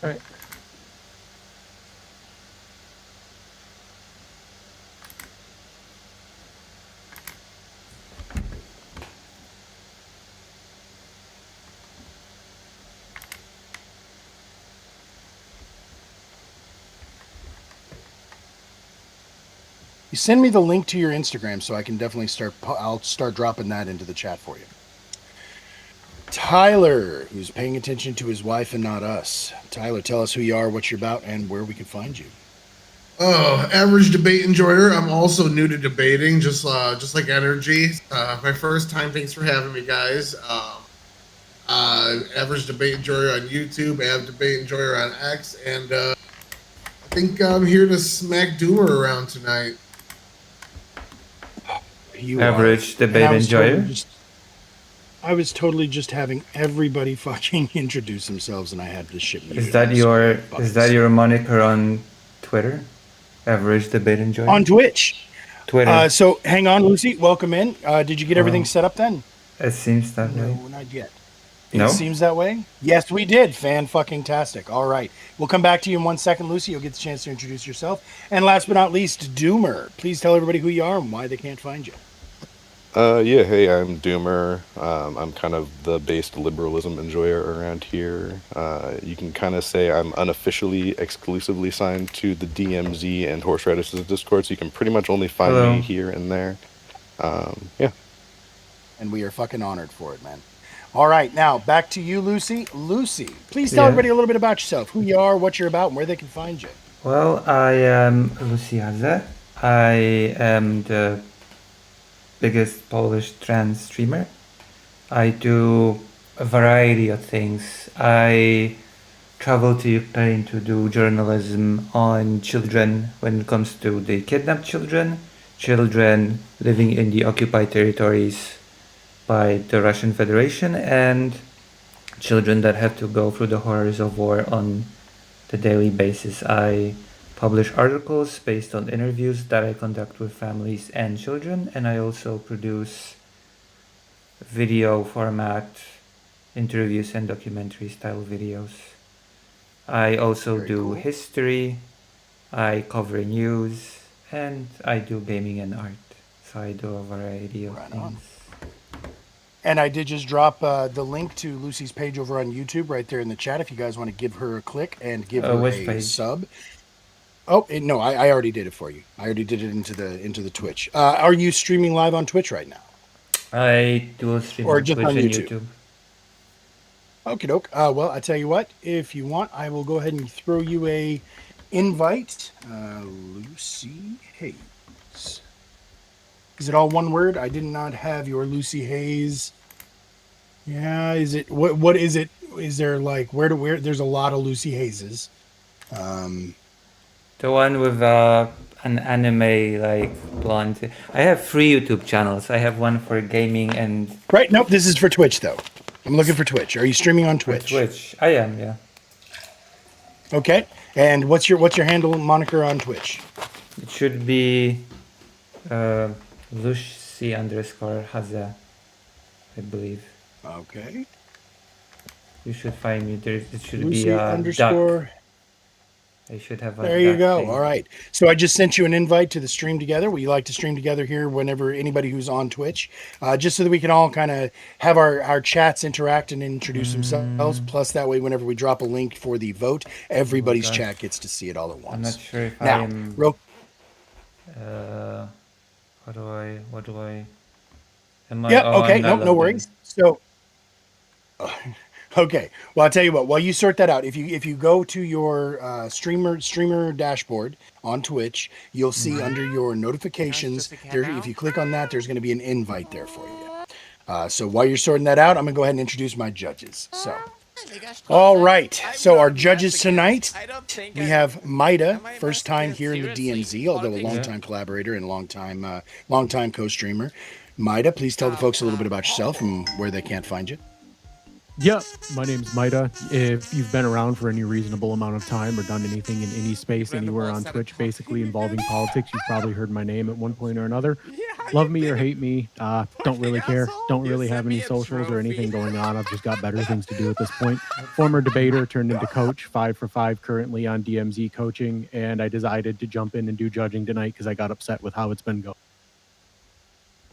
All right. You send me the link to your Instagram so I can definitely I'll start dropping that into the chat for you. Tyler, who's paying attention to his wife and not us. Tyler, tell us who you are, what you're about, and where we can find you. Oh, average debate enjoyer. I'm also new to debating, just like Energy. My first time. Thanks for having me, guys. Average debate enjoyer on YouTube, average debate enjoyer on X, and I think I'm here to smack Doomer around tonight. You Average debate enjoyer. I was totally just having everybody fucking introduce themselves, and I had this shit muted. Is that your moniker on Twitter? Average debate enjoyer. On Twitch. Twitter. So hang on, Lucy. Welcome in. Did you get everything set up then? It seems that way. No, not yet. No? It seems that way? Yes, we did. Fan-fucking-tastic. All right. We'll come back to you in 1 second, Lucy. You'll get the chance to introduce yourself. And last but not least, Doomer. Please tell everybody who you are and why they can't find you. Yeah, hey, I'm Doomer. I'm kind of the based liberalism enjoyer around here. You can kind of say I'm unofficially exclusively signed to the DMZ and Horseradishes Discord, so you can pretty much only find me here and there. Yeah. And we are fucking honored for it, man. All right, now back to you, Lucy. Lucy, please tell everybody a little bit about yourself, who you are, what you're about, and where they can find you. Well, I am Lucy Haza. I am the biggest Polish trans streamer. I do a variety of things. I travel to Ukraine to do journalism on children when it comes to the kidnapped children living in the occupied territories by the Russian Federation, and children that have to go through the horrors of war on the daily basis. I publish articles based on interviews that I conduct with families and children, and I also produce video format interviews and documentary style videos. I also do history, I cover news, and I do gaming and art. So I do a variety of things. And I did just drop the link to Lucy's page over on YouTube right there in the chat if you guys want to give her a click and give her a sub. Oh, no, I already did it for you. I already did it into the Twitch. Are you streaming live on Twitch right now? I do stream or on just Twitch on and YouTube. Okie doke. Well, I tell you what, if you want, I will go ahead and throw you a invite. Lucy Hayes. Is it all one word? I did not have your Lucy Hayes. Yeah, is it what is it? Is there like where there's a lot of Lucy Hayeses. The one with an anime like blonde. I have 3 YouTube channels. I have one for gaming and Right, nope, this is for Twitch though. I'm looking for Twitch. Are you streaming on Twitch? Twitch. I am, yeah. Okay. And what's your handle moniker on Twitch? It should be Lucy_Haza, I believe. Okay. You should find me. It should Lucy be underscore. duck. I should have There you go. All right. So I just sent you an invite to the stream together. We like to stream together here whenever anybody who's on Twitch, just so that we can all kind of have our chats interact and introduce themselves. Plus, that way, whenever we drop a link for the vote, everybody's chat gets to see it all at once. I'm not sure if now, I am. What do I? Am I? Yeah. Oh, okay. No worries. So. Okay. Well, I'll tell you what. While you sort that out, if you go to your streamer dashboard on Twitch, you'll see under your notifications. If you click on that, there's going to be an invite there for you. So while you're sorting that out, I'm going to go ahead and introduce my judges. So, all right. So our judges tonight, we have Maida, first time here in the DMZ, although a longtime collaborator and longtime co-streamer. Maida, please tell the folks a little bit about yourself and where they can't find you. Yeah, my name's Maida. If you've been around for any reasonable amount of time or done anything in any space anywhere on Twitch basically involving politics, you've probably heard my name at one point or another. Love me or hate me, don't really care. Don't really have any socials or anything going on. I've just got better things to do at this point. Former debater turned into coach, 5 for 5 currently on DMZ coaching, and I decided to jump in and do judging tonight because I got upset with how it's been going.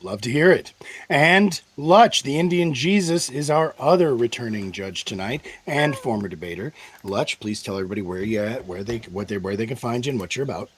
Love to hear it. And Lutch, the Indian Jesus, is our other returning judge tonight and former debater. Lutch, please tell everybody where you're at, where they can find you, and what you're about.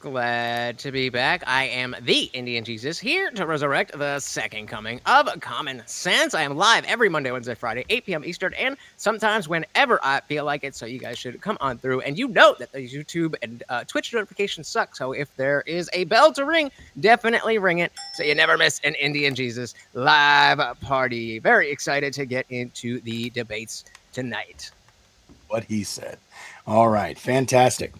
Glad to be back. I am the Indian Jesus, here to resurrect the second coming of Common Sense. I am live every Monday, Wednesday, Friday, 8 p.m. Eastern, and sometimes whenever I feel like it. So you guys should come on through. And you know that the YouTube and Twitch notifications suck. So if there is a bell to ring, definitely ring it so you never miss an Indian Jesus live party. Very excited to get into the debates tonight. What he said. All right, fantastic.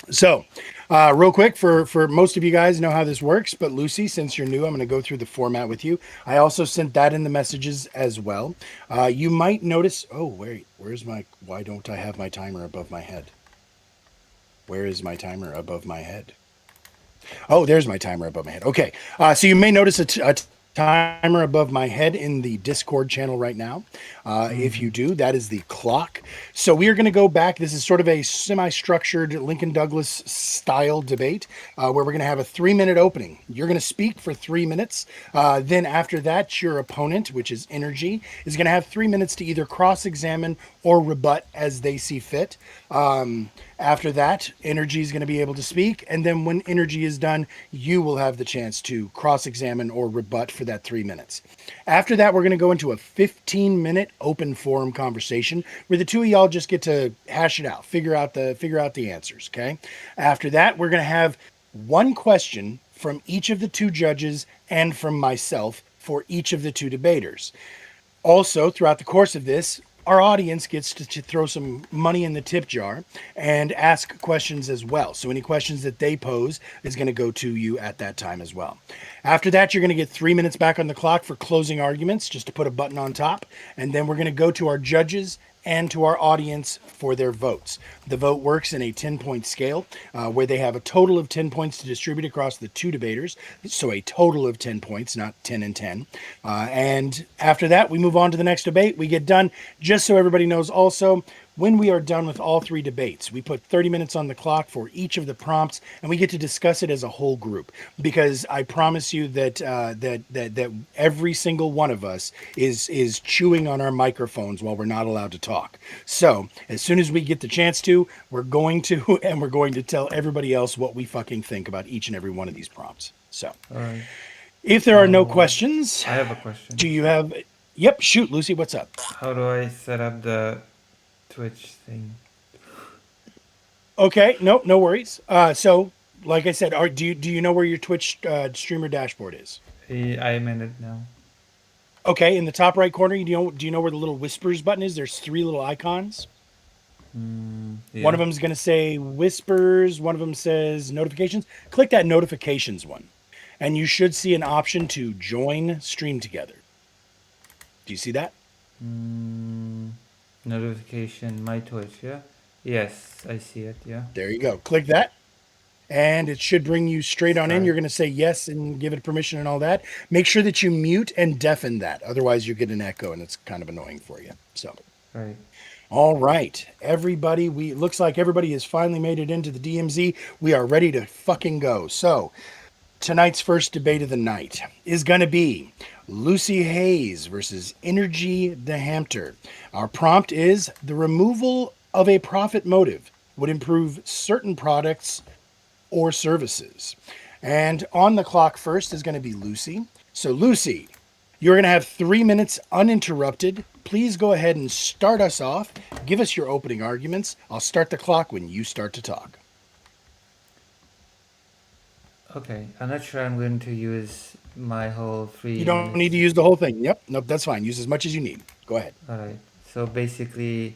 So, real quick, for most of you guys know how this works, but Lucy, since you're new, I'm going to go through the format with you. I also sent that in the messages as well. You might notice, oh, wait, why don't I have my timer above my head? Where is my timer above my head? Oh, there's my timer above my head. Okay, so you may notice a timer above my head in the Discord channel right now. If you do, that is the clock. So we are going to go back. This is sort of a semi-structured Lincoln Douglas style debate where we're going to have a 3-minute opening. You're going to speak for 3 minutes. Then after that, your opponent, which is Energy, is going to have 3 minutes to either cross-examine or rebut as they see fit. After that, Energy is going to be able to speak. And then when Energy is done, you will have the chance to cross-examine or rebut for that 3 minutes. After that, we're going to go into a 15-minute open forum conversation where the two of y'all just get to hash it out, figure out the answers, okay? After that, we're going to have one question from each of the two judges and from myself for each of the two debaters. Also, throughout the course of this, our audience gets to throw some money in the tip jar and ask questions as well. So any questions that they pose is going to go to you at that time as well. After that, you're going to get 3 minutes back on the clock for closing arguments, just to put a button on top. And then we're going to go to our judges and to our audience for their votes. The vote works in a 10-point scale where they have a total of 10 points to distribute across the two debaters. So a total of 10 points, not 10 and 10. And after that, we move on to the next debate. We get done. Just so everybody knows also, when we are done with all three debates, we put 30 minutes on the clock for each of the prompts, and we get to discuss it as a whole group. Because I promise you that that every single one of us is chewing on our microphones while we're not allowed to talk. So as soon as we get the chance to, we're going to tell everybody else what we fucking think about each and every one of these prompts. So, if there are no questions, I have a question. do you have? Yep, shoot, Lucy, what's up? How do I set up the Twitch thing? Okay, no worries. So, like I said, do you know where your Twitch streamer dashboard is? I'm in it now. Okay, in the top right corner, do you know where the little whispers button is? There's 3 little icons. Yeah. One of them is going to say whispers. One of them says notifications. Click that notifications one, and you should see an option to join stream together. Do you see that? Notification, my Twitch, yeah? Yes, I see it, yeah. There you go. Click that, and it should bring you straight on in. Right. You're going to say yes and give it permission and all that. Make sure that you mute and deafen that. Otherwise, you get an echo, and it's kind of annoying for you. So, Right. all right, everybody. Looks like everybody has finally made it into the DMZ. We are ready to fucking go. So, tonight's first debate of the night is going to be Lucy Hayes versus Energy the Hampter. Our prompt is: the removal of a profit motive would improve certain products or services. And on the clock first is going to be Lucy. So Lucy, you're going to have 3 minutes uninterrupted. Please go ahead and start us off. Give us your opening arguments. I'll start the clock when you start to talk. Okay, I'm not sure I'm going to use my whole 3 You don't need to use the whole thing. Yep. Nope, that's fine. Use as much as you need. Go ahead. Alright, so basically,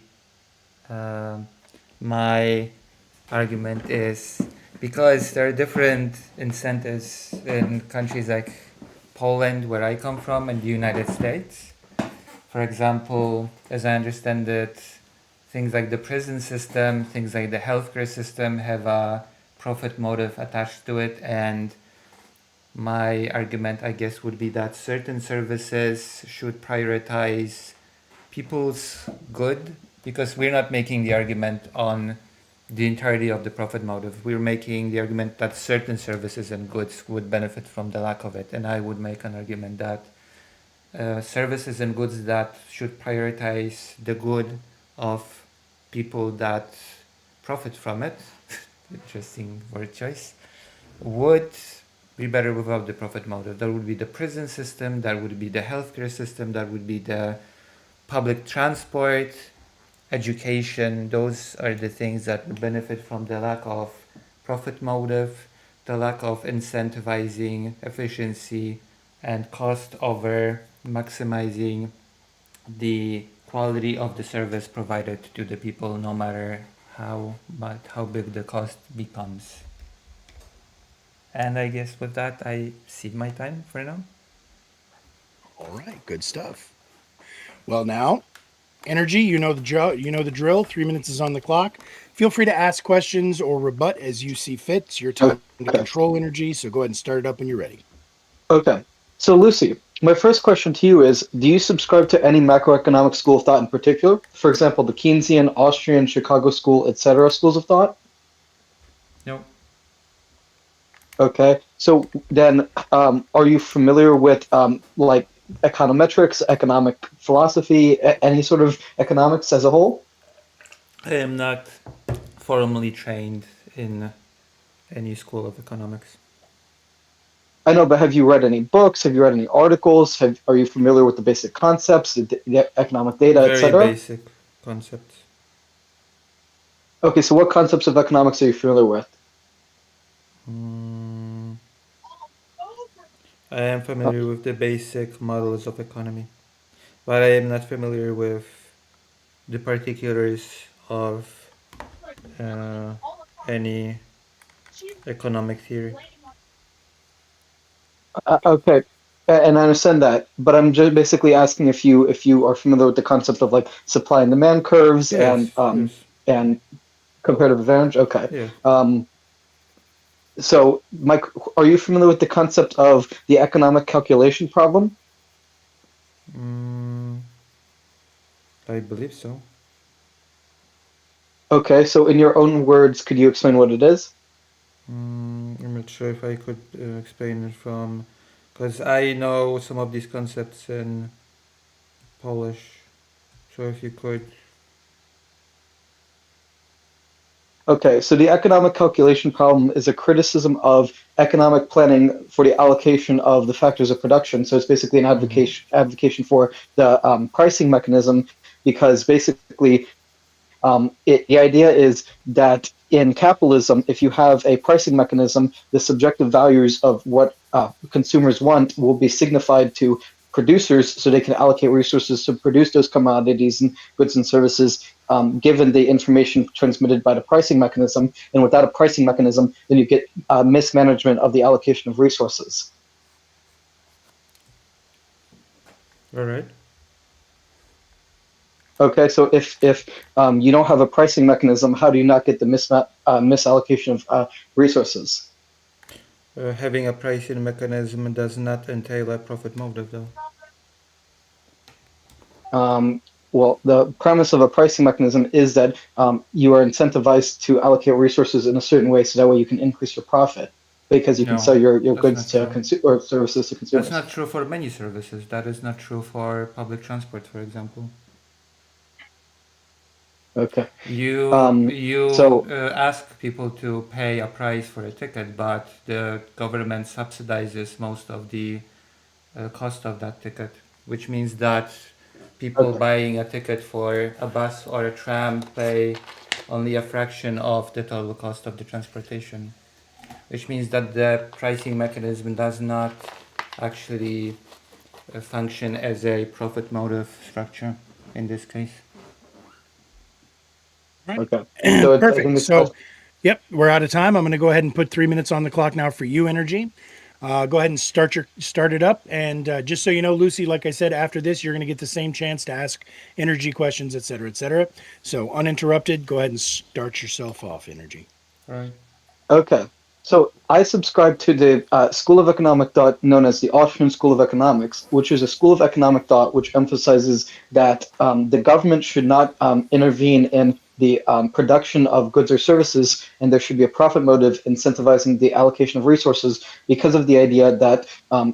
my argument is because there are different incentives in countries like Poland, where I come from, and the United States. For example, as I understand it, things like the prison system, things like the healthcare system have a profit motive attached to it, and my argument, I guess, would be that certain services should prioritize people's good, because we're not making the argument on the entirety of the profit motive. We're making the argument that certain services and goods would benefit from the lack of it. And I would make an argument that services and goods that should prioritize the good of people that profit from it, interesting word choice, would be better without the profit motive. That would be the prison system, that would be the healthcare system, that would be the public transport, education. Those are the things that would benefit from the lack of profit motive, the lack of incentivizing efficiency and cost over maximizing the quality of the service provided to the people, no matter how big the cost becomes. And I guess with that, I cede my time for now. All right, good stuff. Well, now, Energy, you know the drill. 3 minutes is on the clock. Feel free to ask questions or rebut as you see fit. It's your time to control Energy, so go ahead and start it up when you're ready. Okay. So, Lucy, my first question to you is, do you subscribe to any macroeconomic school of thought in particular? For example, the Keynesian, Austrian, Chicago School, etc. schools of thought? No. Okay. So then, are you familiar with like econometrics, economic philosophy, any sort of economics as a whole? I am not formally trained in any school of economics. I know, but have you read any books? Have you read any articles? Are you familiar with the basic concepts, the economic data, Very etc.? basic concepts. Okay, so what concepts of economics are you familiar with? I am familiar with the basic models of economy, but I am not familiar with the particulars of any economic theory. Okay, and I understand that, but I'm just basically asking if you are familiar with the concept of like supply and demand curves Yes, and yes. and comparative advantage. Okay. Yeah. So, Mike, are you familiar with the concept of the economic calculation problem? I believe so. Okay, so in your own words, could you explain what it is? I'm not sure if I could explain it from, because I know some of these concepts in Polish. So if you could. Okay, so the economic calculation problem is a criticism of economic planning for the allocation of the factors of production. So it's basically an advocation for the pricing mechanism, because basically the idea is that in capitalism, if you have a pricing mechanism, the subjective values of what consumers want will be signified to producers so they can allocate resources to produce those commodities and goods and services given the information transmitted by the pricing mechanism. And without a pricing mechanism, then you get mismanagement of the allocation of resources. All right. Okay, so if you don't have a pricing mechanism, how do you not get the misallocation of resources? Having a pricing mechanism does not entail a profit motive, though. Well, the premise of a pricing mechanism is that you are incentivized to allocate resources in a certain way, so that way you can increase your profit, because you can No, sell your that's goods not to true. or services to consumers. That's not true for many services. That is not true for public transport, for example. Okay. You so- ask people to pay a price for a ticket, but the government subsidizes most of the cost of that ticket, which means that people Okay. buying a ticket for a bus or a tram pay only a fraction of the total cost of the transportation, which means that the pricing mechanism does not actually function as a profit motive structure in this case. Okay. So I think Perfect. it's So, yep, we're out of time. I'm going to go ahead and put 3 minutes on the clock now for you, Energy. Go ahead and start it up. And just so you know, Lucy, like I said, after this, you're going to get the same chance to ask Energy questions, et cetera, et cetera. So uninterrupted, go ahead and start yourself off, Energy. Right. Okay. So I subscribe to the school of economic thought known as the Austrian School of Economics, which is a school of economic thought which emphasizes that the government should not intervene in the production of goods or services, and there should be a profit motive incentivizing the allocation of resources because of the idea that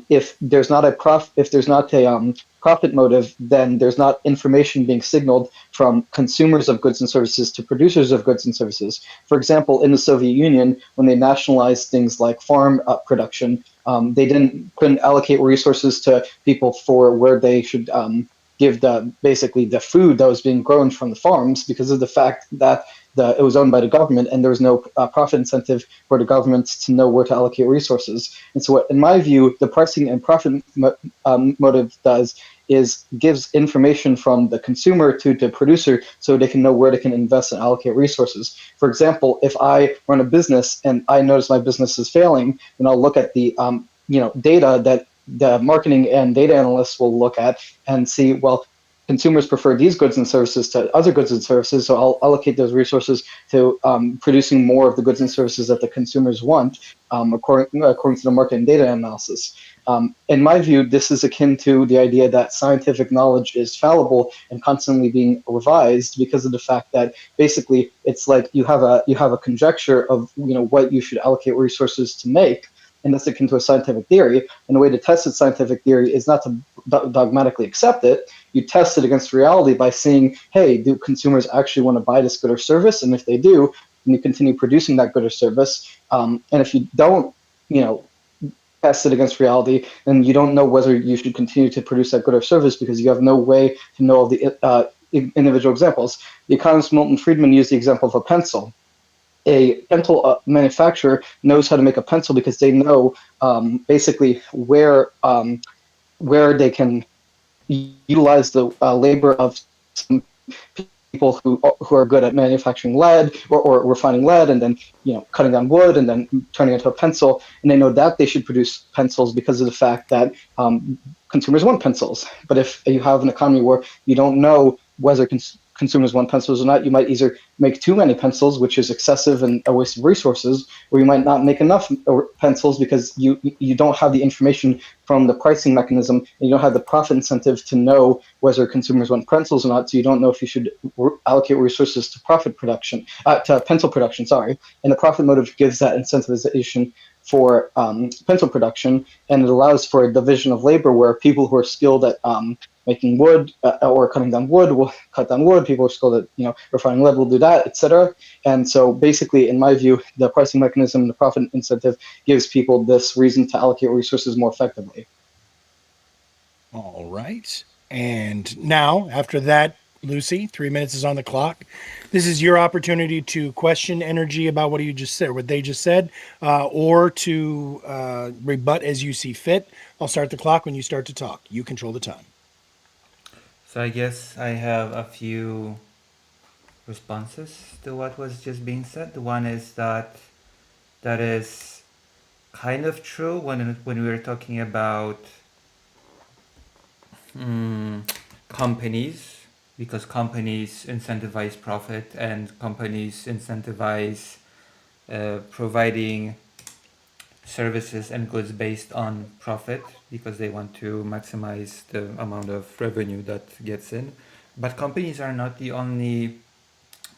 if there's not a profit motive, then there's not information being signaled from consumers of goods and services to producers of goods and services. For example, in the Soviet Union, when they nationalized things like farm production, they couldn't allocate resources to people for where they should give basically the food that was being grown from the farms because of the fact that it was owned by the government and there was no profit incentive for the government to know where to allocate resources. And so, what, in my view, the pricing and profit motive does is gives information from the consumer to the producer so they can know where they can invest and allocate resources. For example, if I run a business and I notice my business is failing, then I'll look at the data that the marketing and data analysts will look at and see, well, consumers prefer these goods and services to other goods and services, so I'll allocate those resources to producing more of the goods and services that the consumers want, according to the market and data analysis. In my view, this is akin to the idea that scientific knowledge is fallible and constantly being revised because of the fact that basically it's like you have a conjecture of what you should allocate resources to make, and that's akin to a scientific theory. And the way to test a scientific theory is not to dogmatically accept it. You test it against reality by seeing, hey, do consumers actually want to buy this good or service? And if they do, then you continue producing that good or service. And if you don't, test it against reality, then you don't know whether you should continue to produce that good or service because you have no way to know all the individual examples. The economist Milton Friedman used the example of a pencil. A pencil manufacturer knows how to make a pencil because they know basically where they can utilize the labor of some people who are good at manufacturing lead or refining lead and then cutting down wood and then turning it into a pencil, and they know that they should produce pencils because of the fact that consumers want pencils. But if you have an economy where you don't know whether consumers want pencils or not, you might either make too many pencils, which is excessive and a waste of resources, or you might not make enough pencils because you don't have the information from the pricing mechanism, and you don't have the profit incentive to know whether consumers want pencils or not, so you don't know if you should allocate resources to to pencil production, and the profit motive gives that incentivization for pencil production, and it allows for a division of labor where people who are skilled at making wood or cutting down wood will cut down wood. People who are skilled at refining lead will do that, etc. And so basically, in my view, the pricing mechanism, the profit incentive, gives people this reason to allocate resources more effectively. All right. And now, after that, Lucy, 3 minutes is on the clock. This is your opportunity to question Energy about what they just said, or to rebut as you see fit. I'll start the clock when you start to talk. You control the time. So I guess I have a few responses to what was just being said. The one is that is kind of true when we were talking about companies, because companies incentivize profit and companies incentivize providing services and goods based on profit because they want to maximize the amount of revenue that gets in. But companies are not the only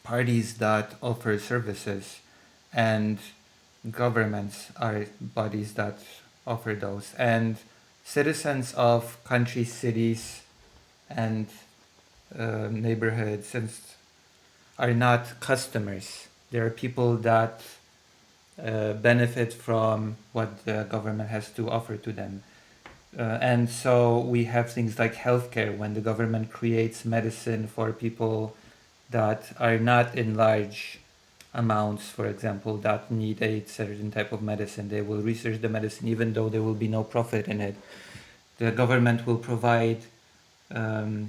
parties that offer services, and governments are bodies that offer those, and citizens of countries, cities, and neighborhoods are not customers. There are people that benefit from what the government has to offer to them. And so we have things like healthcare. When the government creates medicine for people that are not in large amounts, for example, that need a certain type of medicine, they will research the medicine even though there will be no profit in it. The government will provide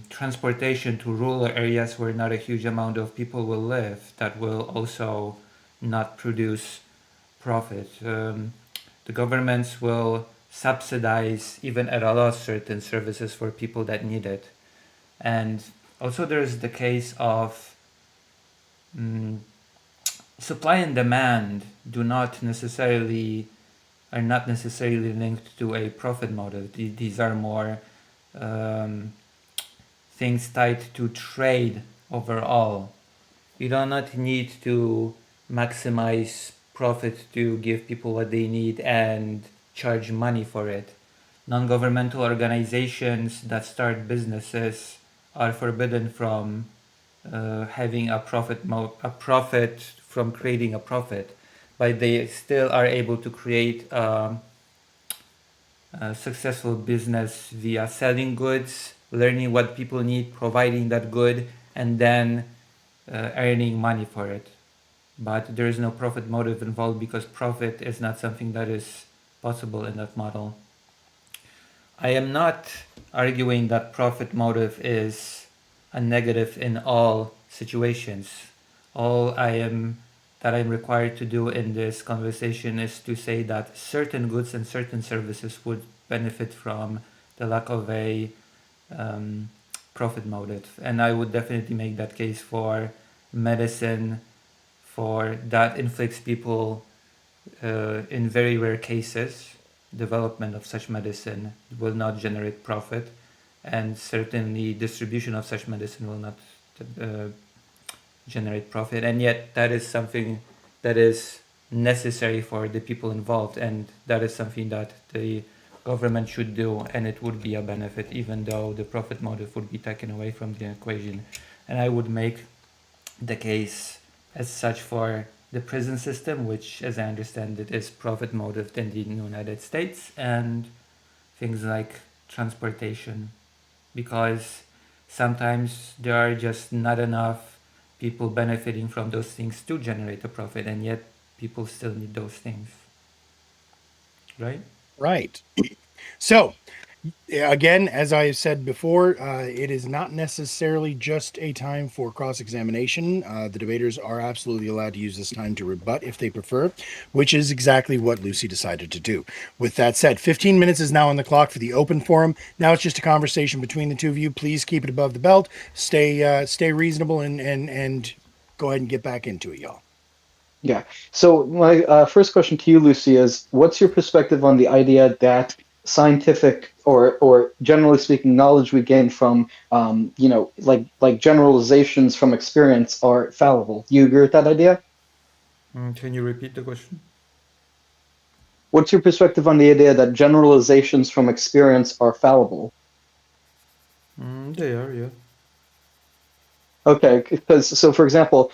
transportation to rural areas where not a huge amount of people will live, that will also not produce profit. The governments will subsidize, even at a loss, certain services for people that need it. And also there's the case of supply and demand are not necessarily linked to a profit motive. These are more um, things tied to trade overall. You do not need to maximize profit to give people what they need and charge money for it. Non-governmental organizations that start businesses are forbidden from having a profit from creating a profit, but they still are able to create a successful business via selling goods, learning what people need, providing that good, and then earning money for it. But there is no profit motive involved because profit is not something that is possible in that model. I am not arguing that profit motive is a negative in all situations. All I'm required to do in this conversation is to say that certain goods and certain services would benefit from the lack of a profit motive, and I would definitely make that case for medicine, for that inflicts people in very rare cases. Development of such medicine will not generate profit, and certainly distribution of such medicine will not uh, generate profit, and yet that is something that is necessary for the people involved, and that is something that the government should do, and it would be a benefit even though the profit motive would be taken away from the equation. And I would make the case as such for the prison system, which as I understand it is profit motive in the United States, and things like transportation, because sometimes there are just not enough people benefiting from those things to generate a profit, and yet people still need those things, right? Right. So, again, as I said before, it is not necessarily just a time for cross examination. The debaters are absolutely allowed to use this time to rebut if they prefer, which is exactly what Lucy decided to do. With that said, 15 minutes is now on the clock for the open forum. Now it's just a conversation between the two of you. Please keep it above the belt. Stay reasonable and go ahead and get back into it, y'all. Yeah. So my first question to you, Lucy, is what's your perspective on the idea that scientific or generally speaking, knowledge we gain from like generalizations from experience are fallible? Do you agree with that idea? Can you repeat the question? What's your perspective on the idea that generalizations from experience are fallible? They are, yeah. Okay, because so for example,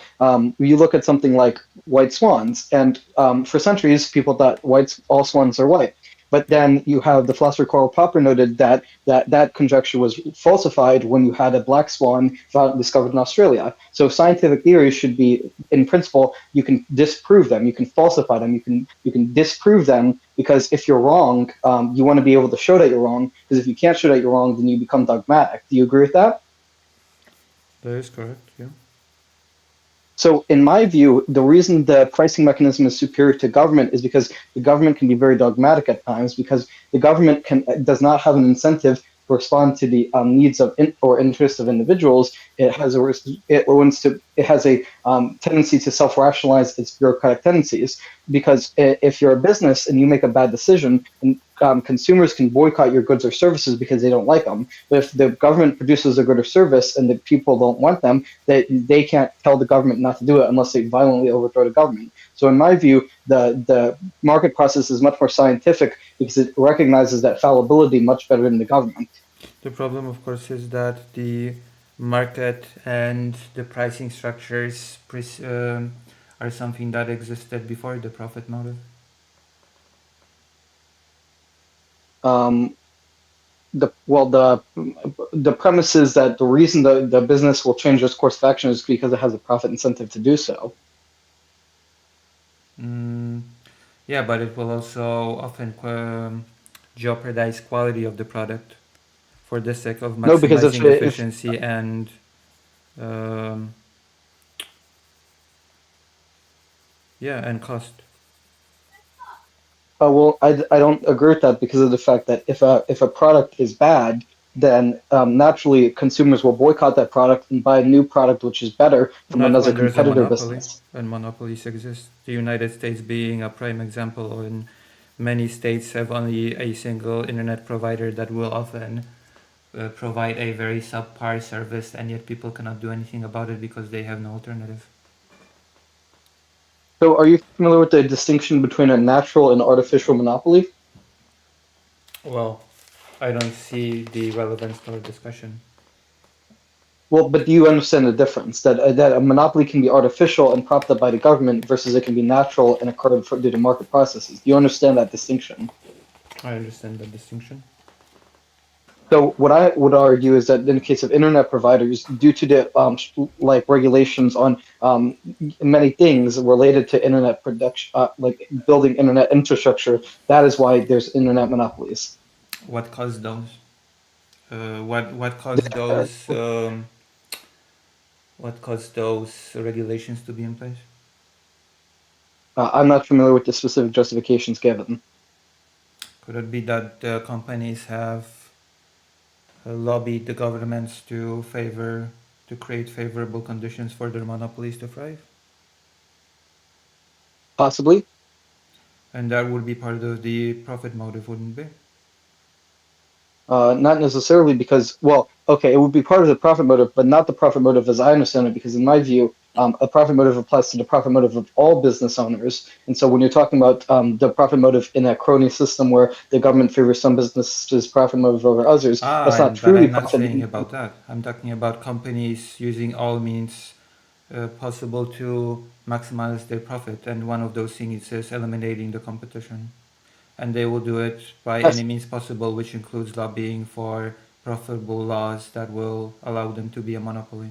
you look at something like white swans, and for centuries people thought all swans are white. But then you have the philosopher Karl Popper noted that conjecture was falsified when you had a black swan discovered in Australia. So scientific theories should be, in principle, you can disprove them, you can falsify them, you can disprove them, because if you're wrong, you want to be able to show that you're wrong. Because if you can't show that you're wrong, then you become dogmatic. Do you agree with that? That is correct, yeah. So in my view, the reason the pricing mechanism is superior to government is because the government can be very dogmatic at times, because the government does not have an incentive to respond to the needs of or interests of individuals. It has a tendency to self-rationalize its bureaucratic tendencies, because if you're a business and you make a bad decision, and consumers can boycott your goods or services because they don't like them. But if the government produces a good or service and the people don't want them, they can't tell the government not to do it unless they violently overthrow the government. So in my view, the market process is much more scientific because it recognizes that fallibility much better than the government. The problem, of course, is that the market and the pricing structures are something that existed before the profit motive. The premise is that the reason the business will change its course of action is because it has a profit incentive to do so. Yeah, but it will also often jeopardize quality of the product for the sake of maximizing efficiency and and cost. Well, I don't agree with that because of the fact that if a product is bad, then naturally consumers will boycott that product and buy a new product which is better from Not another when there's a competitor monopoly. business. When monopolies exist, the United States being a prime example, and many states have only a single internet provider that will often provide a very subpar service, and yet people cannot do anything about it because they have no alternative. So are you familiar with the distinction between a natural and artificial monopoly? Well, I don't see the relevance to our discussion. Well, but do you understand the difference that a monopoly can be artificial and propped up by the government versus it can be natural and occurred due to market processes? Do you understand that distinction? I understand the distinction. So what I would argue is that in the case of internet providers, due to the like regulations on many things related to internet production, like building internet infrastructure, that is why there's internet monopolies. What caused those? What caused those? What caused those regulations to be in place? I'm not familiar with the specific justifications given. Could it be that the companies have lobbied the governments to create favorable conditions for their monopolies to thrive? Possibly. And that would be part of the profit motive, wouldn't it be? Not necessarily because, well, okay, it would be part of the profit motive, but not the profit motive as I understand it, because in my view, a profit motive applies to the profit motive of all business owners. And so when you're talking about the profit motive in a crony system where the government favors some businesses' profit motive over others, that's not But truly I'm not profit. saying about that. I'm talking about companies using all means possible to maximize their profit, and one of those things is eliminating the competition. And they will do it by Yes. any means possible, which includes lobbying for profitable laws that will allow them to be a monopoly.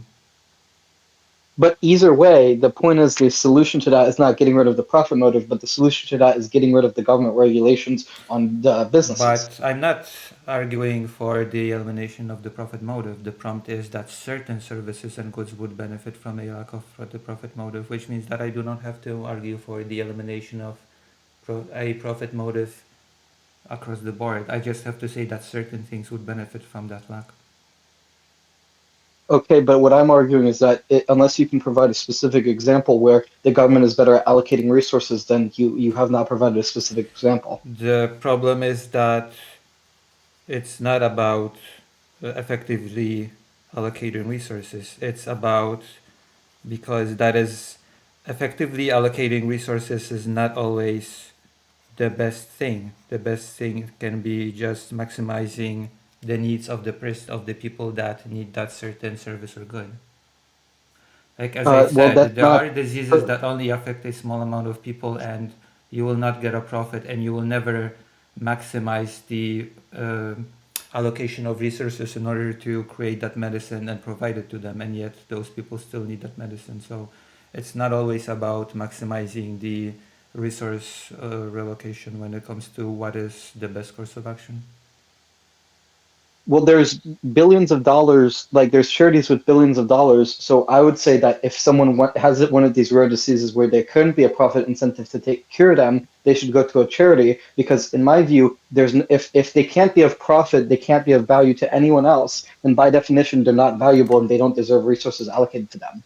But either way, the point is the solution to that is not getting rid of the profit motive, but the solution to that is getting rid of the government regulations on the businesses. But I'm not arguing for the elimination of the profit motive. The prompt is that certain services and goods would benefit from a lack of the profit motive, which means that I do not have to argue for the elimination of a profit motive across the board. I just have to say that certain things would benefit from that lack. Okay, but what I'm arguing is that unless you can provide a specific example where the government is better at allocating resources, then you have not provided a specific example. The problem is that it's not about effectively allocating resources. It's about, because that is, effectively allocating resources is not always the best thing. The best thing can be just maximizing the needs of the people that need that certain service or good. Like as I said, there are diseases that only affect a small amount of people, and you will not get a profit, and you will never maximize the allocation of resources in order to create that medicine and provide it to them, and yet those people still need that medicine. So it's not always about maximizing the resource relocation when it comes to what is the best course of action. Well, there's billions of dollars, like there's charities with billions of dollars. So I would say that if someone has one of these rare diseases where there couldn't be a profit incentive to cure them, they should go to a charity, because in my view, if they can't be of profit, they can't be of value to anyone else. And by definition, they're not valuable and they don't deserve resources allocated to them.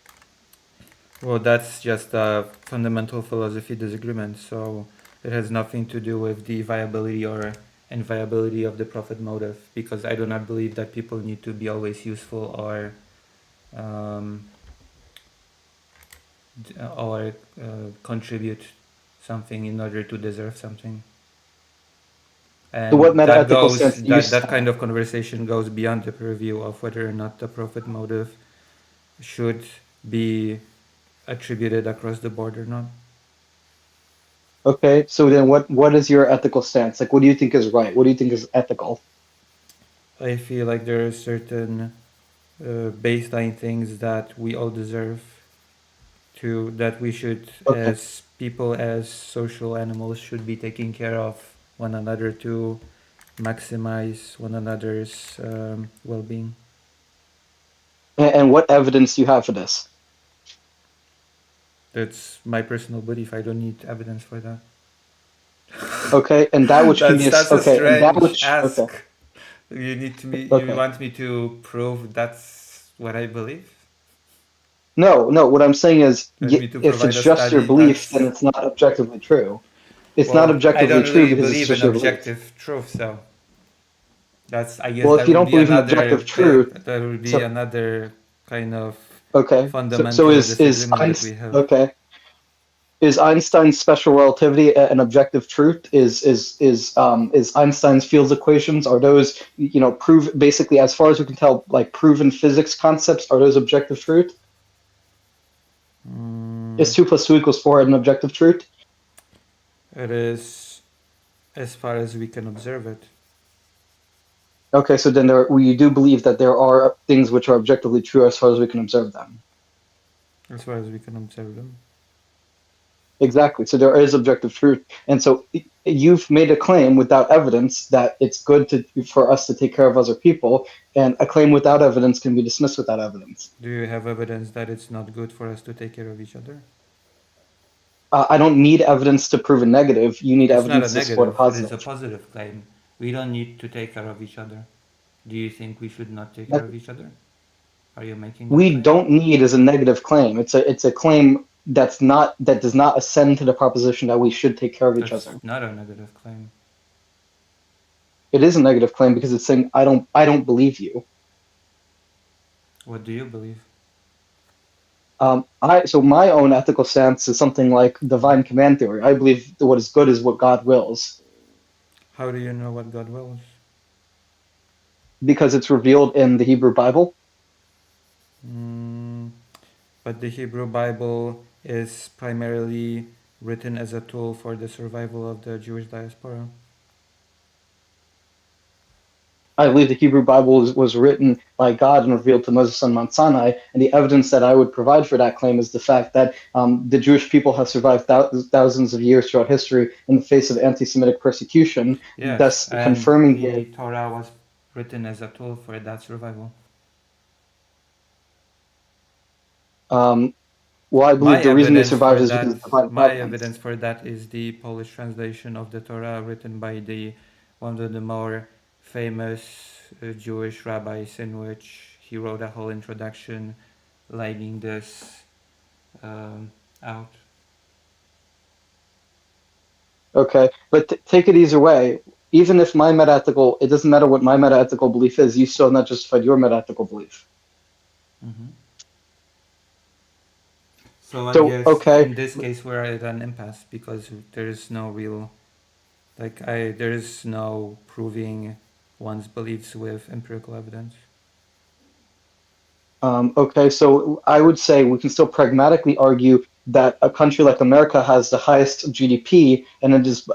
Well, that's just a fundamental philosophy disagreement. So it has nothing to do with the viability or inviability of the profit motive, because I do not believe that people need to be always useful or contribute something in order to deserve something. And So what that meta-ethical sense that kind of conversation goes beyond the purview of whether or not the profit motive should be attributed across the board or not. Okay, so then what is your ethical stance? Like, what do you think is right? What do you think is ethical? I feel like there are certain baseline things that we all deserve that we should, as people, as social animals, should be taking care of one another to maximize one another's well-being. And what evidence do you have for this? That's my personal belief. I don't need evidence for that. Okay, and that which can be that's a strange ask. Okay. You need to me. You Okay. want me to prove that's what I believe? No, no. What I'm saying is, You want me to if provide it's a just your study belief, then that's it's not objectively true. It's not well, I objectively don't true really because it's believe in just your belief. objective truth, so that's I guess Well, if that you would don't be believe in another objective truth, that would be so another kind of okay. So fundamental is disagreement that we Einstein have. okay? Is Einstein's special relativity an objective truth? Is Einstein's fields equations, are those, prove basically, as far as we can tell, like proven physics concepts, are those objective truth? Mm, Is 2 + 2 = 4 an objective truth? it is as far as we can observe it. Okay, so then you do believe that there are things which are objectively true as far as we can observe them. As far as we can observe them. Exactly. So there is objective truth, and so you've made a claim without evidence that it's good for us to take care of other people, and a claim without evidence can be dismissed without evidence. Do you have evidence that it's not good for us to take care of each other? I don't need evidence to prove a negative. You need It's not a evidence to support a negative, it is a positive. positive claim. We don't need to take care of each other. Do you think we should not take care That of each other? Are you making that we claim? don't need is a negative claim. It's a claim that does not ascend to the proposition that we should take care of each That's other. not a negative claim. It is a negative claim because it's saying I don't believe you. What do you believe? So my own ethical stance is something like divine command theory. I believe that what is good is what God wills How do you know what God wills? because it's revealed in the Hebrew Bible. But the Hebrew Bible is primarily written as a tool for the survival of the Jewish diaspora. I believe the Hebrew Bible was written by God and revealed to Moses on Mount Sinai, and the evidence that I would provide for that claim is the fact that the Jewish people have survived thousands of years throughout history in the face of anti-Semitic persecution, Yes, thus and confirming the Torah was written as a tool for that survival. Well, I believe the reason they survived is because of divine my providence. evidence for that is the Polish translation of the Torah written by one of the more famous Jewish rabbis, in which he wrote a whole introduction laying this out. Okay, but take it either way. Even if it doesn't matter what my meta-ethical belief is, you still have not justified your meta-ethical belief. Mm-hmm. So I So, guess okay. in this case we're at an impasse because there is no real, there is no proving one's beliefs with empirical evidence. Okay, so I would say we can still pragmatically argue that a country like America has the highest GDP, and it is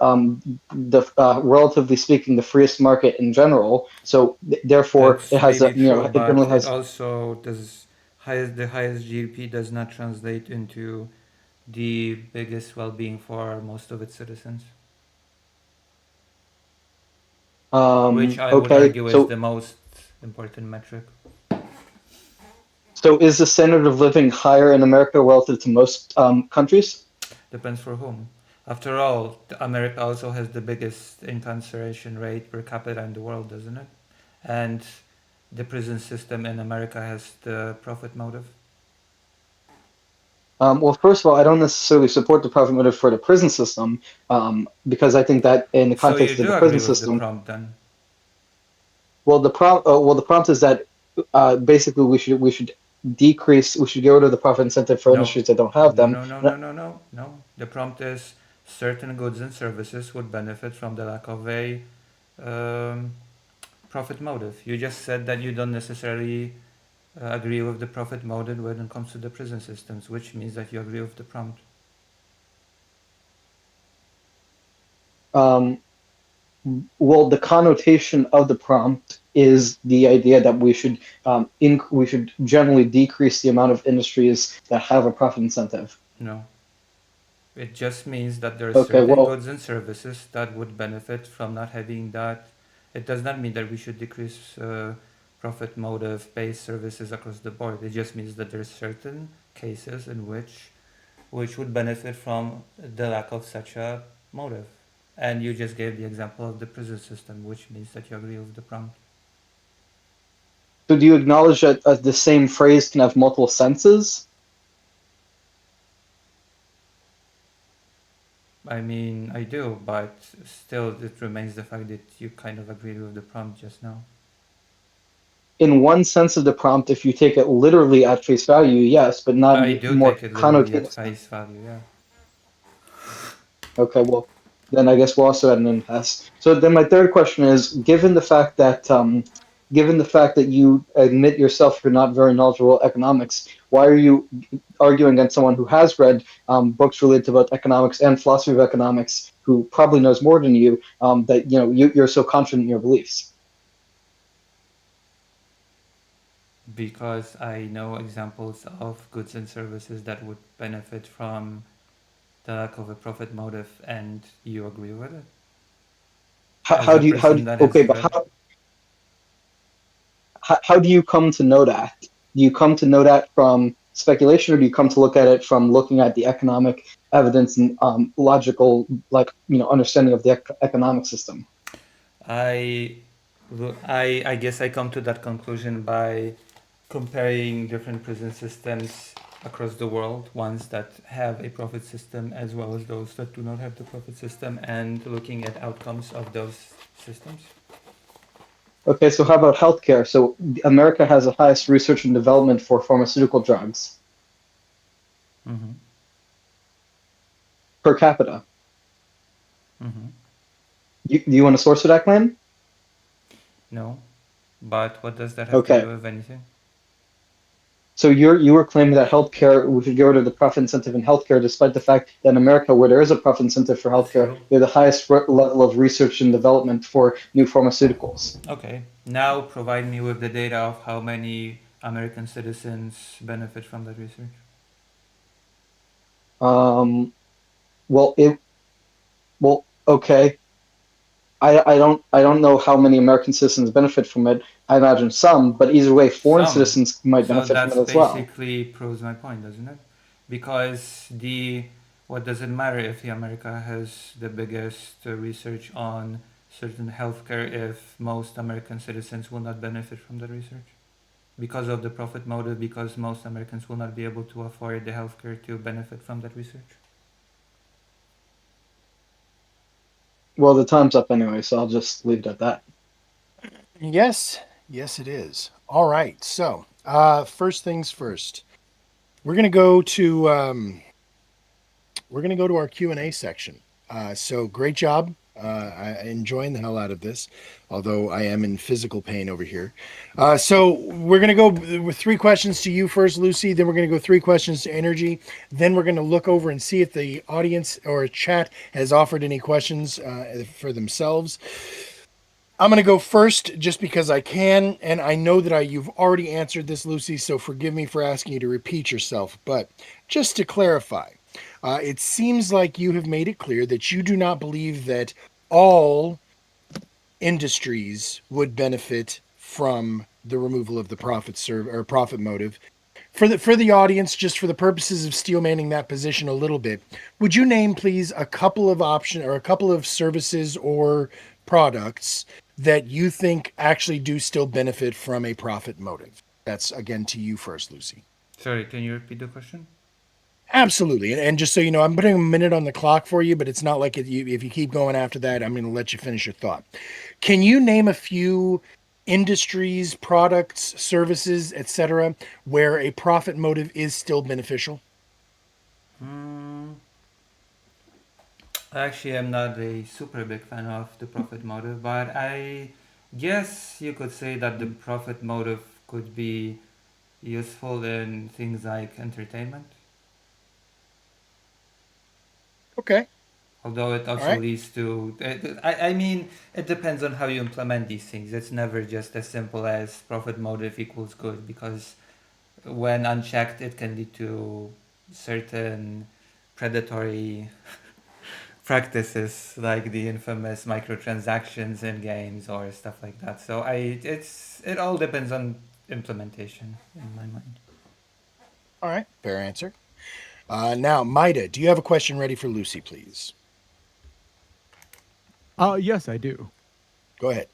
relatively speaking the freest market in general. So therefore, That's it has maybe true, it generally but it has. also the highest GDP does not translate into the biggest well-being for most of its citizens, which I would Okay, argue is so the most important metric. so is the standard of living higher in America relative to most countries? Depends for whom. After all, America also has the biggest incarceration rate per capita in the world, doesn't it? And the prison system in America has the profit motive. Well, first of all, I don't necessarily support the profit motive for the prison system because I think that in the So you context of do the agree prison with system, the prompt then? well, the prompt is that basically we should get rid of the profit incentive for No. industries that don't have them. No. The prompt is certain goods and services would benefit from the lack of a profit motive. You just said that you don't necessarily agree with the profit motive when it comes to the prison systems, which means that you agree with the prompt. Well, the connotation of the prompt is the idea that we should generally decrease the amount of industries that have a profit incentive. No. It just means that there are Okay, certain well, goods and services that would benefit from not having that. It does not mean that we should decrease profit motive based services across the board. It just means that there are certain cases in which would benefit from the lack of such a motive. And you just gave the example of the prison system, which means that you agree with the prompt. So do you acknowledge that the same phrase can have multiple senses? I mean, I do, but still, it remains the fact that you kind of agreed with the prompt just now. In one sense of the prompt, if you take it literally at face value, yes, but not I do more take it literally at connotative. face value, yeah. Okay, well, then I guess we're also at an impasse. So then my third question is, given the fact that you admit yourself you're not very knowledgeable about economics, why are you arguing against someone who has read books related about economics and philosophy of economics, who probably knows more than you, that you're so confident in your beliefs? Because I know examples of goods and services that would benefit from the lack of a profit motive, and you agree with it? As How a do you person that has okay, but read, how do you come to know that? Do you come to know that from speculation, or do you come to look at it from looking at the economic evidence and logical, understanding of the economic system? I guess I come to that conclusion by comparing different prison systems across the world, ones that have a profit system as well as those that do not have the profit system, and looking at outcomes of those systems. Okay, so how about healthcare? So America has the highest research and development for pharmaceutical drugs Mm-hmm. per capita. Mm-hmm. Do you want a source of that claim? No, but what does that have to Okay. do with anything? So you were claiming that healthcare, we should get rid of the profit incentive in healthcare, despite the fact that in America, where there is a profit incentive for healthcare, True. they're the highest level of research and development for new pharmaceuticals. Okay, now provide me with the data of how many American citizens benefit from that research. Well, okay. I don't know how many American citizens benefit from it. I imagine some, but either way, foreign Some. citizens might So benefit that's from it as well. basically proves my point, doesn't it? Because what does it matter if the America has the biggest research on certain healthcare if most American citizens will not benefit from the research? Because of the profit motive, because most Americans will not be able to afford the healthcare to benefit from that research. Well, the time's up anyway, so I'll just leave it at that. Yes, it is. All right. So, first things first. We're gonna go to our Q&A section. So great job. I enjoying the hell out of this, although I am in physical pain over here. So we're going to go with 3 questions to you first, Lucy. Then we're going to go 3 questions to Energy. Then we're going to look over and see if the audience or chat has offered any questions for themselves. I'm going to go first just because I can, and I know that you've already answered this, Lucy, so forgive me for asking you to repeat yourself. But just to clarify, it seems like you have made it clear that you do not believe that all industries would benefit from the removal of the profit motive. For the audience, just for the purposes of steel manning that position a little bit, would you name, please, a couple of options or a couple of services or products that you think actually do still benefit from a profit motive? That's, again, to you first, Lucy. Sorry, can you repeat the question? Absolutely. And just so you know, I'm putting a minute on the clock for you, but it's not like if you keep going after that, I'm going to let you finish your thought. Can you name a few industries, products, services, etc., where a profit motive is still beneficial? Actually, I'm not a super big fan of the profit motive, but I guess you could say that the profit motive could be useful in things like entertainment. Okay. Although it also right. leads to, I mean, it depends on how you implement these things. It's never just as simple as profit motive equals good, because when unchecked, it can lead to certain predatory practices like the infamous microtransactions in games or stuff like that. So it all depends on implementation in my mind. All right. Fair answer. Now, Maida, do you have a question ready for Lucy, please? Yes, I do. Go ahead.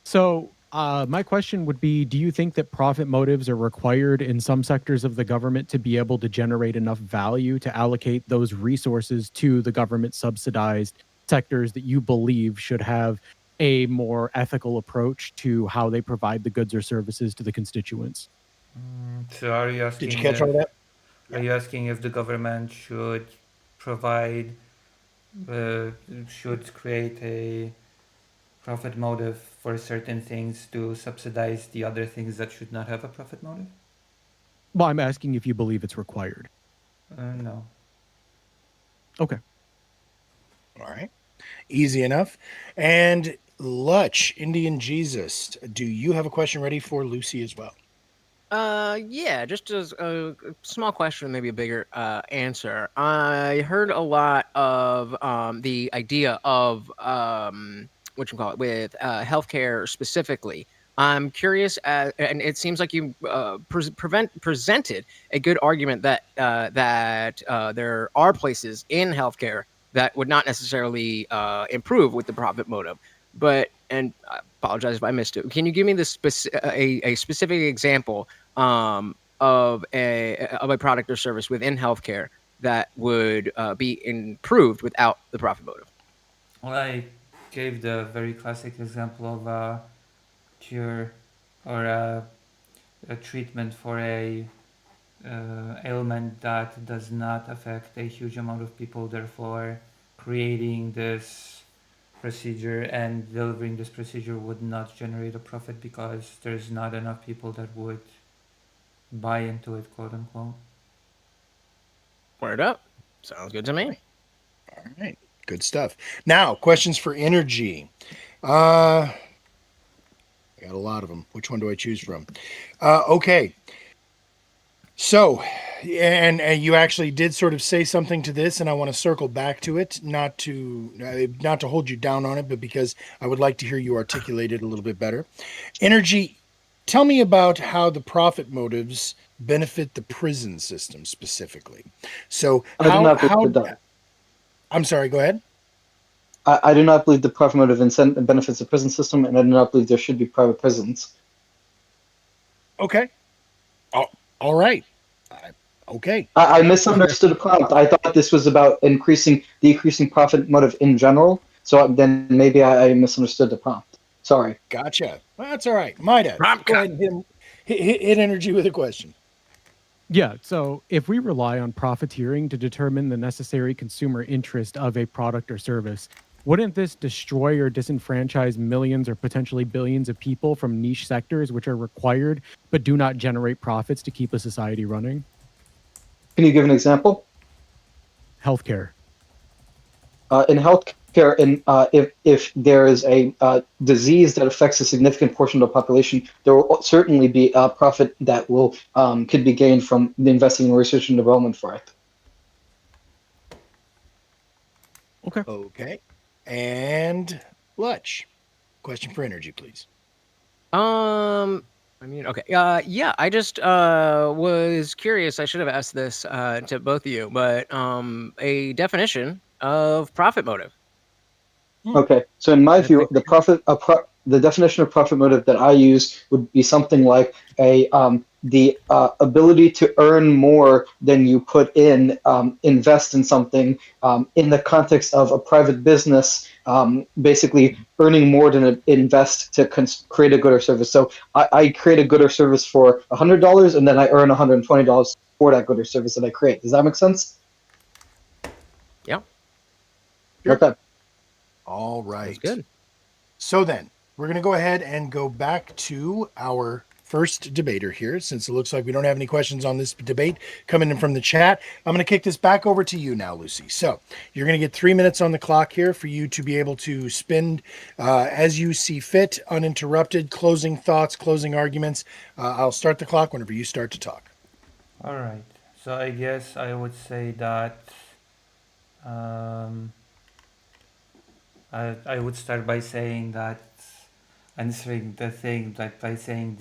So My question would be, do you think that profit motives are required in some sectors of the government to be able to generate enough value to allocate those resources to the government subsidized sectors that you believe should have a more ethical approach to how they provide the goods or services to the constituents? So are you Did you asking catch all that? are you asking if the government should provide should create a profit motive for certain things to subsidize the other things that should not have a profit motive? Well, I'm asking if you believe it's required. No. Okay. All right. Easy enough. And Lutch, Indian Jesus, do you have a question ready for Lucy as well? Yeah, just as a small question, maybe a bigger answer. I heard a lot of the idea of what you call it with healthcare specifically. I'm curious, and it seems like you presented a good argument that there are places in healthcare that would not necessarily improve with the profit motive. But and I apologize if I missed it. Can you give me a specific example of a product or service within healthcare that would be improved without the profit motive? Well, I gave the very classic example of a cure or a treatment for a ailment that does not affect a huge amount of people, therefore creating this procedure and delivering this procedure would not generate a profit because there's not enough people that would buy into it, quote unquote. Word up. Sounds good to me. All right. Good stuff. Now, questions for energy. I got a lot of them. Which one do I choose from? Okay. So, and you actually did sort of say something to this, and I want to circle back to it, not to hold you down on it, but because I would like to hear you articulate it a little bit better. Energy, tell me about how the profit motives benefit the prison system specifically. So, I do not believe it does. I'm sorry, go ahead. I do not believe the profit motive benefits the prison system, and I do not believe there should be private prisons. Okay. All right. Okay. I misunderstood the prompt. I thought this was about decreasing profit motive in general. So then maybe I misunderstood the prompt. Sorry. Gotcha. Well, that's all right. Mida, Prompt go ahead and hit energy with a question. Yeah, so if we rely on profiteering to determine the necessary consumer interest of a product or service, wouldn't this destroy or disenfranchise millions or potentially billions of people from niche sectors which are required but do not generate profits to keep a society running? Can you give an example? Healthcare. In healthcare, if there is a disease that affects a significant portion of the population, there will certainly be a profit that will could be gained from the investing in research and development for it. Okay. Okay. And Lutch, question for energy, please. Okay. Yeah, I just was curious. I should have asked this to both of you, but a definition of profit motive. Okay, so in my view, the definition of profit motive that I use would be something like the ability to earn more than you put in, invest in something in the context of a private business, basically earning more than invest to create a good or service. So I create a good or service for $100, and then I earn $120 for that good or service that I create. Does that make sense? Yeah. Sure. Okay. All right. That's good. So then, we're going to go ahead and go back to our first debater here, since it looks like we don't have any questions on this debate coming in from the chat. I'm going to kick this back over to you now, Lucy. So you're going to get 3 minutes on the clock here for you to be able to spend as you see fit, uninterrupted, closing thoughts, closing arguments. I'll start the clock whenever you start to talk. All right. So I guess I would say that I would start by saying that answering the thing like by saying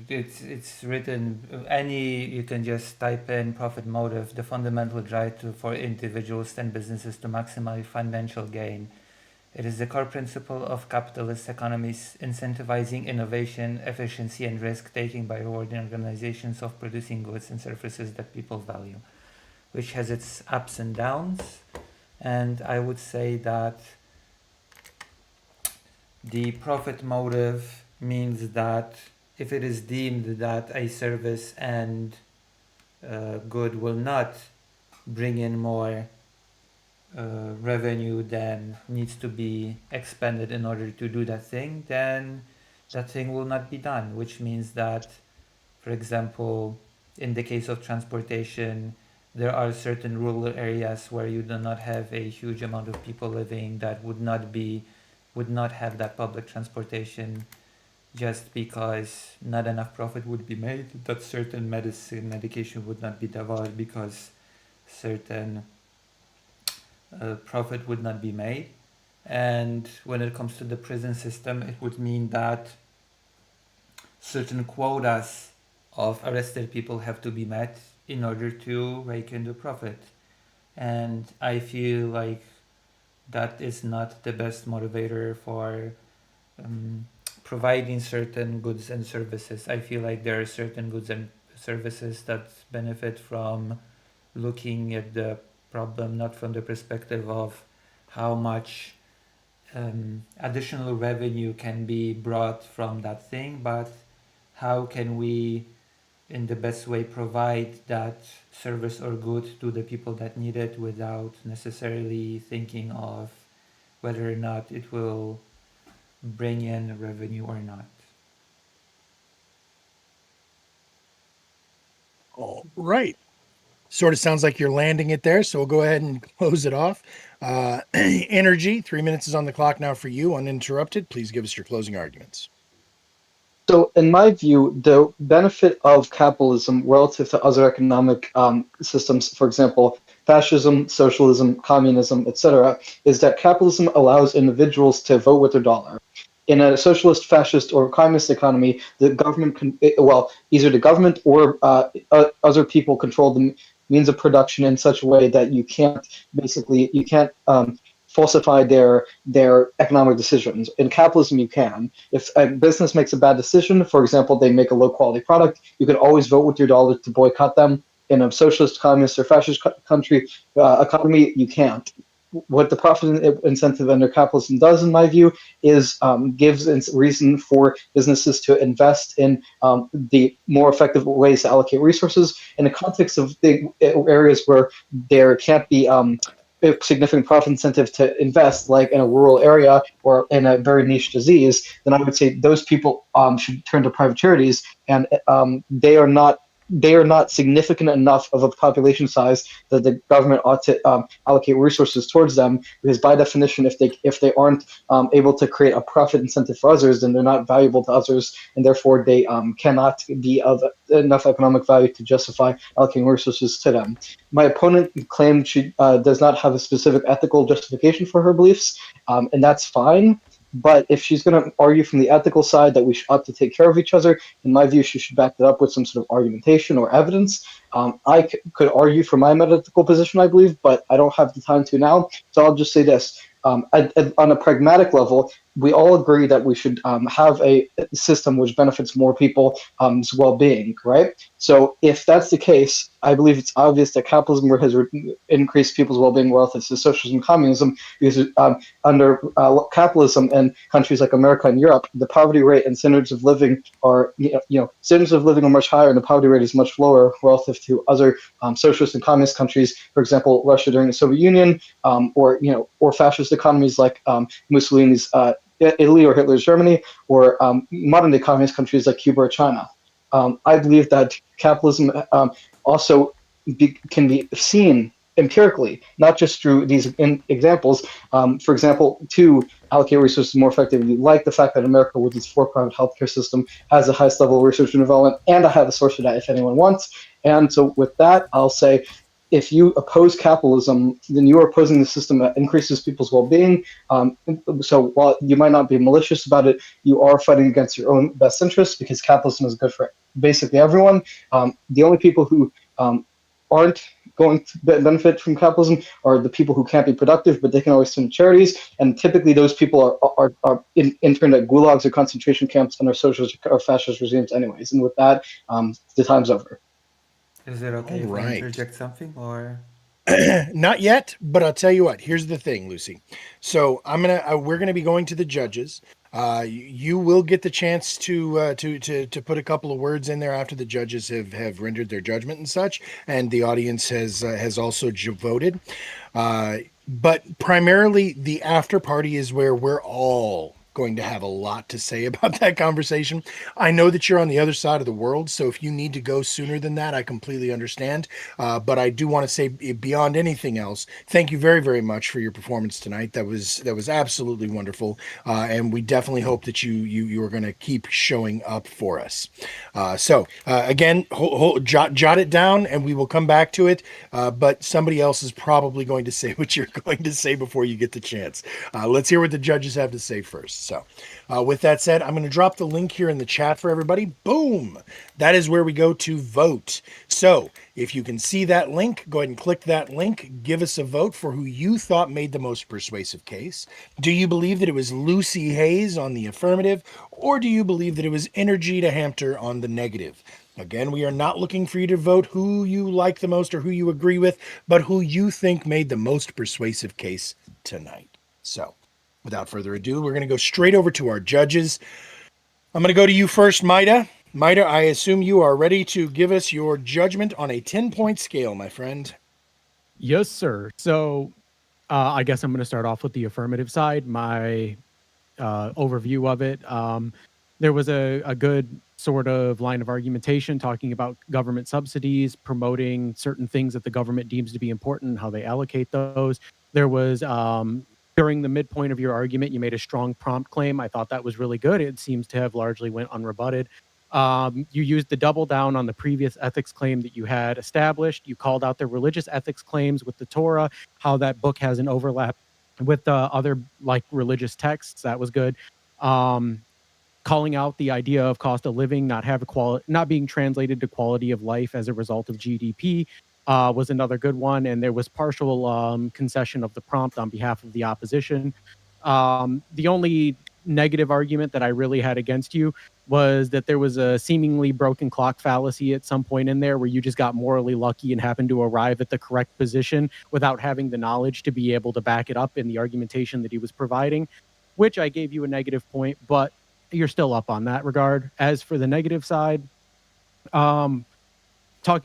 it's written you can just type in profit motive, the fundamental drive for individuals and businesses to maximize financial gain. It is the core principle of capitalist economies, incentivizing innovation, efficiency, and risk-taking by rewarding organizations of producing goods and services that people value, which has its ups and downs. And I would say that the profit motive means that if it is deemed that a service and good will not bring in more revenue than needs to be expended in order to do that thing, then that thing will not be done, which means that, for example, in the case of transportation, there are certain rural areas where you do not have a huge amount of people living that would not have that public transportation, just because not enough profit would be made, that certain medication would not be developed because certain profit would not be made. And when it comes to the prison system, it would mean that certain quotas of arrested people have to be met in order to rake in the profit. And I feel like that is not the best motivator for providing certain goods and services. I feel like there are certain goods and services that benefit from looking at the problem not from the perspective of how much additional revenue can be brought from that thing, but how can we in the best way provide that service or good to the people that need it without necessarily thinking of whether or not it will bring in revenue or not. All right. Sort of sounds like you're landing it there, so we'll go ahead and close it off. Energy, 3 minutes is on the clock now for you, uninterrupted. Please give us your closing arguments. So, in my view, the benefit of capitalism relative to other economic systems, for example, fascism, socialism, communism, etc., is that capitalism allows individuals to vote with their dollar. In a socialist, fascist, or communist economy, the government either the government or other people control the means of production in such a way that you can't falsify their economic decisions. In capitalism, you can. If a business makes a bad decision, for example, they make a low quality product, you can always vote with your dollar to boycott them. In a socialist, communist, or fascist country economy, you can't. What the profit incentive under capitalism does, in my view, is gives reason for businesses to invest in the more effective ways to allocate resources in the context of the areas where there can't be a significant profit incentive to invest, like in a rural area or in a very niche disease. Then I would say those people should turn to private charities, and they are not significant enough of a population size that the government ought to allocate resources towards them, because by definition, if they aren't able to create a profit incentive for others, then they're not valuable to others, and therefore they cannot be of enough economic value to justify allocating resources to them. My opponent claimed she does not have a specific ethical justification for her beliefs, and that's fine. But if she's going to argue from the ethical side that we ought to take care of each other, in my view, she should back that up with some sort of argumentation or evidence. I could argue for my metaphysical position, I believe, but I don't have the time to now. So I'll just say this. On a pragmatic level, we all agree that we should have a system which benefits more people's well-being, right? So if that's the case, I believe it's obvious that capitalism has increased people's well-being relative to socialism and communism, because under capitalism in countries like America and Europe, the poverty rate and standards of living are, standards of living are much higher, and the poverty rate is much lower relative to other socialist and communist countries, for example, Russia during the Soviet Union, or fascist economies like Mussolini's Italy or Hitler's Germany, or modern-day communist countries like Cuba or China. I believe that capitalism also can be seen empirically, not just through these examples. For example, to allocate resources more effectively, like the fact that America, with its for-profit healthcare system, has the highest level of research and development, and I have a source for that if anyone wants. And so with that, I'll say, if you oppose capitalism, then you are opposing the system that increases people's well-being. So while you might not be malicious about it, you are fighting against your own best interests, because capitalism is good for basically everyone. The only people who aren't going to benefit from capitalism are the people who can't be productive, but they can always send charities. And typically those people are interned at gulags or concentration camps under socialist or fascist regimes anyways. And with that, the time's over. Is it okay if I Alright. interject something or? Not yet, but I'll tell you what. Here's the thing, Lucy. So we're gonna be going to the judges. You will get the chance to put a couple of words in there after the judges have rendered their judgment and such, and the audience has also voted. But primarily, the after party is where we're all going to have a lot to say about that conversation. I know that you're on the other side of the world, so if you need to go sooner than that, I completely understand. But I do want to say, beyond anything else, thank you very, very much for your performance tonight. That was absolutely wonderful, and we definitely hope that you are going to keep showing up for us. So again, jot it down, and we will come back to it. But somebody else is probably going to say what you're going to say before you get the chance. Let's hear what the judges have to say first. So with that said, I'm going to drop the link here in the chat for everybody. Boom! That is where we go to vote. So if you can see that link, go ahead and click that link. Give us a vote for who you thought made the most persuasive case. Do you believe that it was Lucy Hayes on the affirmative, or do you believe that it was Energy to Hampter on the negative? Again, we are not looking for you to vote who you like the most or who you agree with, but who you think made the most persuasive case tonight. So without further ado, we're going to go straight over to our judges. I'm going to go to you first, Maida. Maida, I assume you are ready to give us your judgment on a 10-point scale, my friend. Yes, sir. So I guess I'm going to start off with the affirmative side. My overview of it. There was a good sort of line of argumentation talking about government subsidies, promoting certain things that the government deems to be important, how they allocate those. There was during the midpoint of your argument, you made a strong prompt claim. I thought that was really good. It seems to have largely went unrebutted. You used the double down on the previous ethics claim that you had established. You called out the religious ethics claims with the Torah, how that book has an overlap with other like religious texts. That was good. Calling out the idea of cost of living not being translated to quality of life as a result of GDP was another good one. And there was partial concession of the prompt on behalf of the opposition. The only negative argument that I really had against you was that there was a seemingly broken clock fallacy at some point in there where you just got morally lucky and happened to arrive at the correct position without having the knowledge to be able to back it up in the argumentation that he was providing, which I gave you a negative point, but you're still up on that regard. As for the negative side, talking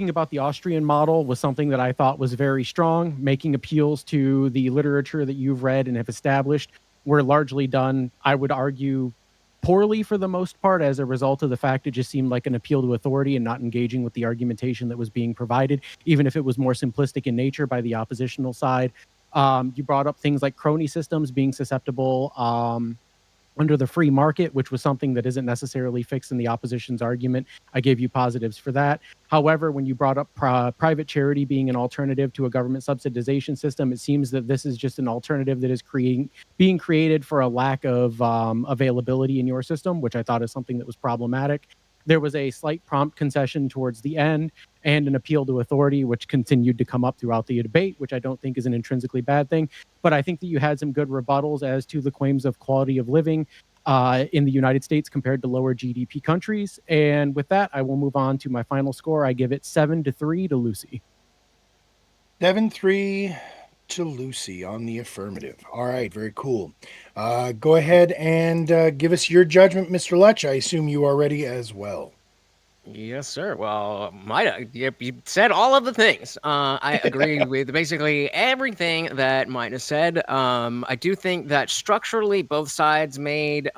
about the Austrian model was something that I thought was very strong. Making appeals to the literature that you've read and have established were largely done, I would argue, poorly for the most part as a result of the fact it just seemed like an appeal to authority and not engaging with the argumentation that was being provided, even if it was more simplistic in nature by the oppositional side. You brought up things like crony systems being susceptible under the free market, which was something that isn't necessarily fixed in the opposition's argument. I gave you positives for that. However, when you brought up private charity being an alternative to a government subsidization system, it seems that this is just an alternative that is being created for a lack of availability in your system, which I thought is something that was problematic. There was a slight prompt concession towards the end and an appeal to authority, which continued to come up throughout the debate, which I don't think is an intrinsically bad thing. But I think that you had some good rebuttals as to the claims of quality of living in the United States compared to lower GDP countries. And with that, I will move on to my final score. I give it 7-3 to Lucy. 7-3 to Lucy on the affirmative. All right, very cool. Go ahead and give us your judgment, Mr. Lutch. I assume you are ready as well. Yes, sir. Well, Maida, you said all of the things. I agree with basically everything that Maida said. I do think that structurally both sides made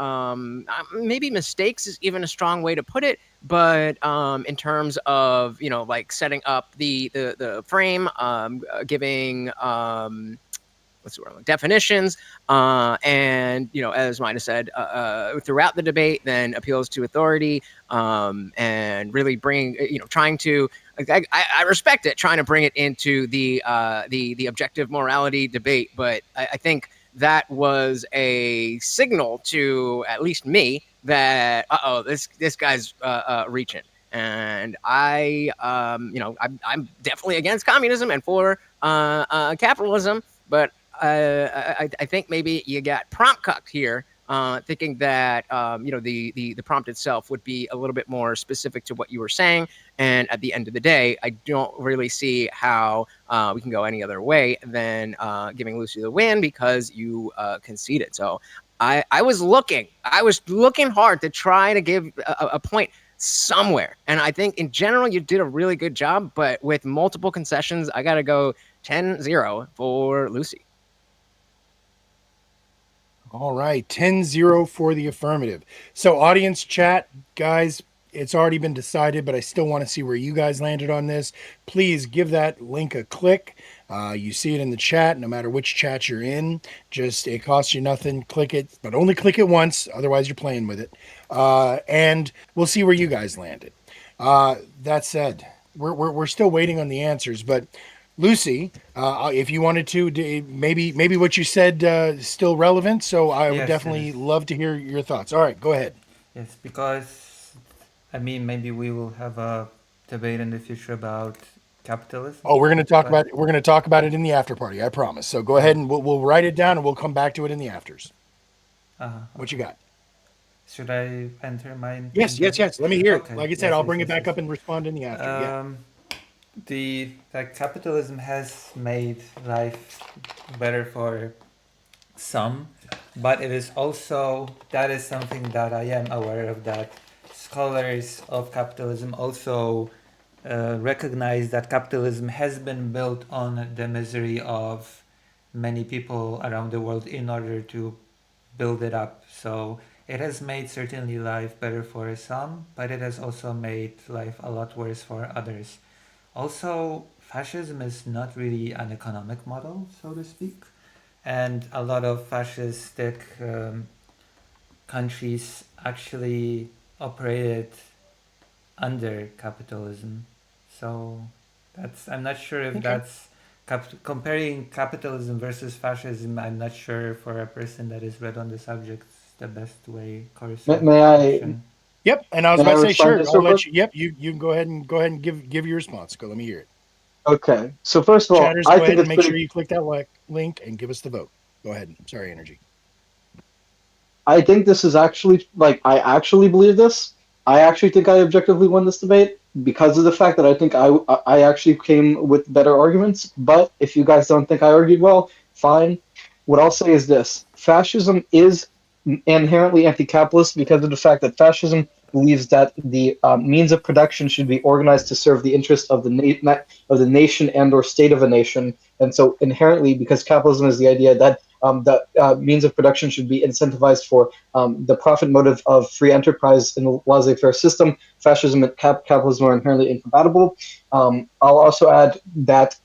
maybe mistakes is even a strong way to put it, but in terms of, you know, like setting up the frame, giving definitions, and, you know, as Maida said, throughout the debate, then appeals to authority, and really bringing, you know, trying to, I respect it, trying to bring it into the objective morality debate, but I think that was a signal to at least me that this guy's reaching. And I'm definitely against communism and for capitalism, but I think maybe you got prompt cucked here, thinking that the prompt itself would be a little bit more specific to what you were saying. And at the end of the day, I don't really see how we can go any other way than giving Lucy the win because you conceded. So I was looking hard to try to give a point somewhere. And I think in general, you did a really good job, but with multiple concessions, I got to go 10-0 for Lucy. All right, 10-0 for the affirmative. So audience chat, guys, it's already been decided, but I still want to see where you guys landed on this. Please give that link a click. You see it in the chat, no matter which chat you're in. Just, it costs you nothing. Click it, but only click it once. Otherwise, you're playing with it. And we'll see where you guys landed. That said, we're still waiting on the answers, but Lucy, if you wanted to, maybe what you said is still relevant. So I would Yes, definitely it is. love to hear your thoughts. All right, go ahead. Yes, because I mean, maybe we will have a debate in the future about capitalism. Oh, we're going to talk but- about it in the after party. I promise. So go ahead and we'll write it down and we'll come back to it in the afters. What you got? Should I enter mine? Yes. Let me hear it. Okay. Like I said, Yes, I'll yes, bring it yes, back yes. up and respond in the after. Yeah. The capitalism has made life better for some, but it is also, that is something that I am aware of, that scholars of capitalism also recognize that capitalism has been built on the misery of many people around the world in order to build it up. So it has made certainly life better for some, but it has also made life a lot worse for others. Also, fascism is not really an economic model, so to speak, and a lot of fascistic countries actually operated under capitalism. So I'm not sure if that's comparing capitalism versus fascism. I'm not sure, for a person that is read on the subject, the best way course of May I- action. Yep. And I was May I about to say, respond sure. to this I'll real let quick? you. Yep. You can go ahead and give your response. Go. Let me hear it. Okay. So first of all, Chatters, I go think ahead it's and make pretty sure you click that link and give us the vote. Go ahead. Sorry, Energy. I think this is actually, like, I actually believe this. I actually think I objectively won this debate because of the fact that I think I actually came with better arguments. But if you guys don't think I argued well, fine. What I'll say is this: fascism is inherently anti-capitalist because of the fact that fascism believes that the means of production should be organized to serve the interest of the nation and/or state of a nation. And so inherently, because capitalism is the idea that the means of production should be incentivized for the profit motive of free enterprise in a laissez-faire system, fascism and capitalism are inherently incompatible. I'll also add that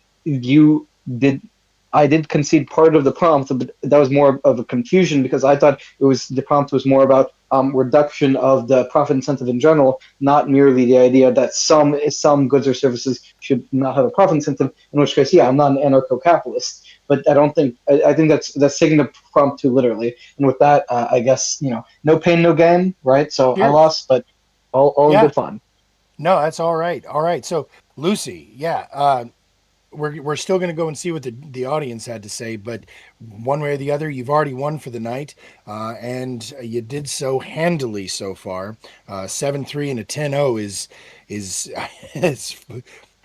I did concede part of the prompt, but that was more of a confusion because I thought the prompt was more about reduction of the profit incentive in general, not merely the idea that some goods or services should not have a profit incentive. In which case, yeah, I'm not an anarcho-capitalist, but I think that's taking the prompt too literally. And with that, I guess no pain, no gain, right? So I Cheers. lost, but all Yeah. good fun. No, that's all right. All right. So Lucy, yeah, we're still going to go and see what the audience had to say, but one way or the other, you've already won for the night, and you did so handily so far. 7-3 and a 10-0 is it's,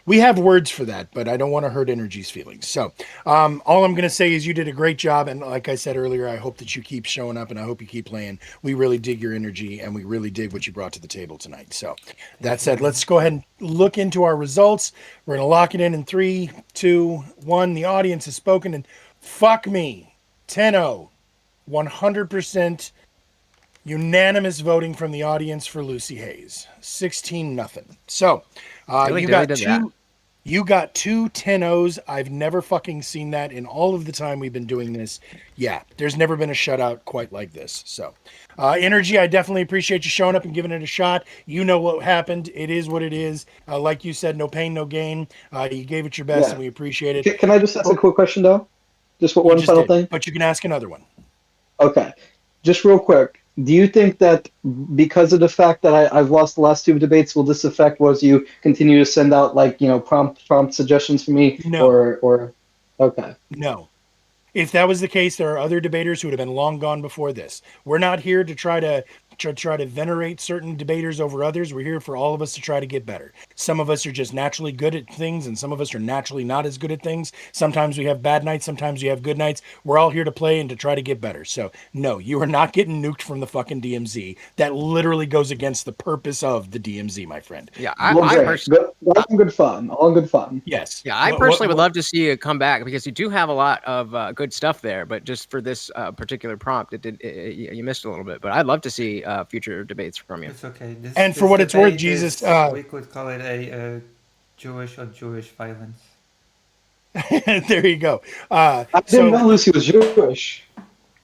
we have words for that, but I don't want to hurt Energy's feelings. So all I'm going to say is you did a great job, and like I said earlier, I hope that you keep showing up, and I hope you keep playing. We really dig your energy, and we really dig what you brought to the table tonight. So that said, let's go ahead and look into our results. We're going to lock it in 3, 2, 1. The audience has spoken, and fuck me, 10-0, 100% unanimous voting from the audience for Lucy Hayes, 16-0. So you got two 10-0s. I've never fucking seen that in all of the time we've been doing this. Yeah, there's never been a shutout quite like this. So, Energy, I definitely appreciate you showing up and giving it a shot. You know what happened. It is what it is. Like you said, no pain, no gain. You gave it your best, and we appreciate it. Can I just ask a quick question, though? Just one final thing? But you can ask another one. Okay. Just real quick. Do you think that because of the fact that I've lost the last two debates, will this affect was you continue to send out like prompt suggestions for me No. or okay. No. If that was the case, there are other debaters who would have been long gone before this. We're not here to try to venerate certain debaters over others. We're here for all of us to try to get better. Some of us are just naturally good at things, and some of us are naturally not as good at things. Sometimes we have bad nights, sometimes we have good nights. We're all here to play and to try to get better. So, no, you are not getting nuked from the fucking DMZ. That literally goes against the purpose of the DMZ, my friend. Yeah, Well, I great. personally. All in good fun. All in good fun. Yes. Yeah, I personally would love to see you come back because you do have a lot of good stuff there. But just for this particular prompt, you missed a little bit. But I'd love to see future debates from you. It's okay. And for what it's worth, debate Jesus, we could call it a Jewish on Jewish violence. there you go. I didn't know Lucy was Jewish.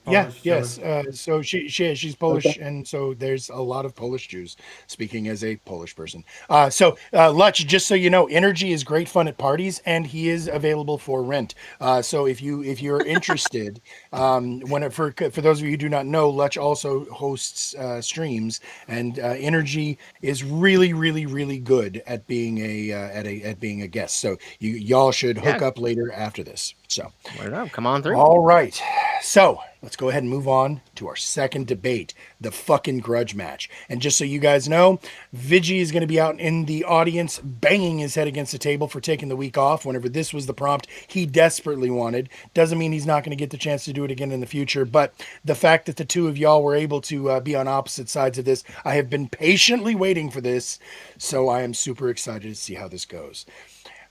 Yeah, Polish yes. Jew. So she's Polish, Okay. and so there's a lot of Polish Jews. Speaking as a Polish person, Lutch, just so you know, Energy is great fun at parties, and he is available for rent. So if you're interested, for those of you who do not know, Lutch also hosts streams, and Energy is really good at being a guest. So y'all should hook up later after this. So Word up, come on through. all right. So let's go ahead and move on to our second debate, the fucking grudge match. And just so you guys know, Vigi is going to be out in the audience banging his head against the table for taking the week off whenever this was the prompt he desperately wanted. Doesn't mean he's not going to get the chance to do it again in the future. But the fact that the two of y'all were able to be on opposite sides of this, I have been patiently waiting for this. So I am super excited to see how this goes.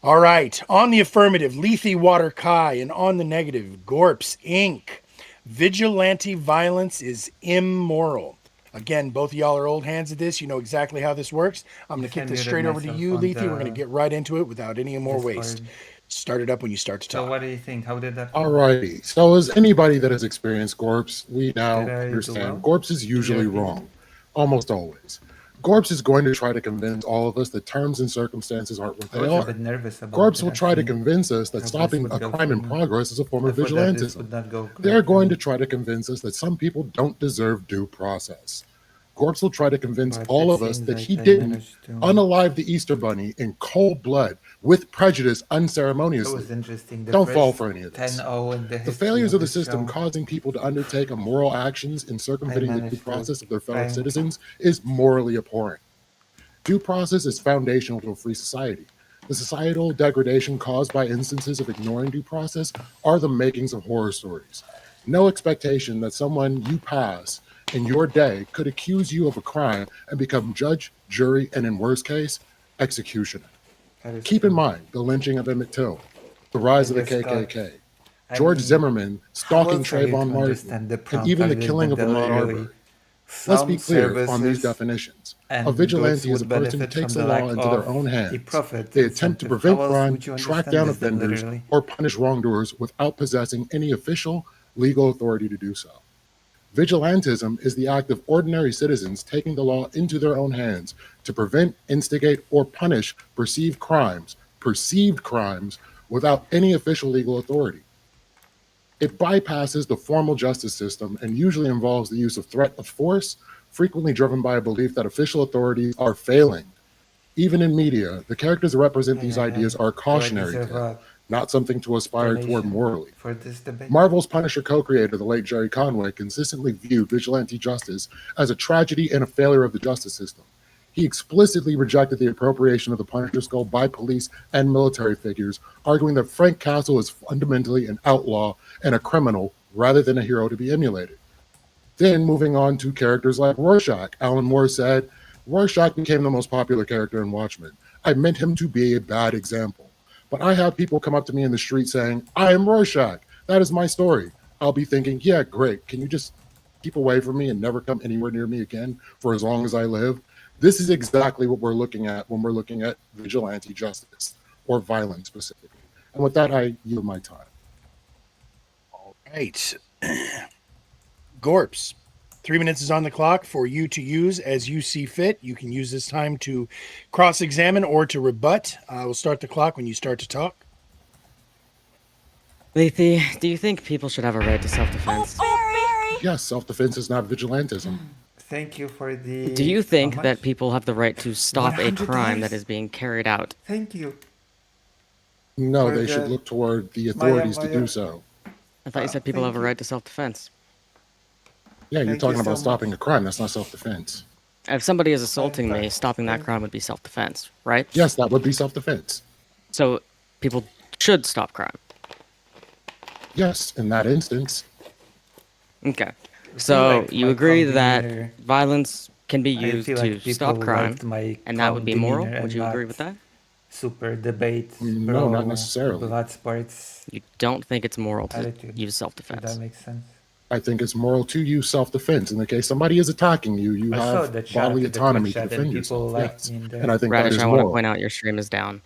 All right. On the affirmative, Lethe Water Kai, and on the negative, Gorps Inc. Vigilante violence is immoral. Again, both of y'all are old hands at this. You know exactly how this works. I'm going to kick this straight over to you, Lethe. We're going to get right into it without any more waste. Start it up when you start to talk. So what do you think? How did that? Alrighty. So as anybody that has experienced GORPS, we now Did I do understand well? GORPS is usually Yeah. wrong. Almost always. GORPS is going to try to convince all of us that terms and circumstances aren't what I they was a are. bit nervous about GORPS it, will try to actually. convince us that How this stopping would a go crime in for me. progress is a form I of thought that this vigilantism. would not go They're great for going me. to try to convince us that some people don't deserve due process. GORPS will try to convince But all it of us seems that like he I didn't managed to- unalive the Easter Bunny in cold blood with prejudice That unceremoniously. was interesting. The Don't first fall for any of this. 10-0 in the The history failures of the this system show. causing people to undertake immoral actions in circumventing the due managed to process of their fellow find- citizens is morally abhorrent. Due process is foundational to a free society. The societal degradation caused by instances of ignoring due process are the makings of horror stories. No expectation that someone you pass in your day could accuse you of a crime and become judge, jury, and in worst case, executioner. That is Keep in true. mind the lynching of Emmett Till, the rise of the Yes, God. KKK, I George mean, Zimmerman how stalking else are you to Trayvon Martin, understand the and prompt even the other killing than of the Ahmaud literally Arbery. Let's be some clear on these services definitions. and A vigilante goods is a would person who benefit takes from the the law lack into their of own a hands. profit They attempt to incentive. prevent How else crime, would you track understand down this than offenders, literally? or punish wrongdoers without possessing any official legal authority to do so. Vigilantism is the act of ordinary citizens taking the law into their own hands to prevent, instigate, or punish perceived crimes without any official legal authority. It bypasses the formal justice system and usually involves the use of threat of force, frequently driven by a belief that official authorities are failing. Even in media, the characters that represent these ideas are cautionary deserve tale, a not something to aspire toward donation morally. for this debate. Marvel's Punisher co-creator, the late Jerry Conway, consistently viewed vigilante justice as a tragedy and a failure of the justice system. He explicitly rejected the appropriation of the Punisher skull by police and military figures, arguing that Frank Castle is fundamentally an outlaw and a criminal rather than a hero to be emulated. Then, moving on to characters like Rorschach, Alan Moore said, Rorschach became the most popular character in Watchmen. I meant him to be a bad example. But I have people come up to me in the street saying, I am Rorschach. That is my story. I'll be thinking, yeah, great. Can you just keep away from me and never come anywhere near me again for as long as I live? This is exactly what we're looking at when we're looking at vigilante justice, or violence specifically. And with that, I yield my time. All right. Gorps, 3 minutes is on the clock for you to use as you see fit. You can use this time to cross-examine or to rebut. We'll start the clock when you start to talk. Lethe, do you think people should have a right to self-defense? Yes, self-defense is not vigilantism. Thank you for the. Do you think how that much? people have the right to stop a $100? crime that is being carried out? Thank you. No, For they should the- look toward the authorities to Maya. do so. I thought you said people thank have a you. right to self-defense. Yeah, you're Thank you talking about so stopping much. a crime. That's not self-defense. If somebody is assaulting me, Thanks. stopping that crime would be self-defense, right? Yes, that would be self-defense. So people should stop crime. Yes, in that instance. Okay. So like you my agree calm that demeanor. violence can be I used feel to like people stop crime, liked my and that would calm be moral? demeanor Would and you agree not with that? Super debate. No, not necessarily. Blood sports. You don't think it's moral to Attitude. use If self-defense? that makes sense. I think it's moral to use self-defense. In the case somebody is attacking you, you I saw have the chat, bodily the Twitch autonomy to chat, and defend people yourself. liked Yes. me in there. And I think that Radish, is I want to moral. point out your stream is down.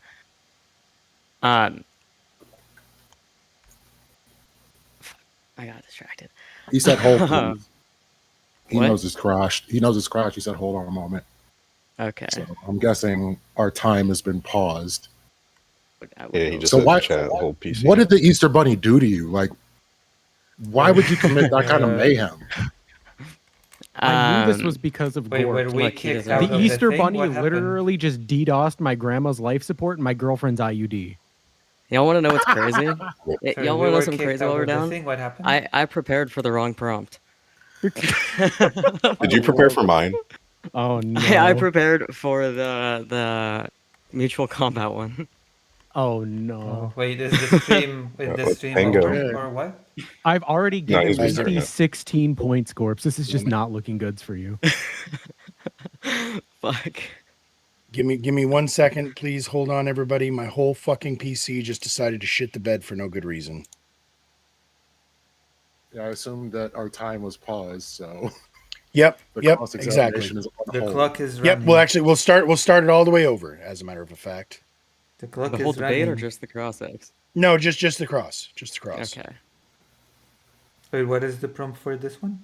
I got distracted. He said, hold, please. He What? knows it's crashed. He knows it's crashed. He said, hold on a moment. Okay. So I'm guessing our time has been paused. Yeah, he just So said why- to chat whole PC. What did the Easter Bunny do to you? Like, why would you commit that kind of mayhem? I knew this Um, was because of Wait, Gorp. were we Look, he kicked doesn't- out The of Easter thing? Bunny What happened? literally just DDoSed my grandma's life support and my girlfriend's IUD. Y'all want to know what's crazy? Sorry, Y'all we want to know were something kicked crazy out while we're of the down? thing? What happened? I prepared for the wrong prompt. Did you prepare for mine? Oh no! I prepared for the mutual combat one. Oh Oh, no! wait, is the stream Tango. over or what? I've already No, given he's restarting Misty it. 16 points, Gorps. This is just not looking good for you. Fuck. Give me 1 second, please. Hold on, everybody. My whole fucking PC just decided to shit the bed for no good reason. Yeah, I assumed that our time was paused, so Yep, the yep, cross-examination exactly. is on The hold. clock is Yep. running. Well, actually, we'll start it all the way over. As a matter of a fact. the clock The is whole debate running. or just the cross X? No, just the cross. Just the cross. Okay. Wait, what is the prompt for this one?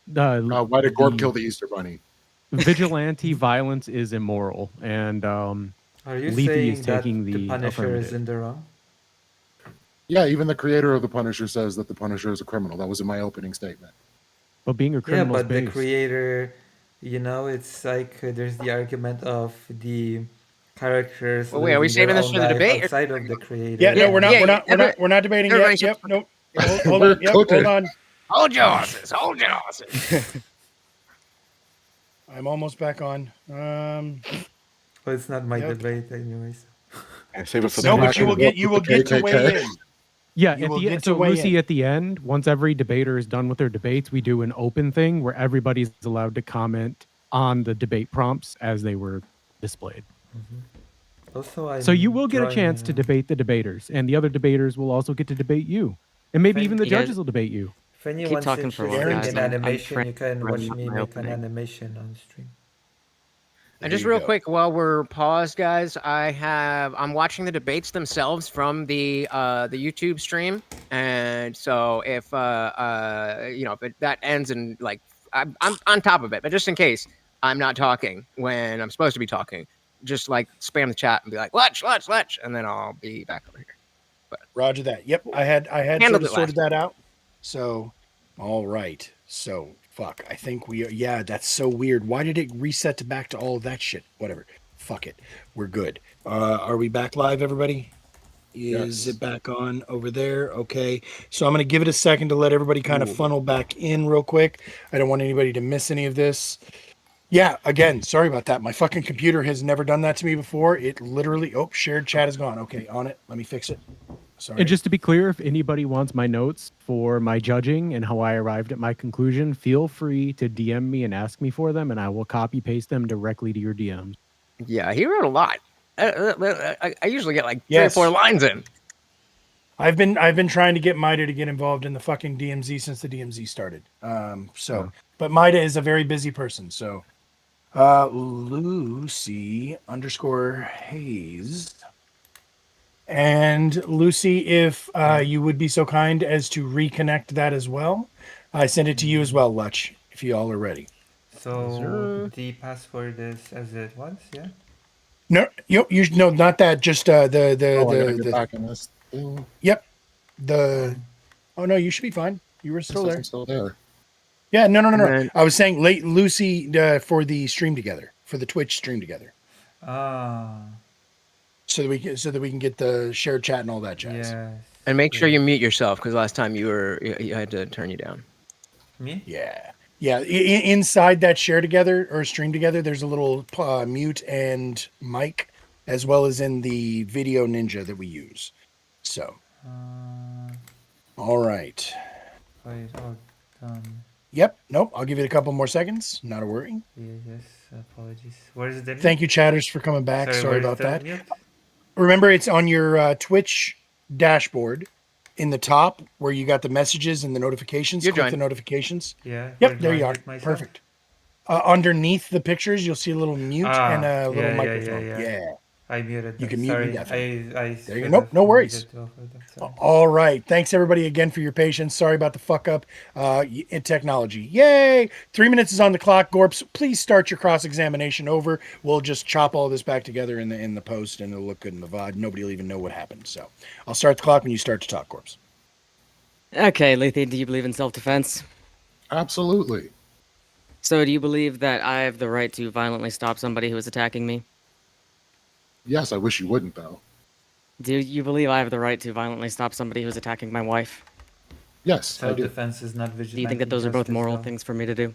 Why did Gorp kill the Easter Bunny? Vigilante violence is immoral, and Are you Lethe saying is that taking the the Punisher is affirmative. in the wrong? Yeah, even the creator of the Punisher says that the Punisher is a criminal. That was in my opening statement. but being a Yeah, criminal but the based. creator, it's like there's the argument of the characters. Well, wait, are we living their saving this own for the life debate or- outside of the creator. Yeah, no, Yeah, we're not. yeah, we're not. We're every- not. We're not debating everybody yet. Yep. should- Nope. Hold We're on. Yep. cooking. Hold on. Hold your horses. Hold your horses. I'm almost back on. Well, it's not my Yep. debate, anyways. Yeah, save it for the No, back but you will and get. forth You with will the get to weigh KKK. in. Yeah, You at will the get end, to so weigh Lucy, in. at the end, once every debater is done with their debates, we do an open thing where everybody's allowed to comment on the debate prompts as they were displayed. Also, So you will get a drawing, chance to debate the debaters, and the other debaters will also get to debate you, and maybe Thank even the you guys. judges will debate you. If anyone's talking for a while, interested guys. in I'm animation, trying you can to watch run me my make opening. an animation on stream. And There just you real go. quick, while we're paused, guys, I'm watching the debates themselves from the YouTube stream, and so if if that ends and like I'm on top of it, but just in case I'm not talking when I'm supposed to be talking, just like spam the chat and be like let's, and then I'll be back over here. Roger that. Yep. I had Handled sort of it sorted that out. So, all right. So, fuck. I think yeah, that's so weird. Why did it reset to back to all of that shit? Whatever. Fuck it. We're good. Are we back live, everybody? Is Yes. it back on over there? Okay. So I'm going to give it a second to let everybody kind of funnel back in real quick. I don't want anybody to miss any of this. Yeah, again, sorry about that. My fucking computer has never done that to me before. It literally, shared chat is gone. Okay, on it. Let me fix it. Sorry. And just to be clear, if anybody wants my notes for my judging and how I arrived at my conclusion, feel free to DM me and ask me for them, and I will copy paste them directly to your DMs. Yeah, he wrote a lot. I usually get like 3 or Yes. 4 lines in. I've been trying to get Mida to get involved in the fucking DMZ since the DMZ started. But Mida is a very busy person. So, Lucy _Hayes. And Lucy, if you would be so kind as to reconnect that as well, I send it to you as well, Lutch, if you all are ready. So the password is as it was, yeah. No, no, not that. Just I gotta get the back in this thing. Yep. Oh no, you should be fine. You were still Yes, there. I'm still there. Yeah, no. And then- I was saying late Lucy for the stream together, for the Twitch stream together, Ah, so that we can get the shared chat and all that jazz. yes. And make sure yes. you mute yourself because last time you had to turn you down. Me? Yeah. Inside that share together or stream together, there's a little mute and mic, as well as in the Video Ninja that we use. So, all right. Wait, oh, Yep. Nope. I'll give it a couple more seconds. Not a worry. yes, apologies. Where is the Thank you, chatters, for coming back. Sorry where is about the that. mute? Remember, it's on your Twitch dashboard in the top where you got the messages and the notifications. You're Click joined. the notifications. Yeah. Yep, where do there I you are. mute myself? Perfect. Underneath the pictures, you'll see a little mute and a little yeah, microphone. yeah. Yeah. I muted. You that. can mute Sorry, indefinitely. I There you should go. Nope, have no worries. muted both of them, sorry. All right. Thanks, everybody, again for your patience. Sorry about the fuck up in technology. Yay! 3 minutes is on the clock. Gorps, please start your cross-examination over. We'll just chop all this back together in the post, and it'll look good in the VOD. Nobody will even know what happened. So I'll start the clock when you start to talk, Gorps. Okay, Lethe, do you believe in self-defense? Absolutely. So do you believe that I have the right to violently stop somebody who is attacking me? Yes, I wish you wouldn't, though. Do you believe I have the right to violently stop somebody who's attacking my wife? Yes, I do. Self-defense is not vigilante. Do you think that those are both justice, moral though, things for me to do?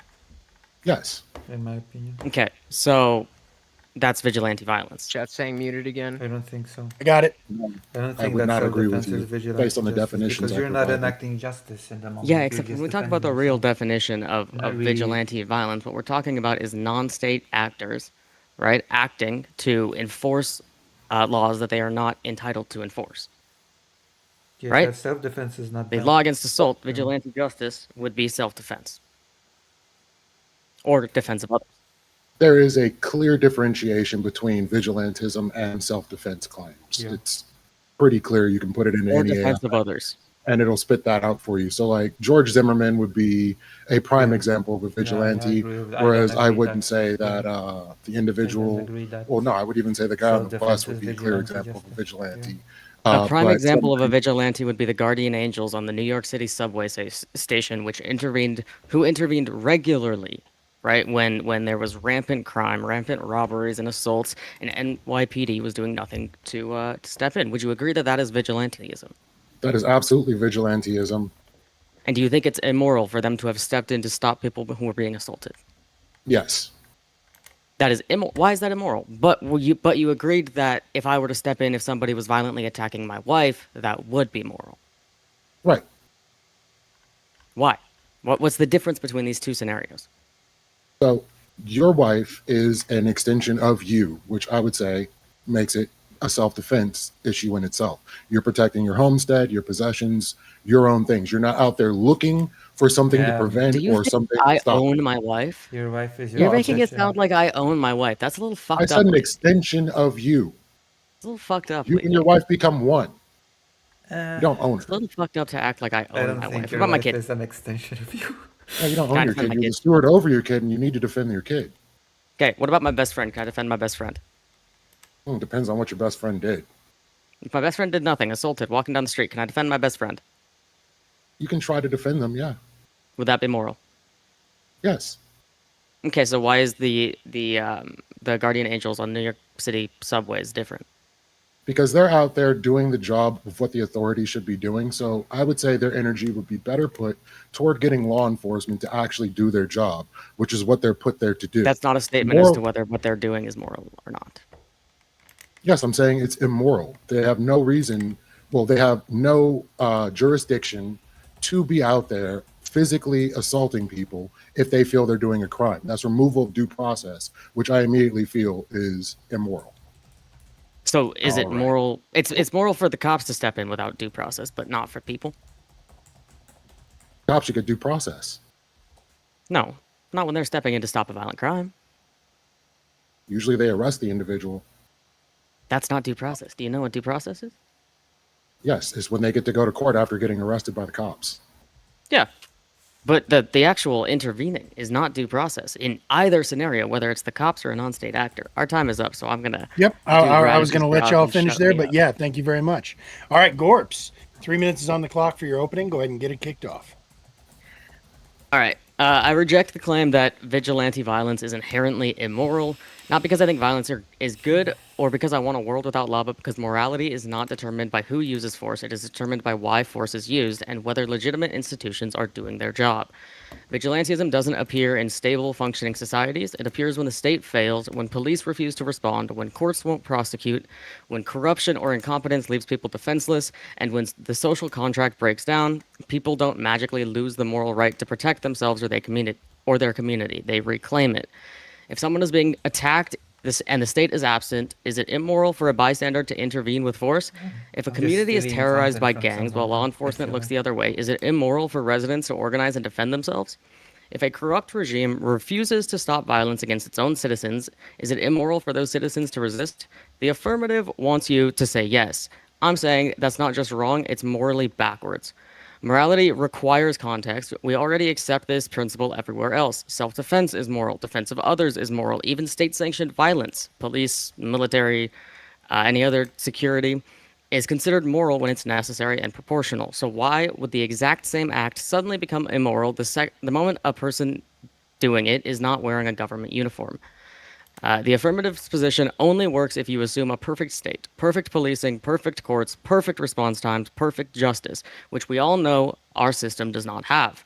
Yes. in my opinion. Okay, so that's vigilante violence. Chat saying muted again. I don't think so. I got it. I don't I think would that not agree with self-defense is you, vigilante based on the justice, definitions because I you're not provided. enacting justice in the moment. Yeah, you're except just when we talk about the defending real yourself. definition of Not really. vigilante violence, what we're talking about is non-state actors, right, acting to enforce laws that they are not entitled to enforce. Yes, right? that self-defense is not The bad. law against assault, vigilante justice, would be self-defense or defense of others. There is a clear differentiation between vigilantism and self-defense claims. Yeah. It's pretty clear. You can put it into Or any defense AI, of others. and it'll spit that out for you. So, like, George Zimmerman would be a prime Yeah. example of a vigilante, agree with that. I whereas don't I agree wouldn't that- say that the I don't individual, agree that well, no, I would even say the guy on the self-defense bus would is be a clear vigilante example of a justice. vigilante. A prime But example of a Zimmerman- vigilante would be the Guardian Angels on the New York City subway station, who intervened regularly, right, when there was rampant crime, rampant robberies and assaults, and NYPD was doing nothing to step in. Would you agree that that is vigilantism? That is absolutely vigilantism. And do you think it's immoral for them to have stepped in to stop people who were being assaulted? Yes. That is immoral. Why is that immoral? But you agreed that if I were to step in, if somebody was violently attacking my wife, that would be moral. Right. Why? What's the difference between these two scenarios? So your wife is an extension of you, which I would say makes it a self-defense issue in itself. You're protecting your homestead, your possessions, your own things. You're not out there looking for something to Yeah. prevent Do you or think something I to stop. own my wife? Your wife is your You're making it obsession. sound like I own my wife. That's a little fucked I up. said an Lee. extension of you. It's a little fucked up. You Lee. and your wife become one. Uh, You don't own It's a her. little fucked up to act like I I own don't my think wife. your What about my wife kid? is an extension of you. No, you don't Can I own your defend kid. my You're kid? the steward over your kid, and you need to defend your kid. Okay, what about my best friend? Can I defend my best friend? Well, it depends on what your best friend did. If my best friend did nothing, assaulted, walking down the street, can I defend my best friend? You can try to defend them, yeah. Would that be moral? Yes. Okay, so why is the Guardian Angels on New York City subways different? Because they're out there doing the job of what the authorities should be doing. So I would say their energy would be better put toward getting law enforcement to actually do their job, which is what they're put there to do. That's not a statement as Moral- to whether what they're doing is moral or not. Yes, I'm saying it's immoral. They have no reason, well, they have no jurisdiction to be out there physically assaulting people if they feel they're doing a crime. That's removal of due process, which I immediately feel is immoral. So is it All right. moral? It's moral for the cops to step in without due process, but not for people? Cops should get due process. No, not when they're stepping in to stop a violent crime. Usually they arrest the individual. That's not due process. Do you know what due process is? Yes, it's when they get to go to court after getting arrested by the cops. Yeah. But the actual intervening is not due process in either scenario, whether it's the cops or a non-state actor. Our time is up, so I'm gonna. Yep. do I was going to Radis's let job y'all and finish shut there, me but up. yeah, thank you very much. All right, Gorps. 3 minutes is on the clock for your opening. Go ahead and get it kicked off. All right. I reject the claim that vigilante violence is inherently immoral, not because I think violence is good or because I want a world without law, but because morality is not determined by who uses force. It is determined by why force is used and whether legitimate institutions are doing their job. Vigilantism doesn't appear in stable, functioning societies. It appears when the state fails, when police refuse to respond, when courts won't prosecute, when corruption or incompetence leaves people defenseless, and when the social contract breaks down. People don't magically lose the moral right to protect themselves or their community. They reclaim it. If someone is being attacked and the state is absent, is it immoral for a bystander to intervene with force? If a I'm just community is stealing terrorized by content from gangs while someone. law enforcement looks Excellent. the other way, is it immoral for residents to organize and defend themselves? If a corrupt regime refuses to stop violence against its own citizens, is it immoral for those citizens to resist? The affirmative wants you to say yes. I'm saying that's not just wrong, it's morally backwards. Morality requires context. We already accept this principle everywhere else. Self-defense is moral. Defense of others is moral. Even state-sanctioned violence, police, military, any other security, is considered moral when it's necessary and proportional. So why would the exact same act suddenly become immoral the moment a person doing it is not wearing a government uniform? The affirmative position only works if you assume a perfect state, perfect policing, perfect courts, perfect response times, perfect justice, which we all know our system does not have.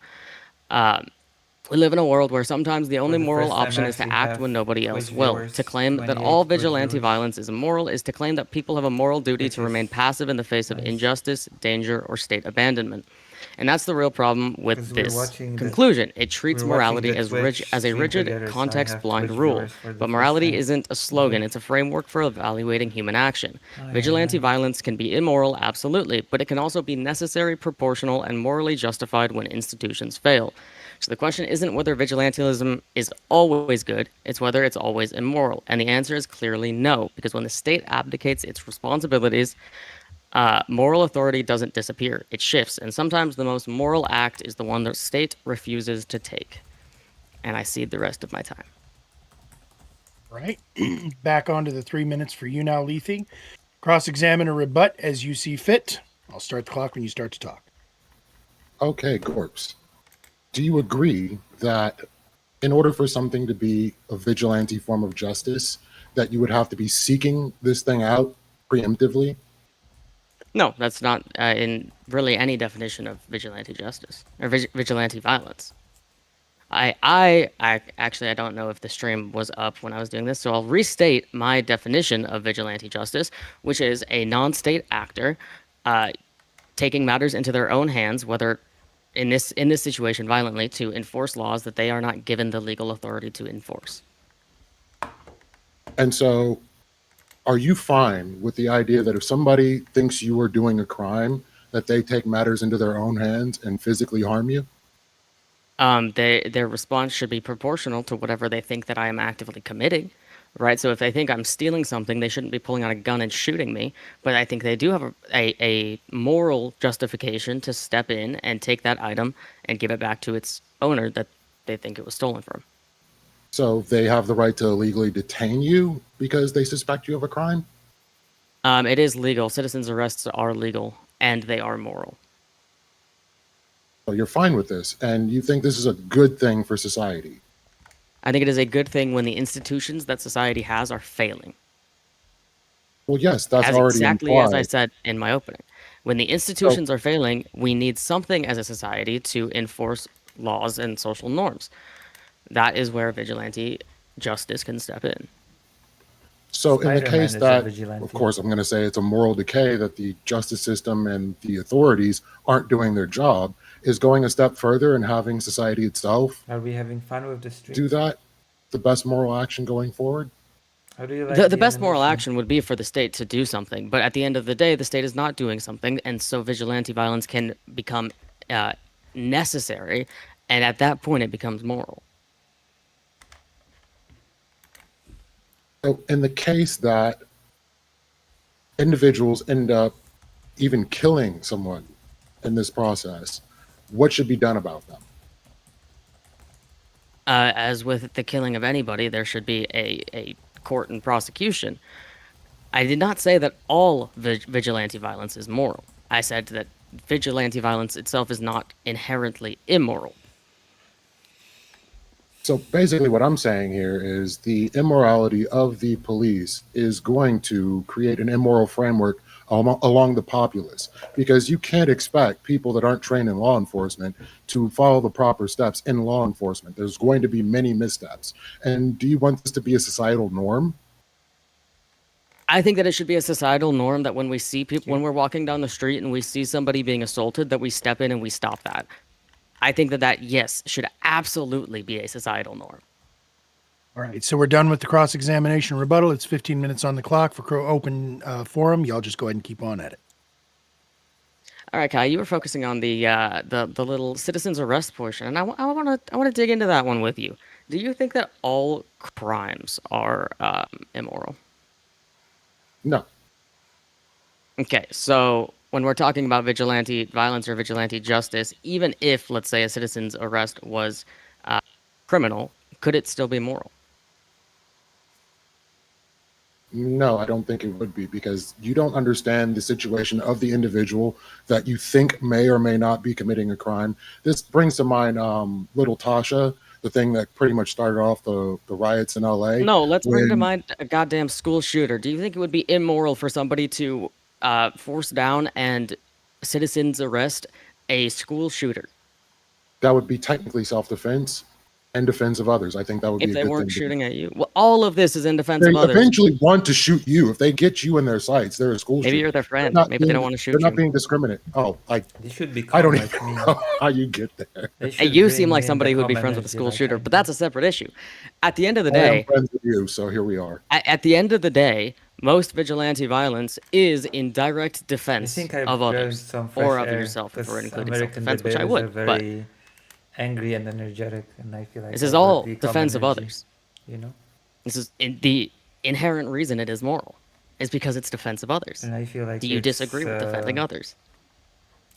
We live in a world where sometimes the only the moral first time option is to actually act have when nobody else Twitch will. viewers, To claim that 28 all Twitch vigilante viewers. violence is immoral is to claim that people have a moral duty Which to remain is passive in the face of nice. injustice, danger, or state abandonment. And that's the real problem with 'Cause we're this watching the- conclusion. It treats we're watching morality the as Twitch a stream rigid, together, so I context-blind have Twitch rule. viewers for the But first morality time. isn't a slogan, it's a framework for evaluating human action. Oh, Vigilante yeah. violence can be immoral, absolutely, but it can also be necessary, proportional, and morally justified when institutions fail. So the question isn't whether vigilantism is always good, it's whether it's always immoral. And the answer is clearly no, because when the state abdicates its responsibilities, moral authority doesn't disappear, it shifts. And sometimes the most moral act is the one the state refuses to take. And I cede the rest of my time. Right. Back onto the 3 minutes for you now, Lethe. Cross-examine or rebut as you see fit. I'll start the clock when you start to talk. Okay, Corpse. Do you agree that in order for something to be a vigilante form of justice, that you would have to be seeking this thing out preemptively? No, that's not in really any definition of vigilante justice or vigilante violence. I actually I don't know if the stream was up when I was doing this, so I'll restate my definition of vigilante justice, which is a non-state actor taking matters into their own hands, whether in this situation violently, to enforce laws that they are not given the legal authority to enforce. And so, are you fine with the idea that if somebody thinks you are doing a crime, that they take matters into their own hands and physically harm you? Their response should be proportional to whatever they think that I am actively committing, right? So if they think I'm stealing something, they shouldn't be pulling out a gun and shooting me. But I think they do have a moral justification to step in and take that item and give it back to its owner that they think it was stolen from. So they have the right to illegally detain you because they suspect you of a crime? It is legal. Citizens' arrests are legal, and they are moral. So you're fine with this, and you think this is a good thing for society? I think it is a good thing when the institutions that society has are failing. Well, yes, that's As already exactly implied. as I said in my opening. When the institutions are failing, we need something as a society to enforce laws and social norms. That is where vigilante justice can step in. So in the Spider-Man case is a that, vigilante. of course, I'm going to say it's a moral decay that the justice system and the authorities aren't doing their job, is going a step further and having society itself Are we having fun with the stream? do that the best moral action going forward? How do you like The best moral animation? action would be for the state to do something, but at the end of the day, the state is not doing something, and so vigilante violence can become necessary, and at that point, it becomes moral. So in the case that individuals end up even killing someone in this process, what should be done about them? As with the killing of anybody, there should be a court and prosecution. I did not say that all vigilante violence is moral. I said that vigilante violence itself is not inherently immoral. So basically, what I'm saying here is the immorality of the police is going to create an immoral framework along the populace, because you can't expect people that aren't trained in law enforcement to follow the proper steps in law enforcement. There's going to be many missteps. And do you want this to be a societal norm? I think that it should be a societal norm that when we see people, when we're walking down the street and we see somebody being assaulted, that we step in and we stop that. I think that yes, should absolutely be a societal norm. All right, so we're done with the cross-examination rebuttal. It's 15 minutes on the clock for open forum. Y'all just go ahead and keep on at it. All right, Kai, you were focusing on the little citizens arrest portion, and I want to dig into that one with you. Do you think that all crimes are immoral? No. Okay, so when we're talking about vigilante violence or vigilante justice, even if, let's say, a citizen's arrest was criminal, could it still be moral? No, I don't think it would be, because you don't understand the situation of the individual that you think may or may not be committing a crime. This brings to mind little Tasha, the thing that pretty much started off the riots in LA. No, let's bring to mind a goddamn school shooter. Do you think it would be immoral for somebody to force down and citizens arrest a school shooter? That would be technically self-defense and defense of others. I think that would be a If they good weren't thing to do. shooting at you. Well, all of this is in defense They of others. eventually want to shoot you. If they get you in their sights, they're a school shooter. Maybe you're their friend. They're not Maybe they being- don't want to shoot They're you. not being discriminate. Oh, They should be I don't calm even like me. know how you get there. They Hey, should you bring seem like in somebody the who would be calm friends with a energy school like shooter, I but do. that's a separate issue. At the end of the I am day, friends with you, so here we are. at the end of the day, most vigilante violence is in direct I defense think I've of learned others some fresh or of air, yourself, if we're 'cause including American self-defense, which I debaters would. are But very angry and energetic, and I feel like this I've is got all the calm defense of energy, others. You know, This is the inherent reason it is moral, is because it's defense of others. and I feel like Do you it's, disagree with defending others?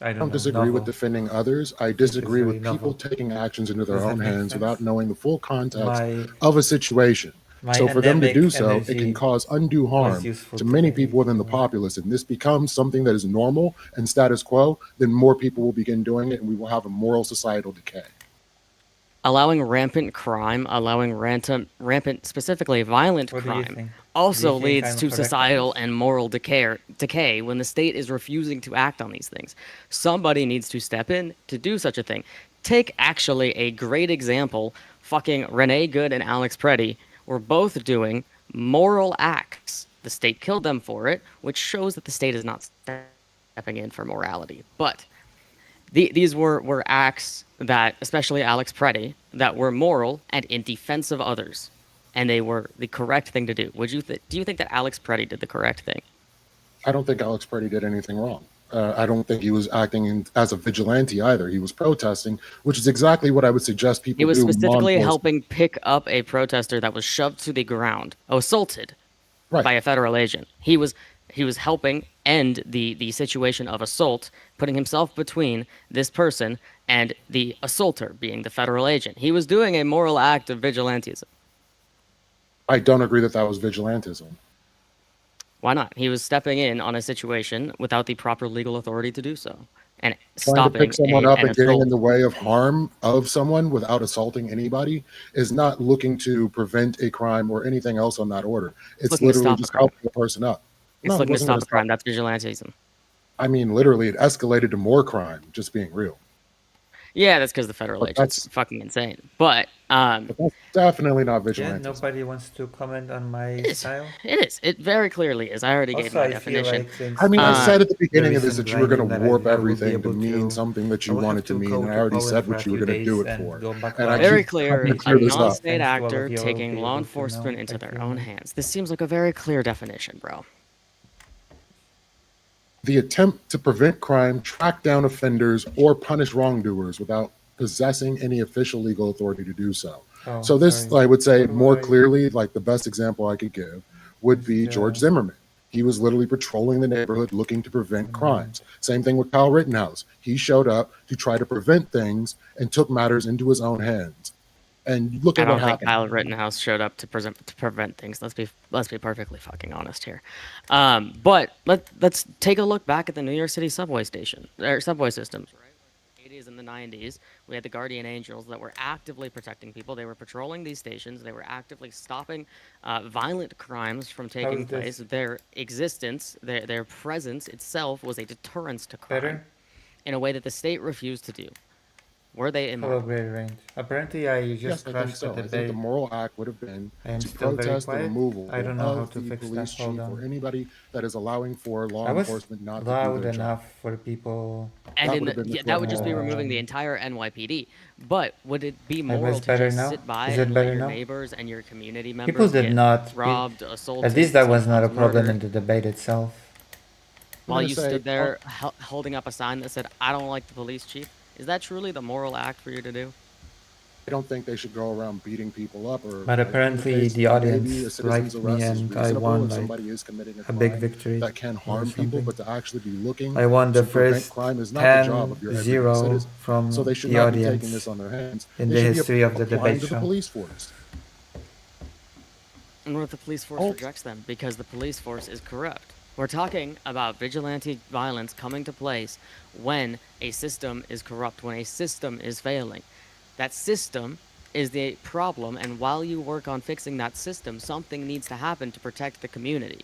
I I don't don't know, disagree with novel. defending others. I disagree very with people novel. taking actions into their Does that own make hands sense? without knowing the full context My of a situation. my So for them to anemic do so, it energy can cause undue was harm useful to many today, people within the you know. populace. And this becomes something that is normal and status quo, then more people will begin doing it, and we will have a moral societal decay. Allowing rampant crime, allowing rampant, specifically violent What do you crime, think? also Do you think leads I'm to correct on societal this? and moral decay when the state is refusing to act on these things. Somebody needs to step in to do such a thing. Take actually a great example. Fucking Renee Good and Alex Preddy were both doing moral acts. The state killed them for it, which shows that the state is not stepping in for morality. But these were acts that, especially Alex Preddy, that were moral and in defense of others, and they were the correct thing to do. Would you do you think that Alex Preddy did the correct thing? I don't think Alex Preddy did anything wrong. I don't think he was acting as a vigilante either. He was protesting, which is exactly what I would suggest people He was do. in law specifically enforcement. helping pick up a protester that was shoved to the ground, assaulted Right. by a federal agent. He was helping end the situation of assault, putting himself between this person and the assaulter, being the federal agent. He was doing a moral act of vigilantism. I don't agree that that was vigilantism. Why not? He was stepping in on a situation without the proper legal authority to do so, and Trying to stopping pick someone up an and getting assault. in the way of harm of someone without assaulting anybody is not looking to prevent a crime or anything else on that order. It's looking to literally stop a just crime. helping the person up. It's No, it looking to wasn't stop gonna a crime. That's vigilantism. I mean, literally, it escalated to more crime, just being real. Yeah, that's because the federal But agent's that's- fucking insane. But But that's definitely not Yeah, vigilante. nobody wants to comment on my it is. style. It is. It very clearly is. I already gave Also, my I feel definition. like since I mean, I Uh, said at the beginning of this recent that you were going grinding to that warp I will be everything to able mean to- something that I you will have wanted to to mean, go and I to already Poland said for what a you were few going to do it days and for. go back And I home. Very keep clear. trying to A clear this up. non-state Thanks to all of actor you, I will taking be law able to enforcement know into their exactly own what- hands. This seems like a very clear definition, bro. The attempt to prevent crime, track down offenders, or punish wrongdoers without possessing any official legal authority to do so. Oh, So this, sorry. I would say, more Right. clearly, like the best example I could give would be Yeah. George Zimmerman. He was literally patrolling the neighborhood looking to prevent Mm-hmm. crimes. Same thing with Kyle Rittenhouse. He showed up to try to prevent things and took matters into his own hands. And look I at what don't think happened. Kyle Rittenhouse showed up to prevent things. Let's be perfectly fucking honest here. But let's take a look back at the New York City subway station or subway systems. Right, 80s and the 90s, we had the Guardian Angels that were actively protecting people. They were patrolling these stations. They were actively stopping violent crimes from taking is this? place. Their existence, their presence itself was a deterrence to crime Better? in a way that the state refused to do. Were they Hello, immoral? great range. Apparently, I Yes, just I think crashed the so. I think debate. the moral act would have been I am to still very protest the quiet. removal I don't know how of to the fix that. police Hold chief on. or anybody that is allowing for law I was enforcement not to do loud their job. enough for people. And That in would have been the that would just be correct removing the one. entire NYPD. But would it be much moral to better just now? sit by Is it and let better your now? neighbors and your community People members did get not. robbed, assaulted, At least that was not a sometimes problem in murdered, the debate itself. while gonna you say, stood there holding up a sign that said, "I don't like the police chief"? Is that truly the moral act for you to do? I don't think they should go around beating people up. Or But like, in apparently case the maybe audience a citizen's liked me arrest is and I reasonable won if like somebody is committing a big crime victory that can or harm people, something. but to actually be looking I won the to prevent first crime is not the job of your everyday 10-0 citizen. from So they should the not be taking audience this on their hands. in They the should be history of the applying debate to the show. police force. And what if the police force rejects them because the police force is corrupt? We're talking about vigilante violence coming to place when a system is corrupt, when a system is failing. That system is the problem, and while you work on fixing that system, something needs to happen to protect the community.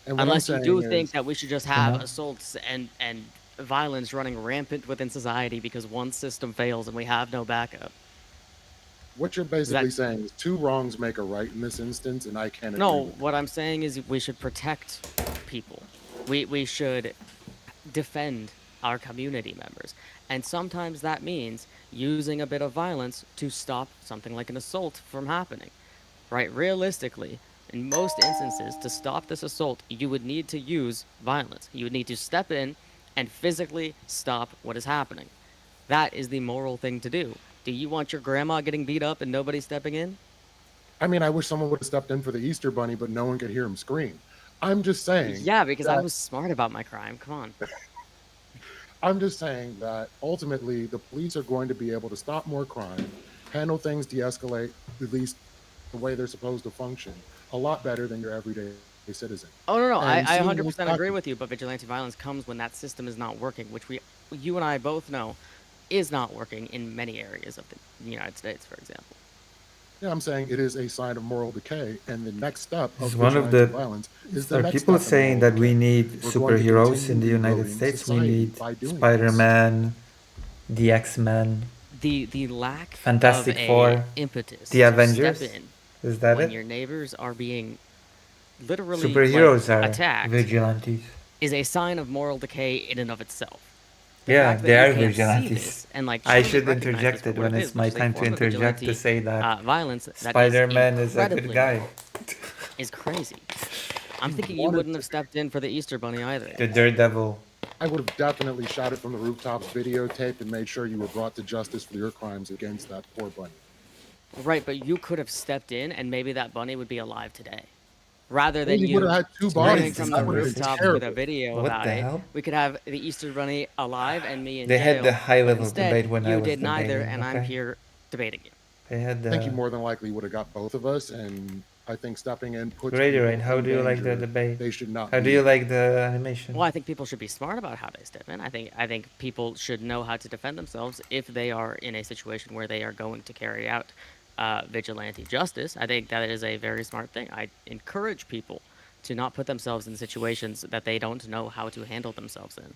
And what I'm Unless you saying do is, think that we should just have know? assaults and violence running rampant within society because one system fails and we have no backup. what you're basically saying is two wrongs make a right in this instance, and I can't agree No, with what I'm saying is we should protect people. We should defend our community members. And sometimes that means using a bit of violence to stop something like an assault from happening. Right? Realistically, in most instances, to stop this assault, you would need to use violence. You would need to step in and physically stop what is happening. That is the moral thing to do. Do you want your grandma getting beat up and nobody stepping in? I mean, I wish someone would have stepped in for the Easter Bunny, but no one could hear him scream. I'm just saying. Yeah, because I that- was smart about my crime. Come on. I'm just saying that ultimately the police are going to be able to stop more crime, handle things, de-escalate, at least the way they're supposed to function, a lot better than your everyday citizen. Oh no, I And seeing 100% what's agree happening- with you. But vigilante violence comes when that system is not working, which you and I both know, is not working in many areas of the United States, for example. Yeah, I'm saying it is a sign of moral decay, and the next step of Is one of vigilante the- violence is the Are next people step in saying moral that we decay. need We're going to superheroes in the continue United eroding States? We society need by doing this. Spider-Man, the X-Men, The lack Fantastic of a Four, impetus the to Avengers. step in Is that when it? your neighbors are being literally Superheroes like, are attacked vigilantes. is a sign of moral decay in and of itself. The Yeah, fact that they you are can't see vigilantes. this and like I truly should recognize interject this for it what when it it's is, my which is a time to form of interject to vigilante, say that violence that Spider-Man is a good incredibly- guy. is crazy. I'm thinking you wanted wouldn't to- have stepped in for the Easter Bunny either. The Daredevil. I would have definitely shouted from the rooftops, videotaped, and made sure you were brought to justice for your crimes against that poor bunny. Right, but you could have stepped in and maybe that bunny would be alive today. Rather than Then you you would have had two screaming bodies. from That the would have been rooftops with a terrible. video What about the it, hell? we could have the Easter Bunny alive and me in They jail. had the high but level instead, debate when you I was did neither, debating, and I'm okay? here debating you. They had I think you the more than likely would have got both of us, and I think stepping in puts Great, people right? How in do you like the danger debate? They should not. How do be. you like the animation? Well, I think people should be smart about how they step in. I think people should know how to defend themselves if they are in a situation where they are going to carry out vigilante justice. I think that is a very smart thing. I encourage people to not put themselves in situations that they don't know how to handle themselves in.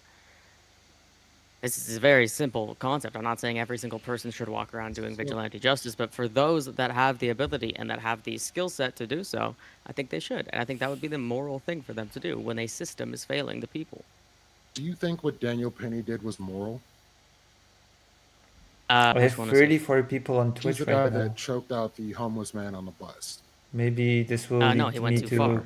This is a very simple concept. I'm not saying every single person should walk around doing vigilante justice, but for those that have the ability and that have the skill set to do so, I think they should. And I think that would be the moral thing for them to do when a system is failing the people. Do you think what Daniel Penny did was moral? I Which have one is it? 34 people on He's Twitch the guy right now. that choked out the homeless man on the bus. Maybe this will No, lead he went me too to far.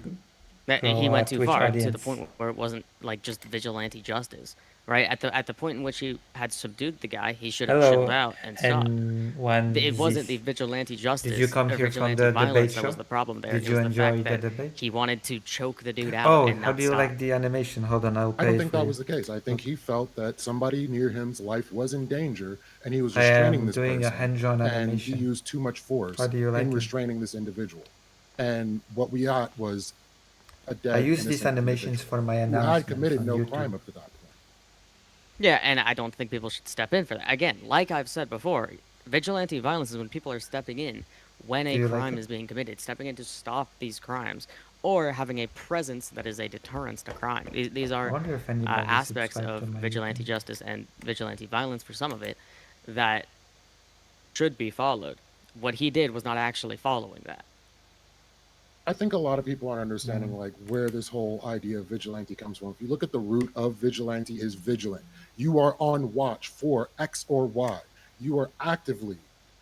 He grow went a too Twitch far to the audience. point where it wasn't like just vigilante justice, right? At the point in which he had subdued the guy, he should have Hello, chilled out and stopped. and when It wasn't the this- vigilante justice you come or here from vigilante the violence debate that was show? the problem there. Did It you was the enjoy fact the that debate? he wanted to choke the dude out Oh, and how not do you stop. like the animation? Hold on, I'll I pay don't it think for that you. was the case. I think he felt that somebody near him's life was in danger, and he was I restraining am this doing a person, hand-drawn and he animation. used too much force How do you like in it? restraining this individual. And what we got was a dead, I use these innocent animations individual for my who had announcements committed on no YouTube. crime up to that point. Yeah, and I don't think people should step in for that. Again, like I've said before, vigilante violence is when people are stepping in when Do a you like crime it? is being committed, stepping in to stop these crimes, or having a presence that is a deterrence to crime. These I are wonder if anybody aspects subscribed of to my vigilante YouTube. justice and vigilante violence for some of it that should be followed. What he did was not actually following that. I think a lot of people aren't understanding like where this whole idea of vigilante comes from. If you look at the root of vigilante is vigilant. You are on watch for X or Y. You are actively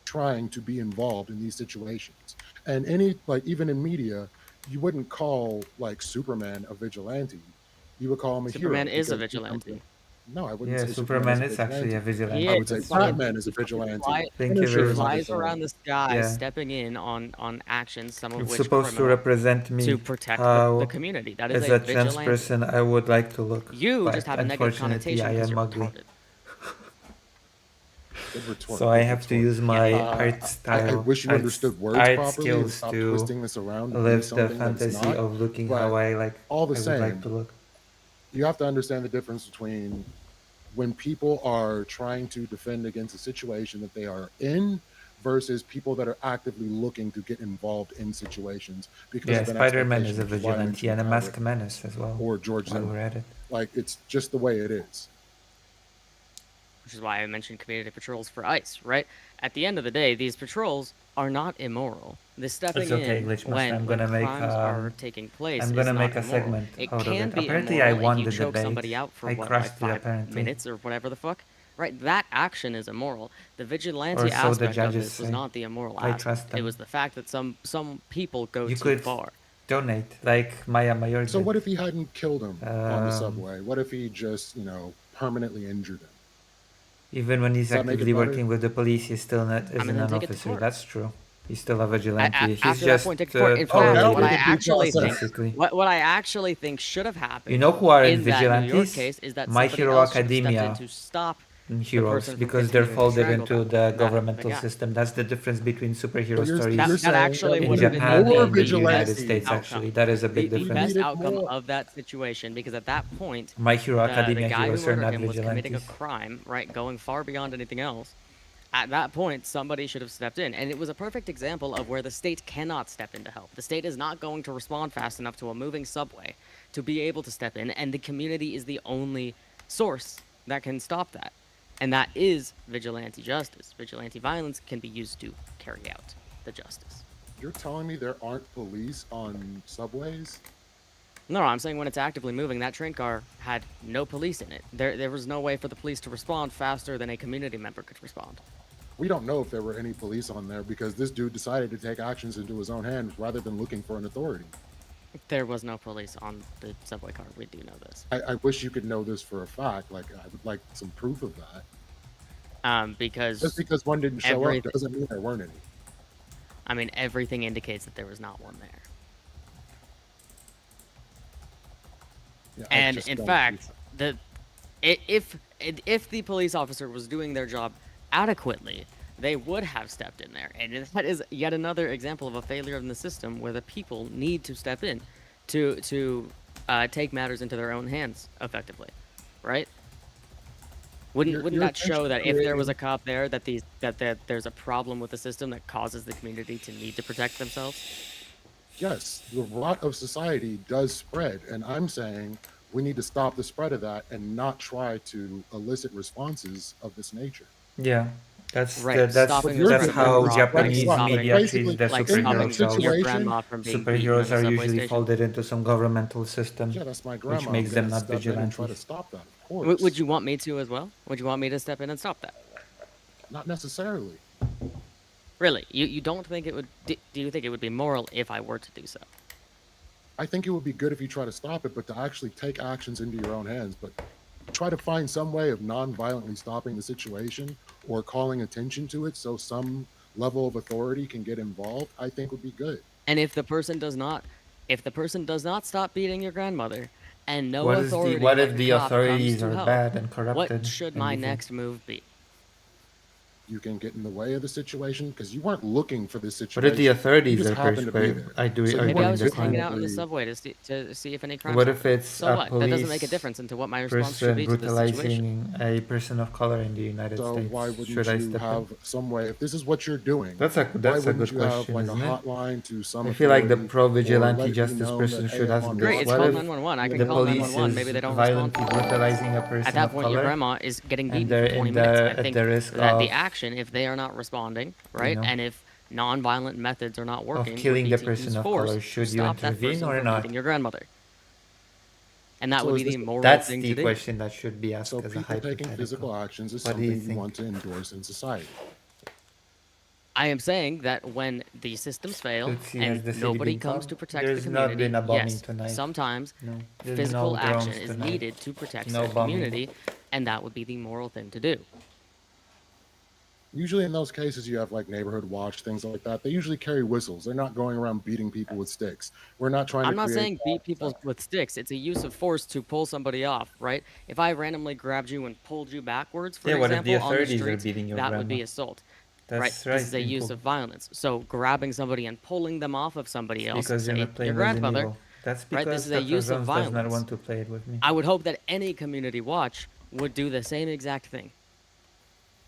trying to be involved in these situations. And any like even in media, you wouldn't call like Superman a vigilante. You would call him a Superman hero is a because he comes in. vigilante. No, I wouldn't Yeah, say Superman is Superman a is actually vigilante. a He I vigilante. would is. say That's true. Batman is a vigilante. Thank you Punisher very is a much. Flies around vigilante. the sky, Yeah. stepping in on actions, some of It's which supposed to criminal, represent to me protect the how, community. That is as a a trans vigilante. person, I would like to look. You just But have a negative unfortunately, connotation I because am you're ugly. retarded. Good retort. So I Good have to retort. use my Yeah. art I style, wish you understood words art properly and skills stop to twisting this around to be live the something that it's fantasy not. of looking But how I like. all the I would like same, to look. you have to understand the difference between when people are trying to defend against a situation that they are in versus people that are actively looking to get involved in situations because Yeah, of an Spider-Man is expectation, a which is why I vigilante mentioned and a Maverick masked menace as well. or George While Zimmerman. we're at it. Like it's just the way it is. Which is why I mentioned community patrols for ICE, right? At the end of the day, these patrols are not immoral. The stepping It's okay, in Glitch Master. when I'm gonna make crimes are taking place I'm is gonna not make a immoral. segment It out of can it. be Apparently, I immoral won if you the choke debate. somebody out for I what, crushed like it 5 apparently, minutes or whatever the fuck, right? That action is immoral. The or vigilante so the aspect of judges this was say. not the immoral I aspect. trust It them. was the fact that some people go You too could far. donate, like Maya Mayor So did. what if he hadn't killed him on the Um, subway? What if he just, permanently injured him? Even when he's Does that make it actively better? working with the police, he still not I mean, isn't then an take it to officer. court. That's true. He's still a vigilante. He's After that just point, take it to court. In Oh, fact, now what we I get due actually think, process. basically. what I actually think should have happened You know who aren't in that New York vigilantes? case is that My somebody Hero else should have stepped in Academia to stop heroes, person from because they're continuing to folded strangle into that the guy. governmental system. That's the difference between superhero So you're stories That saying actually that in we would have need been Japan more and the the United best States. outcome. Actually, that is a big The we difference. best needed outcome more. of that situation, because at that point, My Hero the Academia guy who heroes are murdered not him was committing a vigilantes. crime, right, going far beyond anything else. At that point, somebody should have stepped in. And it was a perfect example of where the state cannot step in to help. The state is not going to respond fast enough to a moving subway to be able to step in, and the community is the only source that can stop that. And that is vigilante justice. Vigilante violence can be used to carry out the justice. You're telling me there aren't police on subways? No, I'm saying when it's actively moving, that train car had no police in it. There was no way for the police to respond faster than a community member could respond. We don't know if there were any police on there because this dude decided to take actions into his own hands rather than looking for an authority. There was no police on the subway car. We do know this. I wish you could know this for a fact. Like, I would like some proof of that. Because Just because one didn't show up everything- doesn't mean there weren't any. I mean, everything indicates that there was not one there. Yeah, I And just in don't fact, see if the police officer was doing their job adequately, they would have stepped in there. And that is yet another example of a failure in the system where the people need to step in to take matters into their own hands effectively, right? Wouldn't You're that show that if there was essentially a cop there, that there's a problem with the system that causes the community to need to protect themselves? yes, the rot of society does spread, and I'm saying we need to stop the spread of that and not try to elicit responses of this nature. Yeah, that's Right, stopping the that's spread how of Japanese stopping- media basically, treats the like in that stopping superhero shows. your situation- grandma from being beaten in Superheroes the are subway usually station. folded into some governmental system. Yeah, that's my grandma. I'm makes them gonna not step in and try to vigilantes. stop that, of course. Would you want me to as well? Would you want me to step in and stop that? Not necessarily. Really? You don't think it would? Do you think it would be moral if I were to do so? I think it would be good if you try to stop it, but to actually take actions into your own hands. But try to find some way of non-violently stopping the situation or calling attention to it so some level of authority can get involved, I think would be good. And if the person does not stop beating your grandmother, and no What authority, if like the a cop, authorities comes to are help, bad and corrupted? what should and my evil? next move be? you can get in the way of the situation because you weren't looking for this What situation. if the You authorities just are happened to be there. So are you Maybe I doing was the just hanging crime? out in the probably- subway to see if any crimes What if happened. it's So a what? That doesn't make a police difference into what my response should person be to this situation. brutalizing a person of color in the United So States? why wouldn't Should I you step in? have some way, if this is what you're doing, That's why a wouldn't good you have question, like a isn't it? hotline to some I feel like the authority, pro or let vigilante it be justice known person that, hey, should I'm ask on this. Great, it's What called if 911. I the can the call police 911. is Maybe they don't respond. violently brutalizing a person At that of point, your color grandma is getting and beaten they're for 20 in minutes. the I think at the risk that the of action, if they are not responding, right, know, and if non-violent methods are not of working, would killing be the to person use of force color, to should you stop that intervene person or from not? beating your grandmother. And that So would is be this the moral That's thing the to do. question that should be asked so as a people taking hypothetical. physical actions is What do you something you think? want to endorse in society? I am saying that when the systems fail Tutsi, has and the city nobody been comes to bombed? protect There's the not community, been a bombing yes, tonight. sometimes No, there's physical no action drones is tonight. needed to protect No said bombing. community, and that would be the moral thing to do. Usually in those cases, you have like neighborhood watch, things like that. They usually carry whistles. They're not going around beating people with sticks. We're not trying I'm to not create saying beat people with sticks. It's a use of force to pull somebody off, right? If I randomly grabbed you and pulled you backwards, for Yeah, what if the example, on the authorities are streets, beating your that would be grandma? assault, That's right? right. This is a use of violence. So grabbing somebody and pulling them off of somebody else, Because you're say not playing your Resident grandmother, Evil. That's right? This because is a Dr. use of Jones does not violence. want to play it with me. I would hope that any community watch would do the same exact thing.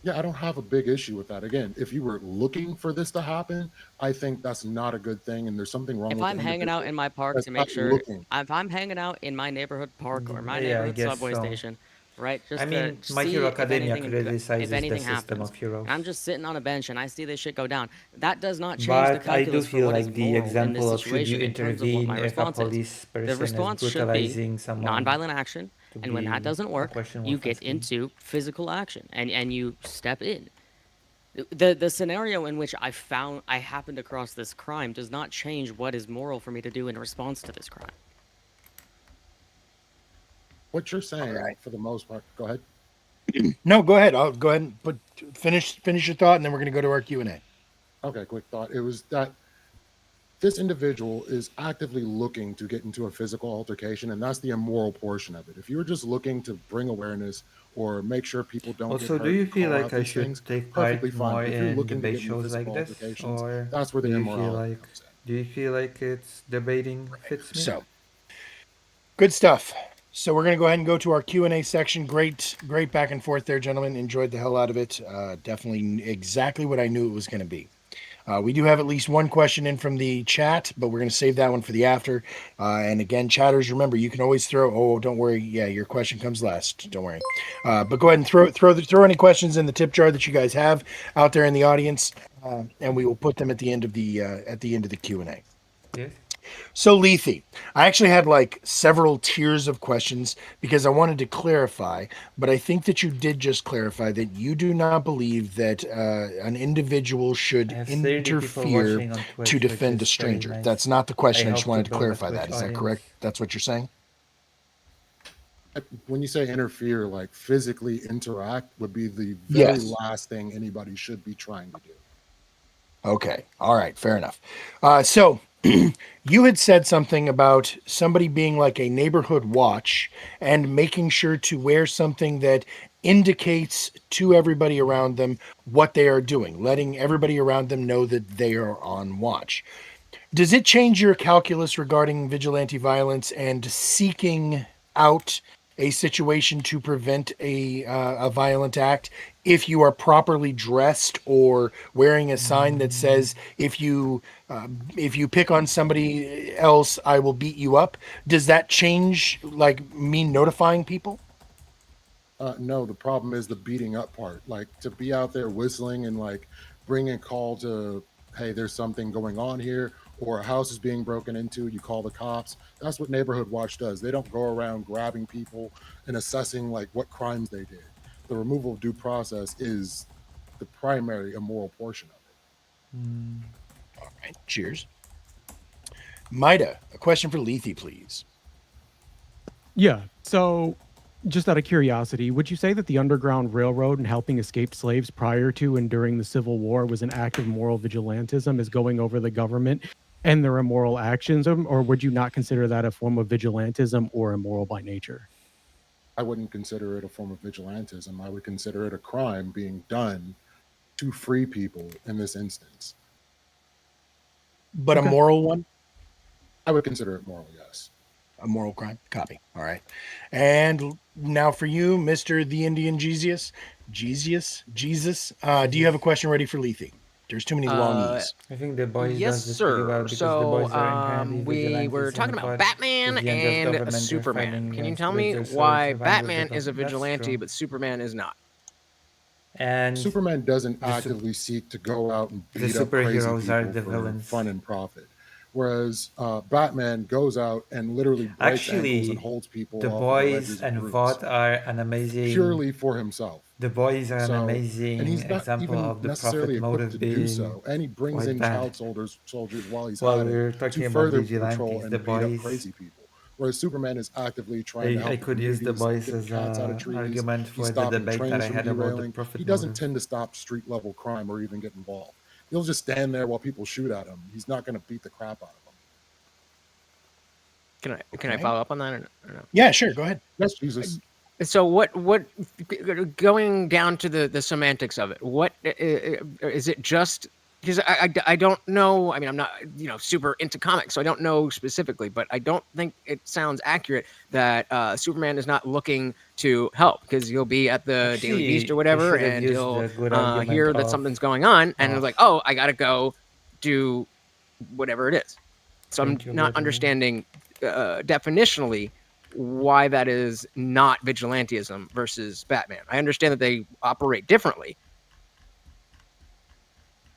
Yeah, I don't have a big issue with that. Again, if you were looking for this to happen, I think that's not a good thing, and there's something wrong If with I'm the hanging out individual in my park that's to make not sure, looking. if I'm hanging out in my neighborhood park or my Yeah, I neighborhood guess subway so. station, right, just I mean, to My see Hero if Academia anything, criticizes if the anything system happens, of heroes. and I'm just sitting on a bench and I see this shit go down, that does not change the But I do calculus for feel what is like the moral in example this of should you situation in terms of what intervene my if a response is. police The person is response should be brutalizing someone nonviolent action, to and when that be doesn't a work, question you worth get asking. into physical action and you step in. The scenario in which I happened across this crime does not change what is moral for me to do in response to this crime. What you're saying, right. for the most part, go ahead. No, go ahead. I'll go ahead and finish your thought, and then we're going to go to our Q&A. Okay, quick thought. It was that this individual is actively looking to get into a physical altercation, and that's the immoral portion of it. If you were just looking to bring awareness or make sure people don't Also, get do hurt, you feel call like out I these should things, take part perfectly fine. more If you're in looking to debate get into shows like physical this, altercations, or that's where the do you feel immorality like comes in. do you feel like it's debating fits me? So, good stuff. So we're going to go ahead and go to our Q&A section. Great back and forth there, gentlemen. Enjoyed the hell out of it. Definitely exactly what I knew it was going to be. We do have at least one question in from the chat, but we're going to save that one for the after. And again, chatters, remember, you can always throw. Oh, don't worry. Yeah, your question comes last. Don't worry. But go ahead and throw any questions in the tip jar that you guys have out there in the audience, and we will put them at the end of the Q&A. Yes. So Lethe, I actually had like several tiers of questions because I wanted to clarify, but I think that you did just clarify that you do not believe that an individual should I have 30 people interfere watching on Twitch, to which defend a is very stranger. nice. That's not the question. I hope just wanted to build a clarify Twitch that. Is that audience. correct? That's what you're saying? When you say interfere, like physically interact would be the very Yes. last thing anybody should be trying to do. Okay. All right. Fair enough. So you had said something about somebody being like a neighborhood watch and making sure to wear something that indicates to everybody around them what they are doing, letting everybody around them know that they are on watch. Does it change your calculus regarding vigilante violence and seeking out a situation to prevent a violent act if you are properly dressed or wearing a sign that says if you pick on somebody else, I will beat you up? Does that change, like, me notifying people? No, the problem is the beating up part. Like to be out there whistling and like bring a call to, hey, there's something going on here, or a house is being broken into, you call the cops. That's what Neighborhood Watch does. They don't go around grabbing people and assessing like what crimes they did. The removal of due process is the primary immoral portion of it. All right, cheers. Maida, a question for Lethe, please. Yeah. So, just out of curiosity, would you say that the Underground Railroad and helping escaped slaves prior to and during the Civil War was an act of moral vigilantism, as going over the government and their immoral actions, or would you not consider that a form of vigilantism or immoral by nature? I wouldn't consider it a form of vigilantism. I would consider it a crime being done to free people in this instance. But Okay. a moral one? I would consider it moral, yes. A moral crime? Copy. All right. And now for you, Mr. the Indian Jesus. Jesus? Do you have a question ready for Lethe? There's too many long E's. I think the boys Yes, does this pretty well sir. because the So, boys are inherently we vigilantes were and talking about fought Batman with the unjust and government. They're Superman. fighting Can you against tell with me their swords why to find with the Batman is a That's vigilante true. but Superman is not? And Superman doesn't the sup- actively seek to go out and the beat up crazy superheroes are people the for villains. fun and profit. Whereas Batman goes out and literally breaks ankles and Actually, holds people the off of the boys ledges of and roofs Vought are an amazing. purely for himself. The boys are an So, and amazing he's not example even of the necessarily profit equipped to motive do being so. And he brings quite in bad. child soldiers while he's While at we were it talking to about further vigilantes, patrol the and beat boys. up crazy people. Whereas Superman is actively trying to help I the could use the communities, boys get as cats out of an trees. argument He's for the stopping debate that trains I from had about the derailing. profit He doesn't motive. tend to stop street level crime or even get involved. He'll just stand there while people shoot at him. He's not going to beat the crap out of them. Can I Okay. follow up on that or no? Yeah, sure. Go ahead. Yes, Jesus. So what going down to the semantics of it, what is it just because I don't know. I mean, I'm not super into comics, so I don't know specifically, but I don't think it sounds accurate that Superman is not looking to help because he'll be at the Daily Beast or Actually, I whatever, should have and used he'll the good argument hear that of- something's going on, and of- it's like, oh, I gotta go do whatever it is. So I'm Thank you, not brother. understanding definitionally why that is not vigilantism versus Batman. I understand that they operate differently.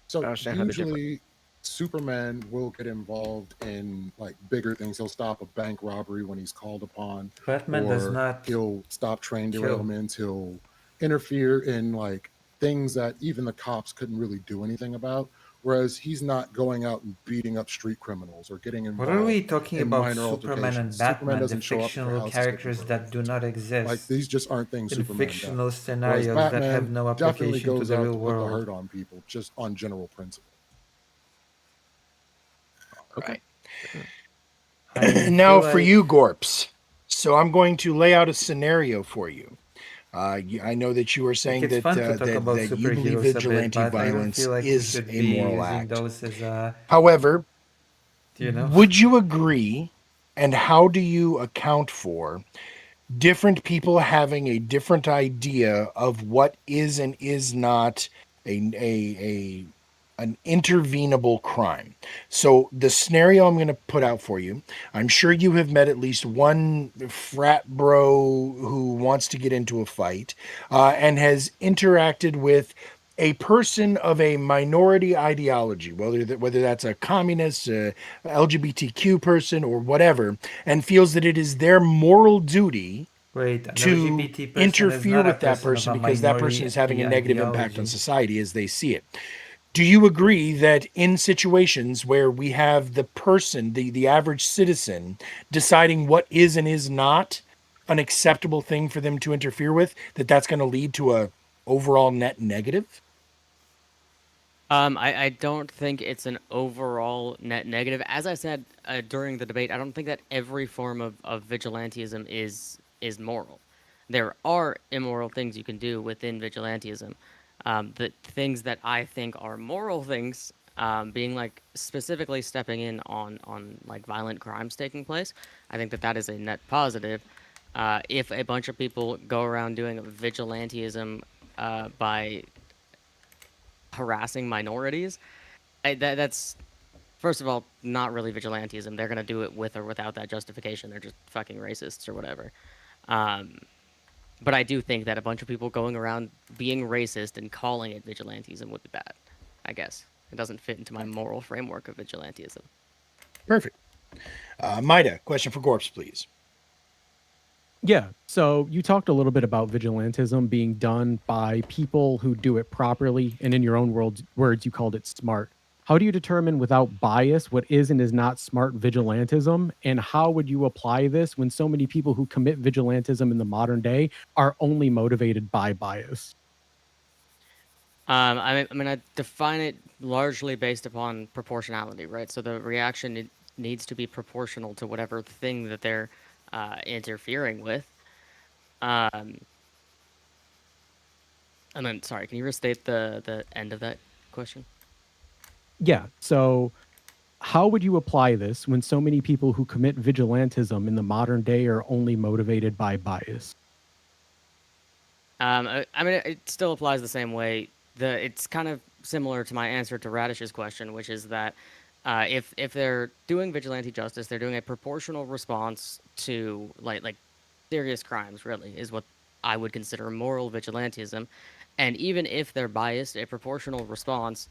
So I understand how they're different. usually Superman will get involved in like bigger things. He'll stop a bank robbery when he's called upon. Batman does or not He'll stop train kill. derailments. He'll interfere in like things that even the cops couldn't really do anything about. Whereas he's not going out and beating up street criminals or getting involved. What are we talking in about? minor Superman and altercations. Superman Batman, the doesn't show up if your fictional house is getting characters burned. that do not exist. Like these just aren't things in Superman fictional does. scenarios Whereas that Batman have no definitely application to goes the out real to put the world. hurt on people just on general principle. Okay. I Now feel for like- you, Gorps. So I'm going to lay out a scenario for you. I know that you were saying Like, it's that fun to talk about that you believe superheroes a bit, vigilante but I don't violence feel like we is should a be moral using act. those as a, However, you know. would you agree, and how do you account for different people having a different idea of what is and is not an intervenable crime? So the scenario I'm going to put out for you, I'm sure you have met at least one frat bro who wants to get into a fight and has interacted with a person of a minority ideology, whether that's a communist, LGBTQ person, or whatever, and feels that it is their moral duty Wait, an to LGBT person is interfere not a with that of person a because that person minority is having a negative impact on ideology. society as they see it. Do you agree that in situations where we have the person, the average citizen, deciding what is and is not an acceptable thing for them to interfere with, that's going to lead to a overall net negative? I don't think it's an overall net negative. As I said during the debate, I don't think that every form of vigilantism is moral. There are immoral things you can do within vigilantism. The things that I think are moral things, being like specifically stepping in on like violent crimes taking place, I think that is a net positive. If a bunch of people go around doing vigilantism by harassing minorities, that's first of all not really vigilantism. They're gonna do it with or without that justification. They're just fucking racists or whatever. But I do think that a bunch of people going around being racist and calling it vigilantism would be bad. I guess it doesn't fit into my moral framework of vigilantism. Perfect. Maida, question for Gorps, please. Yeah. So you talked a little bit about vigilantism being done by people who do it properly, and in your own words, you called it smart. How do you determine without bias what is and is not smart vigilantism? And how would you apply this when so many people who commit vigilantism in the modern day are only motivated by bias? I mean, I define it largely based upon proportionality, right? So the reaction needs to be proportional to whatever thing that they're interfering with. And then, sorry, can you restate the end of that question? Yeah. So, how would you apply this when so many people who commit vigilantism in the modern day are only motivated by bias? I mean, it still applies the same way. It's kind of similar to my answer to Radish's question, which is that if they're doing vigilante justice, they're doing a proportional response to like serious crimes. Really, is what I would consider moral vigilantism. And even if they're biased, a proportional response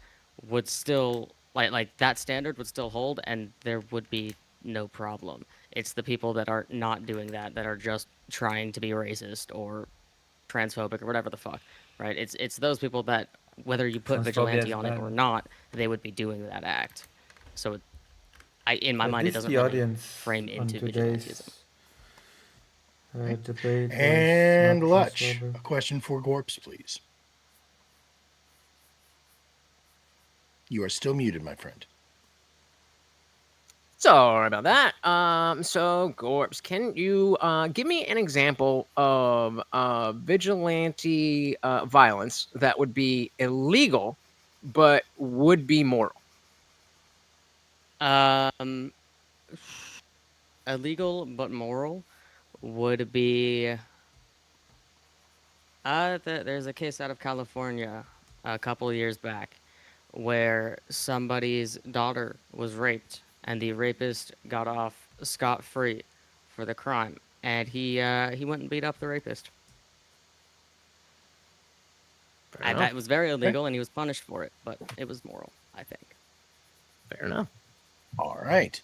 would still like that standard would still hold, and there would be no problem. It's the people that are not doing that are just trying to be racist or transphobic or whatever the fuck, right? It's those people that whether you put Transphobia vigilante is on it bad. or not, they would be doing that act. So, in my Is mind, it this doesn't the really audience frame on into today's vigilantism. debate? was And not Lutch, transphobic? a question for Gorps, please. You are still muted, my friend. Sorry about that. So Gorps, can you give me an example of vigilante violence that would be illegal but would be moral? Illegal but moral would be there's a case out of California a couple years back where somebody's daughter was raped and the rapist got off scot-free for the crime, and he went and beat up the rapist. Fair And enough. that was very illegal, and he was punished for it, but it was moral, I think. Fair enough. All right.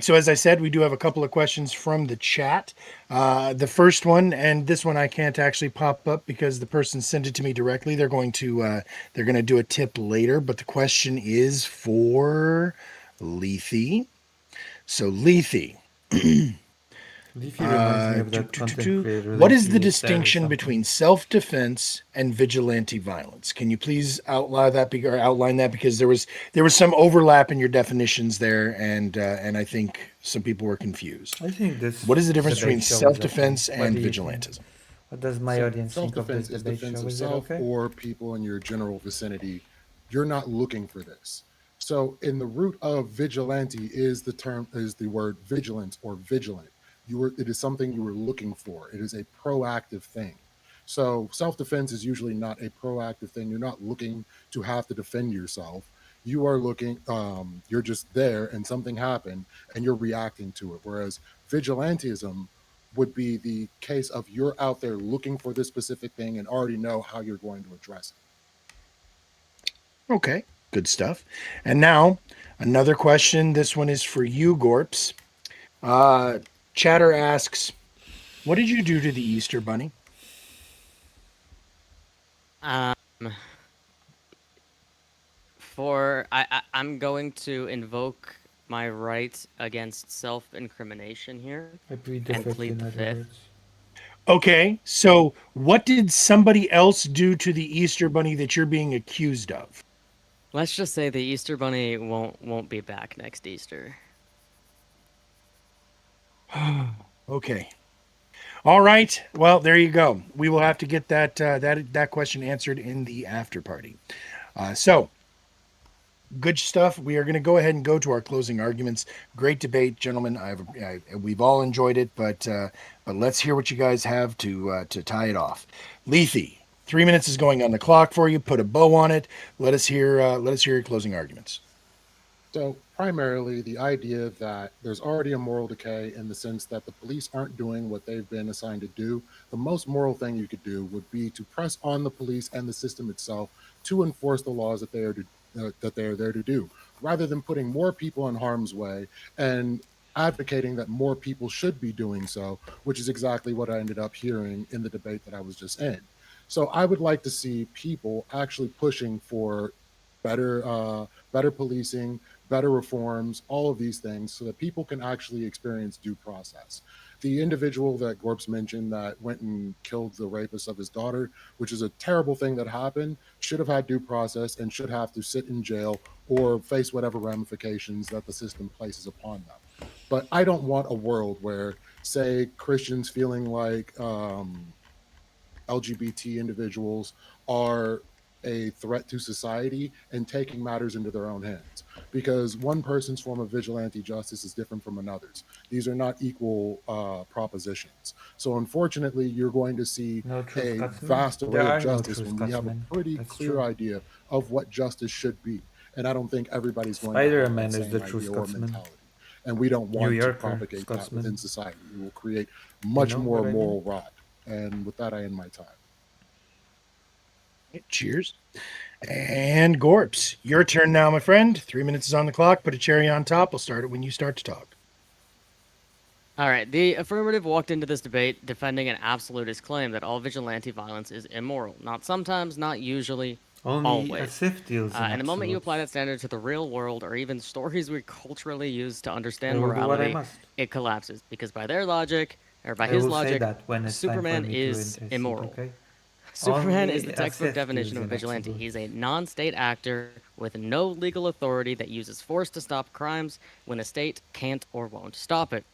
So as I said, we do have a couple of questions from the chat. The first one, and this one I can't actually pop up because the person sent it to me directly. They're going to do a tip later, but the question is for Lethe. So Lethe, Leafy reminds me of that content creator. what is the Leafy distinction something. between self-defense and vigilante violence? Can you please outline that because there was some overlap in your definitions there, and I think some people were confused. I think this. What is the difference debate between show is self-defense okay. What and do you think? vigilantism? What does my audience think of this Self-defense is debate defense show? of Is it self okay? or people in your general vicinity. You're not looking for this. So in the root of vigilante is the word vigilant or vigilant. It is something you were looking for. It is a proactive thing. So self-defense is usually not a proactive thing. You're not looking to have to defend yourself. You are looking, you're just there and something happened and you're reacting to it. Whereas vigilantism would be the case of you're out there looking for this specific thing and already know how you're going to address it. Okay, good stuff. And now another question. This one is for you, Gorps. Chatter asks, what did you do to the Easter Bunny? I'm going to invoke my right against self-incrimination here I plead the and fifth, plead in the other fifth. words. Okay, so what did somebody else do to the Easter Bunny that you're being accused of? Let's just say the Easter Bunny won't be back next Easter. Okay. All right. Well, there you go. We will have to get that question answered in the after party. So, good stuff. We are going to go ahead and go to our closing arguments. Great debate, gentlemen. We've all enjoyed it, but let's hear what you guys have to tie it off. Lethe, 3 minutes is going on the clock for you. Put a bow on it. Let us hear your closing arguments. So primarily the idea that there's already a moral decay in the sense that the police aren't doing what they've been assigned to do. The most moral thing you could do would be to press on the police and the system itself to enforce the laws that they are there to do, rather than putting more people in harm's way and advocating that more people should be doing so, which is exactly what I ended up hearing in the debate that I was just in. So I would like to see people actually pushing for better policing, better reforms, all of these things, so that people can actually experience due process. The individual that Gorps mentioned that went and killed the rapist of his daughter, which is a terrible thing that happened, should have had due process and should have to sit in jail or face whatever ramifications that the system places upon them. But I don't want a world where, say, Christians feeling like LGBT individuals are a threat to society and taking matters into their own hands, because one person's form of vigilante justice is different from another's. These are not equal propositions. So unfortunately, you're going to see No truth, a Scotsman. vast There array are of no justice truth, when we have a Scotsman. pretty That's clear true. idea of what justice should be. And I don't think everybody's going to Spider-Man have that is same the true idea or Scotsman. mentality. And we don't New want to Yorker propagate that Scotsman. within society. It will create much know more what I mean? moral rot. And with that, I end my time. Cheers. And Gorps, your turn now, my friend. 3 minutes is on the clock. Put a cherry on top. We'll start it when you start to talk. All right, the affirmative walked into this debate defending an absolutist claim that all vigilante violence is immoral. Not sometimes, not usually, Only always. as if deals in And the moment you absolutes. apply that standard to the real world or even stories we culturally use to understand I will do what I morality, must. it collapses. Because by their logic, or by I his will say logic, that when it's time for Superman me to is intercede, immoral. okay? Superman Only is the as textbook if definition deals of a in vigilante. absolutes. He's a non-state actor with no legal authority that uses force to stop crimes when the state can't or won't stop it.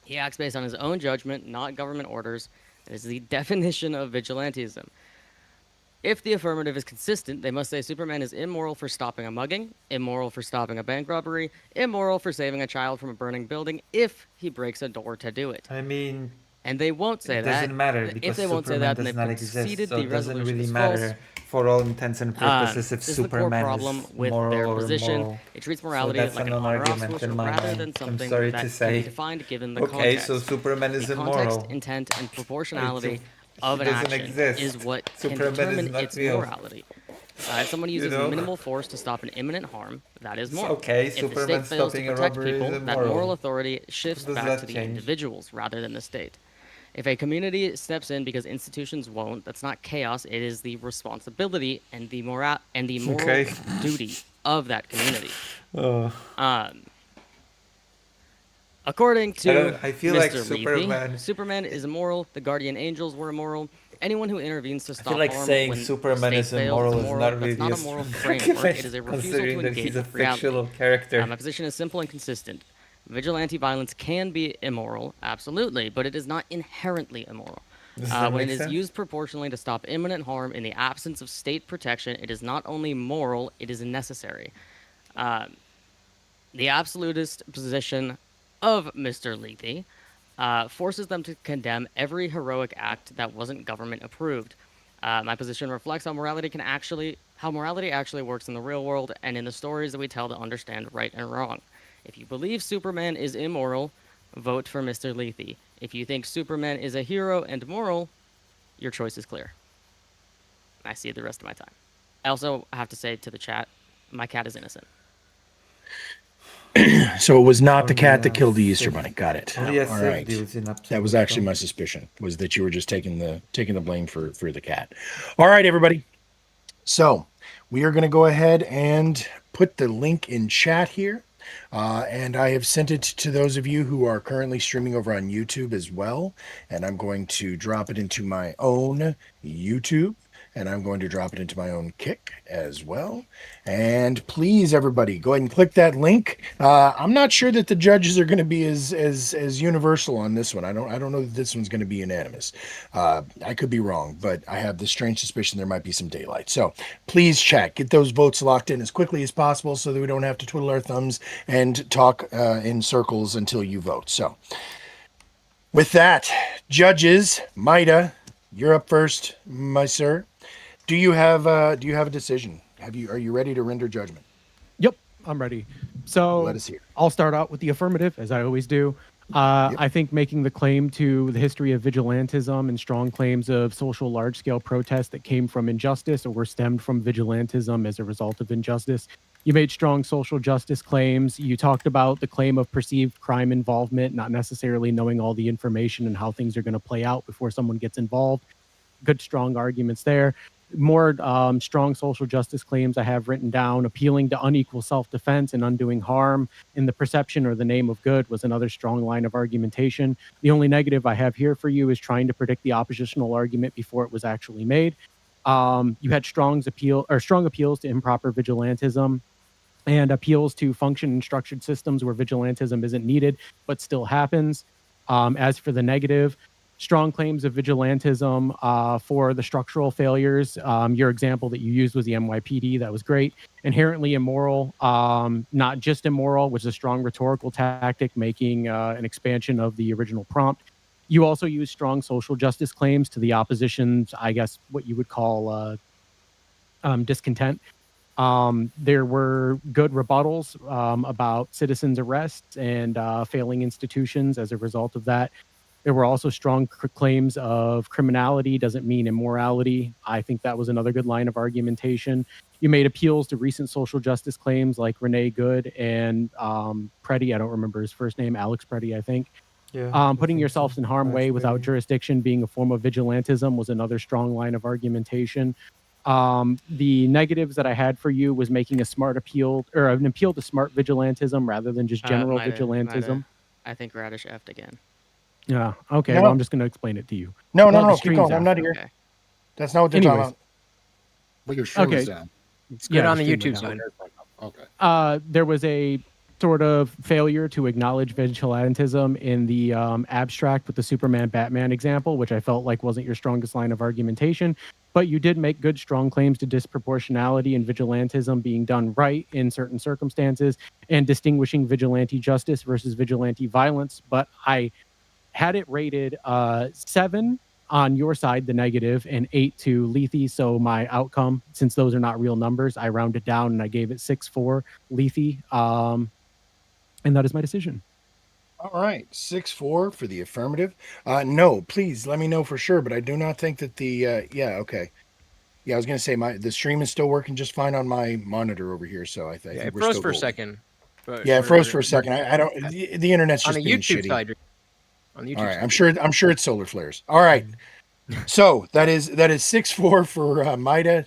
He acts based on his own judgment, not government orders. That is the definition of vigilantism. If the affirmative is consistent, they must say Superman is immoral for stopping a mugging, immoral for stopping a bank robbery, immoral for saving a child from a burning building if he breaks a door to do it. I mean, And they won't say it that. doesn't matter If because they won't say Superman that, then does they've not exist, conceded so the it doesn't resolution really is matter false. for all intents and purposes if This is the core Superman problem is with moral their or position. immoral. It treats So morality that's like a an on or off non-argument switch in my rather mind. than I'm something sorry that to can say. be defined given the Okay, context. so Superman is The context, immoral. intent, and He proportionality of an doesn't action exist. is what can Superman is determine not its real. morality. If someone You uses know? minimal force to stop an imminent harm, that is It's moral. okay, If the Superman state fails to stopping a protect robbery is people, that immoral. moral authority shifts Does back that to the change? individuals rather than the state. If a community steps in because institutions won't, that's not chaos. It is the responsibility and the moral Okay. duty of that community. Oh. According to I feel Mr. like Lethe, Superman is immoral. The guardian angels were immoral. Anyone who intervenes to stop like harm saying when Superman the is state fails immoral is immoral. not That's really not a a moral strong framework. It is a refusal considering to that engage he's a with reality. fictional character. My position is simple and consistent. Vigilante violence can be immoral, absolutely, but it is not inherently immoral. Does that When make it is sense? used proportionally to stop imminent harm in the absence of state protection, it is not only moral, it is necessary. The absolutist position of Mr. Lethe forces them to condemn every heroic act that wasn't government approved. My position reflects how morality actually works in the real world and in the stories that we tell to understand right and wrong. If you believe Superman is immoral, vote for Mr. Lethe. If you think Superman is a hero and moral, your choice is clear. I see the rest of my time. I also have to say to the chat, my cat is innocent. So it was not the Only cat that as killed the Easter if- Bunny. Got it. Only as All if right. deals in That was absolutes, actually though. my suspicion, was that you were just taking the blame for the cat. All right, everybody. So we are going to go ahead and put the link in chat here. And I have sent it to those of you who are currently streaming over on YouTube as well. And I'm going to drop it into my own YouTube. And I'm going to drop it into my own Kick as well. And please, everybody, go ahead and click that link. I'm not sure that the judges are going to be as universal on this one. I don't know that this one's going to be unanimous. I could be wrong, but I have this strange suspicion there might be some daylight. So please check, get those votes locked in as quickly as possible so that we don't have to twiddle our thumbs and talk in circles until you vote. So with that, judges, Maida, you're up first, my sir. Do you have a decision? Are you ready to render judgment? Yep, I'm ready. So Let us hear. I'll start out with the affirmative, as I always do. I think making the claim to the history of vigilantism and strong claims of social large-scale protests that came from injustice or were stemmed from vigilantism as a result of injustice. You made strong social justice claims. You talked about the claim of perceived crime involvement, not necessarily knowing all the information and how things are going to play out before someone gets involved. Good, strong arguments there. More strong social justice claims I have written down. Appealing to unequal self-defense and undoing harm in the perception or the name of good was another strong line of argumentation. The only negative I have here for you is trying to predict the oppositional argument before it was actually made. You had strong appeals to improper vigilantism and appeals to function and structured systems where vigilantism isn't needed but still happens. As for the negative, strong claims of vigilantism for the structural failures. Your example that you used was the NYPD. That was great. Inherently immoral, not just immoral, which is a strong rhetorical tactic, making an expansion of the original prompt. You also use strong social justice claims to the opposition's, I guess, what you would call discontent. There were good rebuttals about citizens' arrests and failing institutions as a result of that. There were also strong claims of criminality doesn't mean immorality. I think that was another good line of argumentation. You made appeals to recent social justice claims like Renee Good and Preddy. I don't remember his first name, Alex Preddy, I think. Yeah. Putting yourselves in harm's way without jurisdiction being a form of vigilantism was another strong line of argumentation. The negatives that I had for you was making a smart appeal or an appeal to smart vigilantism rather than just general vigilantism. I think Radish effed again. Yeah. Okay. No. Well, I'm just going to explain it to you. No, Well, no, the no. Keep stream's going. I'm out. not here. Okay. That's not what they're talking Anyways. about. But your show Okay. is down. It's good Yeah, on the stream YouTube is side. Okay. There was a sort of failure to acknowledge vigilantism in the abstract with the Superman Batman example, which I felt like wasn't your strongest line of argumentation. But you did make good, strong claims to disproportionality and vigilantism being done right in certain circumstances and distinguishing vigilante justice versus vigilante violence. But I had it rated 7 on your side, the negative, and 8 to Lethe. So my outcome, since those are not real numbers, I rounded down and I gave it 6-4 Lethe. And that is my decision. All right, 6-4 for the affirmative. No, please let me know for sure, but I do not think that the yeah, okay. Yeah, I was gonna say the stream is still working just fine on my monitor over here, so I think Yeah, it we're froze still for a golden. second. But Yeah, it froze for a second. I don't. The internet's on just the being YouTube shitty. side. On the YouTube All right, side. I'm sure it's solar flares. All right, so that is 6-4 for Mida.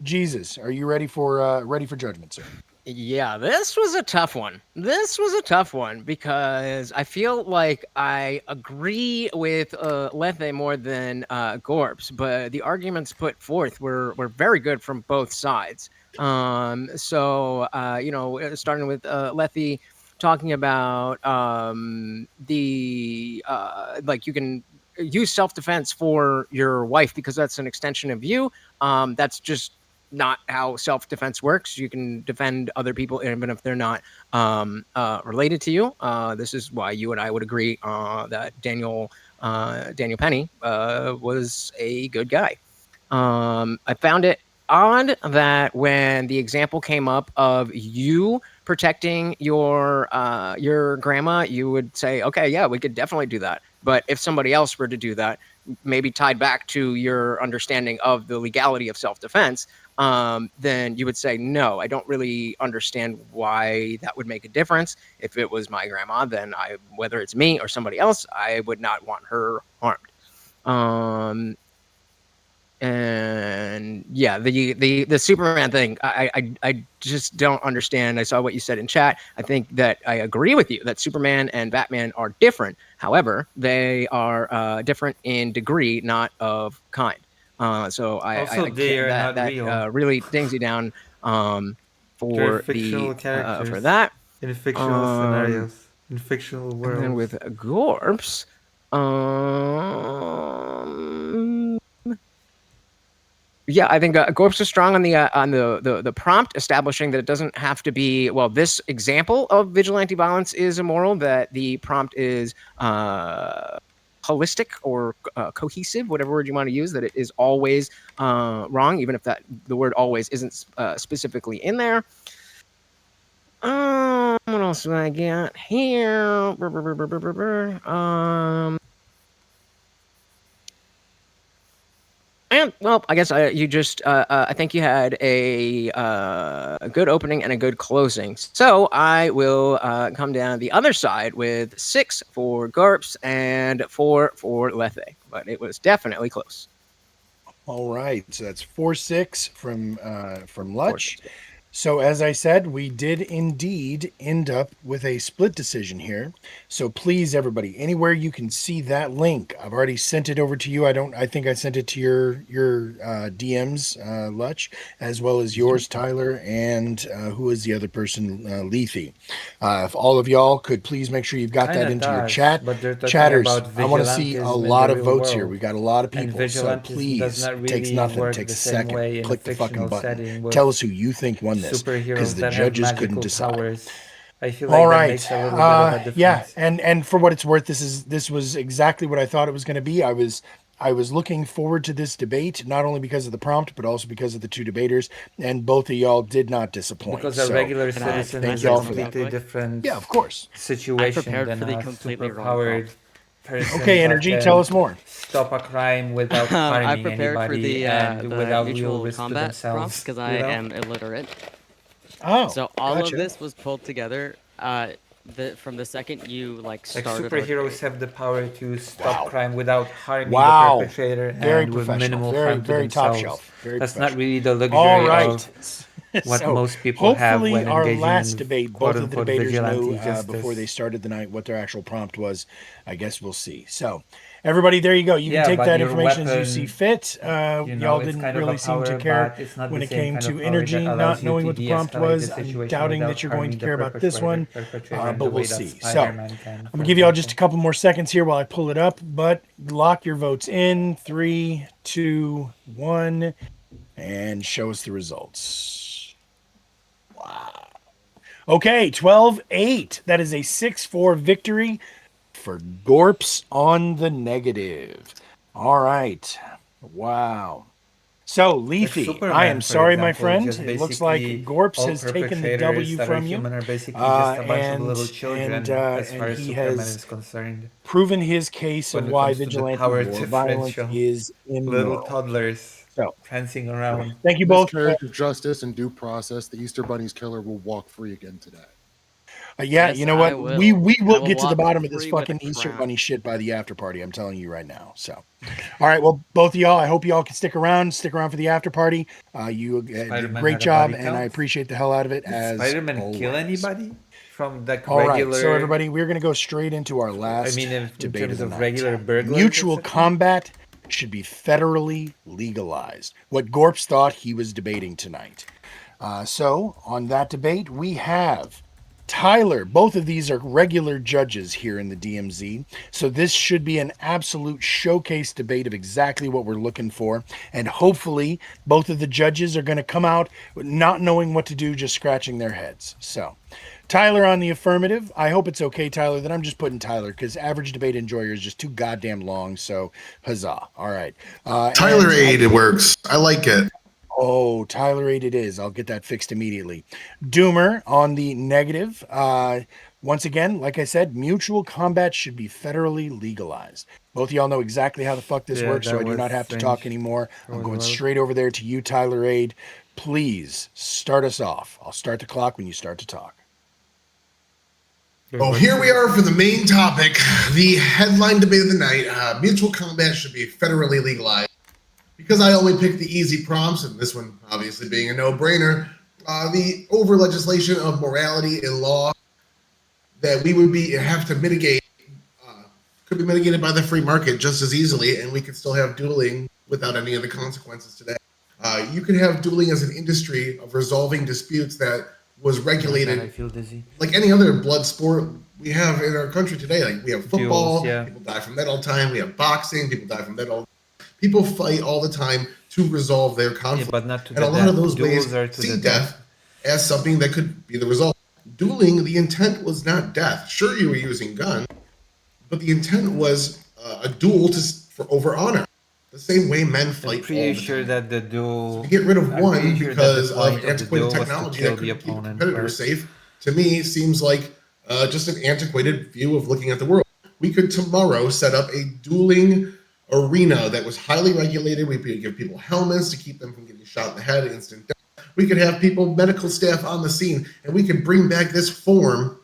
Jesus, are you ready for judgment, sir? Yeah, this was a tough one. This was a tough one because I feel like I agree with Lethe more than Gorps, but the arguments put forth were very good from both sides. So you know, starting with Lethe talking about the like you can use self-defense for your wife because that's an extension of you. That's just not how self-defense works. You can defend other people even if they're not related to you. This is why you and I would agree that Daniel Penny was a good guy. I found it odd that when the example came up of you protecting your grandma, you would say, okay, yeah, we could definitely do that. But if somebody else were to do that, maybe tied back to your understanding of the legality of self-defense, then you would say, no, I don't really understand why that would make a difference. If it was my grandma, then whether it's me or somebody else, I would not want her harmed. And yeah, the Superman thing, I just don't understand. I saw what you said in chat. I think that I agree with you that Superman and Batman are different. However, they are different in degree, not of kind. So Also, they are not real. Really dings you down They're for fictional the characters for that. in fictional scenarios, in fictional And worlds. then with Gorps, yeah, I think Gorps is strong on the prompt, establishing that it doesn't have to be, well, this example of vigilante violence is immoral, that the prompt is holistic or cohesive, whatever word you want to use, that it is always wrong, even if the word always isn't specifically in there. What else do I get here? And well, I guess you just I think you had a good opening and a good closing. So I will come down the other side with 6 for Garps and 4 for Lethe, but it was definitely close. All right, so that's 4-6 from Lutch. So, as I said, we did indeed end up with a split decision here. So, please, everybody, anywhere you can see that link, I've already sent it over to you. I think I sent it to your DMs, Lutch, as well as yours, Tyler, and who is the other person, Lethe. If all of y'all could please make sure you've got that Kinda into your does, chat. but they're talking Chatters, about I want to see a vigilantism in lot the of real votes here. world. We got a lot of And people. So, vigilantism please, does not takes really nothing, work takes the a same second. way in a Click the fucking fictional button. setting with Tell us who you think won this, because superheroes the that have judges couldn't magical decide. powers. I feel All like that right. makes a little bit of a difference. Yeah, and for what it's worth, this was exactly what I thought it was going to be. I was looking forward to this debate, not only because of the prompt, but also because of the two debaters, and both of y'all did not disappoint. Because a So, regular Can I- citizen thank has a y'all for that. completely different yeah, of course. situation prepared than for the a completely wrong superpowered person. Okay, that Energy, can tell us more. Stop a crime without I harming prepared for anybody the and without real mutual risk to combat themselves. prompts because you I know? am illiterate. Oh, So all gotcha. of this was pulled together. From the second you Like started. superheroes have the power to stop Wow. crime without harming Wow. the perpetrator Very and with professional. minimal Very, harm to very top themselves. shelf. Very That's not professional. really the luxury All right. of what So, most people have hopefully when our engaging last in debate, both of the quote-unquote debaters knew vigilante justice. before they started the night what their actual prompt was. I guess we'll see. So, everybody, there you go. You Yeah, can take but that your information as you see weapon, fit. you know, Y'all it's didn't kind of really a seem to power, care but it's not when the it same came kind to of power energy, that allows not you knowing to what the prompt de-escalate was. the I'm situation doubting without that you're going harming to the care about this one, perpetrator in but the we'll way that see. So, Spider-Man can, I'm for gonna give y'all just a example. couple more seconds here while I pull it up, but lock your votes in. 3, 2, 1, and show us the results. Wow. Okay, 12-8. That is a 6-4 victory for Gorps on the negative. All right. Wow. So, Like Lethe, I Superman, am for sorry, my example, friend. just It looks like basically Gorps all has taken the perpetrators W that are from you. human are basically just a bunch of little And children as far as he Superman has is concerned. proven his case When of it why comes to the vigilante power war violence differential, is little immoral. toddlers So, prancing around. thank you both. Miscarriage of justice and due process. The Easter Bunny's killer will walk free again today. Yeah, Yes, you know I what? We will. I will will get to the walk bottom of this free with a fucking Easter crown. Bunny shit by the after party. I'm telling you right now. So, all right. Well, both of y'all, I hope y'all can stick around. Stick around for the after party. You did a Spider-Man great had a job, body and I count. appreciate the hell out of it. Did As Spider-Man kill always. anybody from like All right, regular? so everybody, we're going to go straight into our I last mean, in debate of terms the of night. regular burglars, Mutual etc.? combat should be federally legalized. What Gorps thought he was debating tonight. So on that debate, we have Tyler. Both of these are regular judges here in the DMZ. So this should be an absolute showcase debate of exactly what we're looking for. And hopefully both of the judges are going to come out not knowing what to do, just scratching their heads. So Tyler on the affirmative. I hope it's okay, Tyler, that I'm just putting Tyler because average debate enjoyer is just too goddamn long. So huzzah. All right. Tyler Aid, it works. I like it. Oh, Tyler 8 it is. I'll get that fixed immediately. Doomer on the negative. Once again, like I said, mutual combat should be federally legalized. Both of y'all know exactly how the fuck this Yeah, works, so that I do was not have to strange. talk anymore. I'm Was going well. straight over there to you, Tyler Aid. Please start us off. I'll start the clock when you start to talk. Oh, here we are for the main topic, the headline debate of the night. Mutual combat should be federally legalized. Because I only picked the easy prompts, and this one obviously being a no-brainer, the over legislation of morality and law that we would have to mitigate could be mitigated by the free market just as easily, and we could still have dueling without any of the consequences today. You could have dueling as an industry of resolving disputes that was regulated I feel dizzy. like any other blood sport we have in our country today. Like we have football, Duels, yeah. people die from that all the time. We have boxing, people die from that all the time. People fight all the time to resolve their Yeah, conflict. but not to And a the lot death. of those Duels ways are to see the death as something that could be the result. Dueling, the intent was not death. Sure, you were using guns, but the intent was a duel for over honor. The same way men I'm fight pretty all the sure time. that the duel. To get rid of I'm one pretty sure that because the of point of the antiquated duel was to technology kill that the could keep opponent competitors first. safe, to me seems like just an antiquated view of looking at the world. We could tomorrow set up a dueling arena that was highly regulated. We could give people helmets to keep them from getting shot in the head, instant death. We could have medical staff on the scene, and we could bring back this form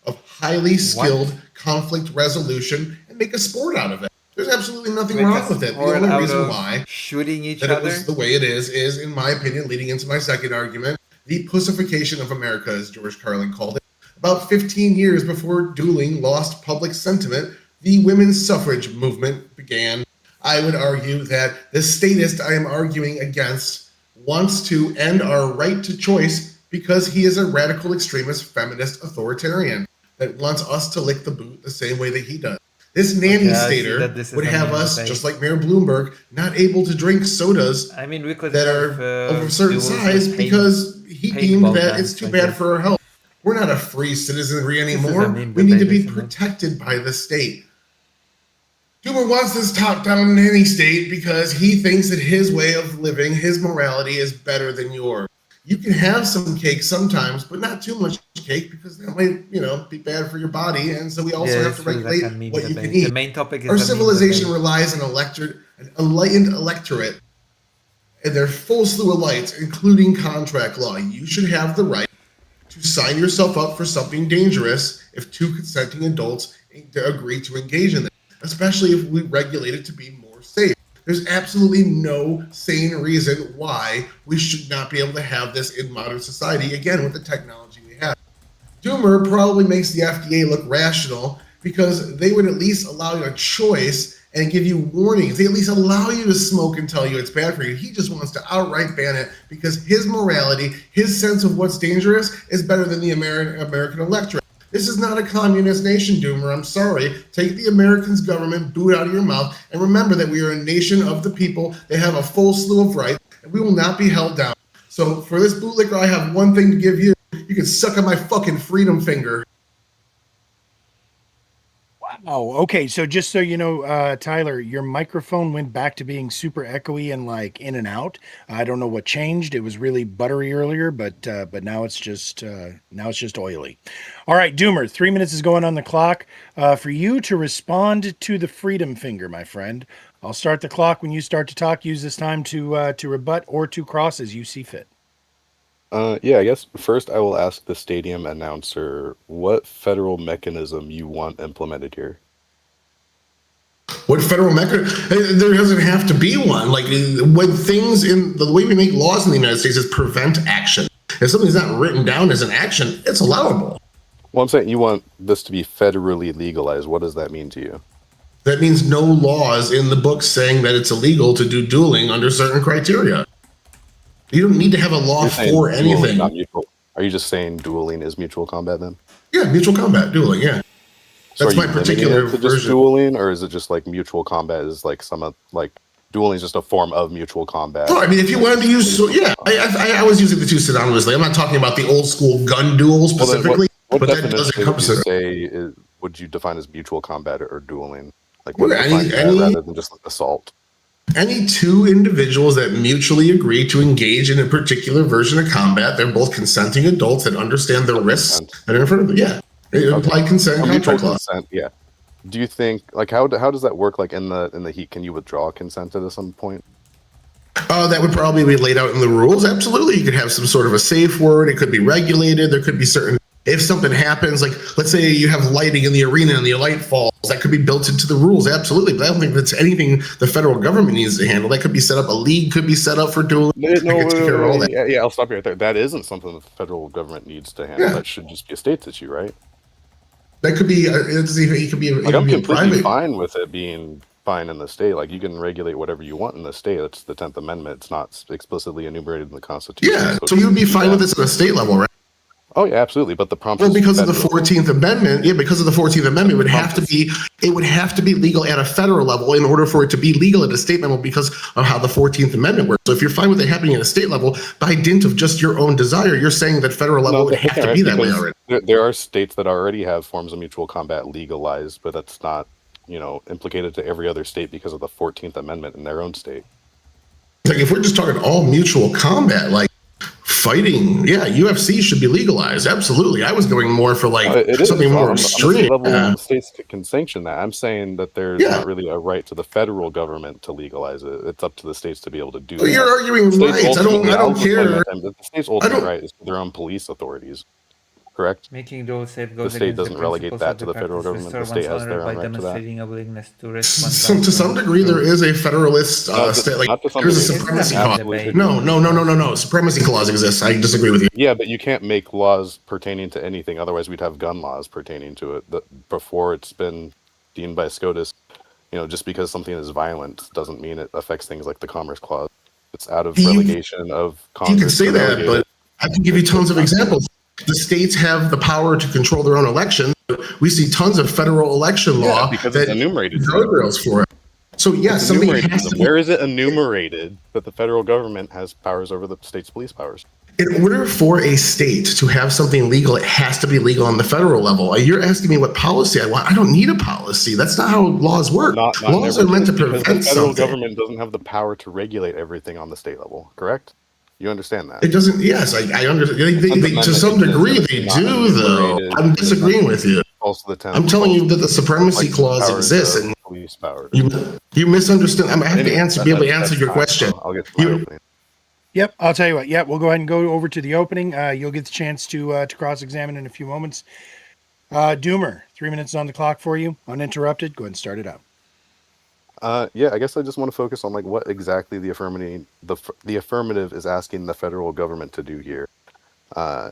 of highly skilled conflict resolution and make a sport out of it. There's absolutely nothing Make wrong a with it. The sport only out reason of why shooting each that it other. was the way it is, in my opinion, leading into my second argument, the pussification of America, as George Carlin called it. About 15 years before dueling lost public sentiment, the women's suffrage movement began. I would argue that the statist I am arguing against wants to end our right to choice because he is a radical extremist feminist authoritarian that wants us to lick the boot the same way that he does. This nanny Okay, I see stater that this is would a have meme us, debate. just like Mayor Bloomberg, not able to drink sodas I mean, we could that have, are of a certain duels with size because he deemed paintball that guns, it's too I bad guess. for our health. We're not a free citizenry is a anymore. meme We need to be debate, isn't it? protected by the state. Doomer wants this top-down nanny state because he thinks that his way of living, his morality is better than yours. You can have some cake sometimes, but not too much cake because that might, be bad for your body. And so we also Yeah, have it's to true, regulate like a meme what you debate. can eat. The main topic is Our the meme civilization debate. relies on an enlightened electorate and their full slew of lights, including contract law. You should have the right to sign yourself up for something dangerous if two consenting adults agree to engage in it, especially if we regulate it to be more safe. There's absolutely no sane reason why we should not be able to have this in modern society, again, with the technology we have. Doomer probably makes the FDA look rational because they would at least allow you a choice and give you warnings. They at least allow you to smoke and tell you it's bad for you. He just wants to outright ban it because his morality, his sense of what's dangerous is better than the American electorate. This is not a communist nation, Doomer. I'm sorry. Take the Americans' government boot out of your mouth and remember that we are a nation of the people. They have a full slew of rights and we will not be held down. So for this bootlicker, I have one thing to give you. You can suck on my fucking freedom finger. Oh, okay. So just so you know, Tyler, your microphone went back to being super echoey and like in and out. I don't know what changed. It was really buttery earlier, but now it's just oily. All right, Doomer, 3 minutes is going on the clock for you to respond to the freedom finger, my friend. I'll start the clock when you start to talk. Use this time to rebut or to cross as you see fit. Yeah, I guess first I will ask the stadium announcer what federal mechanism you want implemented here. What federal mechanism? There doesn't have to be one. Like when things in the way we make laws in the United States is prevent action. If something's not written down as an action, it's allowable. Well, I'm saying you want this to be federally legalized. What does that mean to you? That means no laws in the book saying that it's illegal to do dueling under certain criteria. You don't need to have a law You're saying for dueling, anything. not mutual. Are you just saying dueling is mutual combat then? Yeah, mutual combat dueling. Yeah, So that's are my you limiting particular it to just version. dueling, or is it just like mutual combat is like dueling is just a form of mutual combat? Oh, I mean, if you wanted to use, I was using the two synonymously. I'm not talking about the old school gun duel Well, then specifically, what but that does definition would encompass you it. say would you define as mutual combat or dueling? Like what Yeah, defines that any- rather than just like assault? Any two individuals that mutually agree to engage in a particular version of combat, they're both consenting adults that understand the risks Consent. that are in front of them. Yeah, implied consent, A mutual contract law. consent, yeah. Do you think like how does that work? Like in the heat, can you withdraw consent at some point? That would probably be laid out in the rules. Absolutely, you could have some sort of a safe word. It could be regulated. There could be certain. If something happens, like let's say you have lighting in the arena and the light falls, that could be built into the rules. Absolutely, but I don't think that's anything the federal government needs to handle. That could be set up. A league could be set up for dueling. No, I could take care of all that. yeah, I'll stop you right there. That isn't something the federal government needs to handle. Yeah. That should just be a state's issue, right? That could be. It could be. Like I'm a completely private. fine with it being fine in the state. Like you can regulate whatever you want in the state. That's the 10th Amendment. It's not explicitly enumerated in the Constitution. Yeah, so you would be fine with this at a state level, right? Oh yeah, absolutely. But the prompt Well, is because of the federal. 14th Amendment, because of the 14th Amendment, it would have to be legal at a federal level in order for it to be legal at a state level because of how the 14th Amendment works. So if you're fine with it happening at a state level, by dint of just your own desire, you're saying that federal level would have to be that way because already. there are states that already have forms of mutual combat legalized, but that's not, implicated to every other state because of the 14th Amendment in their own state. Like if we're just talking all mutual combat, like fighting, yeah, UFC should be legalized. Absolutely. I was going more for like It is. something more On the state extreme. level, Yeah. the states can sanction that. I'm saying that there's Yeah. not really a right to the federal government to legalize it. It's up to the states to be able to do Well, that. you're arguing States rights. I don't ultimately- care. The state's ultimate don't- right is their own police authorities. correct? Making those safe goes state against doesn't relegate principles that of to the federal practice, government. The restore state one's has honor their by own right to that. demonstrating a willingness to respond. To some degree, there is a federalist state. Like Not to some there's a degree. supremacy It's not clause. a debate. No. Supremacy clause exists. I disagree with you. Yeah, but you can't make laws pertaining to anything. Otherwise, we'd have gun laws pertaining to it before it's been deemed by SCOTUS. Just because something is violent doesn't mean it affects things like the Commerce Clause. It's out of relegation of Congress. You can say to that, relegate but it. I can give you tons of examples. The states have the power to control their own elections. We see tons of federal election law because that it's enumerated. guardrails for it. So yes, something has to be. Where is it enumerated that the federal government has powers over the state's police powers? In order for a state to have something legal, it has to be legal on the federal level. You're asking me what policy I want. I don't need a policy. That's not how laws work. Laws are meant to prevent the federal something. government doesn't have the power to regulate everything on the state level, correct? You understand that? It doesn't. Yes, I understand. To some degree, they do, though. I'm disagreeing with you. I'm telling you that the supremacy clause exists, and police powers. you misunderstand. I have to answer, be able to answer your question. I'll get to my opening. Yep, I'll tell you what. Yep, we'll go ahead and go over to the opening. You'll get the chance to cross-examine in a few moments. Doomer, 3 minutes on the clock for you, uninterrupted. Go ahead and start it out. Yeah, I guess I just want to focus on what exactly the affirmative is asking the federal government to do here.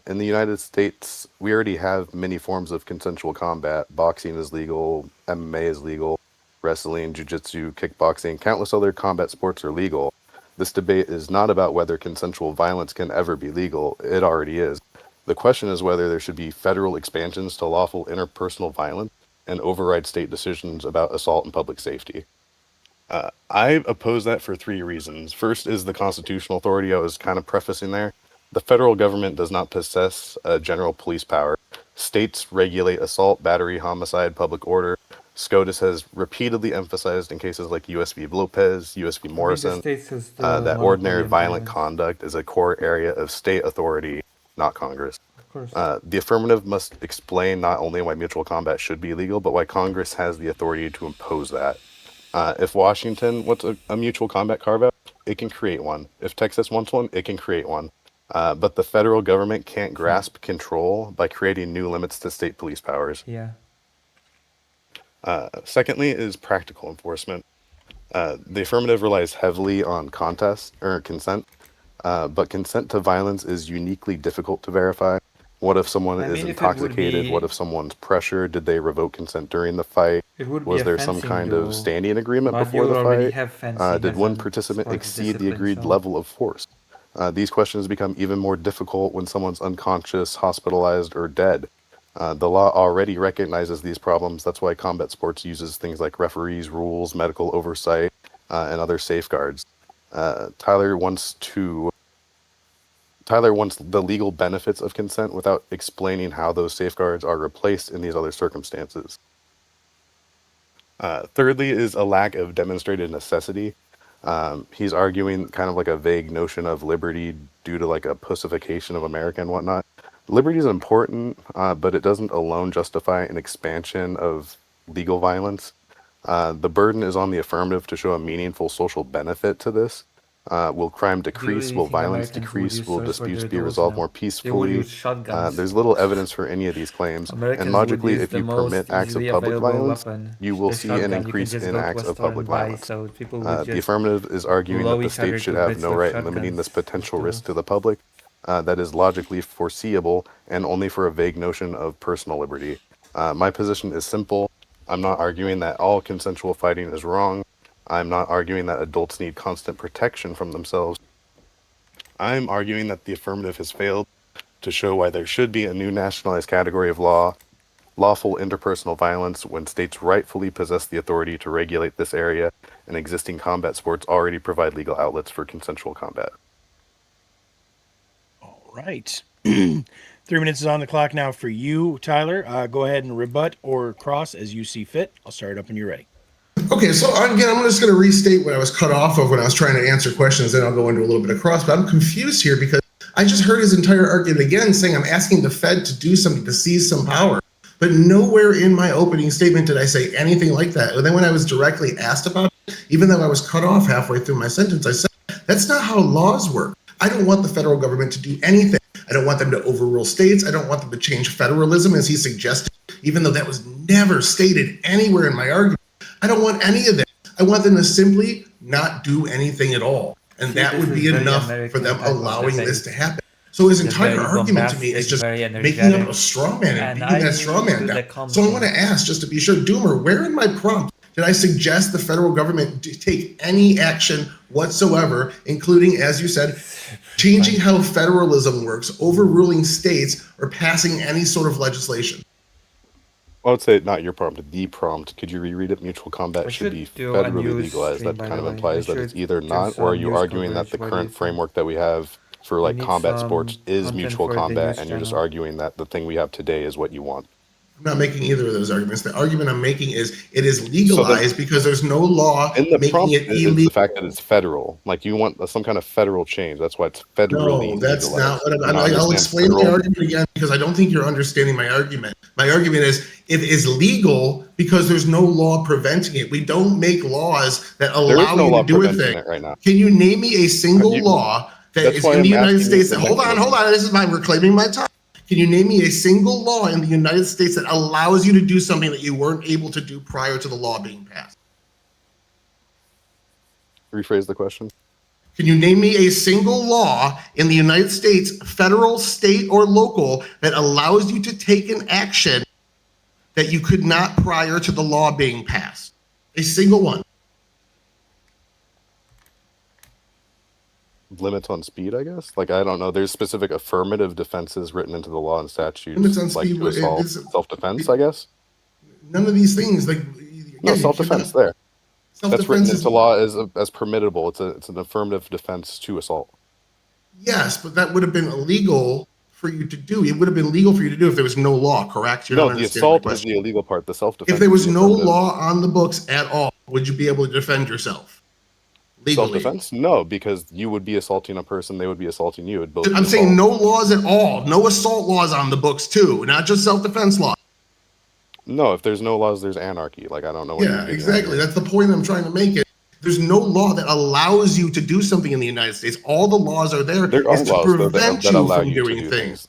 In the United States, we already have many forms of consensual combat. Boxing is legal, MMA is legal, wrestling, jiu-jitsu, kickboxing, countless other combat sports are legal. This debate is not about whether consensual violence can ever be legal. It already is. The question is whether there should be federal expansions to lawful interpersonal violence and override state decisions about assault and public safety. I oppose that for 3 reasons. First is the constitutional authority I was kind of prefacing there. The federal government does not possess a general police power. States regulate assault, battery, homicide, public order. SCOTUS has repeatedly emphasized in cases like US v. Lopez, US v. Morrison, that ordinary violent conduct is a core area of state authority, not Congress. The affirmative must explain not only why mutual combat should be legal, but why Congress has the authority to impose that. If Washington wants a mutual combat carve-out, it can create one. If Texas wants one, it can create one. But the federal government can't grasp control by creating new limits to state police powers. Yeah. Secondly is practical enforcement. The affirmative relies heavily on consent, but consent to violence is uniquely difficult to verify. What if someone is intoxicated? What if someone's pressured? Did they revoke consent during the fight? Was there some kind of standing agreement before the fight? Did one participant exceed the agreed level of force? These questions become even more difficult when someone's unconscious, hospitalized, or dead. The law already recognizes these problems. That's why combat sports uses things like referees, rules, medical oversight, and other safeguards. Tyler wants the legal benefits of consent without explaining how those safeguards are replaced in these other circumstances. Thirdly is a lack of demonstrated necessity. He's arguing kind of like a vague notion of liberty due to like a pussification of America and whatnot. Liberty is important, but it doesn't alone justify an expansion of legal violence. The burden is on the affirmative to show a meaningful social benefit to this. Will crime decrease? Will violence decrease? Will disputes be resolved more peacefully? There's little evidence for any of these claims. And logically, if you permit acts of public violence, you will see an increase in acts of public violence. The affirmative is arguing that the state should have no right in limiting this potential risk to the public. That is logically foreseeable and only for a vague notion of personal liberty. My position is simple. I'm not arguing that all consensual fighting is wrong. I'm not arguing that adults need constant protection from themselves. I'm arguing that the affirmative has failed to show why there should be a new nationalized category of law, lawful interpersonal violence, when states rightfully possess the authority to regulate this area, and existing combat sports already provide legal outlets for consensual combat. All right. 3 minutes is on the clock now for you, Tyler. Go ahead and rebut or cross as you see fit. I'll start it up when you're ready. Okay, so again, I'm just going to restate what I was cut off of when I was trying to answer questions, then I'll go into a little bit of cross, but I'm confused here because I just heard his entire argument again saying I'm asking the Fed to do something, to seize some power, but nowhere in my opening statement did I say anything like that. And then when I was directly asked about it, even though I was cut off halfway through my sentence, I said, that's not how laws work. I don't want the federal government to do anything. I don't want them to overrule states. I don't want them to change federalism as he suggested, even though that was never stated anywhere in my argument. I don't want any of that. I want them to simply not do anything at all. And See, that this would is be very enough American for them type of allowing this debate. to happen. So his It's entire very argument to me bombastic, is just very making energetic. up a straw man and And beating I that straw man do the down. So I want to content. ask, just to be sure, Doomer, where in my prompt did I suggest the federal government take any action whatsoever, including, as you said, changing how federalism works, overruling states, or passing any sort of legislation? I would say not your prompt, the prompt. Could you reread it? Mutual combat I should be should do a federally news legalized. stream, That by kind the of way. implies I that it's should either do not, or are some you news arguing that the coverage. What do you current think? framework that we have for We like need combat some sports is content mutual for the combat, news and you're just channel. arguing that the thing we have today is what you want. I'm not making either of those arguments. The argument I'm making is it is legalized because there's no law In the making prompt it is illegal. the fact that it's federal. Like you want some kind of federal change. That's why it's federally No, that's not legalized. what You I'm. don't I'll understand explain my federal? argument again because I don't think you're understanding my argument. My argument is it is legal because there's no law preventing it. We don't make laws that There is allow no you law to do a preventing thing. it right now. Can you name me a single You- law that That's is why in the I'm United asking you States? the Hold on. This is I'm reclaiming my time. Can you name me a single law in the United States that allows you to do something that you weren't able to do prior to the law being passed? Rephrase the question. Can you name me a single law in the United States, federal, state, or local, that allows you to take an action that you could not prior to the law being passed? A single one. Limits on speed, I guess. Like I don't know. There's specific affirmative defenses written into the law and statutes, Limits on like speed, to assault, it's- self-defense. I guess. None of these things, like No, self-defense. There. That's written Self-defense is into law as permittable. It's an affirmative defense to assault. yes, but that would have been illegal for you to do. It would have been legal for you to do if there was no law. Correct? You're No, not the understanding my assault is question. the illegal part. The self-defense. If there was is the no affirmative. law on the books at all, would you be able to defend yourself legally? Self-defense? No, because you would be assaulting a person, they would be assaulting you. It'd both I'm be saying assault. no laws at all. No assault laws on the books too, not just self-defense law. No, if there's no laws, there's anarchy. Like I don't know. What Yeah, you're getting at exactly. here. That's the point I'm trying to make. It. There's no law that allows you to do something in the United States. All the laws are there There are is to laws though, prevent that you allow from you to doing do things.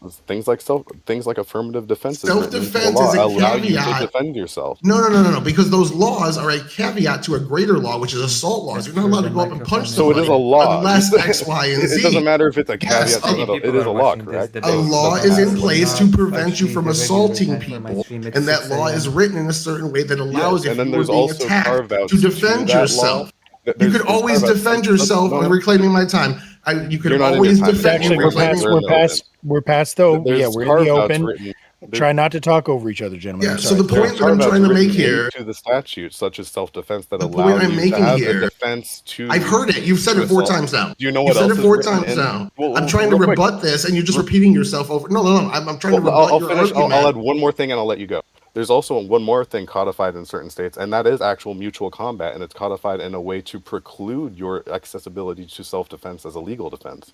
things like affirmative defense. Self-defense law is a allow you to caveat. defend yourself. No, because those laws are a caveat to a greater law, which is assault laws. You're not allowed to go up and punch So it somebody is a law. unless X, Y, and It Z. doesn't matter if it's a caveat. Yes, to another- it is a law, correct? A law is in place to prevent you from assaulting people, and that law is written in a certain way that allows Yes, if and then you were there's being also attacked carve-outs to to defend that law. yourself. You There's could always carve-outs. defend yourself. No, I'm reclaiming my time. You could You're not in always your time. defend. Actually, We're we're past though. There's Yeah, we're in the carve-outs open. written. Try not to talk over each other, gentlemen. Yeah, I'm so sorry. the point that I'm Carve-outs trying to make written here. into the statute, such as self-defense, that The allow point I'm you to making have here- a defense to. I've heard it. You've said to it 4 assault. times now. Do you know You've what said else it is 4 written times in- now. Well, I'm trying to real quick. rebut this, and you're just repeating yourself over. No. I'm trying to rebut I'll your finish. argument. I'll add one more thing and I'll let you go. There's also one more thing codified in certain states, and that is actual mutual combat, and it's codified in a way to preclude your accessibility to self-defense as a legal defense.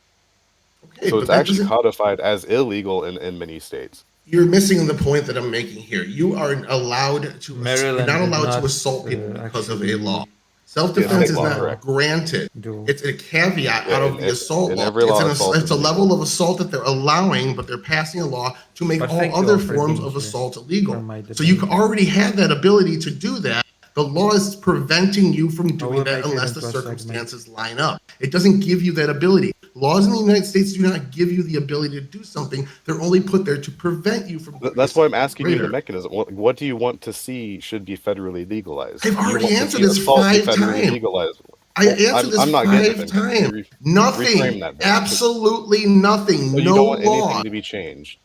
Okay, So but it's that actually doesn't- codified as illegal in many states. You're missing the point that I'm making here. You are allowed to. Maryland You're not did allowed not, to assault people because of a actually law. Self-defense state is law, not correct. granted. do. It's a caveat Yeah, out of in the assault in law. every law, It's assault a is level of assault that they're allowing, but they're passing a law to make But all thank you other all for forms being of here assault illegal. for my So you debate. already have that ability to do that. The law is preventing you from will doing that make it unless the into a segment. circumstances line up. It doesn't give you that ability. Laws in the United States do not give you the ability to do something. They're only put there to prevent you from. That's why I'm asking you the greater. mechanism. What do you want to see should be federally legalized? I've Do you already want to answered see this assault be 5 federally times. legalized? I Well, answered this I'm not getting 5 it. times. Reframe Nothing. that then. Absolutely nothing. So you No don't want law. anything to be changed.